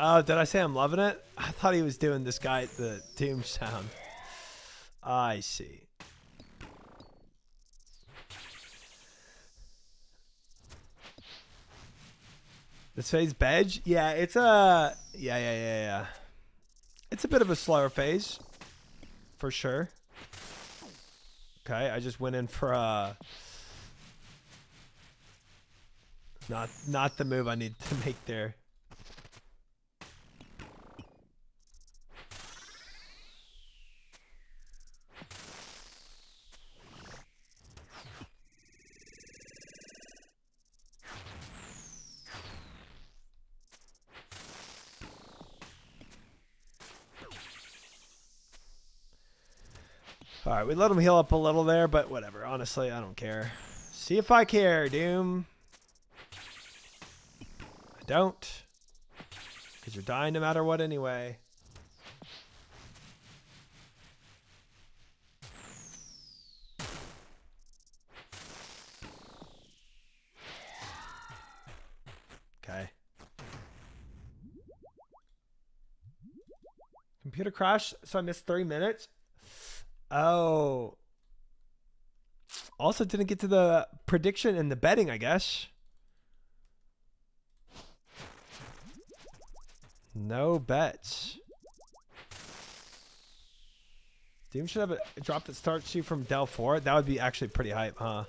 Oh, did I say I'm loving it? I thought he was doing this guy the Doom sound. I see. This phase Bedge? Yeah, it's a... Yeah. It's a bit of a slower phase. For sure. Okay, I just went in for a... Not the move I need to make there. All right, we let him heal up a little there, but whatever. Honestly, I don't care. See if I care, Doom. I don't. Because you're dying no matter what anyway. Okay. Computer crash, so I missed 3 minutes. Oh. Also didn't get to the prediction and the betting, I guess. No bets. Doom should have a drop that starts you from Del 4. That would be actually pretty hype, huh?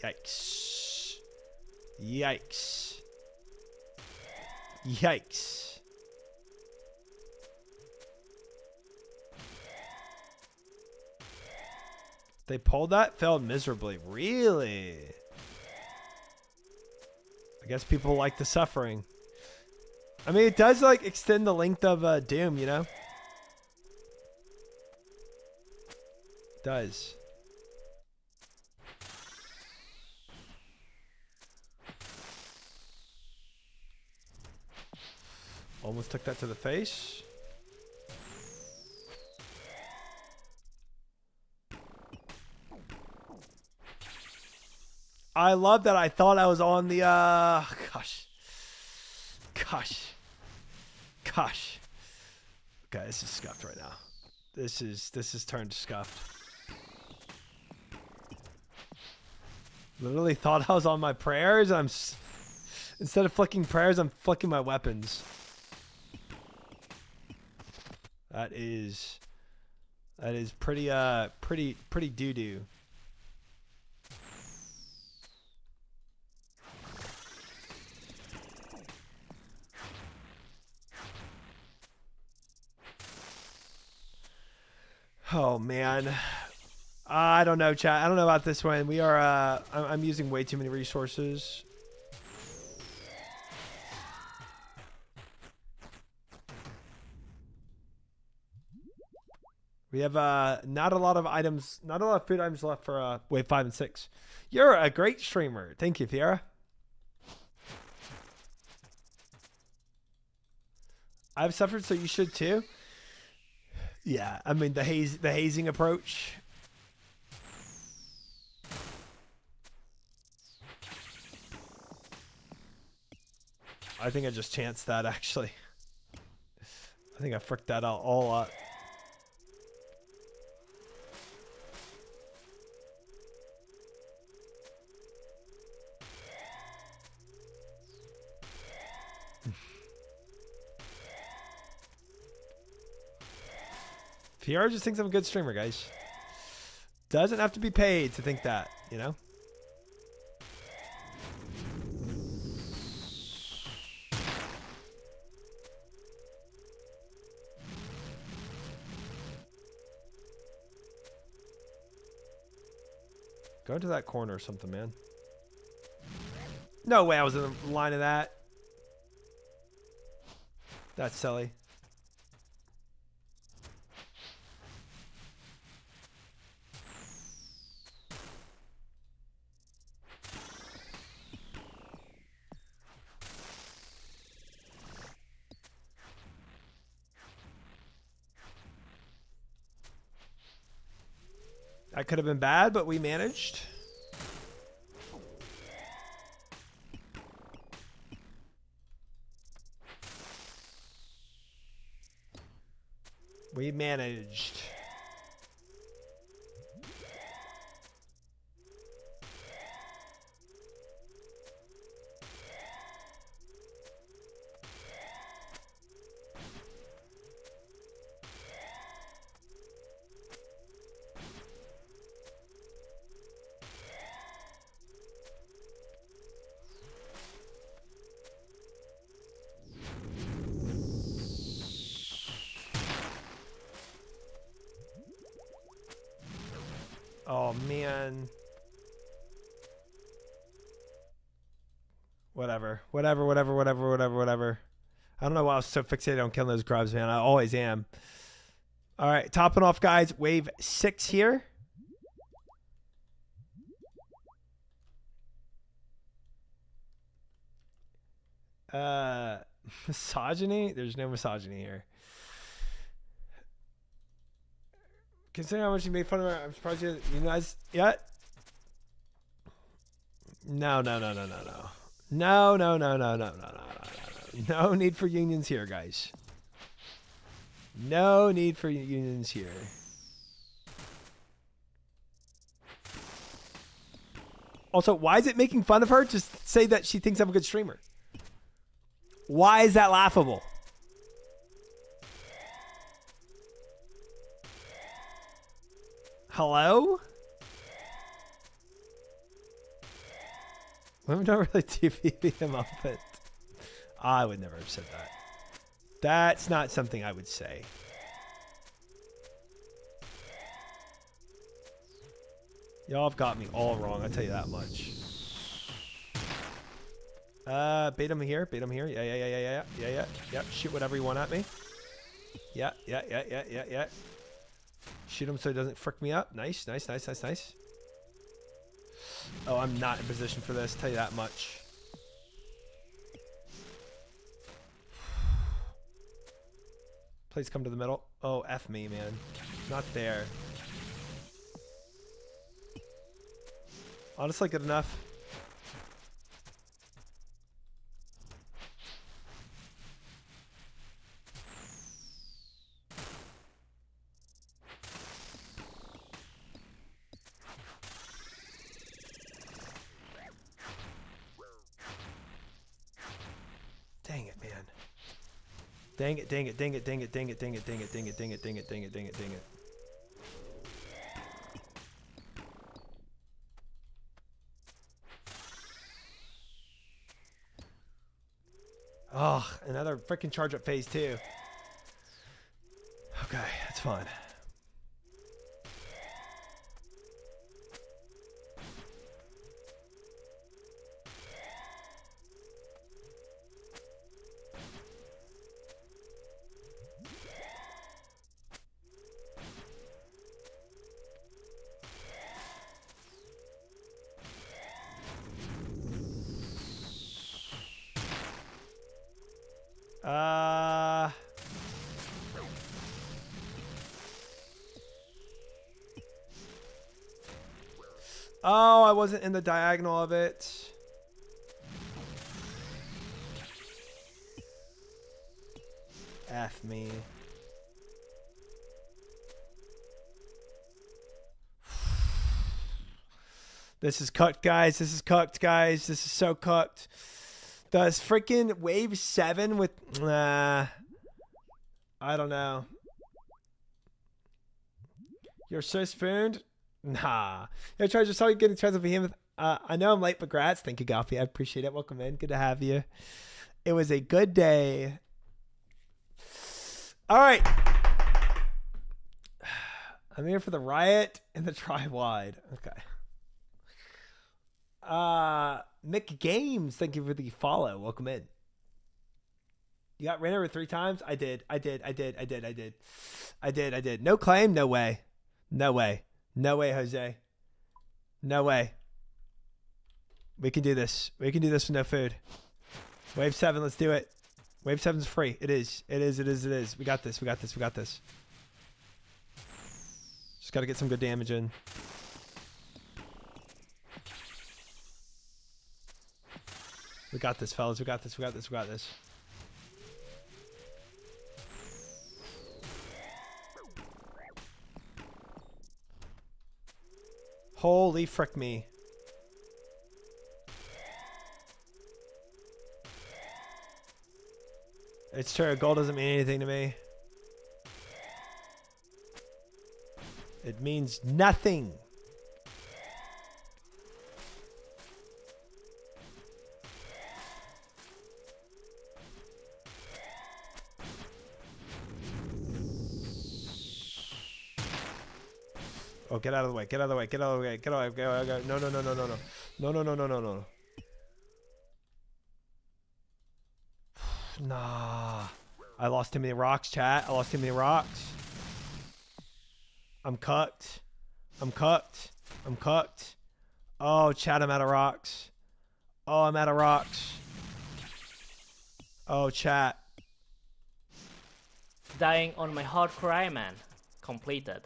Yikes. Yikes. Yikes. They pulled that? Failed miserably. Really? I guess people like the suffering. I mean, it does, like, extend the length of Doom, you know? It does. Almost took that to the face. I love that I thought I was on the, gosh. Okay, this is scuffed right now. This is turned scuffed. Literally thought I was on my prayers. Instead of flicking prayers, I'm flicking my weapons. That is pretty doo-doo. Oh man, I don't know, chat. I don't know about this one. We are. I'm using way too many resources. We have not a lot of items, not a lot of food items left for wave 5 and 6. You're a great streamer. Thank you, Fiera. I've suffered, so you should too. Yeah, I mean the hazing approach. I think I just chanced that actually. I think I fricked that out all up. Fiora just thinks I'm a good streamer, guys. Doesn't have to be paid to think that, you know? Go into that corner or something, man. No way I was in the line of that. That's silly. That could have been bad, but we managed. We managed. Oh, man. Whatever. Whatever. I don't know why I was so fixated on killing those grubs, man. I always am. All right, topping off, guys. Wave 6 here. Misogyny? There's no misogyny here. Considering how much you made fun of her, I'm surprised you guys yet. No. No need for unions here, guys. No need for unions here. Also, why is it making fun of her? Just say that she thinks I'm a good streamer. Why is that laughable? Hello? Women don't really TP him up, but I would never have said that. That's not something I would say. Y'all have got me all wrong, I'll tell you that much. Bait him here. Yeah. Shoot whatever you want at me. Yeah. Shoot him so he doesn't frick me up. Nice. Oh, I'm not in position for this, tell you that much. Please come to the middle. Oh, F me, man. Not there. Honestly, good enough. Dang it, man. Dang it. Oh, another freaking charge up phase 2. Okay, that's fine. Oh, I wasn't in the diagonal of it. F me. This is cooked, guys. This is so cooked. Does freaking wave 7 with... I don't know. You're so spooned? Nah. Yeah, try just saw you getting a chance of him. I know I'm late, but grats. Thank you, Goffy. I appreciate it. Welcome in. Good to have you. It was a good day. All right. I'm here for the riot and the try-wide. Okay. Mick Games, thank you for the follow. Welcome in. You got ran over 3 times? I did. No claim? No way. No way, Jose. No way. We can do this. We can do this with no food. Wave 7, let's do it. Wave 7's free. It is. We got this. Just got to get some good damage in. We got this, fellas. We got this. Holy frick me. It's true. Gold doesn't mean anything to me. It means nothing. Oh, get out of the way. Get out of the way. Get out of the way. Get out of the way. No, no, no, no, no, no. No, no, no, no, no, no. Nah. I lost too many rocks, chat. I lost too many rocks. I'm cooked. I'm cooked. I'm cooked. Oh, chat, I'm out of rocks. Oh, I'm out of rocks. Oh, chat. Dying on my hardcore Iron Man. Completed.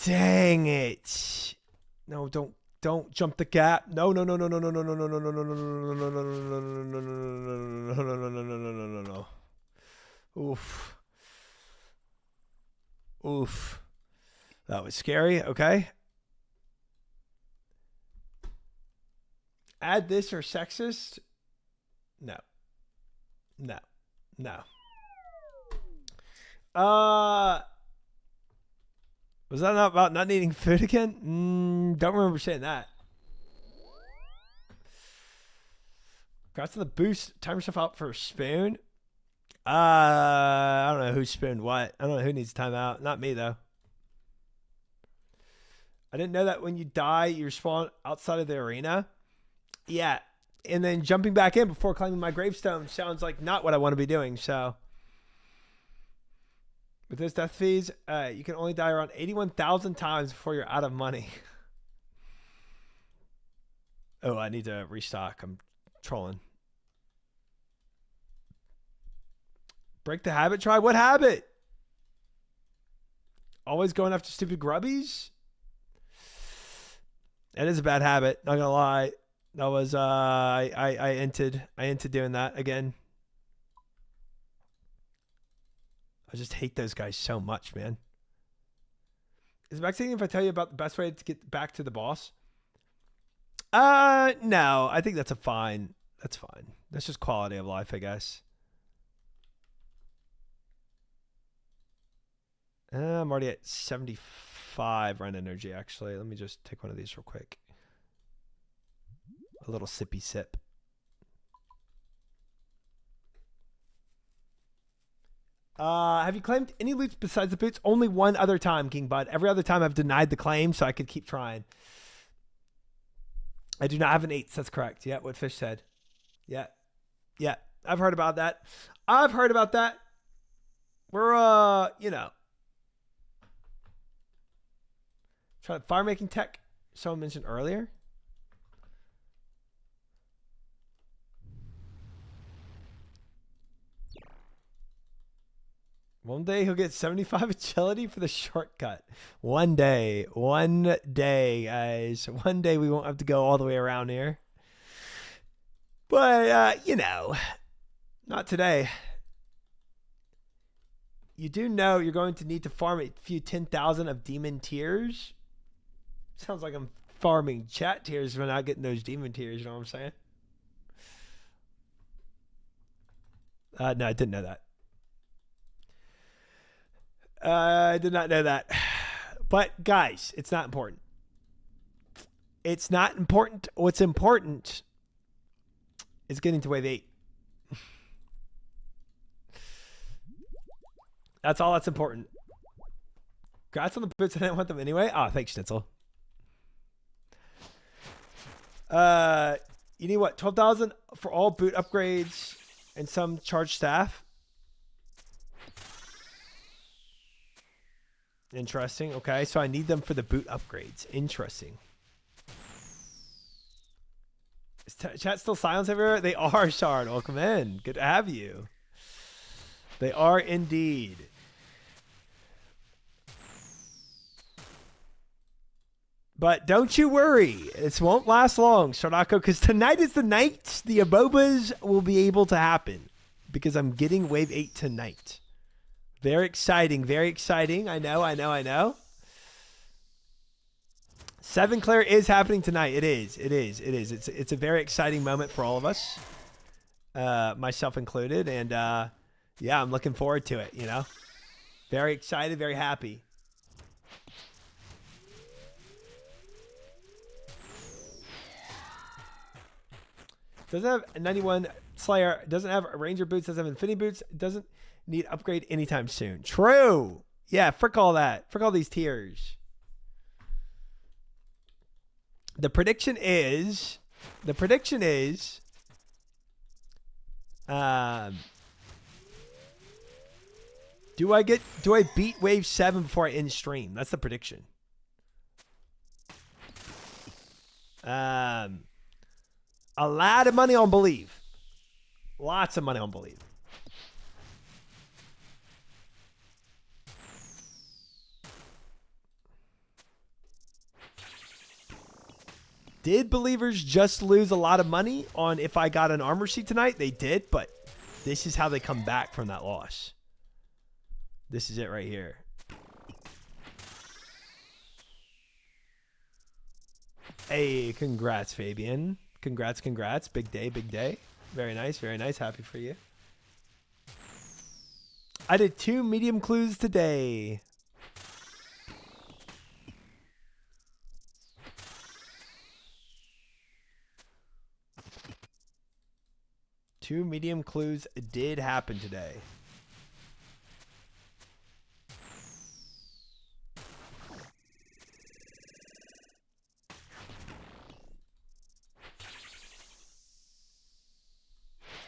Dang it. No, don't jump the gap. No, no, no, no, no, no, no, no, no, no, no, no, no, no, no, no, no, no, no, no. Oof. Oof. That was scary. Okay. Add this or sexist? No. No. No. Was that not about not needing food again? Don't remember saying that. Congrats on the boost. Time yourself out for a spoon. I don't know who spooned what. I don't know who needs time out. Not me, though. I didn't know that when you die, you spawn outside of the arena. Yeah. And then jumping back in before claiming my gravestone sounds like not what I want to be doing, so. With those death fees, you can only die around 81,000 times before you're out of money. Oh, I need to restock. I'm trolling. Break the habit, try? What habit? Always going after stupid grubbies? That is a bad habit, not gonna lie. That was I entered doing that again. I just hate those guys so much, man. Is it backseating if I tell you about the best way to get back to the boss? No. I think that's fine. That's fine. That's just quality of life, I guess. I'm already at 75 run energy, actually. Let me just take one of these real quick. A little sippy sip. Have you claimed any loots besides the boots? Only one other time, King Bud. Every other time I've denied the claim so I could keep trying. I do not have an 8. That's correct. Yeah, what Fish said. Yeah. Yeah. I've heard about that. I've heard about that. We're, you know. Try fire making tech someone mentioned earlier. One day he'll get 75 agility for the shortcut. One day, guys. One day we won't have to go all the way around here. But, you know, not today. You do know you're going to need to farm a few 10,000 of demon tears. Sounds like I'm farming chat tears when not getting those demon tears, you know what I'm saying? No, I didn't know that. I did not know that. But guys, it's not important. It's not important. What's important is getting to wave 8. That's all that's important. Congrats on the boots. I didn't want them anyway. Oh, thanks, Schnitzel. You need what? 12,000 for all boot upgrades and some charge staff. Interesting. Okay, so I need them for the boot upgrades. Interesting. Is chat still silence everywhere? They are, Shard. Welcome in. Good to have you. They are indeed. But don't you worry. This won't last long, Sardako, because tonight is the night the Abobas will be able to happen. Because I'm getting wave 8 tonight. Very exciting. Very exciting. I know. 7 Claire is happening tonight. It is. It's a very exciting moment for all of us. Myself included. And yeah, I'm looking forward to it, you know. Very excited, very happy. Doesn't have 91 Slayer. It doesn't have Ranger boots. Doesn't have Infinity boots. It doesn't need upgrade anytime soon. True. Yeah, frick all that. Frick all these tiers. The prediction is. Do I beat wave 7 before I end stream? That's the prediction. A lot of money on believe. Lots of money on believe. Did believers just lose a lot of money on if I got an armor sheet tonight? They did, but this is how they come back from that loss. This is it right here. Hey, congrats, Fabian. Congrats. Big day. Very nice. Happy for you. I did 2 medium clues today. Two medium clues did happen today.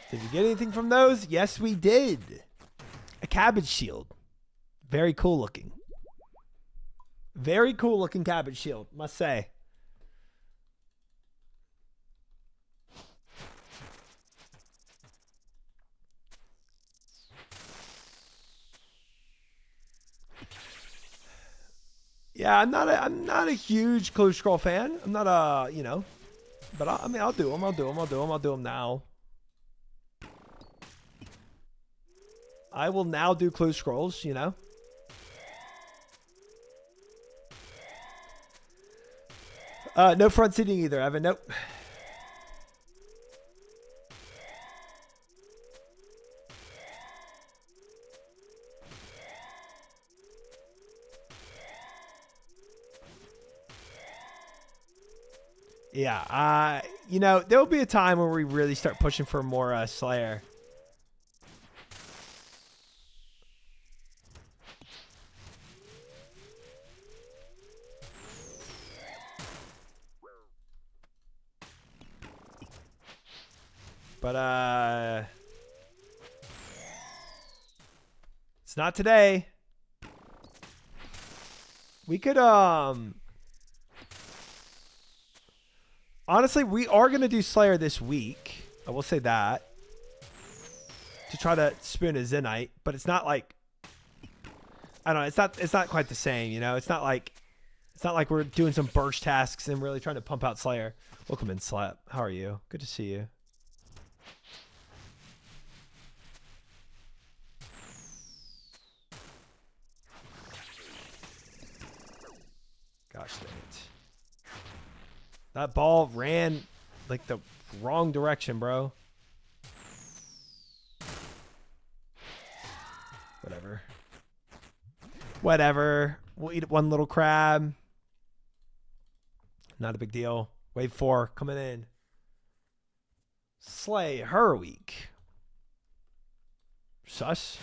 Did you get anything from those? Yes, we did. A cabbage shield. Very cool looking. Very cool looking cabbage shield, must say. Yeah, I'm not a huge Clue Scroll fan. I'm not a, you know, but I mean, I'll do them now. I will now do Clue Scrolls, you know. No front seating either, Evan. Nope. Yeah, you know, there will be a time where we really start pushing for more Slayer. But it's not today. We could honestly, we are going to do Slayer this week. I will say that. To try to spoon a Zenite, but it's not like, I don't know, it's not quite the same, you know. It's not like we're doing some burst tasks and really trying to pump out Slayer. Welcome in, Slap. How are you? Good to see you. Gosh dang it. That ball ran like the wrong direction, bro. Whatever. We'll eat one little crab. Not a big deal. Wave 4 coming in. Slay her week. Sus.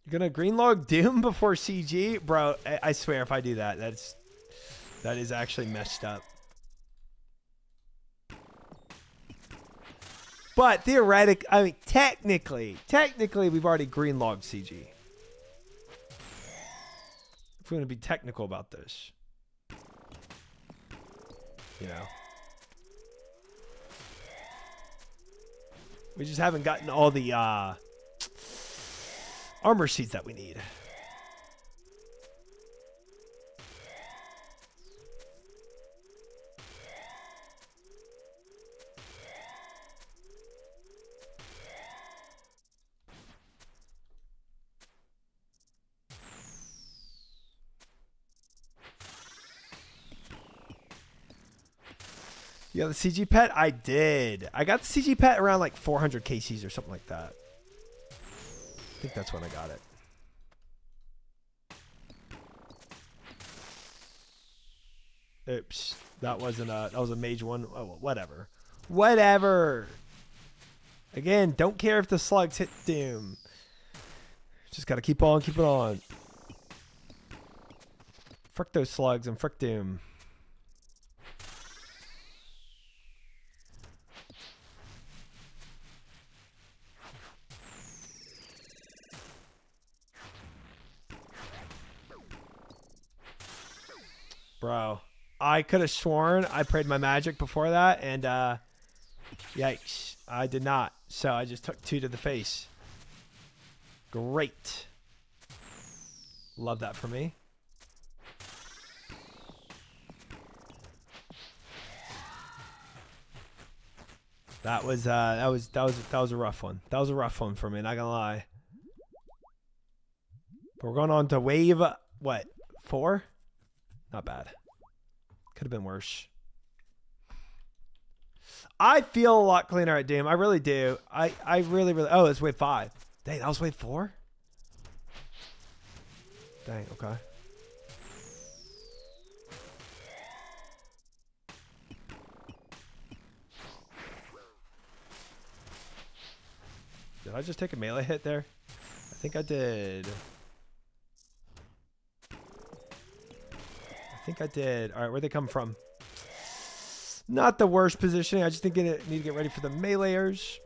You're gonna greenlog Doom before CG? Bro, I swear if I do that, that is actually messed up. But theoretically, I mean, technically, we've already greenlogged CG. If we're gonna be technical about this, you know, we just haven't gotten all the armor sheets that we need. You got the CG pet? I did. I got the CG pet around like 400 KCs or something like that. I think that's when I got it. Oops. That wasn't a, that was a mage one. Oh, well, whatever. Whatever. Again, don't care if the slugs hit doom. Just gotta keep on, keep it on. Frick those slugs and frick doom. Bro, I could have sworn I prayed my magic before that, and yikes, I did not. So I just took 2 to the face. Great. Love that for me. That was a rough one. That was a rough one for me, not gonna lie. But we're going on to wave what? 4? Not bad. Could have been worse. I feel a lot cleaner at Doom. I really do. I really. Oh, it's wave 5. Dang, that was wave 4? Dang, okay. Did I just take a melee hit there? I think I did. I think I did. All right, where'd they come from? Not the worst positioning. I just think I need to get ready for the meleeers.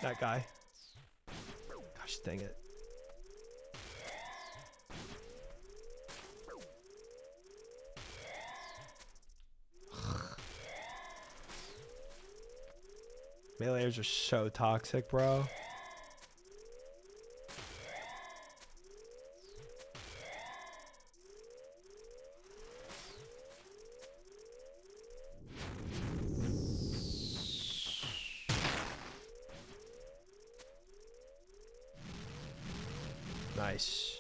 That guy. Gosh dang it. Meleeers are so toxic, bro. Nice.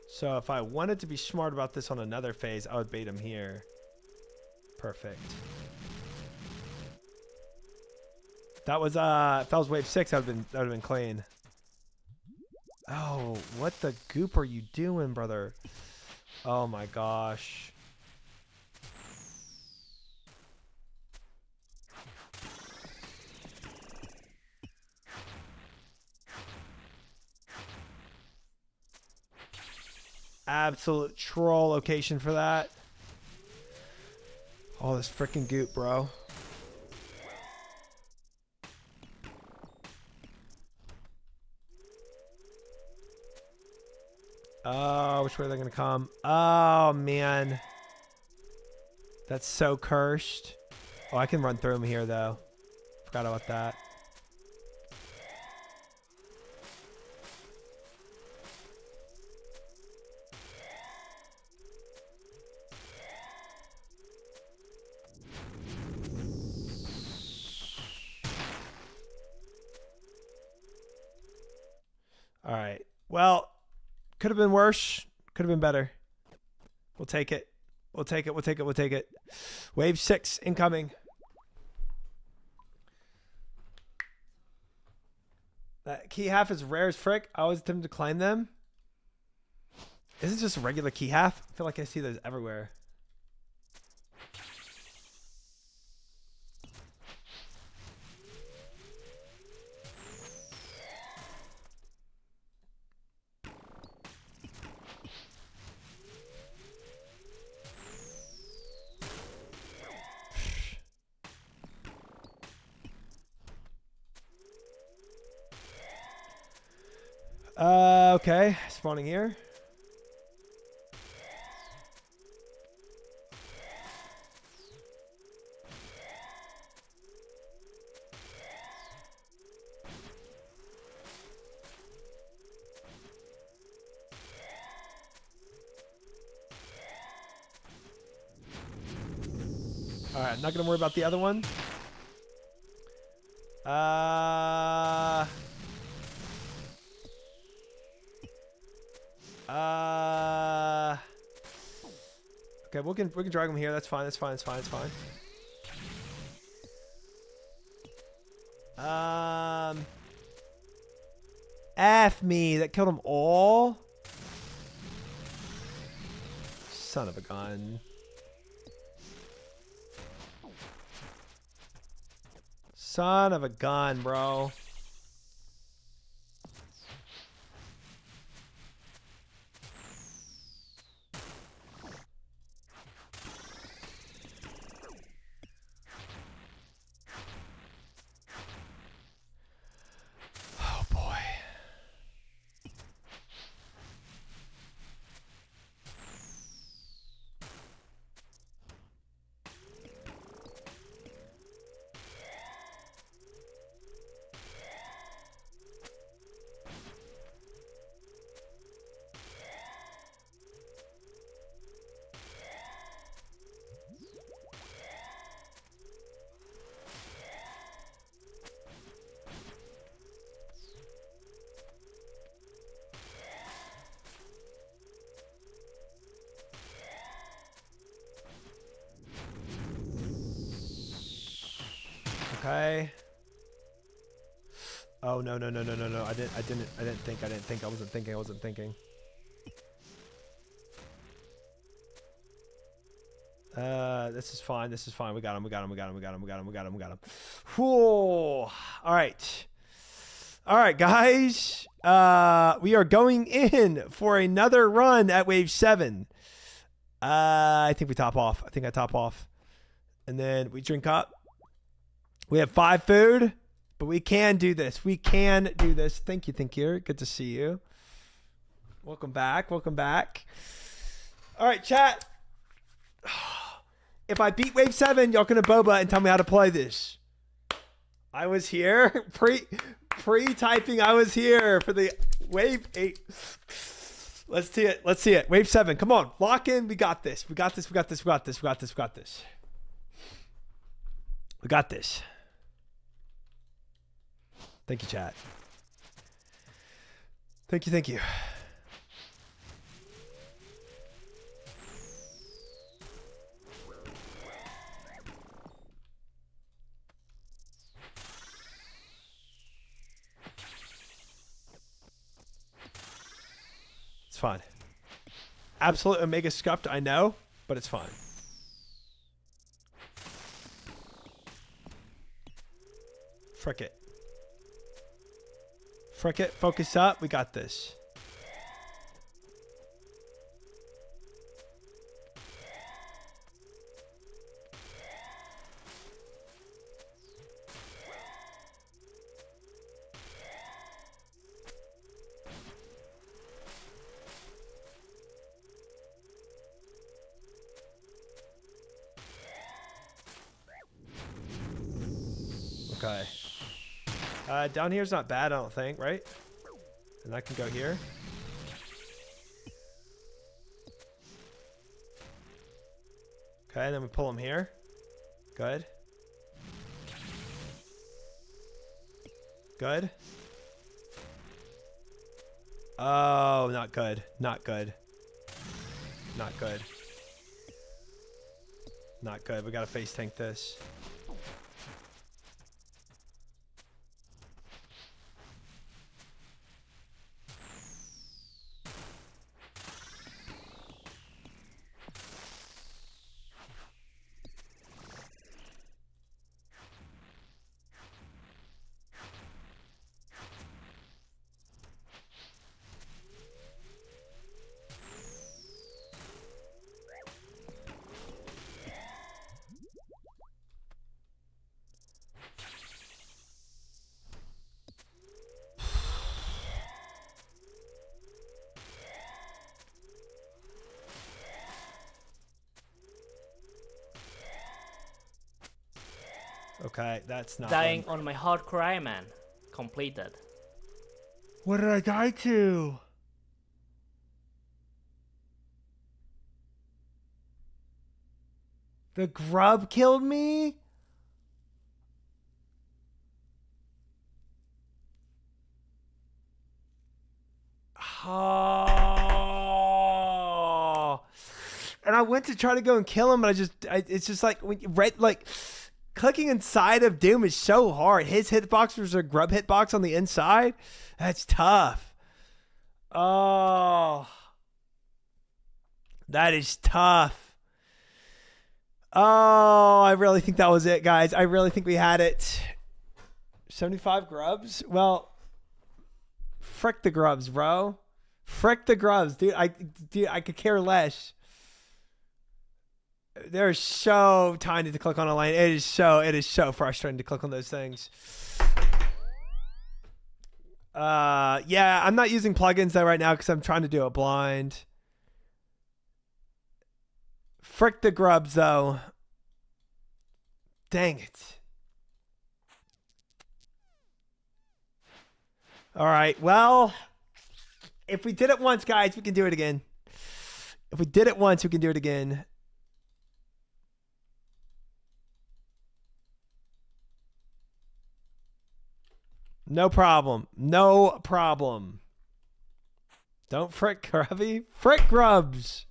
So if I wanted to be smart about this on another phase, I would bait him here. Perfect. That was if that was wave 6, that would have been clean. Oh, what the goop are you doing, brother? Oh my gosh. Absolute troll location for that. All this freaking goop, bro. Oh, which way are they gonna come? Oh man, that's so cursed. Oh, I can run through them here though. Forgot about that. All right. Well, could have been worse. Could have been better. We'll take it. We'll take it. We'll take it. We'll take it. Wave 6 incoming. That key half is rare as frick. I always attempt to claim them. Is it just a regular key half? I feel like I see those everywhere. Okay, spawning here. All right, not gonna worry about the other one. Okay, we can drag him here. That's fine. That's fine. That's fine. That's fine. F me. That killed them all. Son of a gun. Son of a gun, bro. Oh boy. Okay. Oh no. I didn't think. I wasn't thinking. This is fine. We got him. Whew. All right, guys. We are going in for another run at wave 7. I think we top off. I top off. And then we drink up. We have 5 food, but we can do this. Thank you. Good to see you. Welcome back. All right, chat. If I beat wave 7, y'all gonna boba and tell me how to play this. I was here. Pre-typing, I was here for the wave 8. Let's see it. Wave 7. Come on. Lock in. We got this. Thank you, chat. Thank you. It's fine. Absolute Omega scuffed, I know, but it's fine. Frick it. Focus up. We got this. Okay. Down here is not bad, I don't think, right? And I can go here. Okay, and then we pull him here. Good. Oh, not good. We gotta face tank this. Okay, that's not Dying on my hardcore Iron Man. Completed. What did I die to? The grub killed me? Oh. And I went to try to go and kill him, but it's just like when you read clicking inside of Doom is so hard. His hitbox was a grub hitbox on the inside. That's tough. Oh. That is tough. Oh, I really think that was it, guys. I really think we had it. 75 grubs? Well, frick the grubs, bro. Frick the grubs, dude. I could care less. They're so tiny to click on a line. It is so frustrating to click on those things. Yeah, I'm not using plugins though right now because I'm trying to do it blind. Frick the grubs though. Dang it. All right. Well, if we did it once, guys, we can do it again. If we did it once, we can do it again. No problem. No problem. Don't frick grubby. Frick grubs.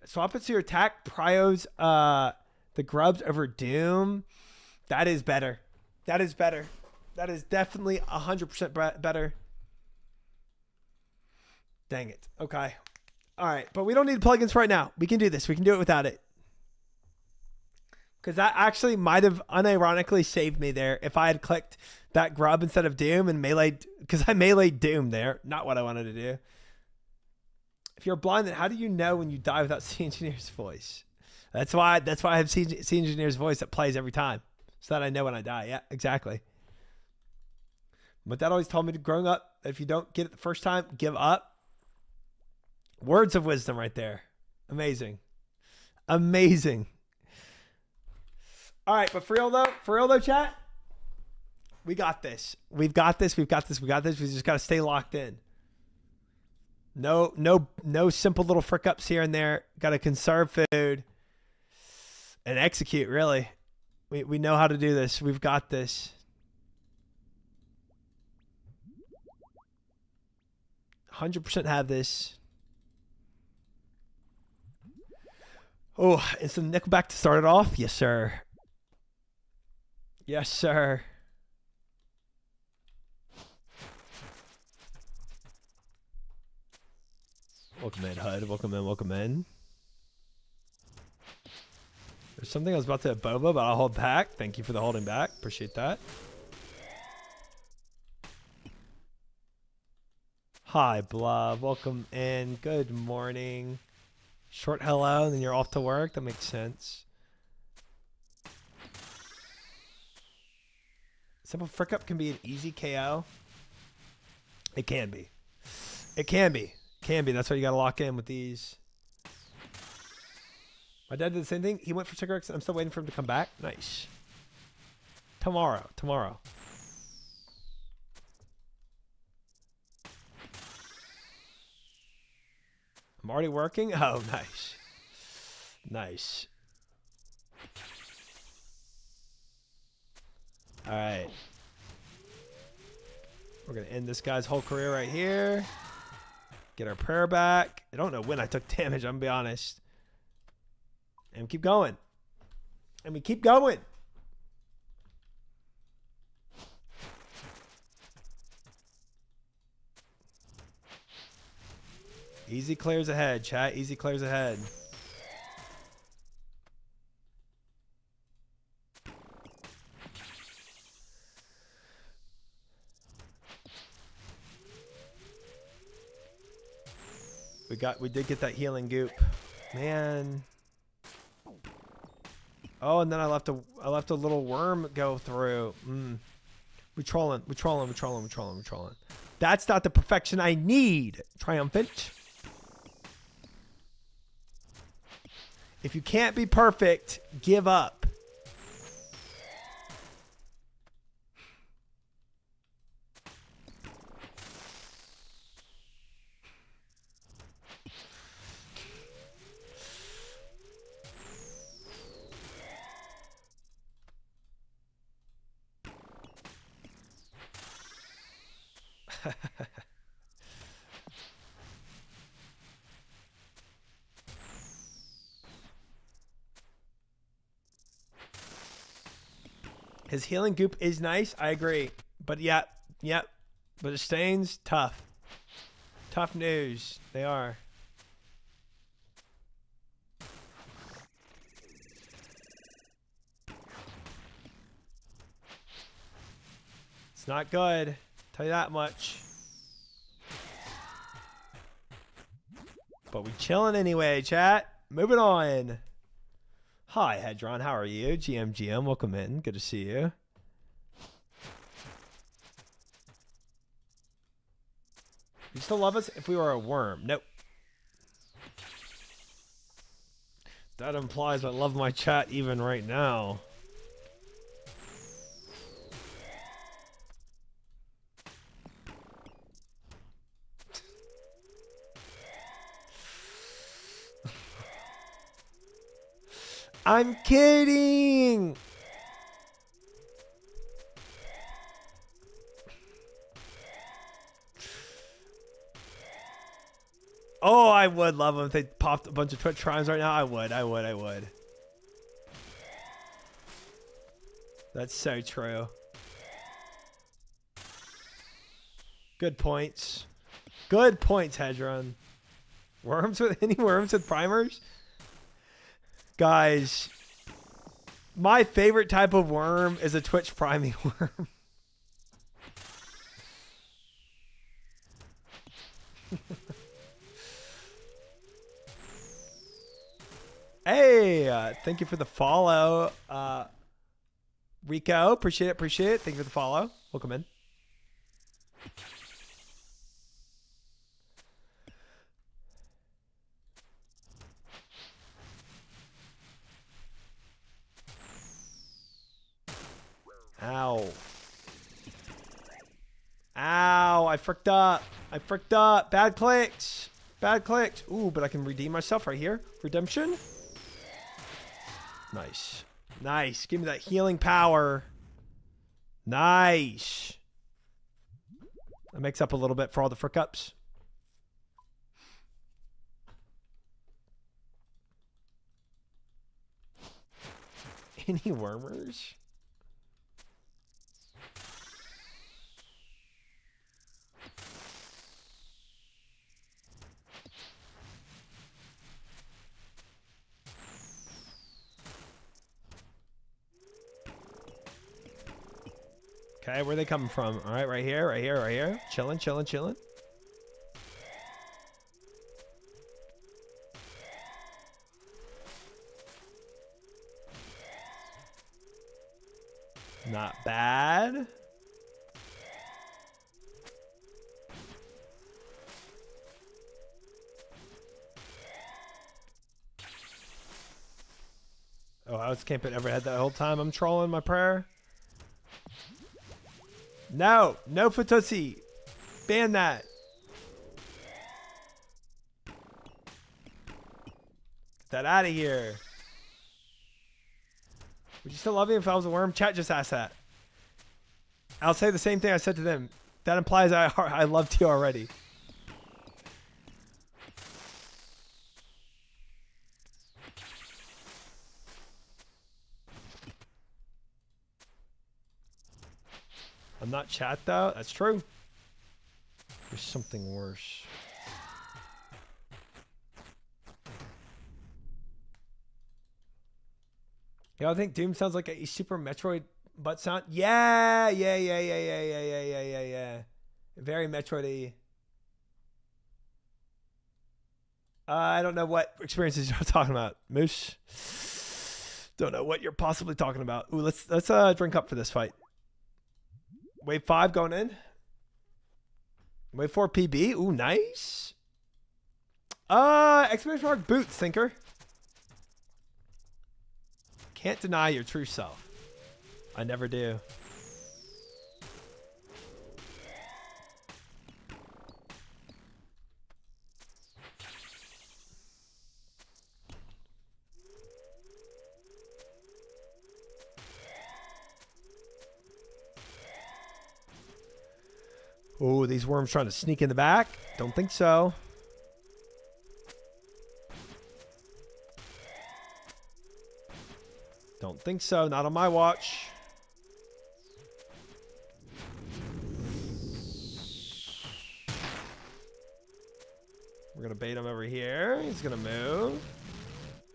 Swap it to your attack prios the grubs over Doom. That is better. That is better. That is definitely 100% better. Dang it. Okay. All right. But we don't need plugins right now. We can do this. We can do it without it. Because that actually might have unironically saved me there if I had clicked that grub instead of Doom and meleeed. Because I meleeed Doom there. Not what I wanted to do. If you're blind, then how do you know when you die without Sea Engineer's voice? That's why I have Sea Engineer's voice that plays every time. So that I know when I die. Yeah, exactly. But that always told me to growing up, if you don't get it the first time, give up. Words of wisdom right there. Amazing. Amazing. All right, but for real though, chat, we got this. We've got this. We've got this. We got this. We just got to stay locked in. No simple little frick ups here and there. Got to conserve food and execute, really. We know how to do this. We've got this. 100% have this. Oh, is the Nickelback to start it off? Yes, sir. Yes, sir. Welcome in, HUD. Welcome in, welcome in. There's something I was about to hit Boba, but I'll hold back. Thank you for the holding back. Appreciate that. Hi, Blob. Welcome in. Good morning. Short hello, and then you're off to work. That makes sense. Simple frick up can be an easy KO. It can be. It can be. Can be. That's why you got to lock in with these. My dad did the same thing. He went for cigarettes, and I'm still waiting for him to come back. Nice. Tomorrow. I'm already working. Oh, nice. Nice. All right. We're going to end this guy's whole career right here. Get our prayer back. I don't know when I took damage, I'm going to be honest. And we keep going. And we keep going. Easy clears ahead, chat. Easy clears ahead. We did get that healing goop. Man. Oh, and then I left a little worm go through. We're trolling. That's not the perfection I need. Triumphant. If you can't be perfect, give up. His healing goop is nice. I agree. But yeah. But the stains, tough. Tough news. They are. not good. Tell you that much. But we chilling anyway, chat. Moving on. Hi, Hedron. How are you? GM, welcome in. Good to see you. You still love us if we were a worm? Nope. That implies I love my chat even right now. I'm kidding. Oh, I would love them if they popped a bunch of Twitch Primes right now. I would. That's so true. Good points. Good points, Hedron. Worms with any worms with primers? Guys, my favorite type of worm is a Twitch priming worm. Hey, thank you for the follow. Rico, appreciate it. Thank you for the follow. Welcome in. Ow. Ow, I fricked up. Bad clicks. Ooh, but I can redeem myself right here. Redemption. Nice. Give me that healing power. Nice. That makes up a little bit for all the frick ups. Any wormers? Okay, where are they coming from? All right, right here. Chilling. Not bad. Oh, I was camping overhead that whole time. I'm trolling my prayer. No Fututsi. Ban that. Get that out of here. Would you still love me if I was a worm? Chat just asked that. I'll say the same thing I said to them. That implies I loved you already. I'm not chat though. That's true. There's something worse. Yeah, I think Doom sounds like a Super Metroid butt sound. Yeah. Very Metroid-y. I don't know what experiences you're talking about, Moose. Don't know what you're possibly talking about. Ooh, let's drink up for this fight. Wave 5 going in. Wave 4 PB. Ooh, nice. Exclamation mark boots, thinker. Can't deny your true self. I never do. Oh, these worms trying to sneak in the back? Don't think so. Don't think so. Not on my watch. We're going to bait him over here. He's going to move.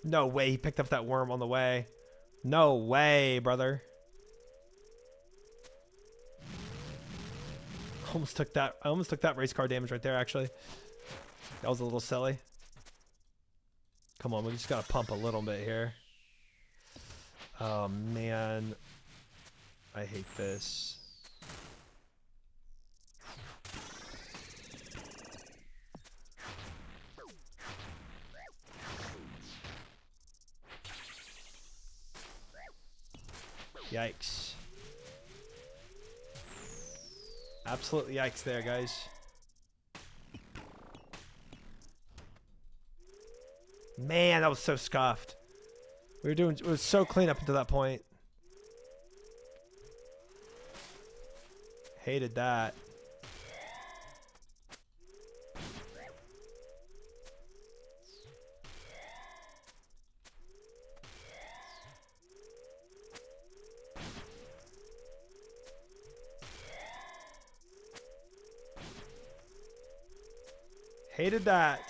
No way he picked up that worm on the way. No way, brother. almost took that. I almost took that race car damage right there, actually. That was a little silly. Come on, we just got to pump a little bit here. Oh, man. I hate this. Yikes. Absolutely yikes there, guys. Man, that was so scuffed. We were so clean up until that point. Hated that. Hated that.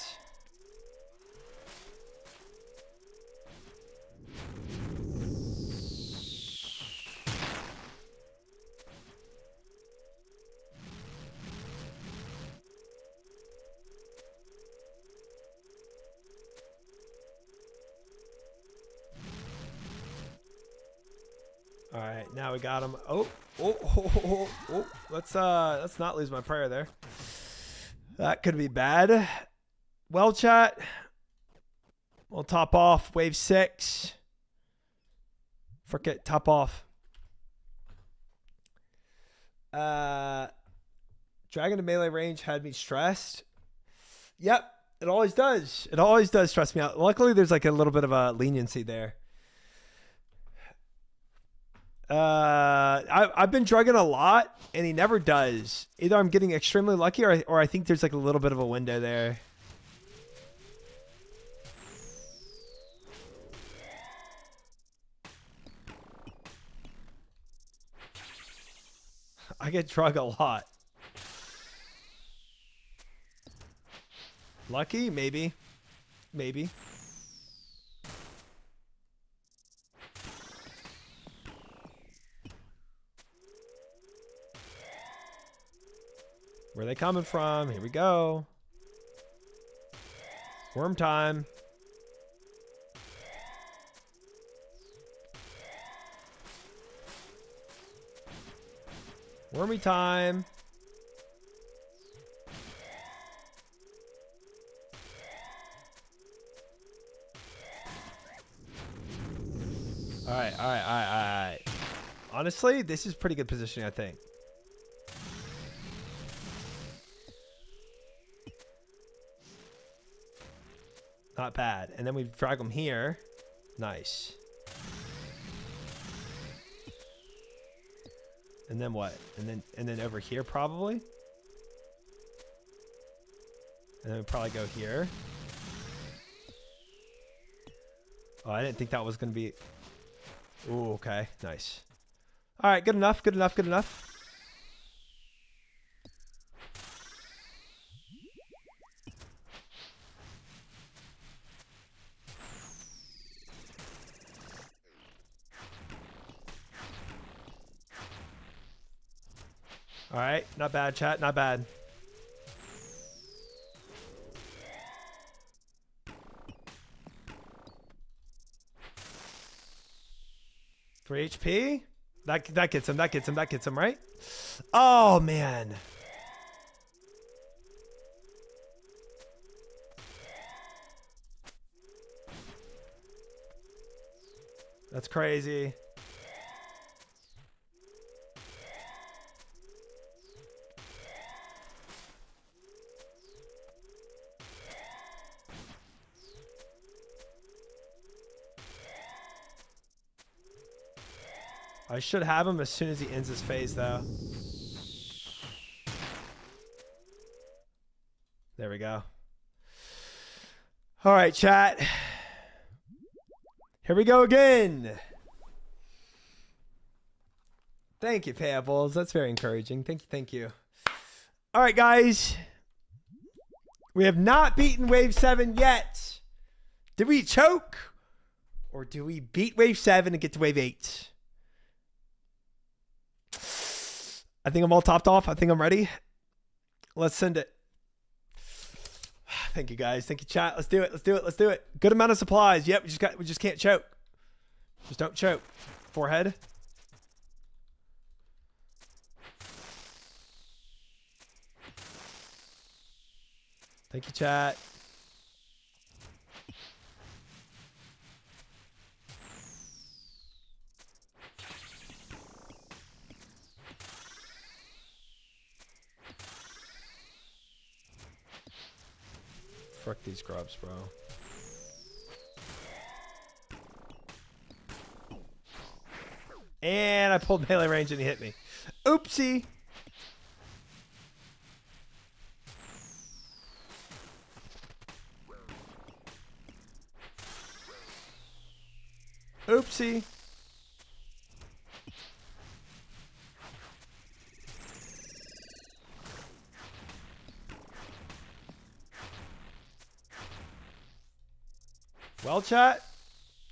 All right, now we got him. Oh. Let's not lose my prayer there. That could be bad. Well, chat. We'll top off wave 6. Forget top off. Dragon to melee range had me stressed. Yep, it always does. It always does stress me out. Luckily, there's like a little bit of a leniency there. I've been drugging a lot and he never does. Either I'm getting extremely lucky or I think there's like a little bit of a window there. I get drug a lot. Lucky? Maybe. Maybe. Where are they coming from? Here we go. Worm time. Wormy time. All right. Honestly, this is pretty good positioning, I think. Not bad. And then we drag them here. Nice. And then what? And then over here probably. And then we probably go here. Oh, I didn't think that was going to be... Ooh, okay. Nice. All right, good enough. All right, not bad, chat, not bad. Three HP? That gets him, right? Oh, man. That's crazy. I should have him as soon as he ends his phase, though. There we go. All right, chat. Here we go again. Thank you, Payables. That's very encouraging. Thank you. All right, guys. We have not beaten Wave 7 yet. Did we choke? Or do we beat Wave 7 and get to Wave 8? I think I'm all topped off. I think I'm ready. Let's send it. Thank you guys. Thank you, chat. Let's do it. Let's do it. Let's do it. Good amount of supplies. Yep. We just can't choke. Just don't choke. Forehead. Thank you, chat. Frick these grubs, bro. And I pulled melee range and he hit me. Oopsie. Oopsie. Well, chat.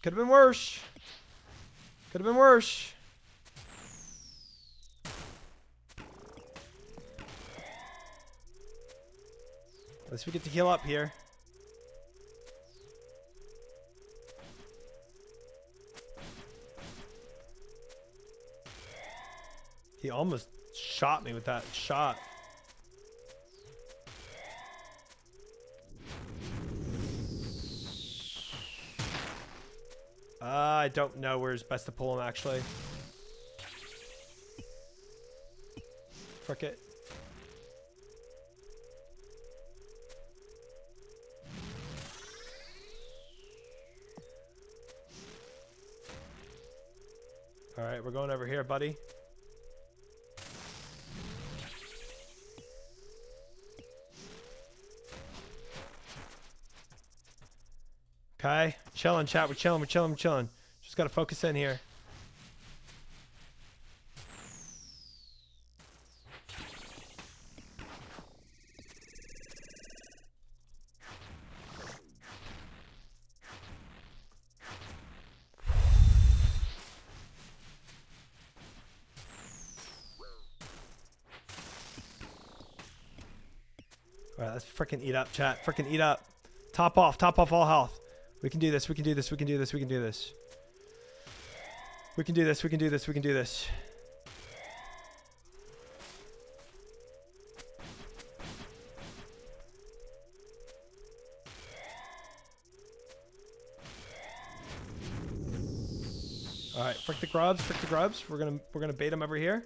Could have been worse. Could have been worse. At least we get to heal up here. He almost shot me with that shot. I don't know where's best to pull him, actually. Frick it. All right, we're going over here, buddy. Okay, chilling, chat. We're chilling. We're chilling. We're chilling. Just gotta focus in here. All right, let's freaking eat up, chat. Freaking eat up. Top off all health. We can do this. We can do this. We can do this. We can do this. We can do this. We can do this. We can do this. All right, frick the grubs. Frick the grubs. We're gonna bait them over here.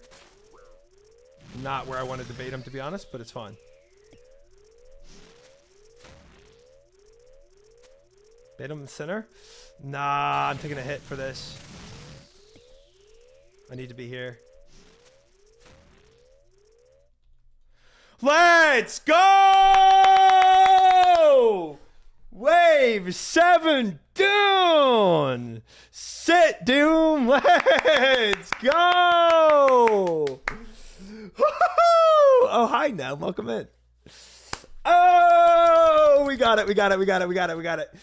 Not where I wanted to bait them, to be honest, but it's fine. Bait him in the center. Nah, I'm taking a hit for this. I need to be here. Let's go! Wave 7 Doom! Sit, Doom! Let's go! Oh, hi, now. Welcome in. Oh, we got it. We got it. We got it. We got it. We got it.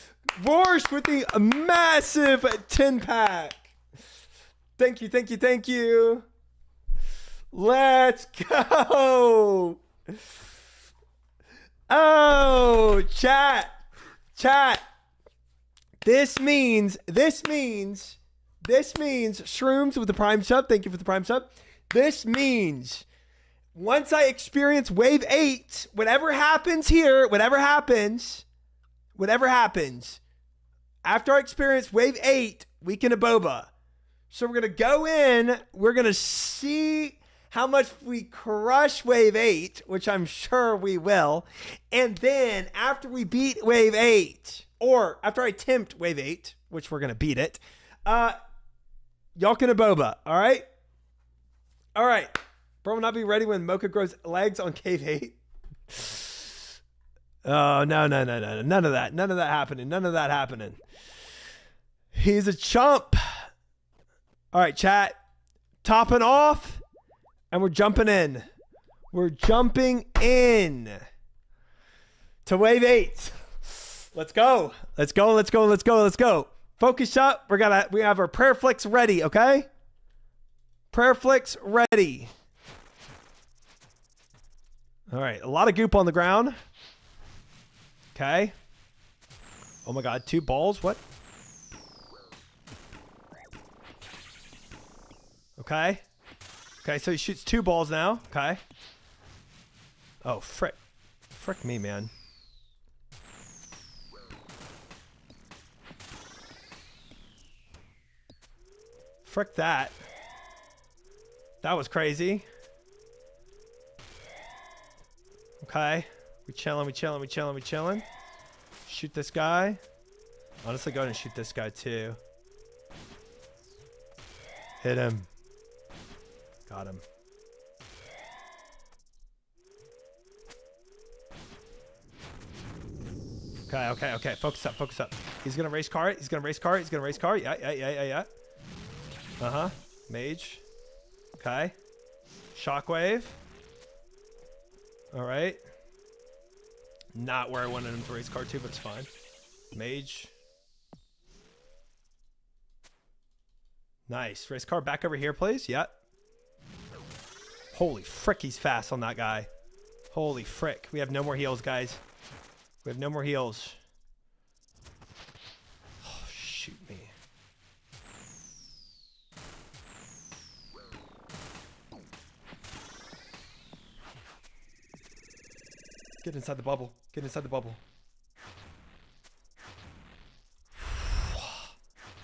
Vorsh with the massive 10-pack. Thank you, thank you, thank you. Let's go. Oh, chat. This means Shrooms with the Prime sub. Thank you for the Prime sub. This means once I experience wave 8, whatever happens here, whatever happens, after I experience wave 8, we can Aboba. So we're going to go in, we're going to see how much we crush wave 8, which I'm sure we will. And then after we beat wave 8, or after I tempt wave 8, which we're going to beat it, y'all can Aboba, all right? All right. Bro will not be ready when Mocha grows legs on cave 8. Oh, no. None of that. None of that happening. None of that happening. He's a chump. All right, chat. Topping off, and we're jumping in. We're jumping in to wave 8. Let's go. Let's go. Let's go. Let's go. Let's go. Focus up. We have our prayer flicks ready, okay? Prayer flicks ready. All right, a lot of goop on the ground. Okay. Oh my god, 2 balls? What? Okay. Okay, so he shoots 2 balls now. Okay. Oh, frick. Frick me, man. Frick that. That was crazy. Okay. We chilling, we chilling, we chilling, we chilling. Shoot this guy. Honestly, go ahead and shoot this guy too. Hit him. Got him. Okay, okay, okay. Focus up, focus up. He's gonna race car it. He's gonna race car it. He's gonna race car it. Yeah, yeah, yeah, yeah, yeah. Uh-huh. Mage. Okay. Shockwave. All right. Not where I wanted him to race car to, but it's fine. Mage. Nice. Race car back over here, please. Yep. Holy frick, he's fast on that guy. Holy frick. We have no more heals, guys. We have no more heals. Oh, shoot me. Get inside the bubble. Get inside the bubble.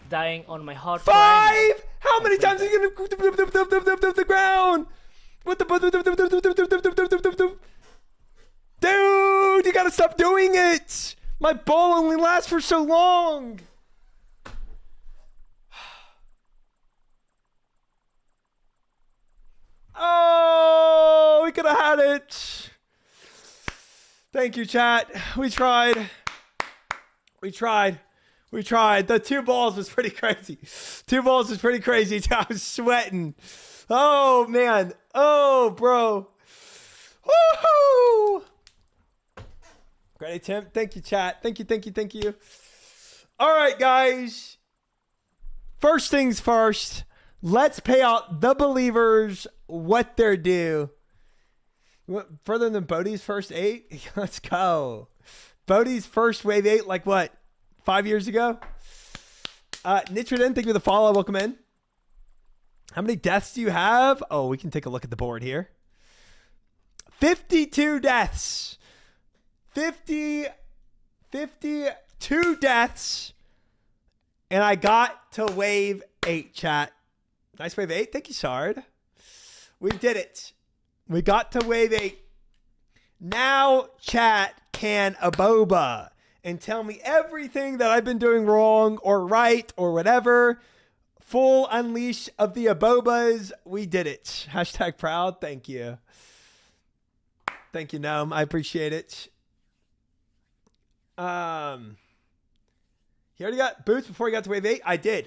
Dying on my hard 5! How many times are you gonna the ground? What the dude? You gotta stop doing it. My ball only lasts for so long. Oh, we could have had it. Thank you, chat. We tried. We tried. We tried. The 2 balls was pretty crazy. 2 balls was pretty crazy. I was sweating. Oh, man. Oh, bro. Woohoo! Great attempt. Thank you, chat. Thank you, thank you, thank you. All right, guys. First things first. Let's pay out the believers what they're due. Further than Bodie's first 8? Let's go. Bodie's first wave 8, like what? 5 years ago? Nitrodin, thank you for the follow. Welcome in. How many deaths do you have? Oh, we can take a look at the board here. 52 deaths. 52 deaths. And I got to wave 8, chat. Nice wave 8. Thank you, Sard. We did it. We got to wave 8. Now, chat can aboba and tell me everything that I've been doing wrong or right or whatever. Full unleash of the abobas. We did it. Hashtag proud. Thank you. Thank you, Gnome. I appreciate it. He already got boots before he got to wave 8. I did.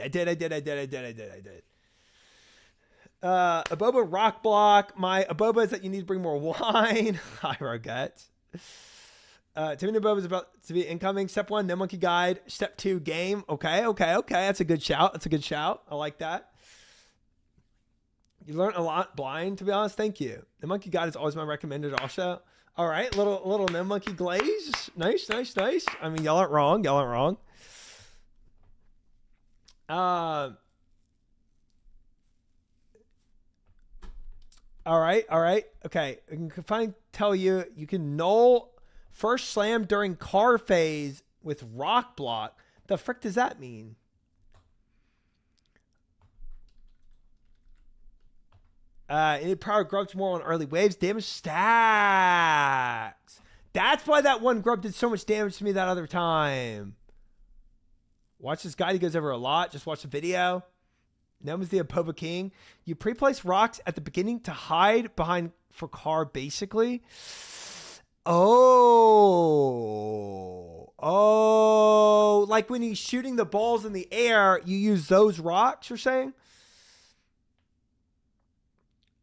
Aboba rock block. My aboba is that you need to bring more wine. Hi, Roget. Too many abobas about to be incoming. Step 1, no monkey guide. Step 2, game. Okay. That's a good shout. I like that. You learn a lot blind, to be honest. Thank you. The monkey guide is always my recommended also. All right, little no monkey glaze. Nice. I mean, y'all aren't wrong. All right. Okay, I can tell you can null first slam during car phase with rock block. The frick does that mean? It power grubs more on early waves. Damage stacks. That's why that one grub did so much damage to me that other time. Watch this guide. He goes over a lot. Just watch the video. Gnome is the Aboba King. You pre-place rocks at the beginning to hide behind for car, basically. Oh, like when he's shooting the balls in the air, you use those rocks, you're saying?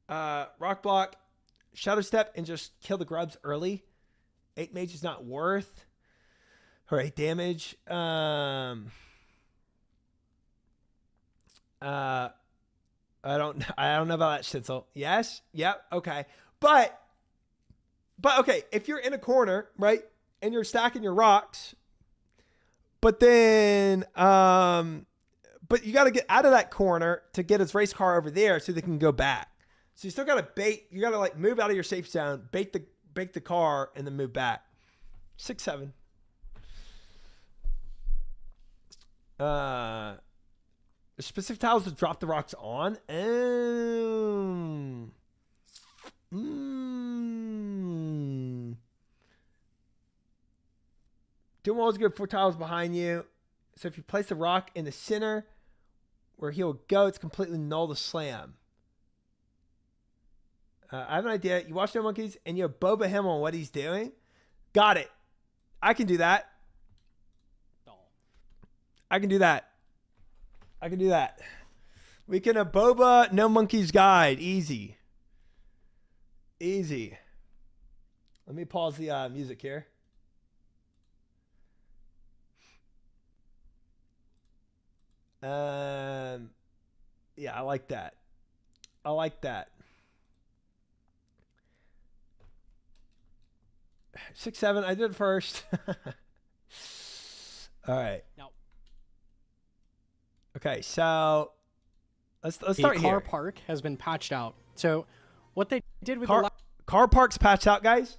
Rock block, shadow step, and just kill the grubs early. 8 mage is not worth. All right, damage. I don't know about that, Schnitzel. Yes. Yep. Okay. But But okay, if you're in a corner, right, and you're stacking your rocks, but then, but you got to get out of that corner to get his race car over there so they can go back. So you still got to bait. You got to like move out of your safe zone, bait the car, and then move back. 6-7. Specific tiles to drop the rocks on. Doing well is good. 4 tiles behind you. So if you place the rock in the center where he'll go, it's completely null to slam. I have an idea. You watch No Monkeys and you boba him on what he's doing. Got it. I can do that. I can do that. I can do that. We can boba No Monkeys guide. Easy. Easy. Let me pause the music here. Yeah, I like that. I like that. 6-7. I did it first. All right. No. Okay, so let's start here. The car park has been patched out. So what they did with car park's patched out, guys.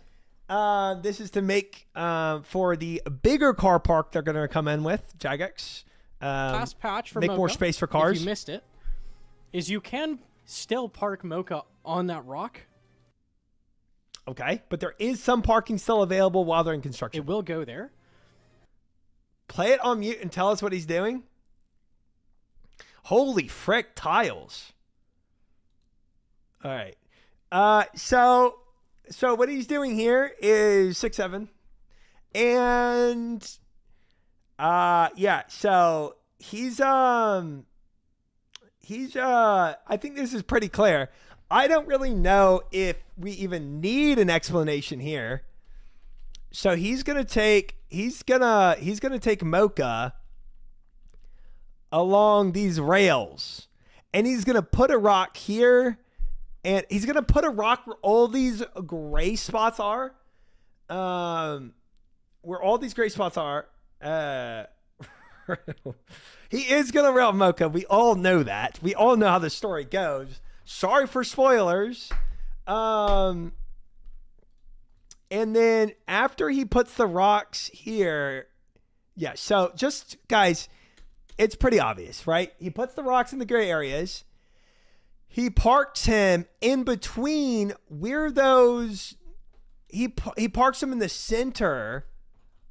This is to make for the bigger car park they're going to come in with Jagex. Last patch for make Mocha, more space for cars. If you missed it, is you can still park Mocha on that rock. Okay, but there is some parking still available while they're in construction. It will go there. Play it on mute and tell us what he's doing. Holy frick, tiles. All right. So what he's doing here is 6-7. And yeah, so he's I think this is pretty clear. I don't really know if we even need an explanation here. So he's gonna take Mocha along these rails, and he's gonna put a rock here, and he's gonna put a rock where all these gray spots are. Where all these gray spots are. He is gonna rail Mocha. We all know that. We all know how the story goes. Sorry for spoilers. And then after he puts the rocks here, yeah, so just, guys, it's pretty obvious, right? He puts the rocks in the gray areas. He parks him in between where those, he parks him in the center.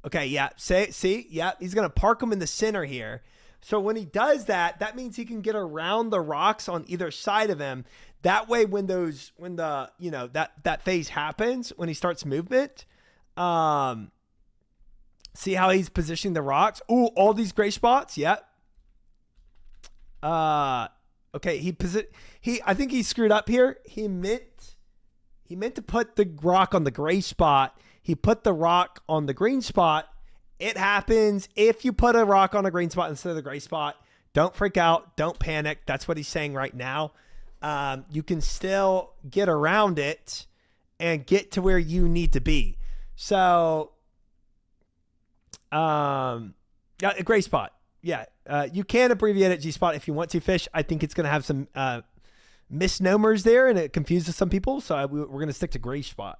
Okay, yeah, see, yeah, he's going to park him in the center here. So when he does that, that means he can get around the rocks on either side of him. That way, when the that phase happens, when he starts movement, see how he's positioning the rocks? Ooh, all these gray spots. Yep. Okay, I think he screwed up here. He meant to put the rock on the gray spot. He put the rock on the green spot. It happens if you put a rock on a green spot instead of the gray spot. Don't freak out. Don't panic. That's what he's saying right now. You can still get around it and get to where you need to be. So, yeah, a gray spot. Yeah, you can abbreviate it G spot if you want to, Fish. I think it's going to have some misnomers there, and it confuses some people. So we're going to stick to gray spot.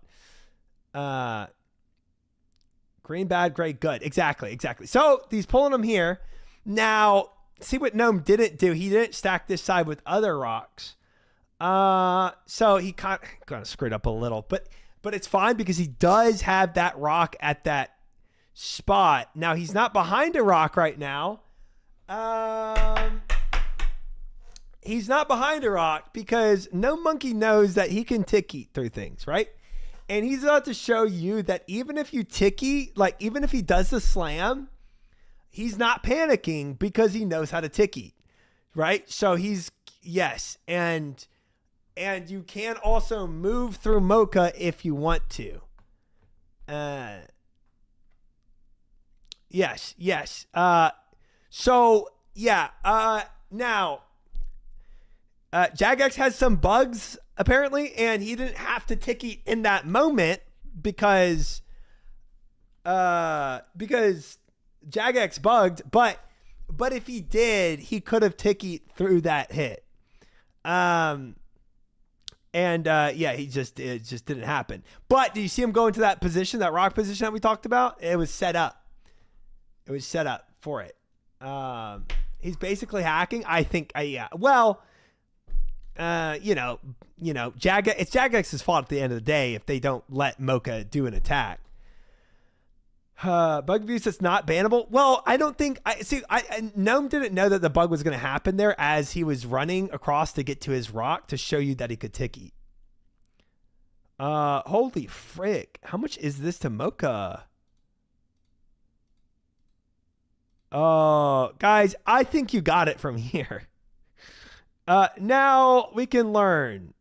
Green, bad, gray, good. Exactly. So he's pulling them here. Now, see what Gnome didn't do. He didn't stack this side with other rocks. So he kind of screwed up a little, but it's fine because he does have that rock at that spot. Now he's not behind a rock right now. He's not behind a rock because No Monkey knows that he can ticky through things, right? And he's about to show you that even if you ticky, like even if he does the slam, he's not panicking because he knows how to ticky, right? So yes. And you can also move through Mocha if you want to. Yes. So yeah, now, Jagex has some bugs apparently, and he didn't have to ticky in that moment because Jagex bugged, but if he did, he could have tickied through that hit. Yeah, it just didn't happen. But do you see him go into that position, that rock position that we talked about? It was set up. It was set up for it. He's basically hacking. I think. Yeah. Well, it's Jagex's fault at the end of the day if they don't let Mocha do an attack. Bug abuse that's not bannable. Well, I don't think Gnome didn't know that the bug was going to happen there as he was running across to get to his rock to show you that he could ticky. Holy frick. How much is this to Mocha? Oh, guys, I think you got it from here. Now we can learn.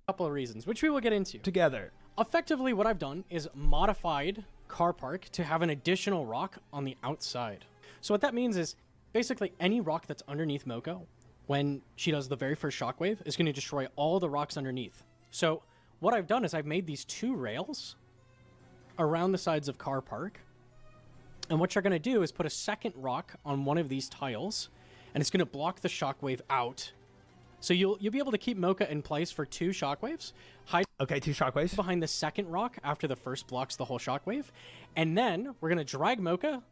A couple of reasons, which we will get into. Together. Effectively, what I've done is modified car park to have an additional rock on the outside. So what that means is basically any rock that's underneath Mocha, when she does the very first shockwave, is going to destroy all the rocks underneath. So what I've done is I've made these 2 rails around the sides of car park. And what you're going to do is put a second rock on one of these tiles, and it's going to block the shockwave out. So you'll be able to keep Mocha in place for 2 shockwaves. Hide 2 shockwaves behind the second rock after the first blocks the whole shockwave. And then we're going to drag Mocha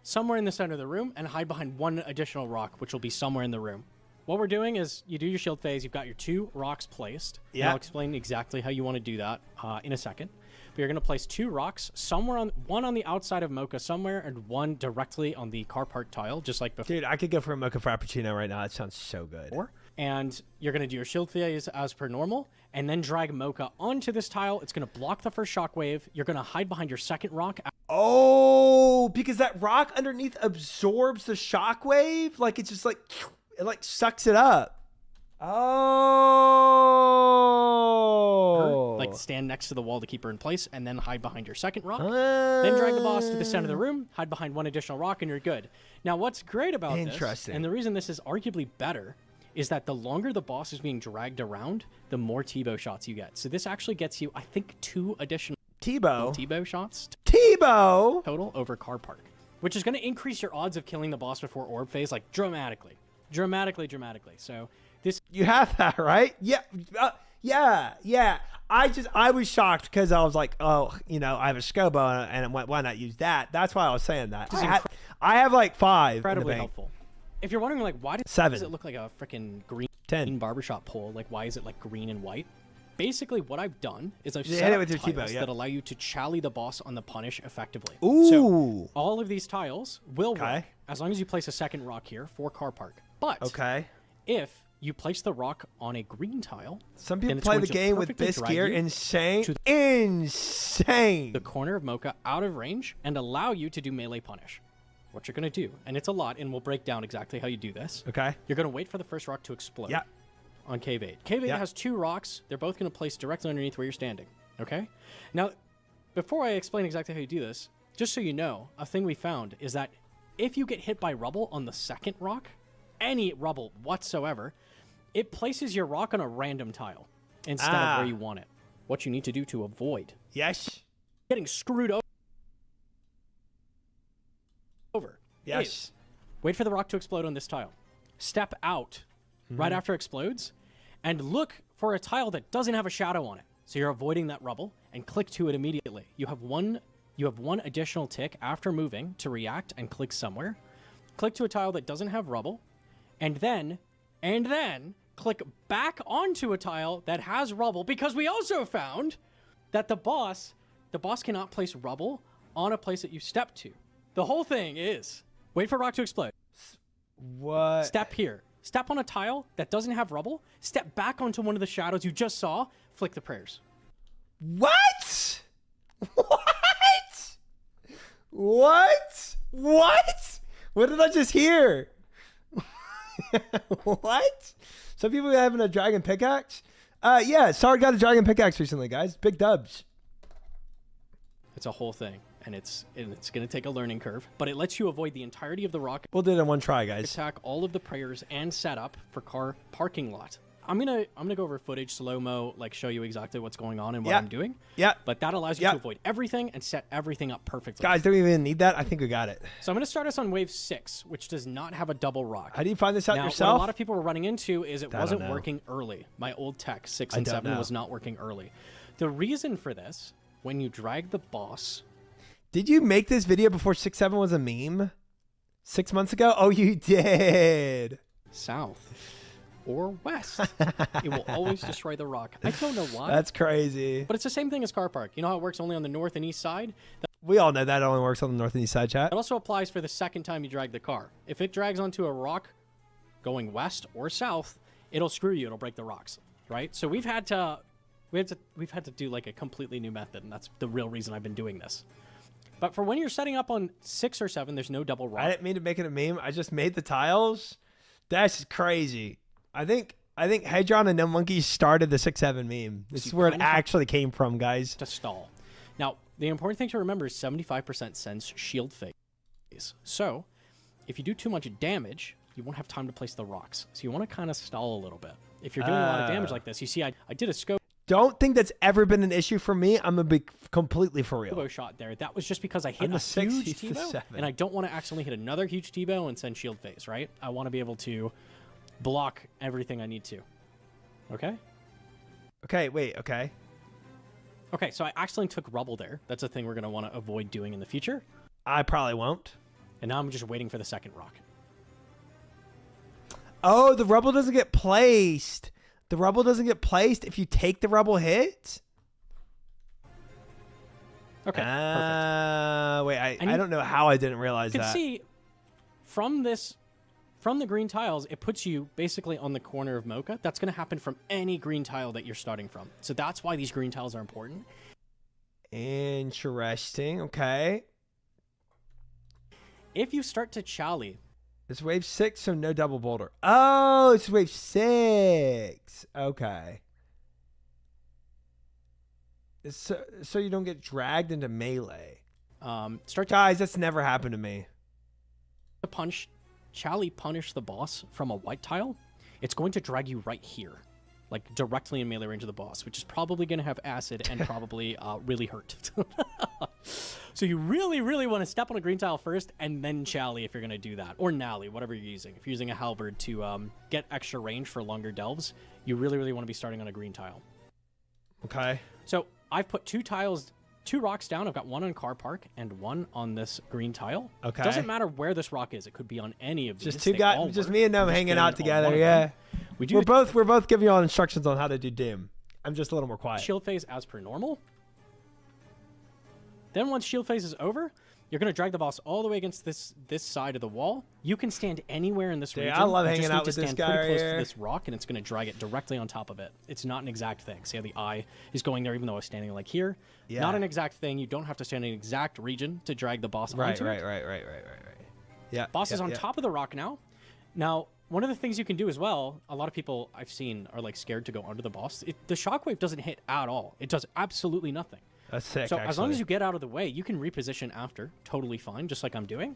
somewhere in the center of the room and hide behind 1 additional rock, which will be somewhere in the room. What we're doing is you do your shield phase. You've got your 2 rocks placed. Yeah. And I'll explain exactly how you want to do that in a second. But you're going to place 2 rocks somewhere one on the outside of Mocha somewhere and 1 directly on the car park tile, just like before. Dude, I could go for a Mocha Frappuccino right now. That sounds so good. And you're going to do your shield phase as per normal, and then drag Mocha onto this tile. It's going to block the first shockwave. You're going to hide behind your second rock. Oh, because that rock underneath absorbs the shockwave? Like, it's just like, it like sucks it up. Oh. Like, stand next to the wall to keep her in place, and then hide behind your second rock. Then drag the boss to the center of the room, hide behind 1 additional rock, and you're good. Now, what's great about this, and the reason this is arguably better, is that the longer the boss is being dragged around, the more T-bow shots you get. So this actually gets you, I think, 2 additional T-bow shots total over car park, which is going to increase your odds of killing the boss before orb phase, like, dramatically. So this... You have that, right? Yeah. Yeah. I was shocked because I was like, oh, I have a Scobo, and why not use that? That's why I was saying that. I have like 5. Incredibly helpful. If you're wondering, like, why does it look like a freaking green 10 barbershop pole? Like, why is it like green and white? Basically, what I've done is I've hit set it up with your tiles T-bow, that allow you to chally the boss on the punish effectively. Ooh. So all of these tiles will work as long as you place a second rock here for car park. But if you place the rock on a green tile, some people play the game with Bisgear. Insane. The corner of Mocha out of range and allow you to do melee punish. What you're going to do, and it's a lot, and we'll break down exactly how you do this. Okay. You're going to wait for the first rock to explode. Yeah. On Cave 8. Cave 8 has 2 rocks. They're both going to place directly underneath where you're standing. Okay? Now, before I explain exactly how you do this, just so you know, a thing we found is that if you get hit by rubble on the second rock, any rubble whatsoever, it places your rock on a random tile instead of where you want it. What you need to do to avoid getting screwed over is wait for the rock to explode on this tile. Step out right after it explodes and look for a tile that doesn't have a shadow on it. So you're avoiding that rubble and click to it immediately. You have one additional tick after moving to react and click somewhere. Click to a tile that doesn't have rubble and then click back onto a tile that has rubble, because we also found that the boss cannot place rubble on a place that you step to. The whole thing is wait for rock to explode. What? Step here. Step on a tile that doesn't have rubble. Step back onto one of the shadows you just saw. Flick the prayers. What? What? What did I just hear? What? Some people having a dragon pickaxe? Yeah, Sard got a dragon pickaxe recently, guys. Big dubs. It's a whole thing, and it's going to take a learning curve, but it lets you avoid the entirety of the rock. We'll do it in one try, guys. Attack all of the prayers and setup for car parking lot. I'm gonna go over footage slow-mo, like show you exactly what's going on and what Yeah. I'm doing. Yeah. But that allows you Yeah. to avoid everything and set everything up perfectly. Guys, do we even need that? I think we got it. So I'm gonna start us on wave 6, which does not have a double rock. How do you find this out Now, yourself? what a lot of people were running into is it I wasn't don't know. working early. My old tech 6 I and don't 7 know. was not working early. The reason for this, when you drag the boss, Did you make this video before 6-7 was a meme? 6 months ago? Oh, you did. south or west, it will always destroy the rock. I don't know why. That's crazy. But it's the same thing as car park. You know how it works only on the north and east side? We all know that only works on the north and east side, chat. That also applies for the second time you drag the car. If it drags onto a rock going west or south, it'll screw you. It'll break the rocks, right? So we've had to do like a completely new method, and that's the real reason I've been doing this. But for when you're setting up on 6 or 7, there's no double rock. I didn't mean to make it a meme. I just made the tiles. That's crazy. I think Hedron and No Monkeys started the 6-7 meme. This is where it kind of have actually came from, guys. to stall. Now, the important thing to remember is 75% sends shield phase. So, if you do too much damage, you won't have time to place the rocks. So you want to kind of stall a little bit. If you're doing a lot of damage like this, you see I did a scope Don't think that's ever been an issue for me. I'm gonna be completely for real. shot there. That was just because I hit I'm the a 6, huge he's the T-bow, 7. and I don't want to accidentally hit another huge T-bow and send shield phase, right? I want to be able to block everything I need to. Okay? Okay, wait, okay. Okay, so I accidentally took rubble there. That's a thing we're going to want to avoid doing in the future. I probably won't. And now I'm just waiting for the second rock. Oh, the rubble doesn't get placed. The rubble doesn't get placed if you take the rubble hit? Okay, perfect. Wait, I you- don't know how I didn't realize You can that. see from the green tiles, it puts you basically on the corner of Mocha. That's going to happen from any green tile that you're starting from. So that's why these green tiles are important. Interesting. Okay. If you start to Chally, It's wave 6, so no double boulder. Oh, it's wave 6. Okay. So you don't get dragged into melee. start to Guys, that's never happened to me. Chally punish the boss from a white tile, it's going to drag you right here, like directly in melee range of the boss, which is probably going to have acid and probably really hurt. So you really, really want to step on a green tile first and then Chally if you're going to do that, or Nally, whatever you're using. If you're using a halberd to get extra range for longer delves, you really, really want to be starting on a green tile. Okay. So I've put two rocks down. I've got one on car park and one on this green tile. Okay. Doesn't matter where this rock is. It could be on any of these. Just two They guys, all just work. me and them I'm just hanging getting out on together. one of Yeah. them. We're both giving you all instructions on how to do Doom. I'm just a little more quiet. shield phase as per normal. Then once shield phase is over, you're going to drag the boss all the way against this side of the wall. You can stand anywhere in this Dude, region. I love You hanging just out need to with this stand guy pretty right close here. to this rock, and it's going to drag it directly on top of it. It's not an exact thing. See how the eye is going there, even though I was standing like here? Yeah. Not an exact thing. You don't have to stand in an exact region to drag the boss Right. onto it. Right. Yeah. Boss is yeah, on yeah. top of the rock now. Now, one of the things you can do as well, a lot of people I've seen are like scared to go under the boss. The shockwave doesn't hit at all. It does absolutely nothing. That's sick. So as long actually. as you get out of the way, you can reposition after. Totally fine, just like I'm doing.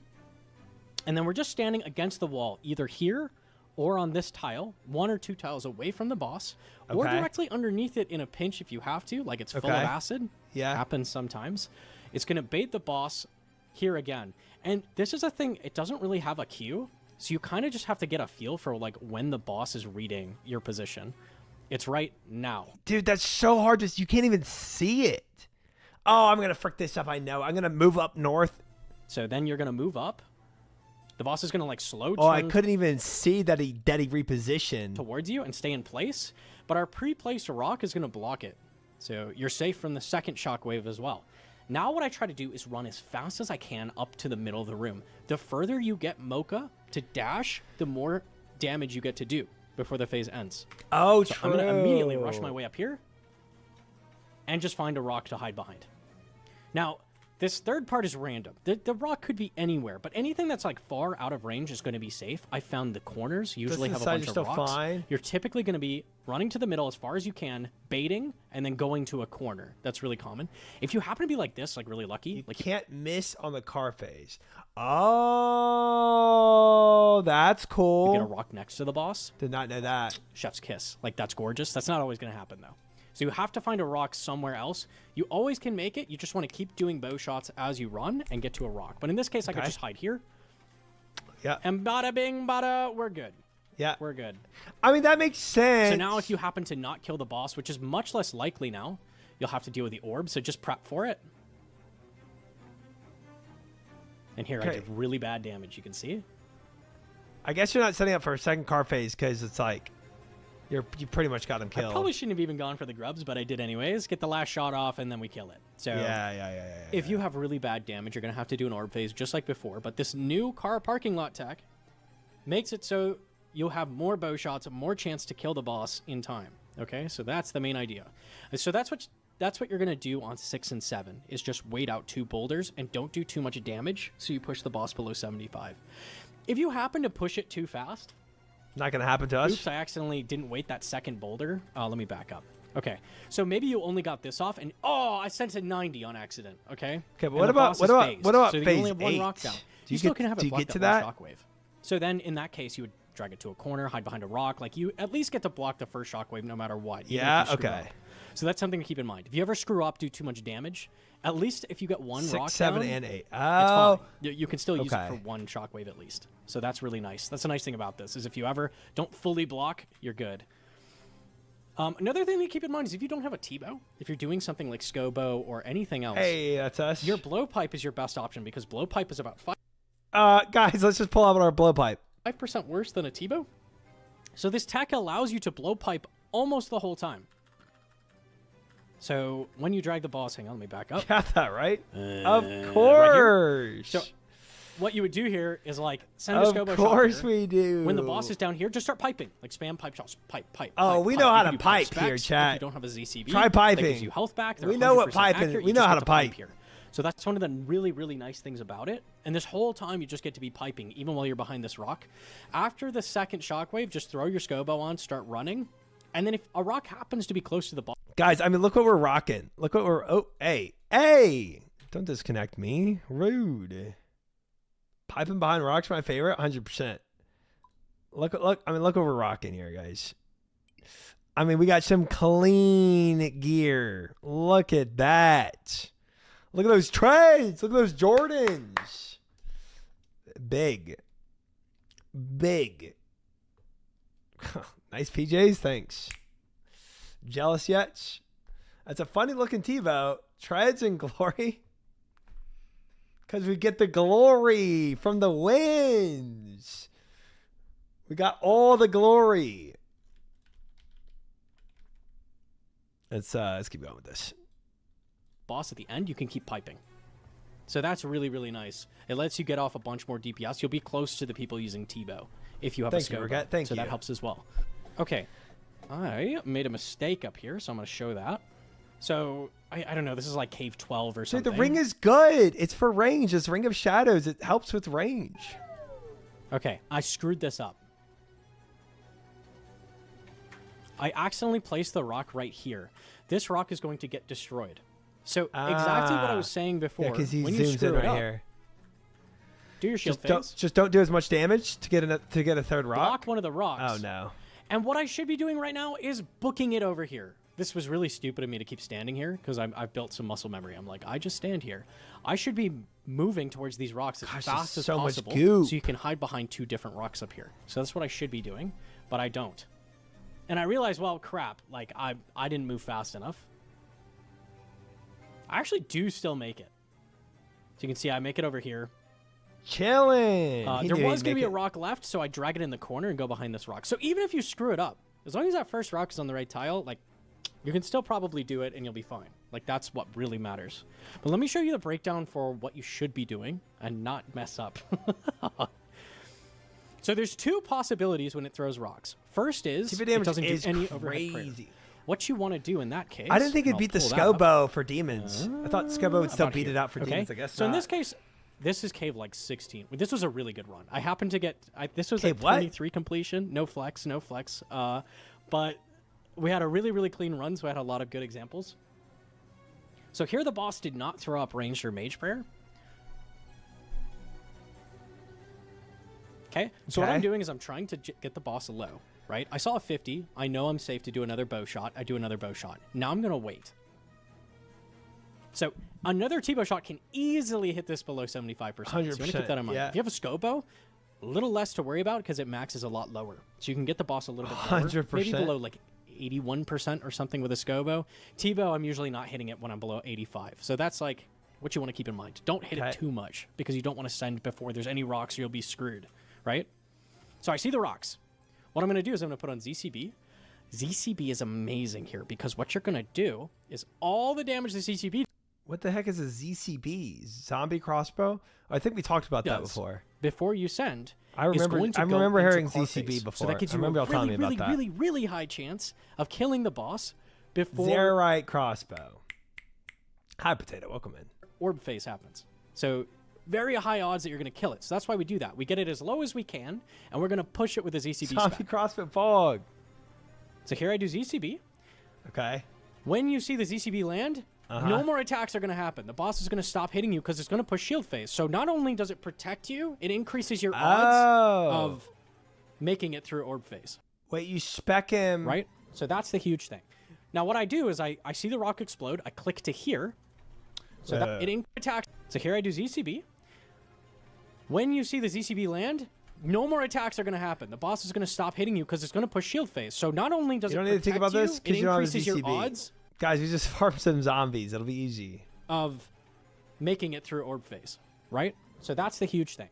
And then we're just standing against the wall, either here or on this tile, 1 or 2 tiles away from the boss, or Okay. directly underneath it in a pinch if you have to, like it's full of Okay. acid. Yeah. Happens sometimes. It's going to bait the boss here again. And this is a thing, it doesn't really have a cue, so you kind of just have to get a feel for like when the boss is reading your position. It's right now. Dude, that's so hard. You can't even see it. Oh, I'm gonna frick this up. I know. I'm gonna move up north. So then you're going to move up. The boss is going to like slow Oh, I turn couldn't even see that he repositioned. towards you and stay in place, but our pre-placed rock is going to block it. So you're safe from the second shockwave as well. Now what I try to do is run as fast as I can up to the middle of the room. The further you get Mocha to dash, the more damage you get to do before the phase ends. Oh, So true. I'm going to immediately rush my way up here and just find a rock to hide behind. Now, This third part is random. The rock could be anywhere, but anything that's like far out of range is going to be safe. I found the corners usually have a bunch of rocks. Fine. You're typically going to be running to the middle as far as you can, baiting, and then going to a corner. That's really common. If you happen to be like this, like really lucky, You like can't miss on the car phase. Oh, that's cool. you get a rock next to the boss. Did not know that. Chef's kiss. Like, that's gorgeous. That's not always going to happen, though. So you have to find a rock somewhere else. You always can make it. You just want to keep doing bow shots as you run and get to a rock. But in this case, I could just hide here. Yeah. And bada bing, bada, we're good. Yeah. We're good. I mean, that makes sense. So now if you happen to not kill the boss, which is much less likely now, you'll have to deal with the orb. So just prep for it. And here I did really bad damage. You can see. I guess you're not setting up for a second car phase because it's like you pretty much got him killed. I probably shouldn't have even gone for the grubs, but I did anyways. Get the last shot off, and then we kill it. So yeah. If you have really bad damage, you're going to have to do an orb phase just like before. But this new car parking lot tech makes it so you'll have more bow shots, more chance to kill the boss in time. Okay, so that's the main idea. So that's what you're going to do on 6 and 7, is just wait out 2 boulders and don't do too much damage so you push the boss below 75. If you happen to push it too fast... Not going to happen to us. Oops, I accidentally didn't wait that second boulder. Let me back up. Okay, so maybe you only got this off, and I sent a 90 on accident. Okay. Okay, but what about phase phase you only have 1 8? rock down. Do You still can have do it you get blocked to at that? one shockwave. So then, in that case, you would drag it to a corner, hide behind a rock. Like, you at least get to block the first shockwave no matter what. even Yeah. if you screw Okay. up. So that's something to keep in mind. If you ever screw up, do too much damage, at least if you get 1 rock 6, 7, down, and 8. it's Oh. fine. You can still use it Okay. for 1 shockwave at least. So that's really nice. That's a nice thing about this, is if you ever don't fully block, you're good. Another thing to keep in mind is if you don't have a T-bow, if you're doing something like Scobo or anything else, Hey, that's us. your blowpipe is your best option because blowpipe is about Guys, let's just pull out our blowpipe. 5% worse than a T-bow. So this tech allows you to blowpipe almost the whole time. So when you drag the boss, hang on, let me back up. Got that right? Of Right course. So what you would do here is like send a of Scobo course shot here. we do. When the boss is down here, just start piping. Like spam pipe shots. Pipe. Oh, pipe, we pipe. know how You to can do pipe specs here, if chat. You don't have a ZCB. Try That piping. gives you health back. They're We know what 100% piping- accurate. we You know just how get to pipe. here. So that's one of the really, really nice things about it. And this whole time, you just get to be piping, even while you're behind this rock. After the second shockwave, just throw your Scobo on, start running. And then if a rock happens to be close to the boss... Guys, I mean, look what we're rocking. Look what we're... Oh, hey. Don't disconnect me. Rude. Piping behind rocks, my favorite. 100%. Look. I mean, look what we're rocking here, guys. I mean, we got some clean gear. Look at that. Look at those trades. Look at those Jordans. Big. Nice PJs. Thanks. Jealous yet? That's a funny looking TiVo. Treads and glory. Because we get the glory from the wins. We got all the glory. Let's keep going with this. boss at the end, you can keep piping. So that's really, really nice. It lets you get off a bunch more DPS. You'll be close to the people using T-bow if you have Thank a you, scope. Rigat. Thank so you. that helps as well. Okay. I made a mistake up here, so I'm going to show that. So, I don't know. This is like Cave 12 or Dude, something. the ring is good. It's for range. It's Ring of Shadows. It helps with range. Okay, I screwed this up. I accidentally placed the rock right here. This rock is going to get destroyed. So exactly what I was saying before. Yeah, because he when you zooms screw in it right up, here. do your shield Just don't do as much damage to get a third rock. block one of the rocks. Oh no. And what I should be doing right now is booking it over here. This was really stupid of me to keep standing here because I've built some muscle memory. I'm like, I just stand here. I should be moving towards these rocks as Gosh, fast there's as so much possible goo. so you can hide behind two different rocks up here. So that's what I should be doing, but I don't. And I realized, well, crap, like I didn't move fast enough. I actually do still make it. So you can see I make it over here. Chilling. There was going to be a rock left, so I drag it in the corner and go behind this rock. So even if you screw it up, as long as that first rock is on the right tile, like, you can still probably do it and you'll be fine. Like, that's what really matters. But let me show you the breakdown for what you should be doing and not mess up. So there's two possibilities when it throws rocks. First is TV it damage doesn't is do any overhead prayer. crazy. what you want to do in that case... I didn't think and it'd beat the I'll pull that up. Scobo for demons. I thought Scobo would still About beat here. it out for Okay. demons. I guess So in not. this case, this is cave like 16. This was a really good run. I happened to get... this was Cave a what? 23 completion. No flex, no flex. But we had a really, really clean run, so I had a lot of good examples. So here the boss did not throw up ranged or mage prayer. Okay, so what I'm doing is I'm trying to get the boss low, right? I saw a 50. I know I'm safe to do another bow shot. I do another bow shot. Now I'm going to wait. So another T-bow shot can easily hit this below 75%. So you want to keep that in mind. yeah. If you have a Scobo, a little less to worry about because it maxes a lot lower. So you can get the boss a little bit lower. 100%. Maybe below like 81% or something with a Scobo. T-bow, I'm usually not hitting it when I'm below 85. So that's like what you want to keep in mind. Don't hit it too much because you don't want to send before there's any rocks or you'll be screwed. Right? So I see the rocks. What I'm going to do is I'm going to put on ZCB. ZCB is amazing here because what you're going to do is all the damage the ZCB What the heck is a ZCB? Zombie crossbow? I think we talked about that does before. before you send. I remember. Is going to I go remember into hearing car ZCB phase. before. So that gives I you remember a y'all telling really, me really, about that. really, really high chance of killing the boss before Zerite crossbow. Hi, potato. Welcome in. orb phase happens. So very high odds that you're going to kill it. So that's why we do that. We get it as low as we can, and we're going to push it with a ZCB Zombie spec. crossbow fog. So here I do ZCB. Okay. When you see the ZCB land, no more attacks are going to happen. The boss is going to stop hitting you because it's going to push shield phase. So not only does it protect you, it increases your odds of making it through orb phase. Wait, you spec him. Right? So that's the huge thing. Now what I do is I see the rock explode. I click to here. So that it attacks. So here I do ZCB. When you see the ZCB land, no more attacks are going to happen. The boss is going to stop hitting you because it's going to push shield phase. So not only does You don't it need to think protect about this you, it because you don't have a increases your ZCB. odds Guys, we just farm some zombies. It'll be easy. of making it through orb phase, right? So that's the huge thing.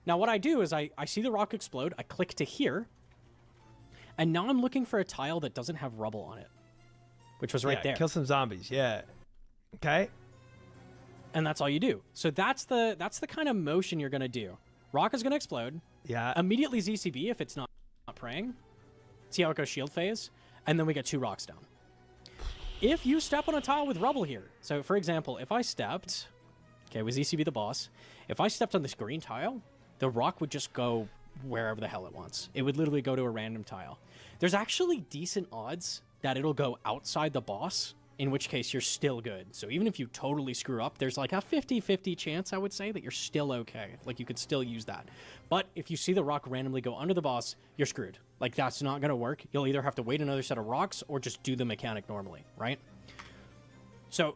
Now what I do is I see the rock explode, I click to here, and now I'm looking for a tile that doesn't have rubble on it, which was right there. Kill some zombies. Yeah. Okay. And that's all you do. So that's the kind of motion you're going to do. Rock is going to explode. Yeah. Immediately ZCB if it's not praying. See how it goes shield phase, and then we get 2 rocks down. If you step on a tile with rubble here, so for example, if I stepped, okay, with ZCB the boss, if I stepped on this green tile, the rock would just go wherever the hell it wants. It would literally go to a random tile. There's actually decent odds that it'll go outside the boss, in which case you're still good. So even if you totally screw up, there's like a 50-50 chance, I would say, that you're still okay. Like you could still use that. But if you see the rock randomly go under the boss, you're screwed. Like that's not going to work. You'll either have to wait another set of rocks or just do the mechanic normally, right? So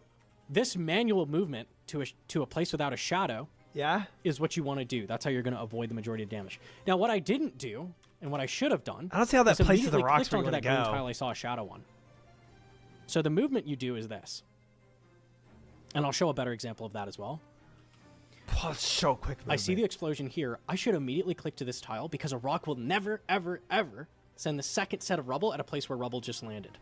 this manual movement to a place without a shadow Yeah. is what you want to do. That's how you're going to avoid the majority of damage. Now, what I didn't do, and what I should have done, I don't see how that is places the immediately rocks clicked where you onto want that to green go. tile I saw a shadow on. So the movement you do is this. And I'll show a better example of that as well. Oh, it's so quick. I see the explosion here. I should immediately click to this tile because a rock will never, ever, ever send the second set of rubble at a place where rubble just landed.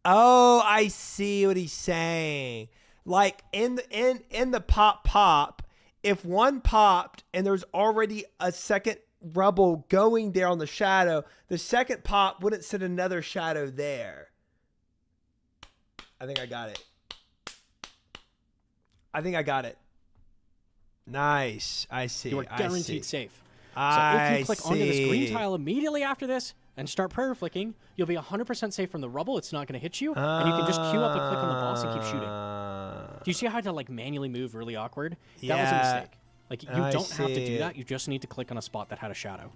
Oh, I see what he's saying. Like in the pop, if one popped and there's already a second rubble going there on the shadow, the second pop wouldn't send another shadow there. I think I got it. Nice. I see. You are guaranteed safe. So I if you click onto this green see. tile immediately after this and start prayer flicking, you'll be 100% safe from the rubble. It's not going to hit you. And you can just queue up a click on the boss and keep shooting. Do you see how I had to like manually move really awkward? That was a Yeah. mistake. Like you I don't have to see. do that. You just need to click on a spot that had a shadow.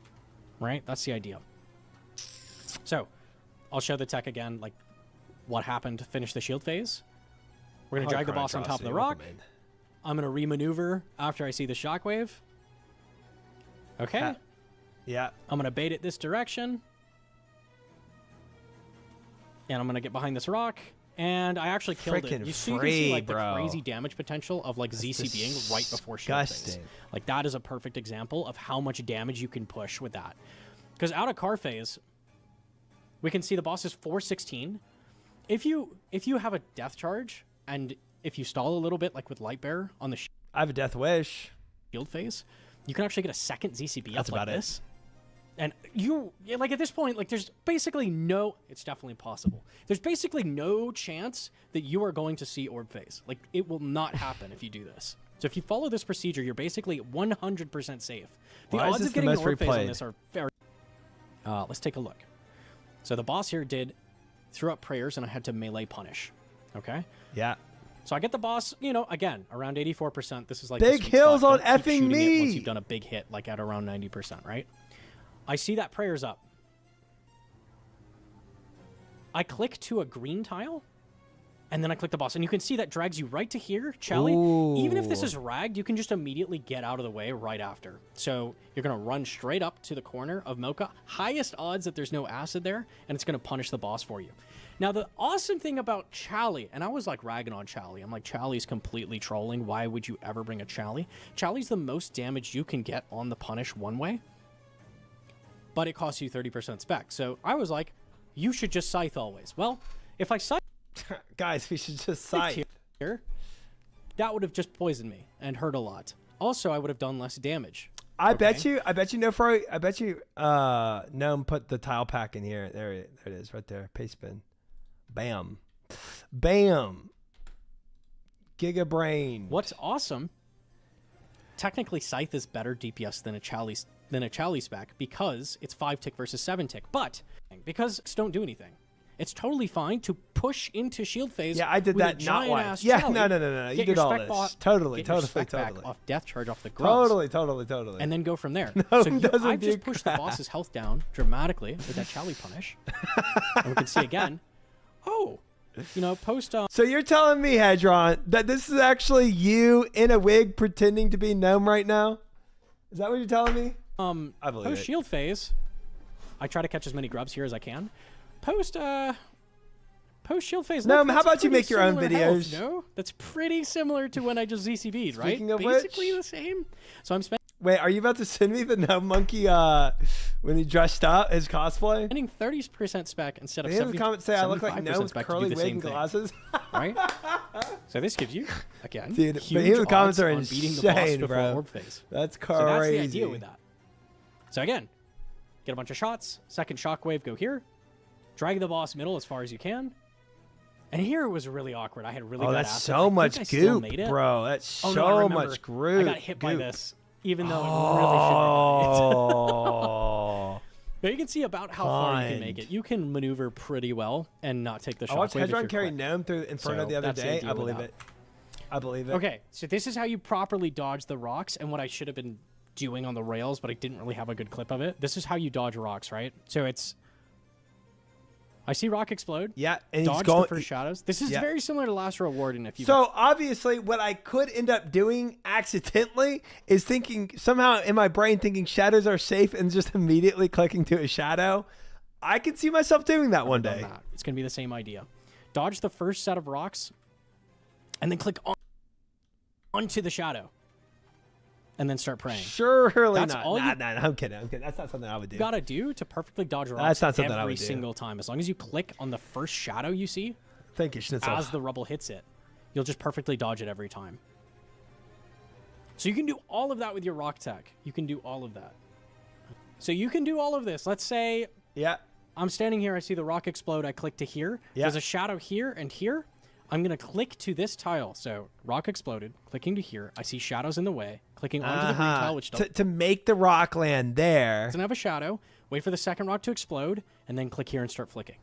Right? That's the idea. So I'll show the tech again, like what happened to finish the shield phase. We're going to drag the boss on top of the rock. I'm going to remaneuver after I see the shockwave. Okay. Yeah. I'm going to bait it this direction. And I'm going to get behind this rock. And I actually killed it. Frickin' You see free, like bro. the crazy damage potential of like ZCBing right before shield phase. disgusting. Like that is a perfect example of how much damage you can push with that. Because out of car phase, we can see the boss is 416. If you have a death charge and if you stall a little bit like with Light Bearer on the I have a death wish. shield phase, you can actually get a second ZCB That's up like about it. this. And like at this point, like there's basically it's definitely possible. There's basically no chance that you are going to see orb phase. Like it will not happen if you do this. So if you follow this procedure, you're basically 100% safe. The odds of getting an orb phase on this are very... let's take a look. So the boss here threw up prayers and I had to melee punish. Okay? Yeah. So I get the boss, again, around 84%. This is like big hills on effing effing me. Once you've done a big hit, like at around 90%, right? I see that prayer's up. I click to a green tile, and then I click the boss. And you can see that drags you right to here, Chally. Even if this is ragged, you can just immediately get out of the way right after. So you're going to run straight up to the corner of Mocha. Highest odds that there's no acid there, and it's going to punish the boss for you. Now, the awesome thing about Chally, and I was like ragging on Chally. I'm like, Chally's completely trolling. Why would you ever bring a Chally? Chally's the most damage you can get on the punish one way, but it costs you 30% spec. So I was like, you should just scythe always. Well, if I scythe... Guys, we should just scythe. Here, that would have just poisoned me and hurt a lot. Also, I would have done less damage. I bet you Gnome put the tile pack in here. There it is, right there. Paste spin. Bam. Bam. Giga brain. What's awesome, technically Scythe is better DPS than a Chally spec because it's 5 tick versus 7 tick. But because don't do anything, it's totally fine to push into shield phase. Yeah, I did with that a not giant-ass once. Yeah, Chally, no. You did all this. Totally. Back off death charge off the grubs. Totally. And then go from there. No, so I've just pushed the boss's health down dramatically with that Chally punish. And we can see again. Oh, post... So you're telling me, Hedron, that this is actually you in a wig pretending to be Gnome right now? Is that what you're telling me? I believe post shield phase, I try to catch as many grubs here as I can. Post shield phase. Gnome, how about you make your own videos? No, that's pretty similar to when I just ZCV'd, right? Speaking of Basically which, the same. So I'm spending... Wait, are you about to send me the Gnome Monkey when he dressed up, his cosplay? Spending 30% spec instead of 70%. In the comments say I look like Gnome with curly wig and glasses. Right? So this gives you, again, dude, huge the comments odds are on beating the boss insane, before bro. orb phase. That's crazy. So that's the idea with that. So again, get a bunch of shots, second shockwave, go here, drag the boss middle as far as you can. And here it was really awkward. I had really bad that's assets. so much goop, bro. That's so much goop. I got hit by this, even though it really shouldn't have hit. But you can see about how far you can make it. You can maneuver pretty well and not take the shockwave. I watched Hedron carry Gnome through Inferno the other day. I believe it. Okay, so this is how you properly dodge the rocks, and what I should have been doing on the rails, but I didn't really have a good clip of it. This is how you dodge rocks, right? So it's... I see rock explode. Yeah, and dodge he's going the first shadows. This is very similar to Last Reward. And if you obviously, what I could end up doing accidentally is thinking somehow in my brain thinking shadows are safe and just immediately clicking to a shadow. I could see myself doing that one day. It's gonna be the same idea. Dodge the first set of rocks, and then click onto the shadow, and then start praying. Surely That's not. all Nah, I'm kidding. That's not something I would do. You gotta do to perfectly dodge rocks. That's not something I would do. Every single time. As long as you click on the first shadow you see, thank you, Schnitzel. as the rubble hits it, you'll just perfectly dodge it every time. So you can do all of that with your rock tech. You can do all of that. So you can do all of this. Let's say I'm standing here. I see the rock explode. I click to here. There's a shadow here and here. I'm going to click to this tile. So rock exploded, clicking to here. I see shadows in the way, clicking onto the green tile, which to make the rock land there. Doesn't have a shadow. Wait for the second rock to explode, and then click here and start flicking.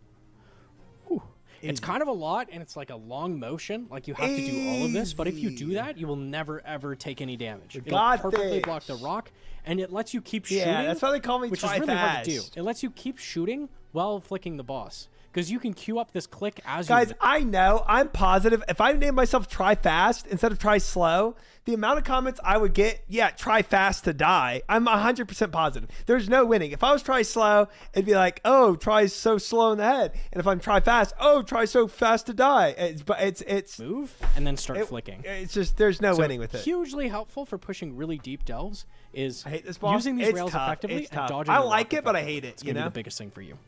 Whew. It's kind of a lot, and it's like a long motion. Like you have to do all of this, but if you do that, you will never, ever take any damage. It'll perfectly block the rock, and it lets you keep shooting. Yeah, that's why they call me which is really hard to do. It lets you keep shooting while flicking the boss. Because you can queue up this click as you... Guys, I know. I'm positive. If I named myself Try Fast instead of Try Slow, the amount of comments I would get, try fast to die. I'm 100% positive. There's no winning. If I was Try Slow, it'd be like, oh, try so slow in the head. And if I'm Try Fast, oh, try so fast to die. It's move and then start flicking. It's just, there's no winning with it. Hugely helpful for pushing really deep delves is I hate this boss. using these rails effectively and dodging I like it, but I hate it. It's going to be the biggest thing for you.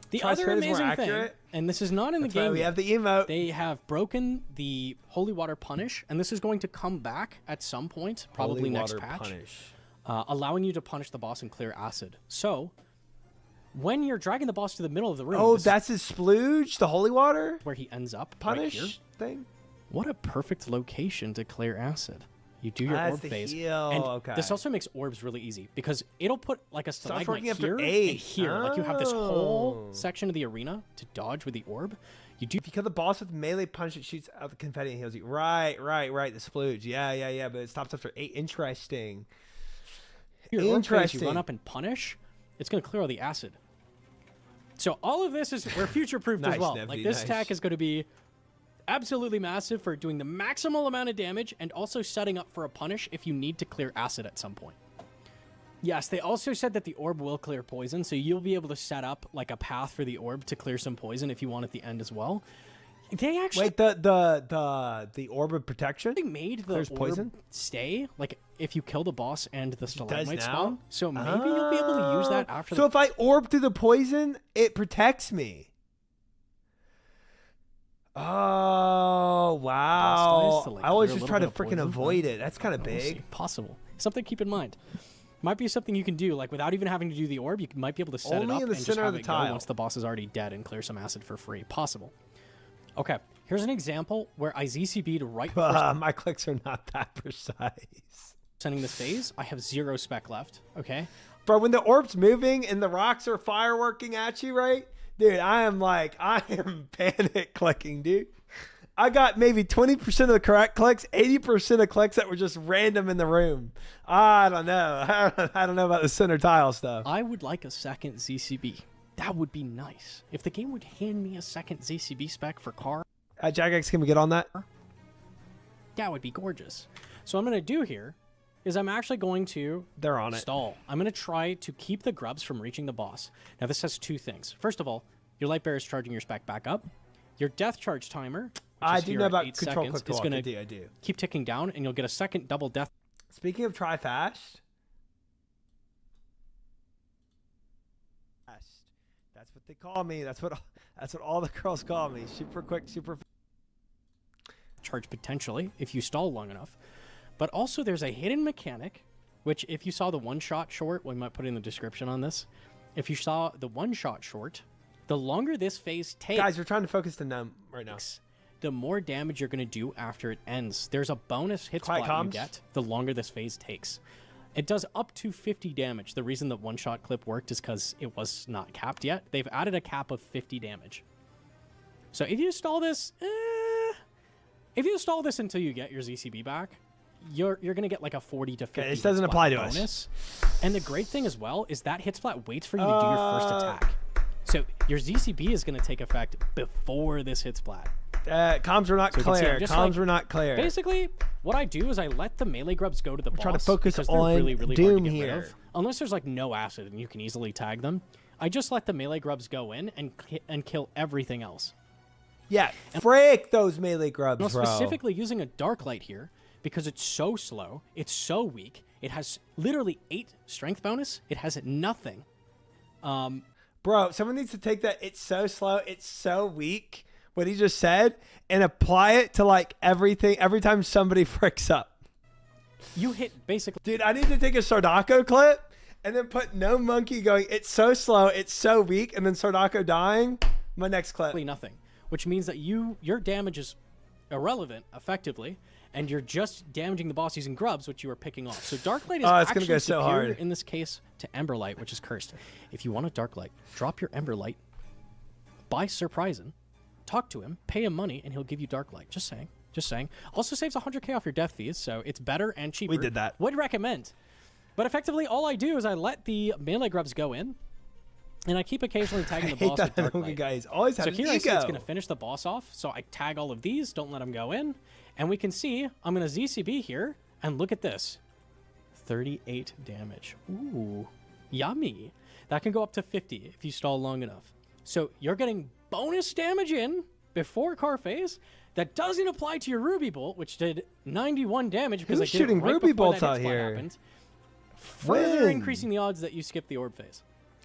The Try other amazing thing, and this is not in the game we have the emote. They have broken the Holy Water Punish, and this is going to come back at some point, probably next patch. allowing you to punish the boss and clear acid. So when you're dragging the boss to the middle of the room, Oh, that's his splooge, the holy water where he ends up. punish right here. thing. What a perfect location to clear acid. You do your That's orb the phase. heal, And okay. this also makes orbs really easy because it'll put like a Starts stalagmite working after here 8. and here. Like you have this whole Oh. section of the arena to dodge with the orb. You do If you kill the boss with melee punch, it shoots out the confetti and heals you. Right. The splooge. Yeah. But it stops after 8. Interesting. your orb phase, Interesting. you run up and punish, it's going to clear all the acid. So all of this is we're future-proofed Nice, as well. Nifty, Like this nice. attack is going to be absolutely massive for doing the maximal amount of damage and also setting up for a punish if you need to clear acid at some point. Yes, they also said that the orb will clear poison, so you'll be able to set up like a path for the orb to clear some poison if you want at the end as well. They actually Wait, the orb of protection? made the clears orb poison? stay like if you kill the boss and the stalagmite now? spawn. So maybe you'll be able to use that after So if I orb through the poison, it protects me. Oh, wow. dies to, like, I always clear a just try to little bit of freaking poison. avoid it. That's kind of We'll see. big. Possible. Something to keep in mind. Might be something you can do, like without even having to do the orb. You might be able to set Only it up in the and just center of have the it go tile. once the boss is already dead and clear some acid for free. Possible. Okay, here's an example where I ZCB'd right before My clicks are not that precise. sending this phase. I have 0 spec left. Okay, Bro, when the orb's moving and the rocks are fireworking at you, right? Dude, I am panic clicking, dude. I got maybe 20% of the correct clicks, 80% of clicks that were just random in the room. I don't know. I don't know about the center tile stuff. I would like a second ZCB. That would be nice. If the game would hand me a second ZCB spec for car, Jagex, can we get on that? that would be gorgeous. So what I'm going to do here is I'm actually going to They're on it. stall. I'm going to try to keep the grubs from reaching the boss. Now, this has 2 things. First of all, your light bearer is charging your spec back up. Your death charge timer, which I is do here know at about 8 control seconds, click is to walk. going to I do. keep ticking down, and you'll get a second double death. Speaking of try fast. That's what they call me. That's what all the girls call me. Super quick, super fast. Charge potentially if you stall long enough. But also there's a hidden mechanic, which if you saw the one-shot short, we might put it in the description on this. If you saw the one-shot short, the longer this phase takes, Guys, we're trying to focus the gnome right now. the more damage you're going to do after it ends. There's a bonus hit Quiet spot you comms? get the longer this phase takes. It does up to 50 damage. The reason that one-shot clip worked is because it was not capped yet. They've added a cap of 50 damage. So if you stall this, until you get your ZCB back, you're going to get like a 40 to 50 Okay, this hit doesn't spot apply to us. bonus. And the great thing as well is that hit spot waits for you to do your first attack. So your ZCB is going to take effect before this hit splat. Comms were not So you can see clear. I'm just, Comms like, were not clear. Basically, what I do is I let the melee grubs go to the boss. trying to focus because they're on really, really Doom hard to get rid here. of. Unless there's like no acid and you can easily tag them. I just let the melee grubs go in and kill everything else. Yeah, frick those melee grubs, Now, bro. specifically using a dark light here because it's so slow, it's so weak. It has literally 8 strength bonus. It has nothing. Bro, someone needs to take that "it's so slow, it's so weak," what he just said, and apply it to like everything every time somebody fricks up. You hit basically Dude, I need to take a Sardako clip and then put no monkey going, "It's so slow, it's so weak," and then Sardako dying. My next clip. nothing, which means that your damage is irrelevant effectively, and you're just damaging the boss using grubs, which you are picking off. So Dark Light is Oh, it's gonna actually go so superior hard. in this case to Ember Light, which is cursed. If you want a Dark Light, drop your Ember Light, buy Surprisin', talk to him, pay him money, and he'll give you Dark Light. Just saying. Just saying. Also saves 100k off your death fees, so it's better and cheaper. We did that. Would recommend. But effectively, all I do is I let the melee grubs go in, and I keep occasionally tagging the I hate boss with that Dark monkey Light. guy. He's always had So an here I see it's ego. going to finish the boss off. So I tag all of these, don't let them go in. And we can see I'm going to ZCB here. And look at this. 38 damage. Ooh, yummy. That can go up to 50 if you stall long enough. So you're getting bonus damage in before car phase. That doesn't apply to your Ruby Bolt, which did 91 damage because Who's I did it shooting right Ruby before bolts that hit out splat here? happened, further When? increasing the odds that you skip the orb phase.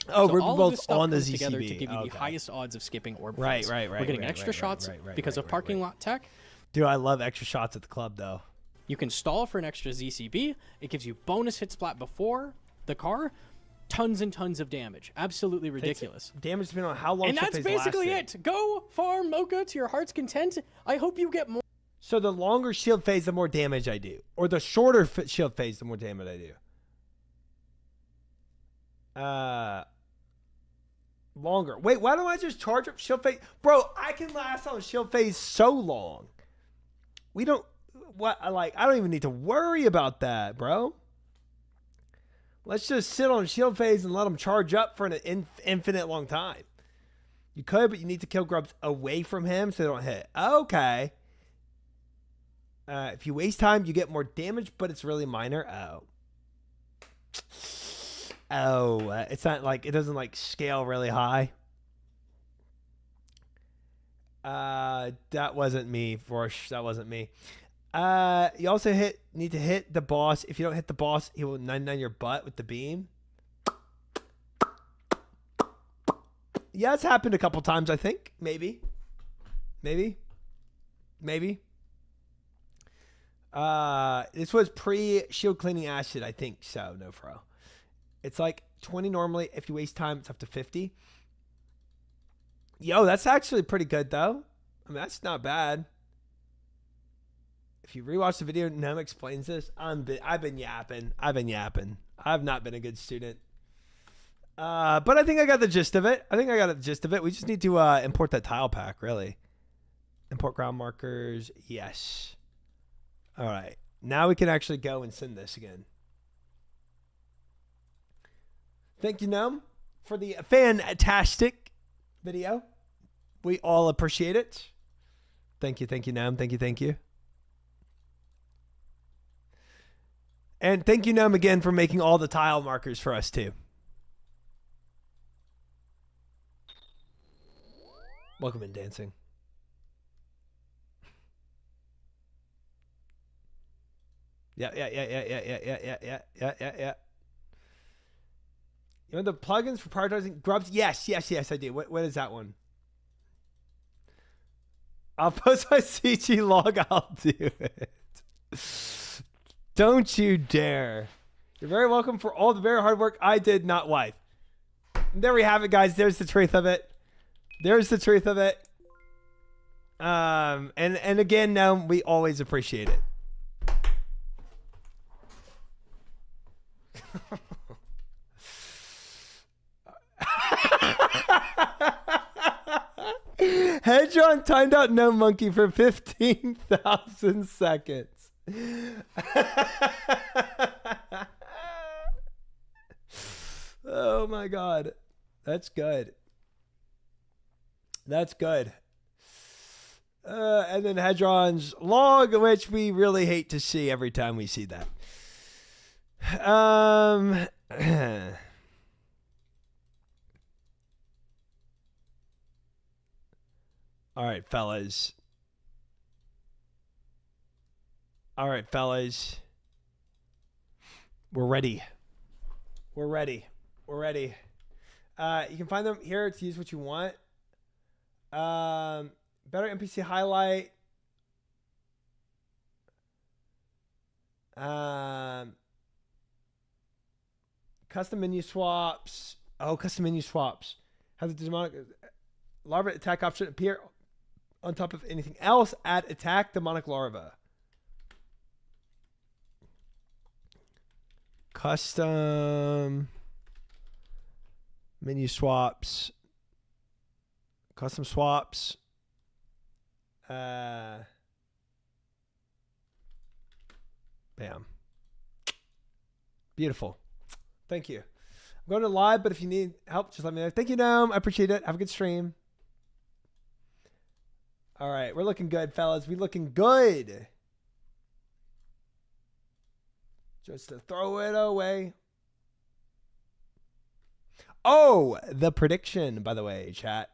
Oh, So Ruby all of this Bolt's stuff on the comes together ZCB. to give you Okay. the highest odds of skipping orb Right, phase. right, right, We're getting right, extra right, shots right, because of parking lot tech. Dude, I love extra shots at the club, though. You can stall for an extra ZCB. It gives you bonus hit splat before the car. Tons and tons of damage. Absolutely ridiculous. Damage depending on how long. And that's basically it. Go farm Mocha to your heart's content. I hope you get more. So the longer shield phase, the more damage I do, or the shorter shield phase, the more damage I do. Longer. Wait, why don't I just charge up shield phase, bro? I can last on shield phase so long. We don't. What? Like, I don't even need to worry about that, bro. Let's just sit on shield phase and let them charge up for an infinite long time. You could, but you need to kill grubs away from him so they don't hit. Okay. If you waste time, you get more damage, but it's really minor. It's not like, it doesn't like scale really high. That wasn't me, Vorsh. That wasn't me. You also need to hit the boss. If you don't hit the boss, he will 99 your butt with the beam. Yeah, it's happened a couple times, I think. Maybe. This was pre-shield cleaning acid, I think so. No, fro. It's like 20 normally. If you waste time, it's up to 50. Yo, that's actually pretty good, though. I mean, that's not bad. If you rewatch the video, Nem explains this. I've been yapping. I've not been a good student. But I think I got the gist of it. We just need to import that tile pack, really. Import ground markers. Yes. All right. Now we can actually go and send this again. Thank you, Nem, for the fantastic video. We all appreciate it. Thank you, Nem. Thank you. And thank you, Nem, again for making all the tile markers for us, too. Welcome in, dancing. Yeah. You know the plugins for prioritizing grubs? Yes, I do. What is that one? I'll post my CG log. I'll do it. Don't you dare. You're very welcome for all the very hard work I did, not wife. And there we have it, guys. There's the truth of it. And again, no, we always appreciate it. Hedron timed out No Monkey for 15,000 seconds. Oh my God. That's good. And then Hedron's log, which we really hate to see every time we see that. All right, fellas. We're ready. You can find them here to use what you want. Better NPC highlight. Custom menu swaps. Have the demonic larva attack option appear on top of anything else. Add attack demonic larva. Custom menu swaps. Custom swaps. Bam. Beautiful. Thank you. I'm going to live, but if you need help, just let me know. Thank you, Gnome. I appreciate it. Have a good stream. All right. We're looking good, fellas. We're looking good. Just to throw it away. Oh, the prediction, by the way, chat.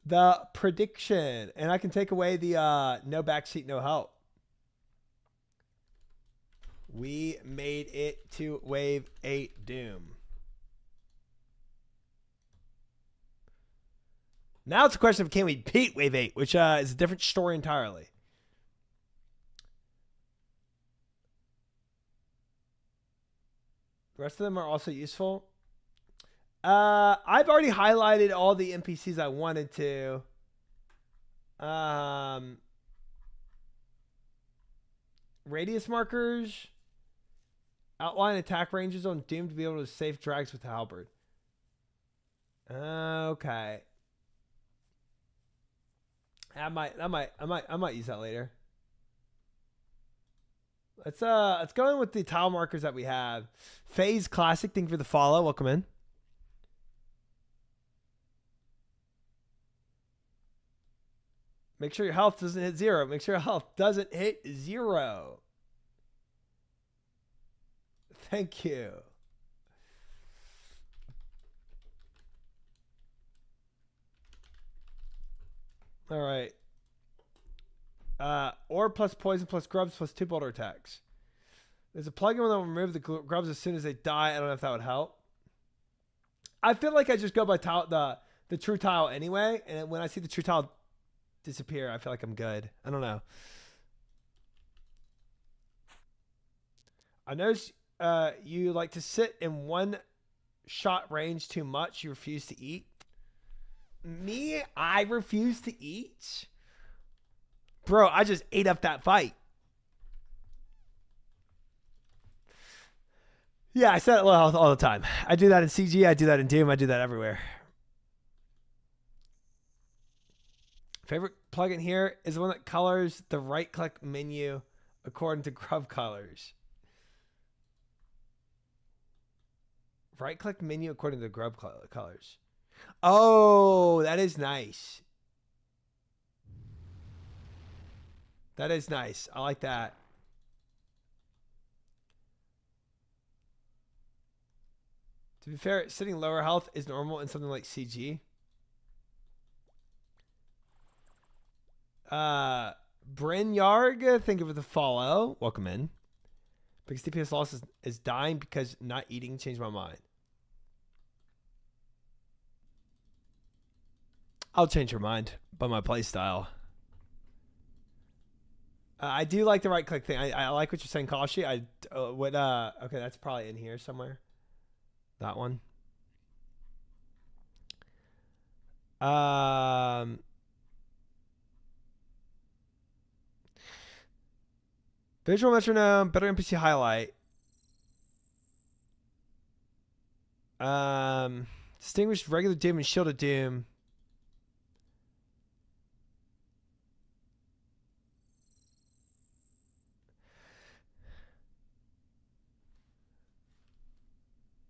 The prediction. And I can take away the no backseat, no help. We made it to Wave 8 Doom. Now it's a question of can we beat Wave 8, which is a different story entirely. The rest of them are also useful. I've already highlighted all the NPCs I wanted to. Radius markers. Outline attack ranges on Doom to be able to safe drags with the halberd. Okay. I might use that later. Let's go in with the tile markers that we have. Phase Classic, thank you for the follow. Welcome in. Make sure your health doesn't hit 0. Make sure your health doesn't hit 0. Thank you. All right. Or plus poison plus grubs plus 2 boulder attacks. There's a plugin that will remove the grubs as soon as they die. I don't know if that would help. I feel like I just go by tile, the true tile anyway. And when I see the true tile disappear, I feel like I'm good. I don't know. I noticed you like to sit in one shot range too much. You refuse to eat. Me? I refuse to eat? Bro, I just ate up that fight. Yeah, I said it all the time. I do that in CG. I do that in Doom. I do that everywhere. Favorite plugin here is the one that colors the right-click menu according to grub colors. Right-click menu according to grub colors. Oh, that is nice. That is nice. I like that. To be fair, sitting lower health is normal in something like CG. Bryn Yarg, thank you for the follow. Welcome in. Biggest DPS loss is dying because not eating changed my mind. I'll change your mind by my play style. I do like the right click thing. I like what you're saying, Kashi. Okay, that's probably in here somewhere. That one. Visual metronome, better NPC highlight. Distinguished regular Doom and shielded Doom.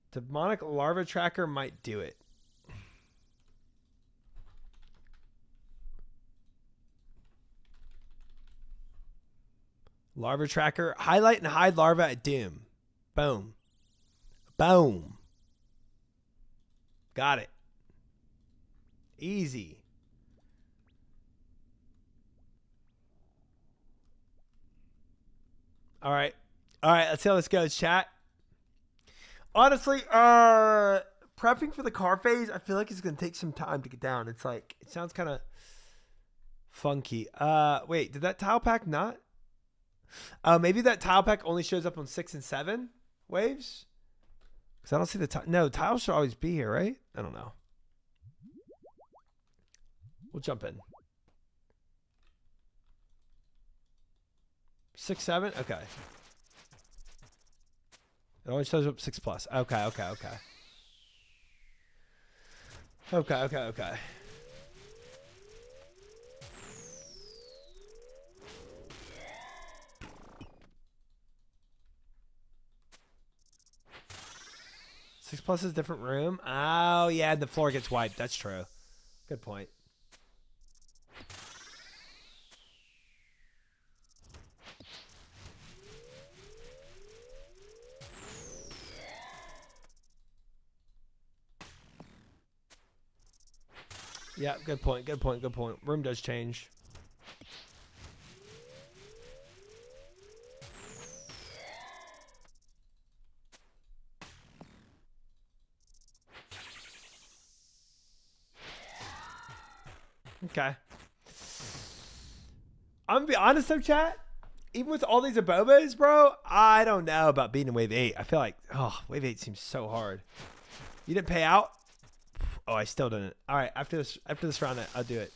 Demonic larva tracker might do it. Larva tracker. Highlight and hide larva at Doom. Boom. Boom. Got it. Easy. All right. All right. Let's see how this goes, chat. Honestly, prepping for the car phase, I feel like it's going to take some time to get down. It's like, it sounds kind of funky. Wait, did that tile pack not? Maybe that tile pack only shows up on 6 and 7 waves? Because I don't see the tile. No, tiles should always be here, right? I don't know. We'll jump in. 6, 7? Okay. It only shows up 6+. Okay. Okay. 6+ is a different room. Oh, yeah, the floor gets wiped. That's true. Good point. Yeah, good point. Room does change. Okay. I'm gonna be honest though, chat. even with all these abobas, bro, I don't know about beating wave 8. I feel like, oh, wave 8 seems so hard. You didn't pay out? Oh, I still didn't. All right, after this round, I'll do it.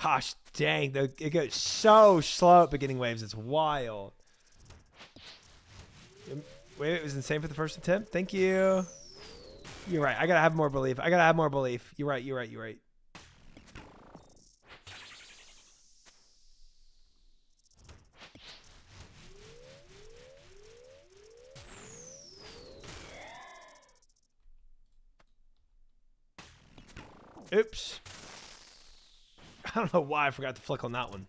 Gosh dang, it goes so slow at beginning waves. It's wild. Wait, it was insane for the first attempt. Thank you. You're right. I gotta have more belief. You're right. Oops. I don't know why I forgot to flick on that one.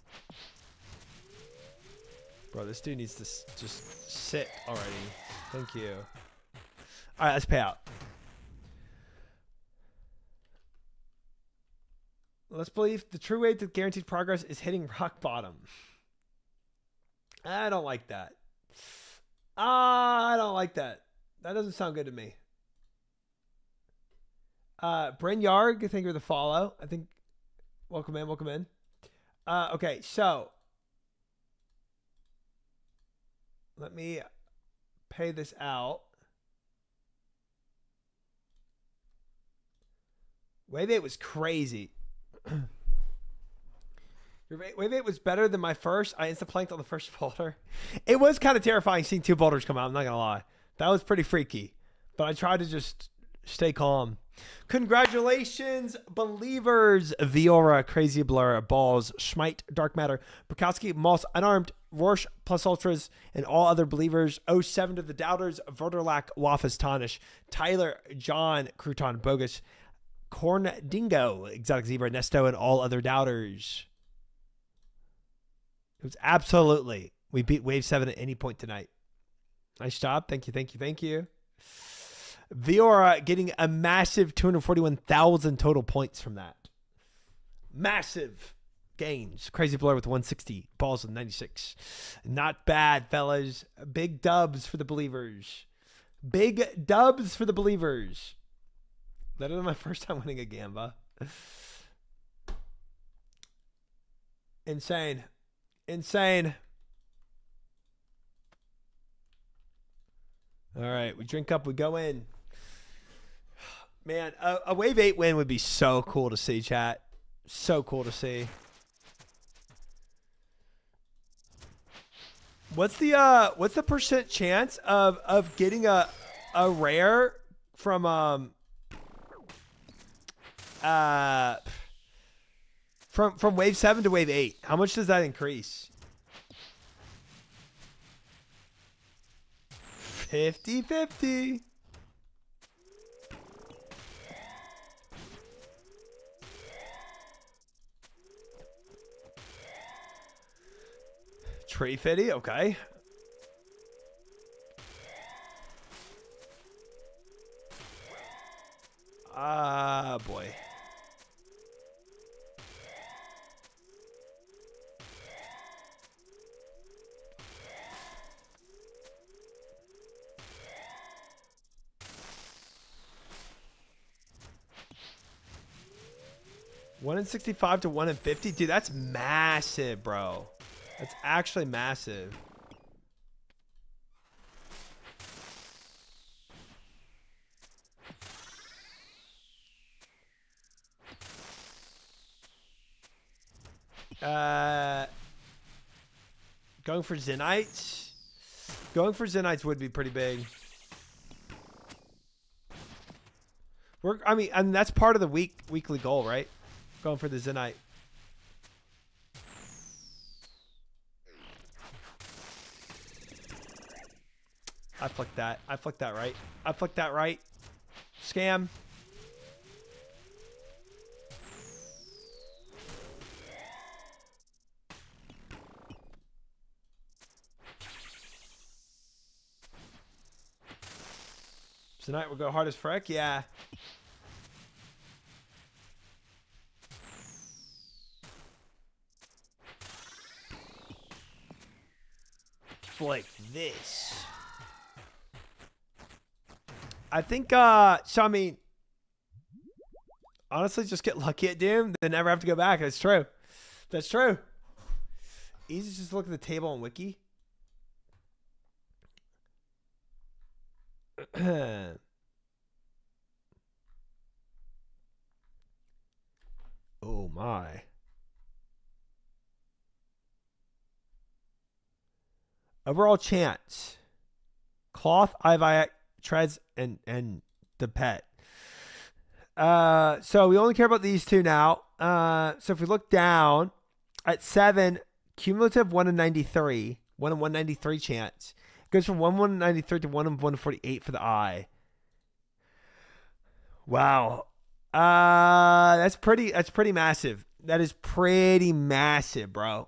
Bro, this dude needs to just sit already. Thank you. All right, let's pay out. Let's believe the true way to guaranteed progress is hitting rock bottom. I don't like that. I don't like that. That doesn't sound good to me. Bryn Yarg, thank you for the follow. I think, welcome in. Okay, so let me pay this out. Wave 8 was crazy. Your Wave 8 was better than my first. I insta-planked on the first boulder. It was kind of terrifying seeing 2 boulders come out. I'm not going to lie. That was pretty freaky. But I tried to just stay calm. Congratulations, believers. Viora, Crazy Blur, Balls, Schmite, Dark Matter, Bukowski, Moss, Unarmed, Rorsch, Plus Ultras, and all other believers. 07 to the Doubters, Verderlac, Waffles, Tonish, Tyler, John, Crouton, Bogus, Corn Dingo, Exotic Zebra, Nesto, and all other doubters. It was absolutely. We beat Wave 7 at any point tonight. Nice job. Thank you. Viora getting a massive 241,000 total points from that. Massive gains. Crazy Blur with 160. Balls with 96. Not bad, fellas. Big dubs for the believers. Better than my first time winning a Gamba. Insane. All right, we drink up, we go in. Man, a Wave 8 win would be so cool to see, chat. So cool to see. What's the percent chance of getting a rare from Wave 7 to Wave 8? How much does that increase? 50-50. Tree Fitty, okay. Ah, boy. One in 65 to 1 in 50? Dude, that's massive, bro. That's actually massive. Going for Zenites? Going for Zenites would be pretty big. I mean, that's part of the weekly goal, right? Going for the Zenite. I flicked that. I flicked that right. Scam. Tonight we'll go hard as frick. Yeah. Like this. I think, so I mean, honestly, just get lucky at Doom, then never have to go back. That's true. That's true. Easy to just look at the table on Wiki. Oh my. Overall chance. Cloth, Iviac, Treads, and the pet. So we only care about these two now. So if we look down at 7, cumulative 1 in 93, 1 in 193 chance. It goes from 1 in 193 to 1 in 148 for the eye. Wow. That's pretty massive. That is pretty massive, bro.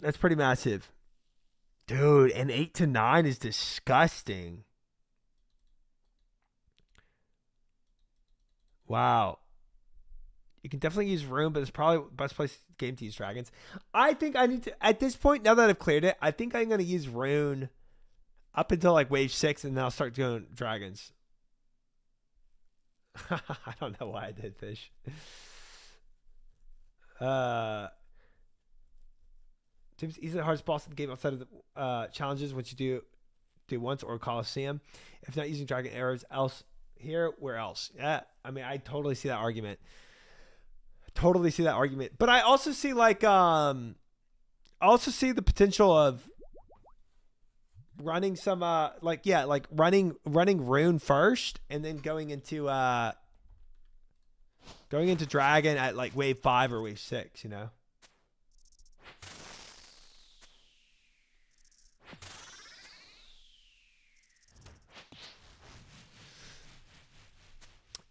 That's pretty massive. Dude, and 8 to 9 is disgusting. Wow. You can definitely use Rune, but it's probably the best place game to use Dragons. I think I need to, at this point, now that I've cleared it, I think I'm going to use Rune up until like wave 6, and then I'll start going Dragons. I don't know why I did fish. Seems easily the hardest boss in the game outside of the challenges, which you do once, or Coliseum. If not using Dragon Arrows, else here, where else? Yeah, I mean, I totally see that argument. Totally see that argument. But I also see like I also see the potential of running some like running Rune first and then going into Dragon at like wave 5 or wave 6, you know.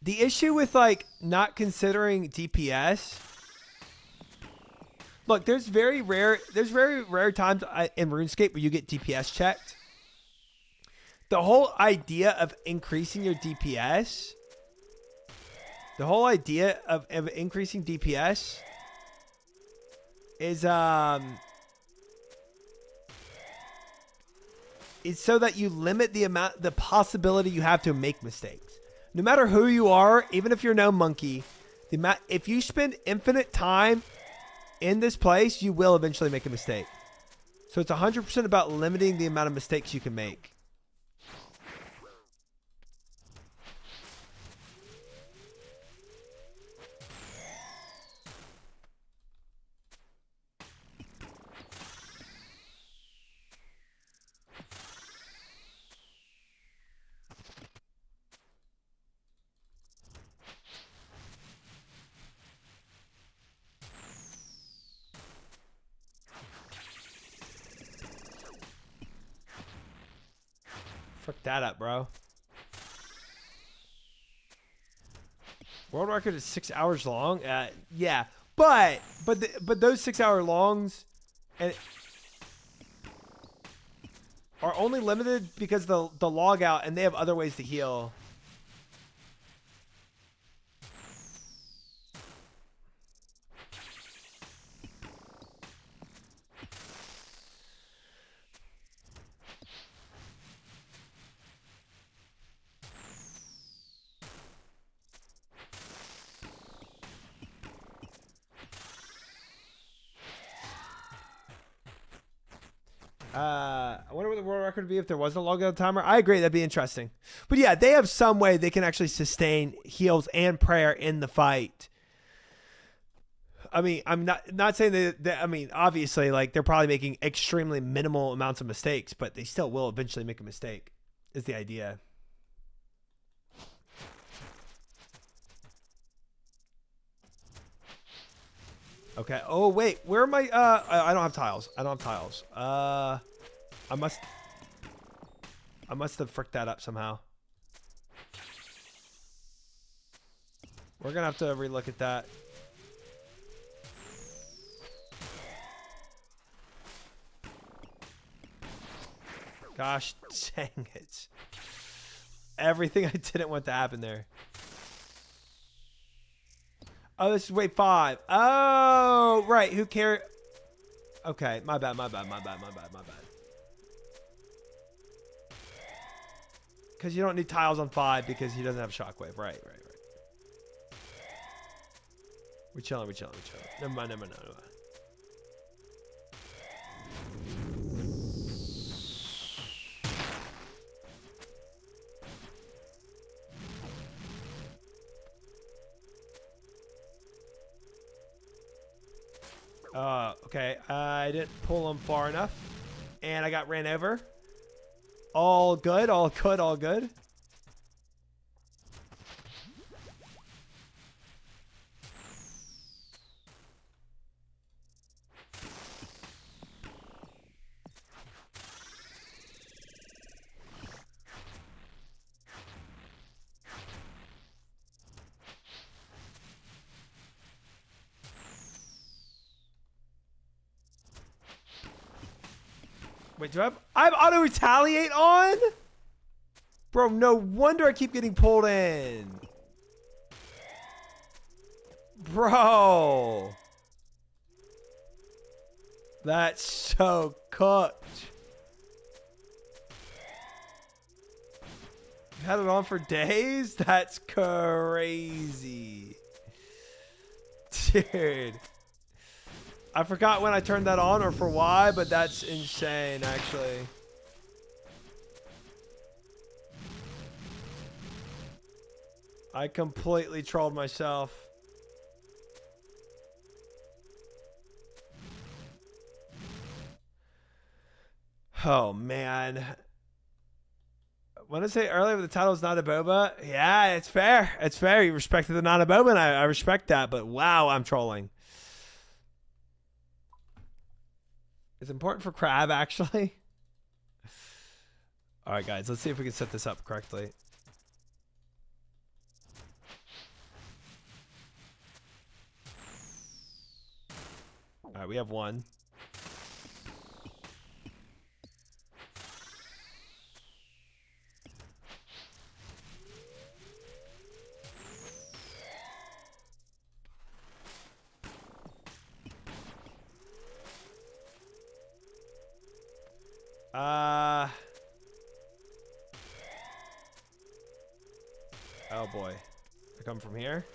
The issue with like not considering DPS, look, there's very rare times in RuneScape where you get DPS checked. The whole idea of increasing your DPS, is so that you limit the possibility you have to make mistakes. No matter who you are, even if you're no monkey, if you spend infinite time in this place, you will eventually make a mistake. So it's 100% about limiting the amount of mistakes you can make. Fuck that up, bro. World record is 6 hours long. Yeah, but those 6 hour longs are only limited because the log out, and they have other ways to heal. I wonder what the world record would be if there was a logout timer. I agree, that'd be interesting. But yeah, they have some way they can actually sustain heals and prayer in the fight. I mean, I'm not saying that I mean, obviously, like, they're probably making extremely minimal amounts of mistakes, but they still will eventually make a mistake, is the idea. Okay. Oh wait, where am I? I don't have tiles. I must have fricked that up somehow. We're gonna have to relook at that. Gosh dang it. Everything I didn't want to happen there. Oh, this is wave 5. Oh, right. Who cares? Okay, my bad. Because you don't need tiles on 5 because he doesn't have shockwave. Right. We're chilling. Never mind. Okay. I didn't pull him far enough. And I got ran over. All good. Wait, do I have auto retaliate on? Bro, no wonder I keep getting pulled in. Bro. That's so cooked. You had it on for days? That's crazy. Dude. I forgot when I turned that on or for why, but that's insane, actually. I completely trolled myself. Oh, man. When I say earlier the title is not a boba, yeah, it's fair. It's fair. You respected the not a boba, and I respect that, but wow, I'm trolling. It's important for Crab, actually. All right, guys, let's see if we can set this up correctly. All right, we have one. Oh boy. I come from here.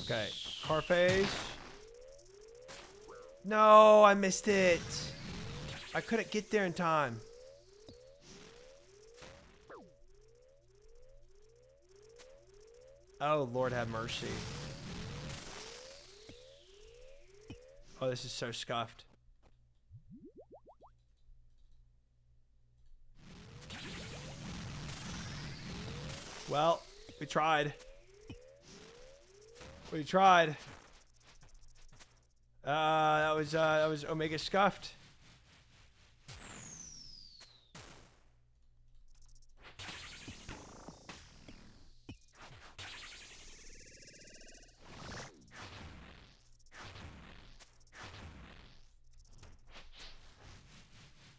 Okay. Car phase. No, I missed it. I couldn't get there in time. Oh, Lord have mercy. Oh, this is so scuffed. Well, we tried. We tried. That was Omega scuffed.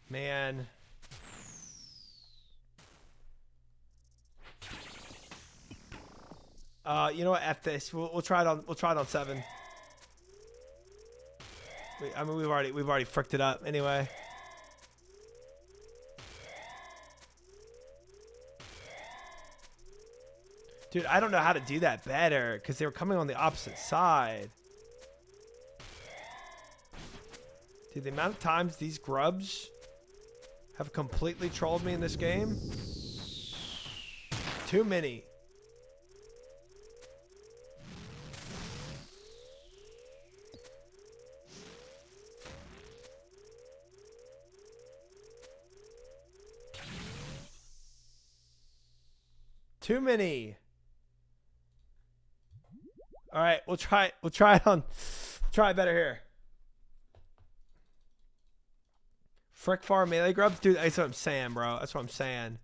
Man. You know what? F this. We'll try it on 7. I mean, we've already fricked it up anyway. Dude, I don't know how to do that better because they were coming on the opposite side. Dude, the amount of times these grubs have completely trolled me in this game. Too many. Too many. All right, we'll try it better here. Frick farm melee grubs? Dude, that's what I'm saying, bro. That's what I'm saying.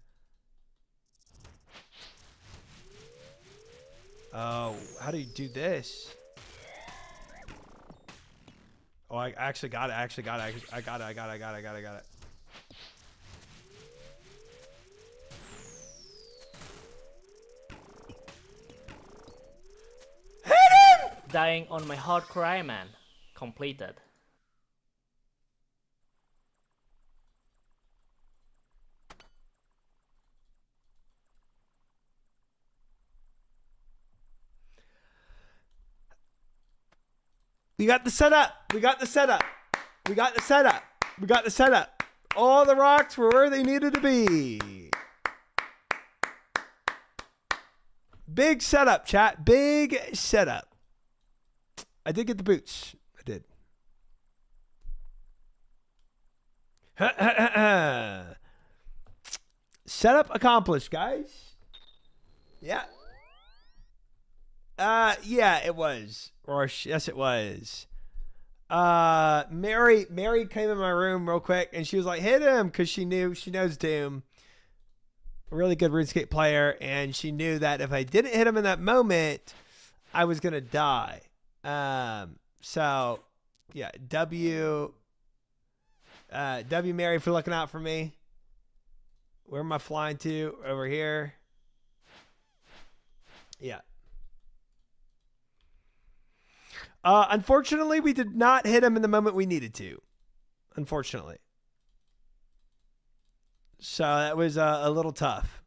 Oh, how do you do this? Oh, I actually got it. I got it. Dying on my hardcore Iron Man. Completed. We got the setup. We got the setup. We got the setup. We got the setup. All the rocks were where they needed to be. Big setup, chat. Big setup. I did get the boots. I did. Setup accomplished, guys. Yeah. Yeah, it was. Or yes, it was. Mary came in my room real quick and she was like, hit him, because she knows Doom. A really good RuneScape player, and she knew that if I didn't hit him in that moment, I was gonna die. So yeah, W Mary for looking out for me. Where am I flying to? Over here. Yeah. Unfortunately, we did not hit him in the moment we needed to. Unfortunately. So that was a little tough.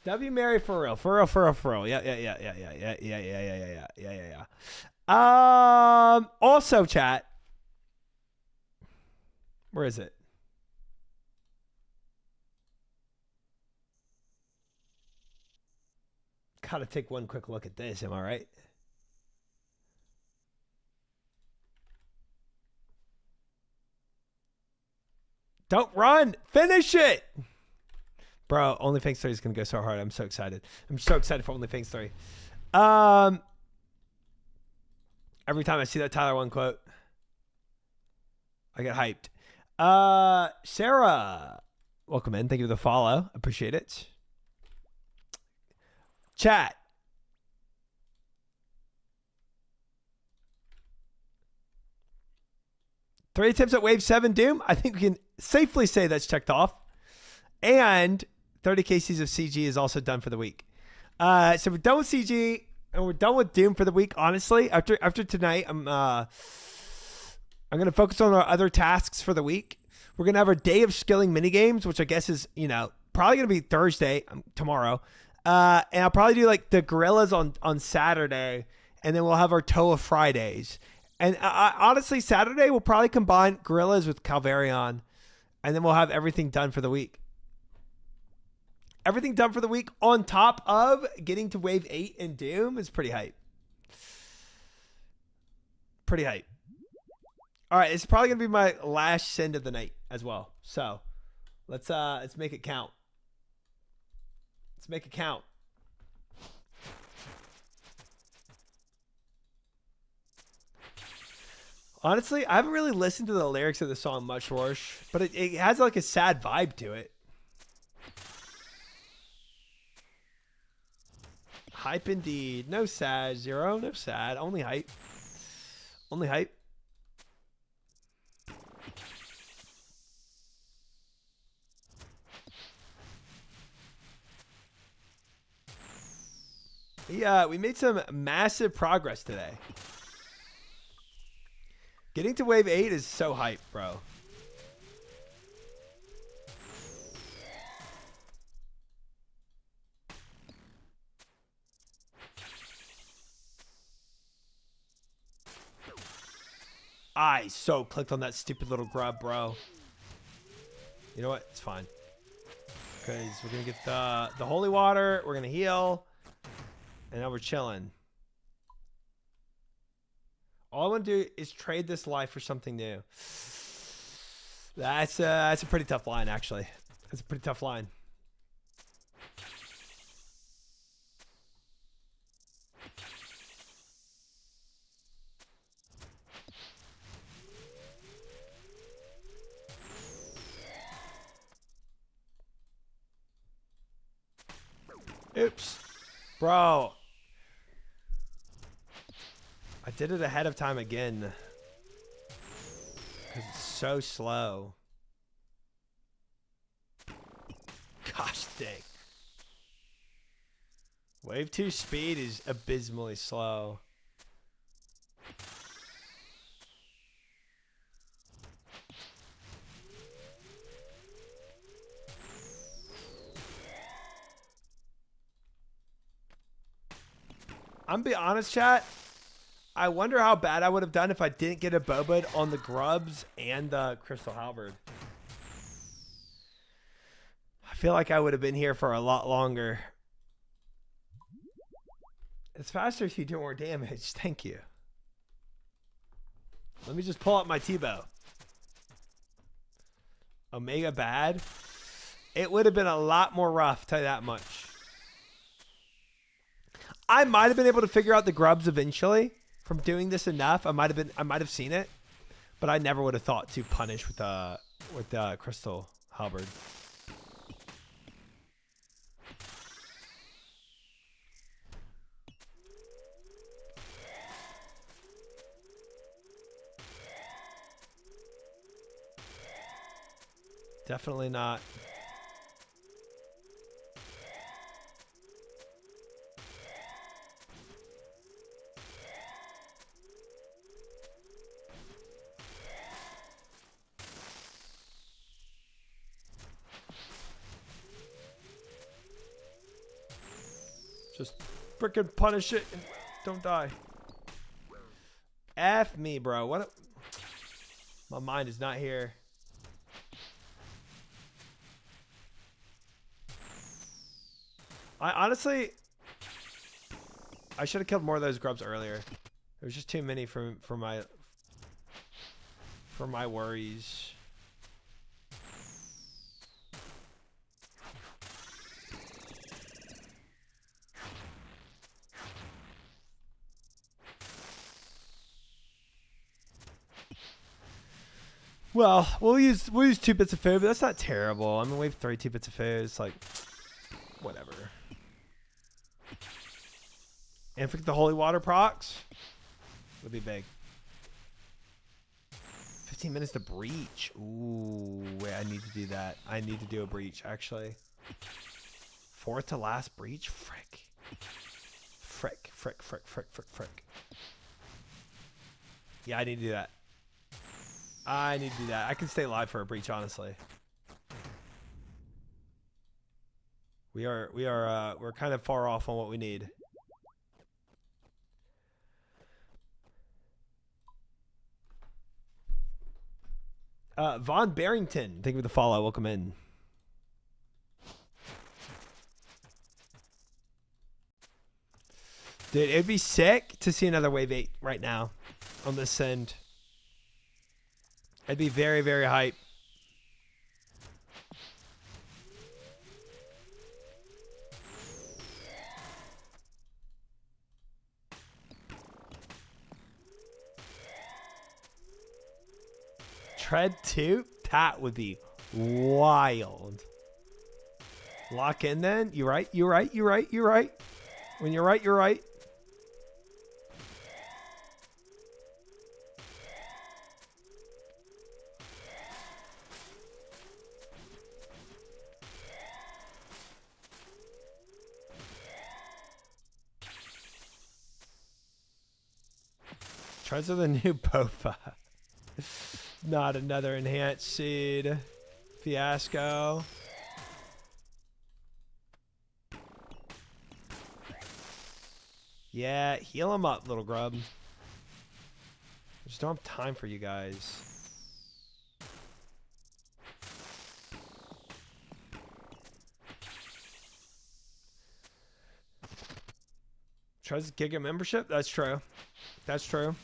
W Mary for real. For real. Yeah. Also, chat. Where is it? Gotta take one quick look at this. Am I right? Don't run. Finish it. Bro, OnlyFans 3 is going to go so hard. I'm so excited. I'm so excited for OnlyFans 3. Every time I see that Tyler 1 quote, I get hyped. Sarah, welcome in. Thank you for the follow. Appreciate it. Chat. Three attempts at Wave 7 Doom. I think we can safely say that's checked off. And 30 KCs of CG is also done for the week. So we're done with CG and we're done with Doom for the week. Honestly, after tonight, I'm gonna focus on our other tasks for the week. We're gonna have our day of skilling mini games, which I guess is probably gonna be Thursday, tomorrow. And I'll probably do like the gorillas on Saturday, and then we'll have our Toa Fridays. And honestly, Saturday we'll probably combine gorillas with Calvarion, and then we'll have everything done for the week. Everything done for the week on top of getting to Wave 8 in Doom is pretty hype. Pretty hype. All right, it's probably gonna be my last send of the night as well. So let's make it count. Let's make it count. Honestly, I haven't really listened to the lyrics of the song much, Rorsch, but it has like a sad vibe to it. Hype indeed. No sad, Zero. No sad. Only hype. Only hype. Yeah, we made some massive progress today. Getting to Wave 8 is so hype, bro. I so clicked on that stupid little grub, bro. You know what? It's fine. Because we're going to get the holy water. We're going to heal. And now we're chilling. All I want to do is trade this life for something new. That's a pretty tough line, actually. That's a pretty tough line. Oops. Bro. I did it ahead of time again. Because it's so slow. Interesting. Wave 2 speed is abysmally slow. I'm be honest, chat. I wonder how bad I would have done if I didn't get a Bobud on the grubs and the crystal halberd. I feel like I would have been here for a lot longer. It's faster if you do more damage. Thank you. Let me just pull up my T-bow. Omega bad. It would have been a lot more rough, tell you that much. I might have been able to figure out the grubs eventually from doing this enough. I might have seen it, but I never would have thought to punish with the crystal halberd. Definitely not. Just frickin' punish it and don't die. F me, bro. What? My mind is not here. I honestly, I should have killed more of those grubs earlier. There was just too many for my worries. Well, we'll use 2 bits of food, but that's not terrible. I mean, we have 2 bits of food. It's like whatever. And forget the holy water procs. Would be big. 15 minutes to breach. Ooh, wait, I need to do that. I need to do a breach, actually. 4th to last breach? Frick. Frick, frick, frick, frick, frick, frick. Yeah, I need to do that. I need to do that. I can stay live for a breach, honestly. We're kind of far off on what we need. Von Barrington, thank you for the follow. Welcome in. Dude, it'd be sick to see another wave 8 right now on this end. I'd be very, very hype. Tread 2? That would be wild. Lock in then. You're right. You're right. You're right. You're right. When you're right, you're right. Treads are the new Bofa. Not another enhanced seed. Fiasco. Yeah, heal him up, little grub. I just don't have time for you guys. Tries to kick a membership? That's true. That's true.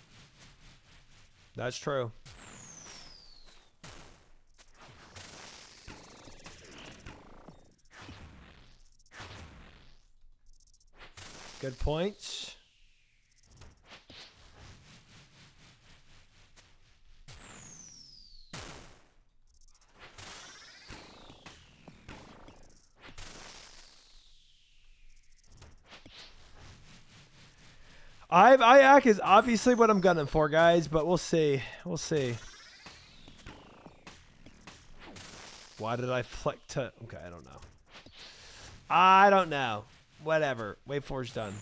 That's true. Good points. IAC is obviously what I'm gunning for, guys, but we'll see. We'll see. Why did I flick to... Okay, I don't know. I don't know. Whatever. Wave 4's done.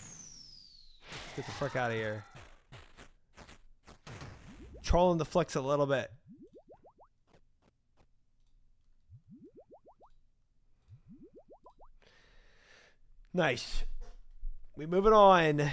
Get the fuck out of here. Trolling the flicks a little bit. Nice. We moving on.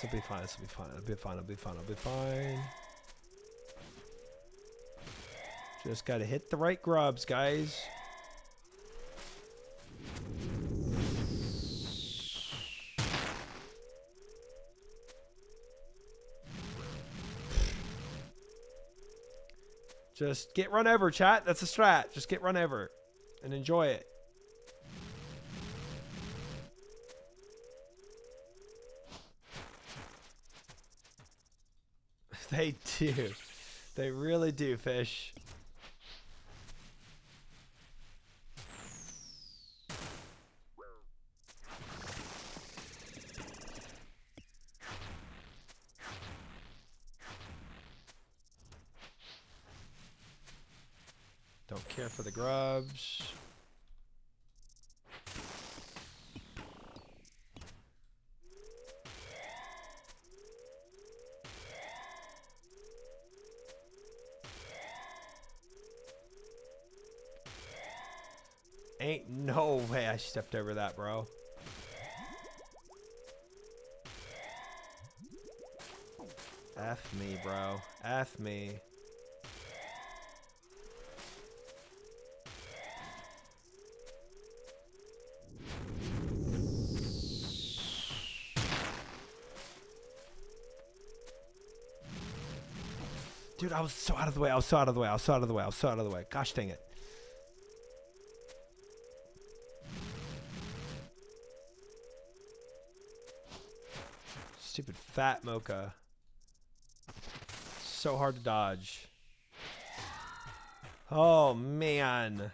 This will be fine. This will be fine. It'll be fine. It'll be fine. It'll be fine. Just gotta hit the right grubs, guys. Just get run over, chat. That's a strat. Just get run over and enjoy it. They do. They really do, fish. Don't care for the grubs. Ain't no way I stepped over that, bro. F me, bro. F me. Dude, I was so out of the way. I was so out of the way. I was so out of the way. I was so out of the way. Gosh dang it. Stupid fat mocha. So hard to dodge. Oh, man.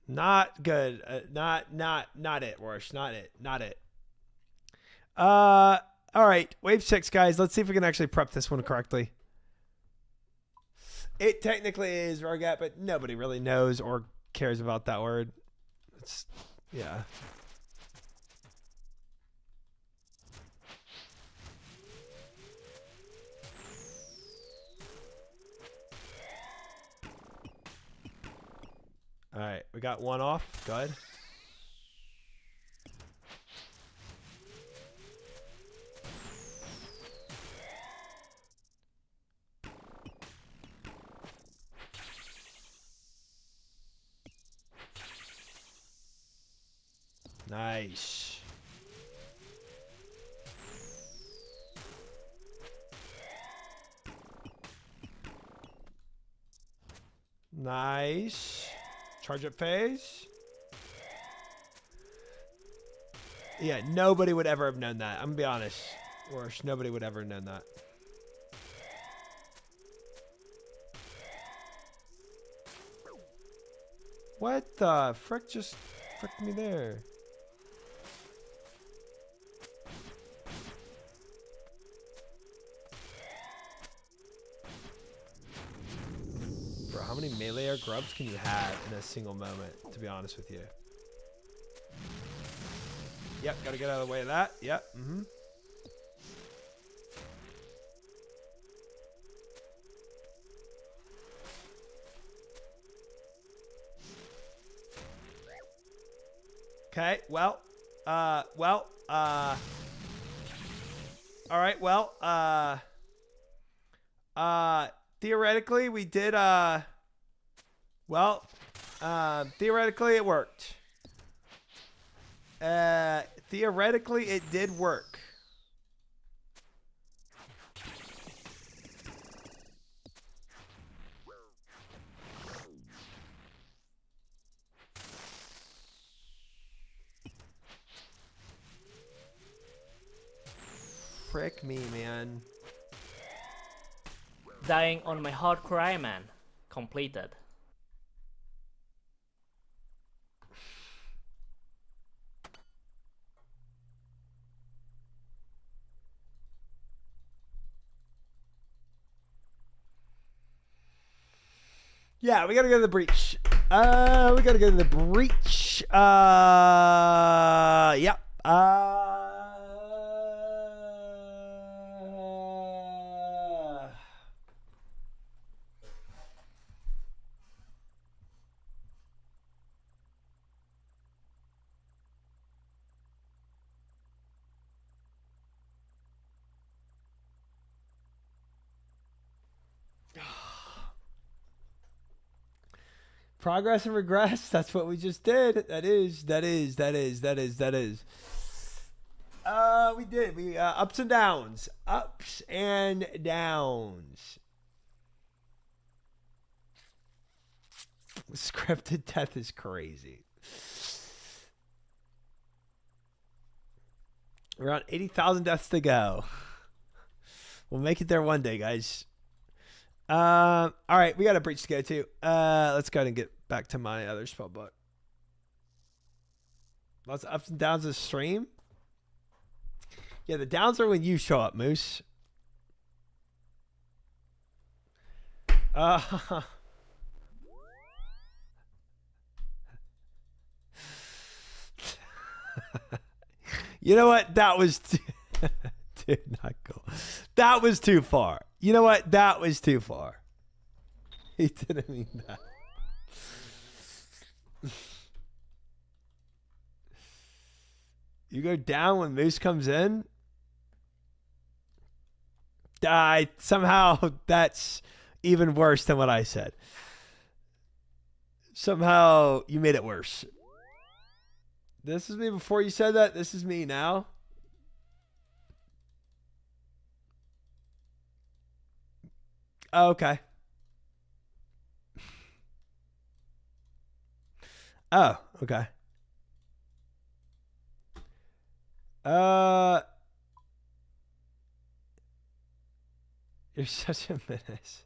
Not good. Not it, Worsh. Not it. Not it. All right. Wave 6, guys. Let's see if we can actually prep this one correctly. It technically is Rogat, but nobody really knows or cares about that word. It's, yeah. All right, we got one off. Good. Nice. Nice. Charge up phase. Yeah, nobody would ever have known that. I'm gonna be honest. Worse, nobody would ever have known that. What the frick just fricked me there? Bro, how many melee or grubs can you have in a single moment, to be honest with you? Yep, gotta get out of the way of that. Yep, mm-hmm. Okay, well, all right, well, theoretically we did, theoretically it worked. Theoretically it did work. Frick me, man. Dying on my hardcore Iron Man. Completed. Yeah, we gotta go to the breach. We gotta go to the breach. Yeah. Progress and regress. That's what we just did. That is. We did. We ups and downs. Ups and downs. Scripted death is crazy. Around 80,000 deaths to go. We'll make it there one day, guys. All right, we got a breach to go to. Let's go ahead and get back to my other spell book. Lots of ups and downs of stream. Yeah, the downs are when you show up, Moose. You know what? That was dude, not cool. That was too far. You know what? That was too far. He didn't mean that. You go down when Moose comes in? Somehow that's even worse than what I said. Somehow you made it worse. This is me before you said that. This is me now. Oh, okay. Oh, okay. You're such a menace.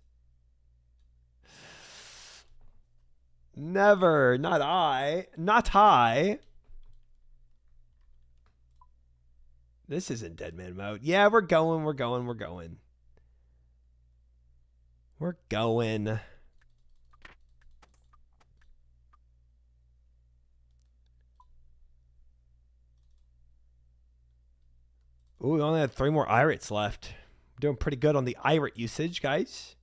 Never. Not I. Not I. This isn't dead man mode. Yeah, we're going. We're going. We're going. We're going. Ooh, we only have 3 more irates left. Doing pretty good on the irate usage, guys.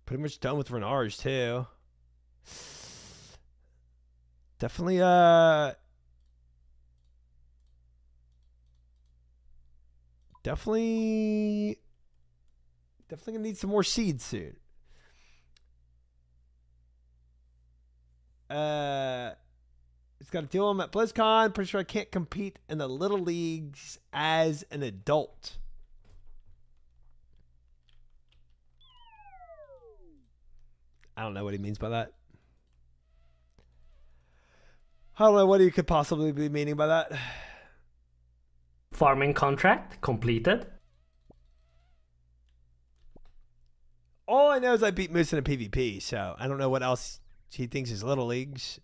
Pretty much done with Renars too. Definitely Definitely gonna need some more seeds soon. It's got to deal with them at BlizzCon. Pretty sure I can't compete in the little leagues as an adult. I don't know what he means by that. I don't know what he could possibly be meaning by that. Farming contract completed. All I know is I beat Moose in a PvP, so I don't know what else he thinks is little leagues.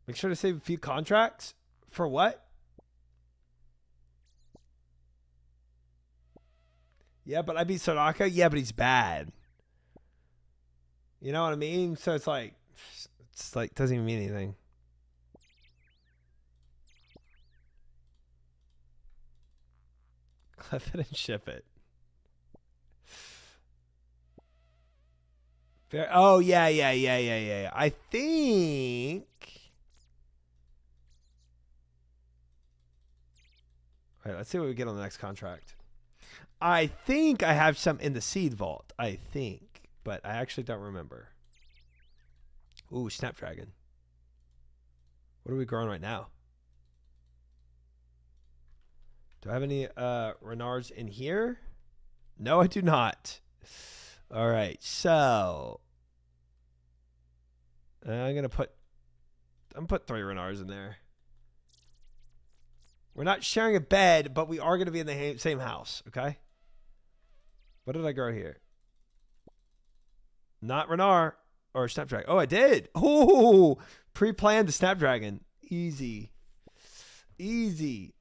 Make sure to save a few contracts. For what? Yeah, but I beat Soraka. Yeah, but he's bad. You know what I mean? So it's like doesn't even mean anything. Clip it and ship it. Fair. Oh, yeah. I think... All right, let's see what we get on the next contract. I think I have some in the seed vault. I think. But I actually don't remember. Ooh, Snapdragon. What are we growing right now? Do I have any Renards in here? No, I do not. All right, so I'm gonna put 3 Renards in there. We're not sharing a bed, but we are going to be in the same house, okay? What did I grow here? Not Renard or Snapdragon. Oh, I did. Oh, pre-planned the Snapdragon. Easy. Easy.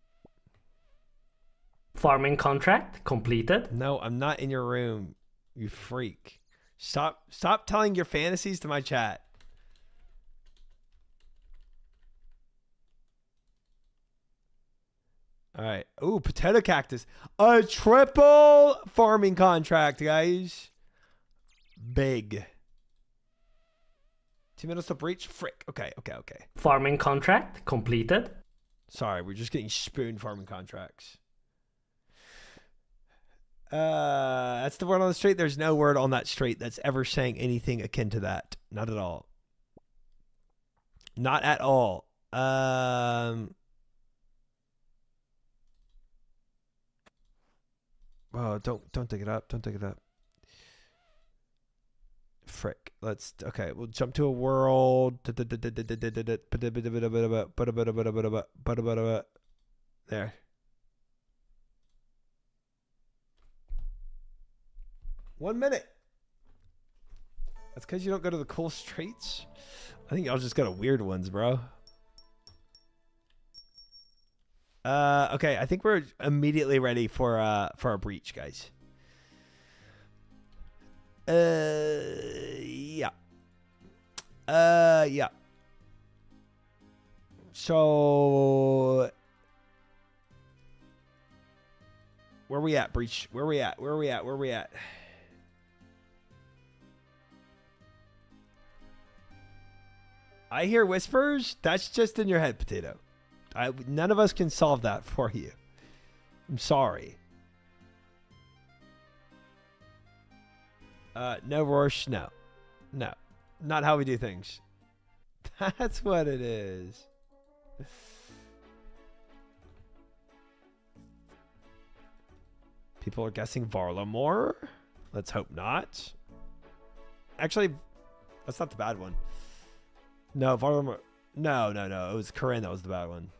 Farming contract completed. No, I'm not in your room, you freak. Stop telling your fantasies to my chat. All right. Ooh, potato cactus. A triple farming contract, guys. Big. 2 minutes to breach. Frick. Okay. Farming contract completed. Sorry, we're just getting spoon farming contracts. That's the word on the street. There's no word on that street that's ever saying anything akin to that. Not at all. Not at all. Oh, don't dig it up. Don't dig it up. Frick. Okay, we'll jump to a world. There. One minute. That's because you don't go to the cool streets. I think y'all just go to weird ones, bro. Okay, I think we're immediately ready for our breach, guys. Yeah. Yeah. So where we at, breach? Where we at? I hear whispers. That's just in your head, Potato. None of us can solve that for you. I'm sorry. No, Rorsch, no. No. Not how we do things. That's what it is. People are guessing Varlamore. Let's hope not. Actually, that's not the bad one. No, Varlamore. No. It was Corinne that was the bad one.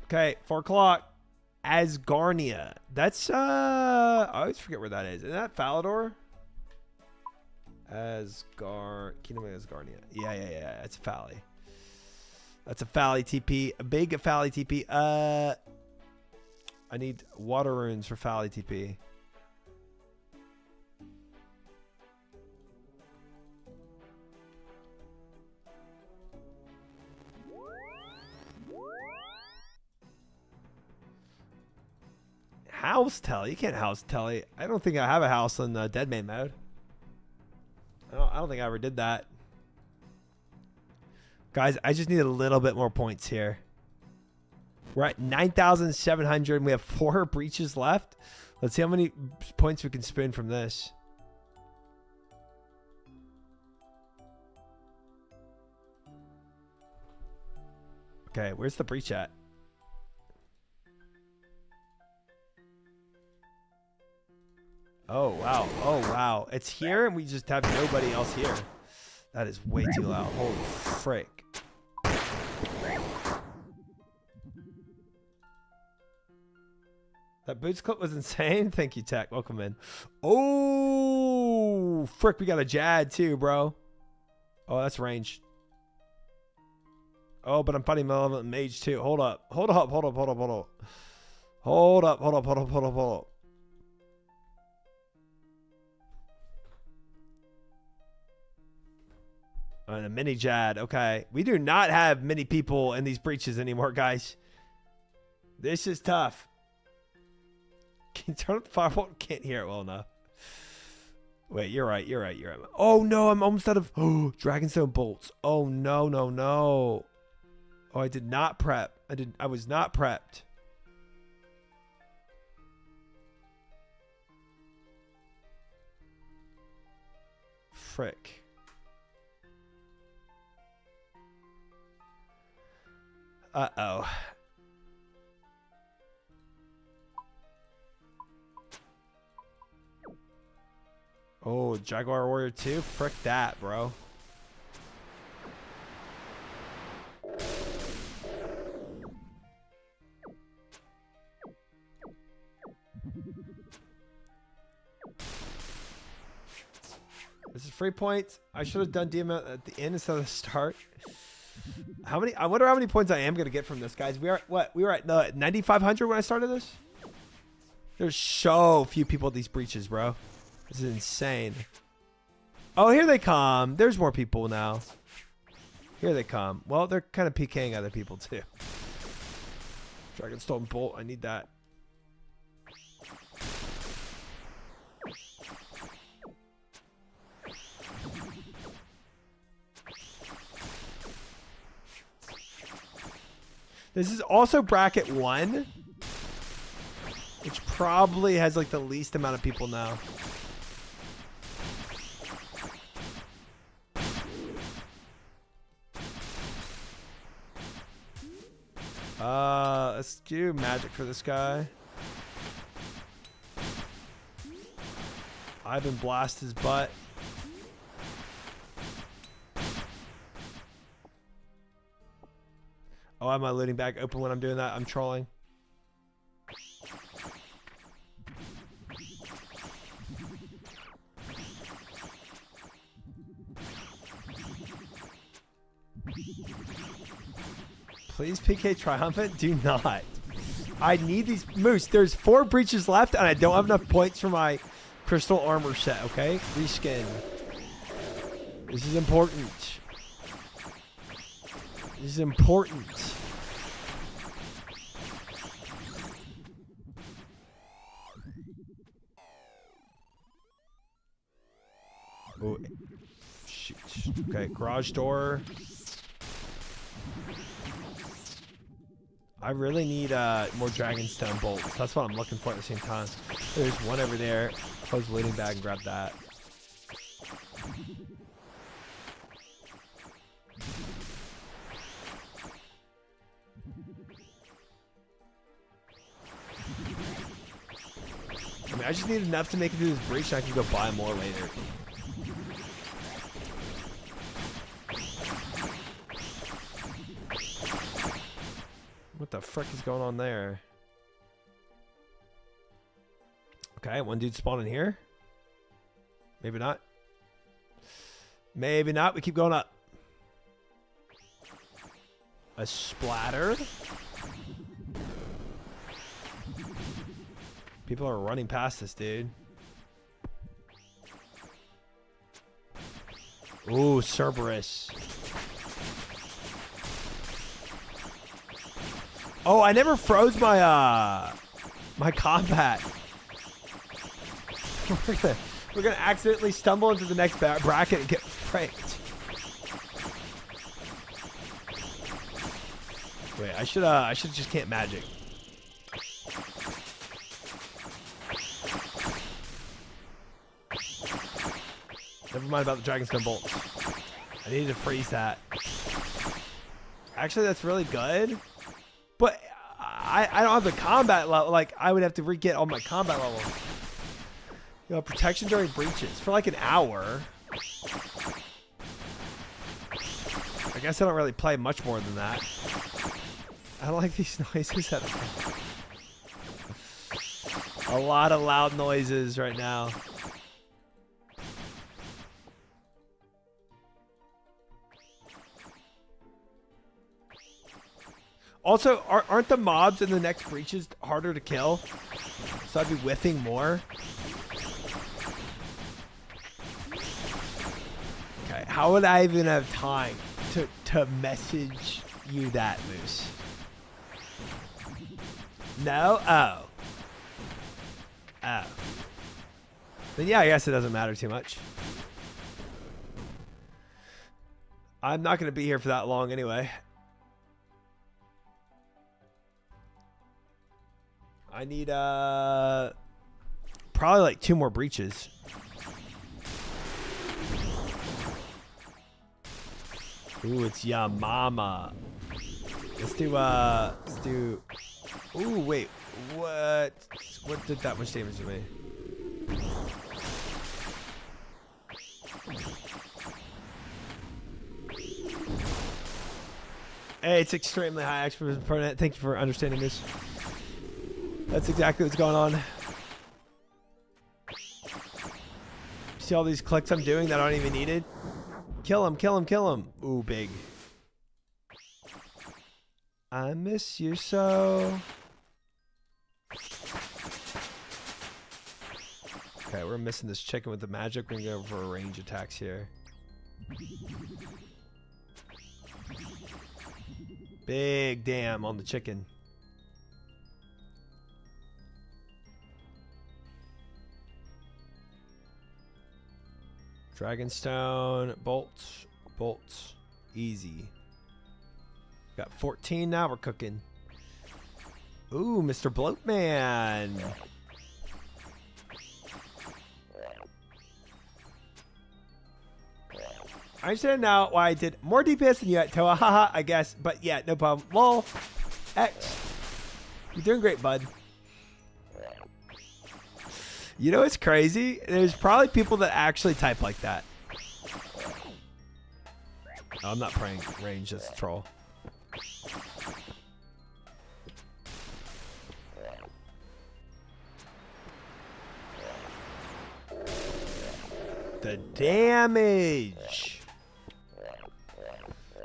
Okay, 4 o'clock. Asgarnia. That's I always forget where that is. Isn't that Falador? Kingdom of Asgarnia. Yeah. That's a Fally. That's a Fally TP. A big Fally TP. I need water runes for Fally TP. House Telly? You can't house Telly. I don't think I have a house in Dead Man mode. I don't think I ever did that. Guys, I just need a little bit more points here. We're at 9,700 and we have 4 breaches left. Let's see how many points we can spin from this. Okay, where's the breach at? Oh, wow. It's here and we just have nobody else here. That is way too loud. Holy frick. That boots clip was insane. Thank you, Tech. Welcome in. Oh, frick. We got a Jad too, bro. Oh, that's range. Oh, but I'm fighting Malevolent Mage too. Hold up. Hold up. And a mini Jad. Okay. We do not have many people in these breaches anymore, guys. This is tough. Can you turn up the firewall? Can't hear it well enough. Wait, you're right. Oh, no. I'm almost out of Dragonstone bolts. Oh, no. Oh, I did not prep. I was not prepped. Frick. Uh-oh. Oh, Jaguar Warrior 2? Frick that, bro. This is free points. I should have done DM at the end instead of the start. How many? I wonder how many points I am gonna get from this, guys. We are what? We were at 9,500 when I started this. There's so few people at these breaches, bro. This is insane. Oh, here they come. There's more people now. Here they come. Well, they're kind of PKing other people too. Dragonstone Bolt. I need that. This is also bracket 1, which probably has like the least amount of people now. Let's do magic for this guy. Ivan blast his butt. Oh, I have my looting bag open when I'm doing that. I'm trolling. Please PK triumphant. Do not. I need these moose. There's 4 breaches left, and I don't have enough points for my crystal armor set. Okay, reskin. This is important. This is important. Oh, shoot. Okay, garage door. I really need more Dragonstone bolts. That's what I'm looking for at the same time. There's one over there. Close the looting bag and grab that. I mean, I just need enough to make it through this breach, and I can go buy more later. What the frick is going on there? Okay, one dude spawned in here. Maybe not. Maybe not. We keep going up. A splatter. People are running past this, dude. Ooh, Cerberus. Oh, I never froze my my combat. We're gonna accidentally stumble into the next bracket and get franked. Wait, I should just can't magic. Never mind about the Dragonstone bolts. I need to freeze that. Actually, that's really good. But I don't have the combat level. Like, I would have to re-get all my combat level. You know, protection during breaches for like an hour. I guess I don't really play much more than that. I don't like these noises at all. A lot of loud noises right now. Also, aren't the mobs in the next breaches harder to kill? So I'd be whiffing more. Okay, how would I even have time to message you that, Moose? No? Oh. Oh. Then yeah, I guess it doesn't matter too much. I'm not going to be here for that long anyway. I need probably like 2 more breaches. Ooh, it's Yamama. Let's do ooh, wait. What did that much damage to me? Hey, it's extremely high expert permanent. Thank you for understanding this. That's exactly what's going on. see all these clicks I'm doing that aren't even needed? Kill him, kill him, kill him. Ooh, big. I miss you so. Okay, we're missing this chicken with the magic. We're gonna go for range attacks here. Big damn on the chicken. Dragonstone, bolts, bolts, easy. Got 14 now, we're cooking. Ooh, Mr. Bloatman. I understand now why I did more DPS than you at Toa. Haha, I guess. But yeah, no problem. Lol. X. You're doing great, bud. You know what's crazy? There's probably people that actually type like that. Oh, I'm not praying range, that's a troll. The damage.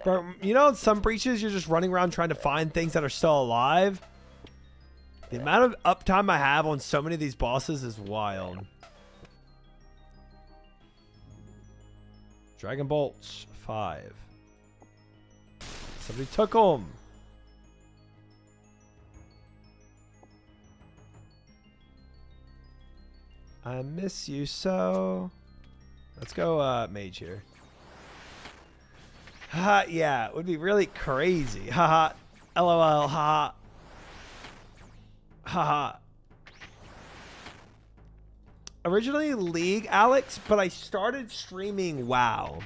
But you know, in some breaches, you're just running around trying to find things that are still alive. The amount of uptime I have on so many of these bosses is wild. Dragon Bolts, 5. Somebody took them. I miss you so. Let's go mage here. Haha, yeah, it would be really crazy. Haha, LOL, haha. Haha. Originally League, Alex, but I started streaming WoW.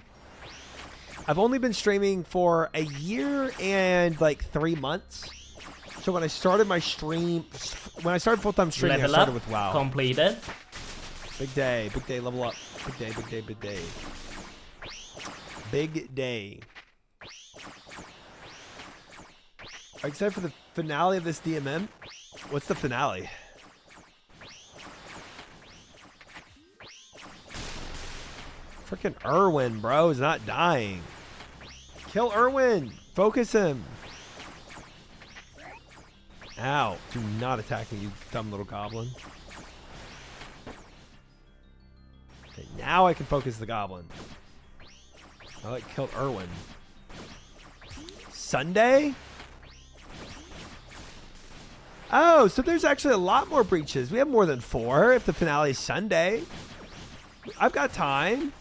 I've only been streaming for a year and like 3 months. So when I started my stream, when I started full-time streaming, Level I started up, with WoW. completed. Big day, level up. Big day, big day, big day. Big day. Except for the finale of this DMM. What's the finale? Freaking Irwin, bro, is not dying. Kill Irwin. Focus him. Ow. Do not attack me, you dumb little goblin. Okay, now I can focus the goblin. I like killed Irwin. Sunday? Oh, so there's actually a lot more breaches. We have more than 4 if the finale is Sunday. I've got time.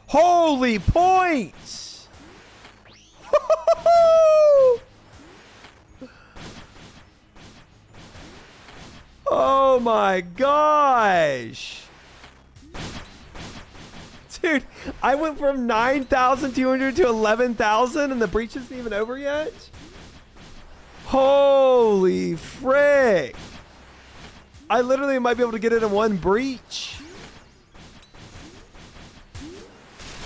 Holy points! Oh my gosh! Dude, I went from 9,200 to 11,000 and the breach isn't even over yet? Holy frick! I literally might be able to get it in one breach.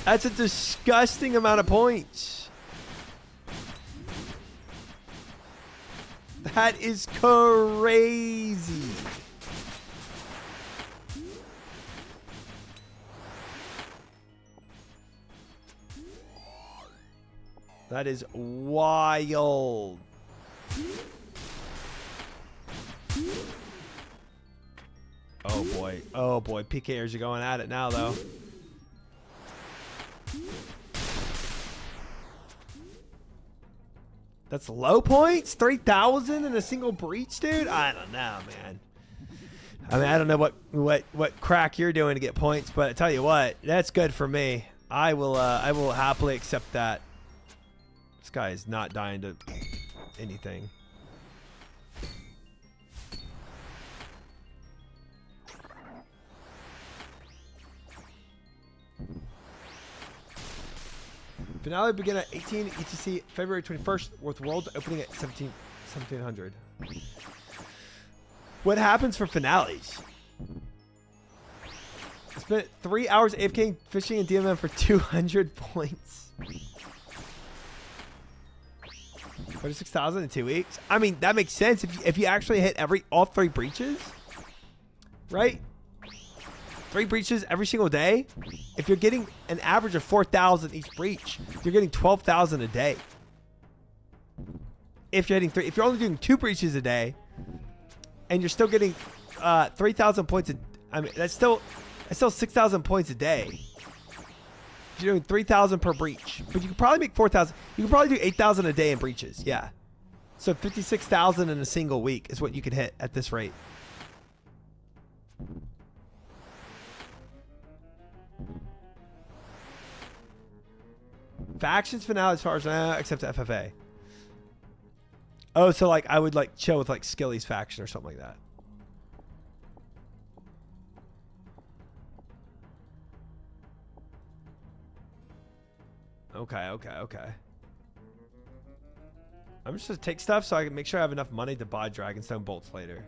That's a disgusting amount of points. That is crazy. That is wild. Oh boy. Oh boy. PKers are going at it now though. That's low points? 3,000 in a single breach, dude? I don't know, man. I mean, I don't know what crack you're doing to get points, but I tell you what, that's good for me. I will happily accept that. This guy is not dying to anything. Finale begin at 18 ETC February 21st with worlds opening at 1700. What happens for finales? I spent 3 hours AFK fishing in DMM for 200 points. 46,000 in 2 weeks. I mean, that makes sense if you actually hit all 3 breaches, right? 3 breaches every single day, if you're getting an average of 4,000 each breach, you're getting 12,000 a day. If you're hitting if you're only doing 2 breaches a day, and you're still getting 3,000 points, I mean that's still 6,000 points a day. If you're doing 3,000 per breach, but you can probably make 4,000. You can probably do 8,000 a day in breaches. Yeah, so 56,000 in a single week is what you could hit at this rate. Factions finale as far as except FFA. Oh, so like I would like chill with like Skilly's faction or something like that. Okay. I'm just gonna take stuff so I can make sure I have enough money to buy Dragonstone bolts later.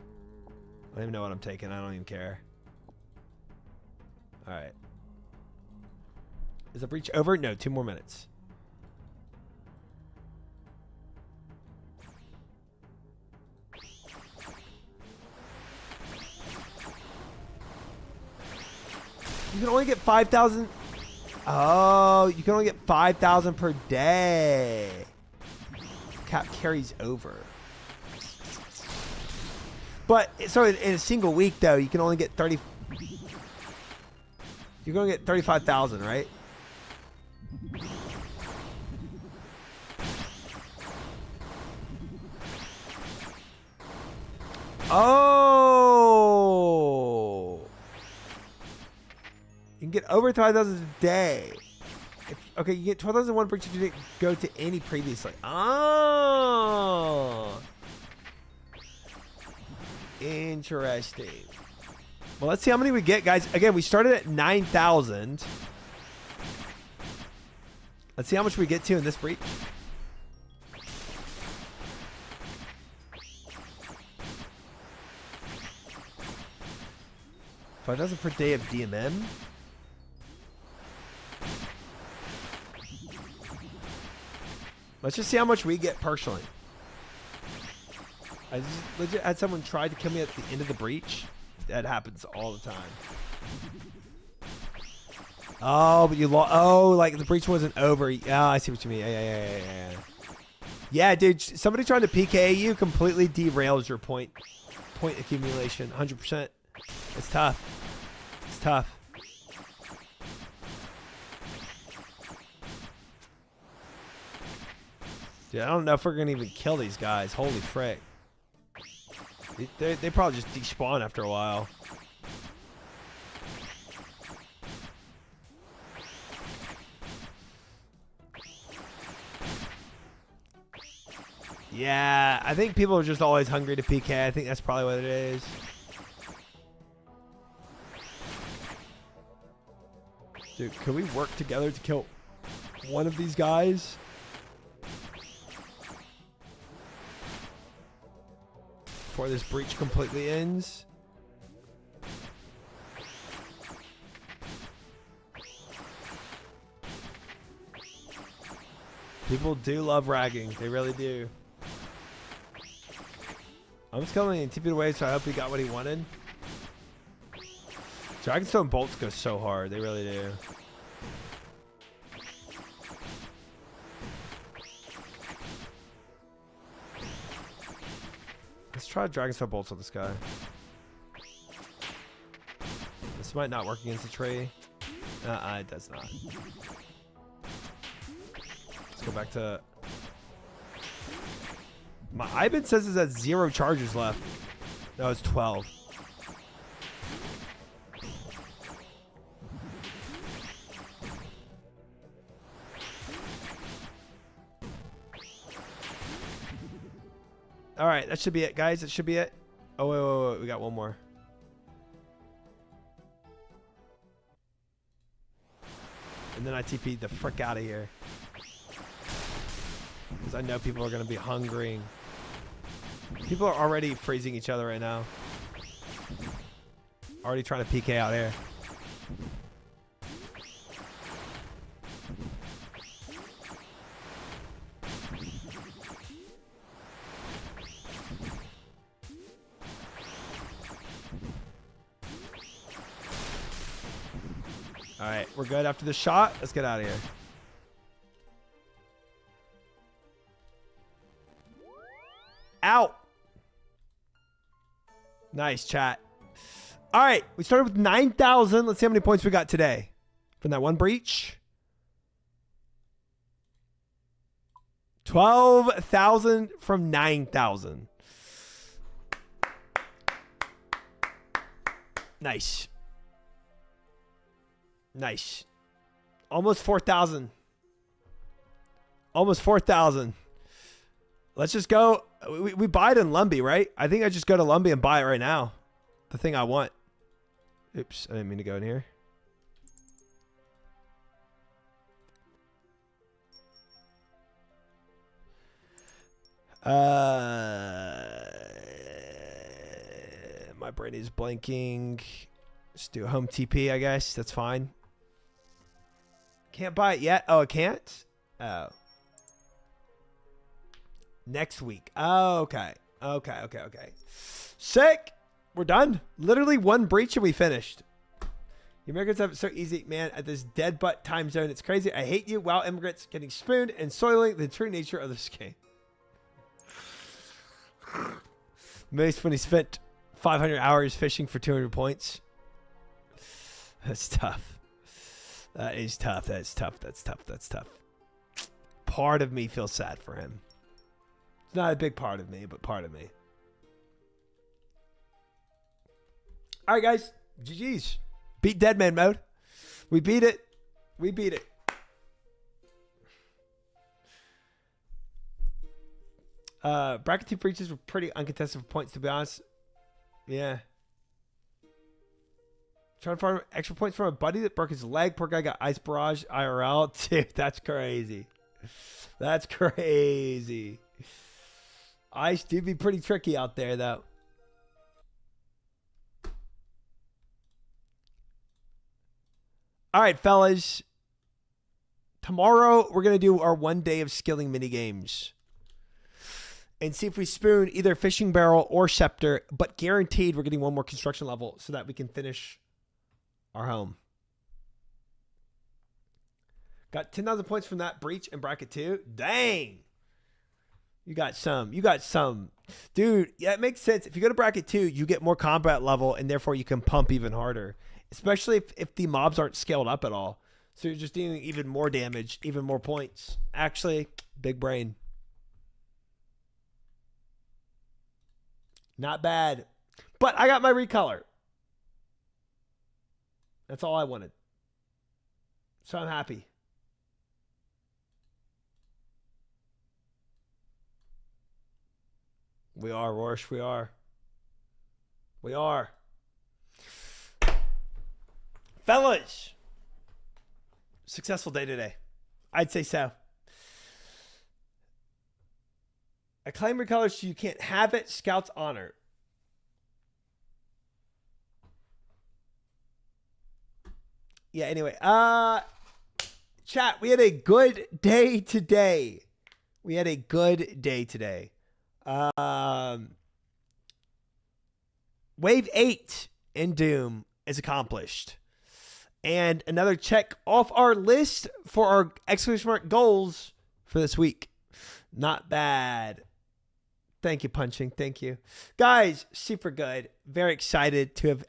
I don't even know what I'm taking. I don't even care. All right. Is the breach over? No, 2 more minutes. You can only get 5,000. Oh, you can only get 5,000 per day. Cap carries over. But so in a single week though, you can only get 30. You're gonna get 35,000, right? Oh. You can get over 5,000 a day. Okay, you get 12,001 breach if you didn't go to any previously. Oh. Interesting. Well, let's see how many we get, guys. Again, we started at 9,000. Let's see how much we get to in this breach. $5,000 per day of DMM. Let's just see how much we get personally. I just legit had someone try to kill me at the end of the breach. That happens all the time. Oh, but you lost. Oh, like the breach wasn't over. Yeah, I see what you mean. Yeah. Yeah, dude. Somebody trying to PK you completely derails your point accumulation. 100%. It's tough. It's tough. Dude, I don't know if we're gonna even kill these guys. Holy frick. They probably just despawn after a while. Yeah, I think people are just always hungry to PK. I think that's probably what it is. Dude, can we work together to kill one of these guys? Before this breach completely ends. People do love ragging. They really do. I'm just killing and TP'd away, so I hope he got what he wanted. Dragonstone bolts go so hard. They really do. Let's try Dragonstone bolts on this guy. This might not work against the tree. It does not. Let's go back to... My IBID says it's at 0 charges left. No, it's 12. All right, that should be it, guys. That should be it. Oh, wait. We got one more. And then I TP'd the frick out of here. Because I know people are going to be hungering. People are already freezing each other right now. Already trying to PK out here. All right, we're good after the shot. Let's get out of here. Out. Nice chat. All right, we started with 9,000. Let's see how many points we got today from that one breach. 12,000 from 9,000. Nice. Nice. Almost 4,000. Almost 4,000. Let's just go. We buy it in Lumbee, right? I think I just go to Lumbee and buy it right now. The thing I want. Oops, I didn't mean to go in here. My brain is blanking. Just do a home TP, I guess. That's fine. Can't buy it yet. Oh, it can't? Oh. Next week. Oh, okay. Okay. Sick. We're done. Literally one breach and we finished. The Americans have it so easy, man, at this dead butt time zone. It's crazy. I hate you. Wow, immigrants getting spooned and soiling the true nature of this game. Most when he spent 500 hours fishing for 200 points. That's tough. That is tough. That's tough. That's tough. That's tough. Part of me feels sad for him. It's not a big part of me, but part of me. All right, guys. GG's. Beat Deadman mode. We beat it. We beat it. Bracket 2 breaches were pretty uncontested for points, to be honest. Yeah. Trying to farm extra points from a buddy that broke his leg. Poor guy got ice barrage IRL. Dude, that's crazy. That's crazy. Ice do be pretty tricky out there, though. All right, fellas. Tomorrow, we're going to do our 1 day of skilling mini games. And see if we spoon either Fishing Barrel or Scepter. But guaranteed, we're getting one more construction level so that we can finish our home. Got 10,000 points from that breach in bracket 2. Dang. You got some. You got some. Dude, yeah, it makes sense. If you go to bracket 2, you get more combat level, and therefore you can pump even harder. Especially if the mobs aren't scaled up at all. So you're just doing even more damage, even more points. Actually, big brain. Not bad. But I got my recolor. That's all I wanted. So I'm happy. We are, Rorsch. We are. We are. Fellas. Successful day today. I'd say so. I claim recolor so you can't have it. Scout's honor. Yeah, anyway. Chat, we had a good day today. We had a good day today. Wave 8 in Doom is accomplished. And another check off our list for our exclamation mark goals for this week. Not bad. Thank you, Punching. Thank you. Guys, super good. Very excited to have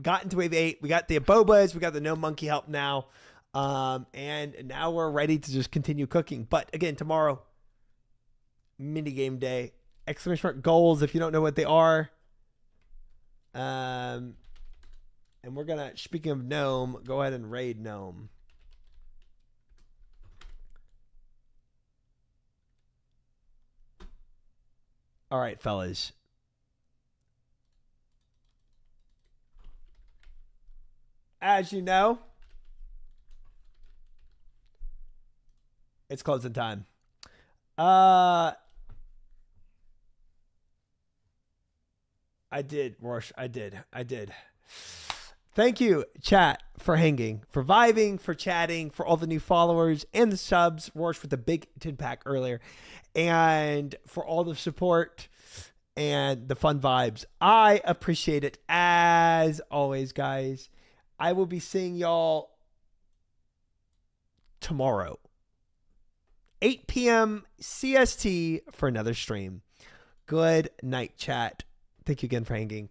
gotten to Wave 8. We got the Abobas. We got the No Monkey Help now. And now we're ready to just continue cooking. But again, tomorrow, mini game day. Exclamation mark goals if you don't know what they are. And we're going to, speaking of Gnome, go ahead and raid Gnome. All right, fellas. As you know, it's closing time. I did, Rorsch. I did. Thank you, chat, for hanging, for vibing, for chatting, for all the new followers and the subs. Rorsch with the big 10-pack earlier. And for all the support and the fun vibes. I appreciate it as always, guys. I will be seeing y'all tomorrow, 8 p.m. CST for another stream. Good night, chat. Thank you again for hanging.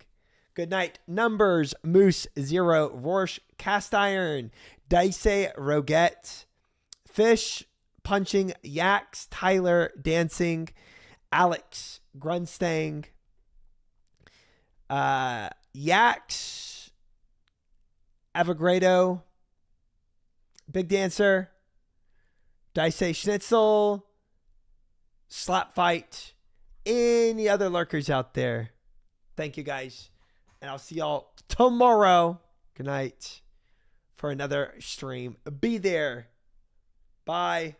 Good night. Numbers, Moose, Zero, Rorsch, Cast Iron, Dice, Roget, Fish, Punching, Yaks, Tyler, Dancing, Alex, Grunstang, Yaks, Avogrado, Big Dancer, Dice Schnitzel, Slap Fight, any other lurkers out there. Thank you guys. And I'll see y'all tomorrow. Good night for another stream. Be there. Bye.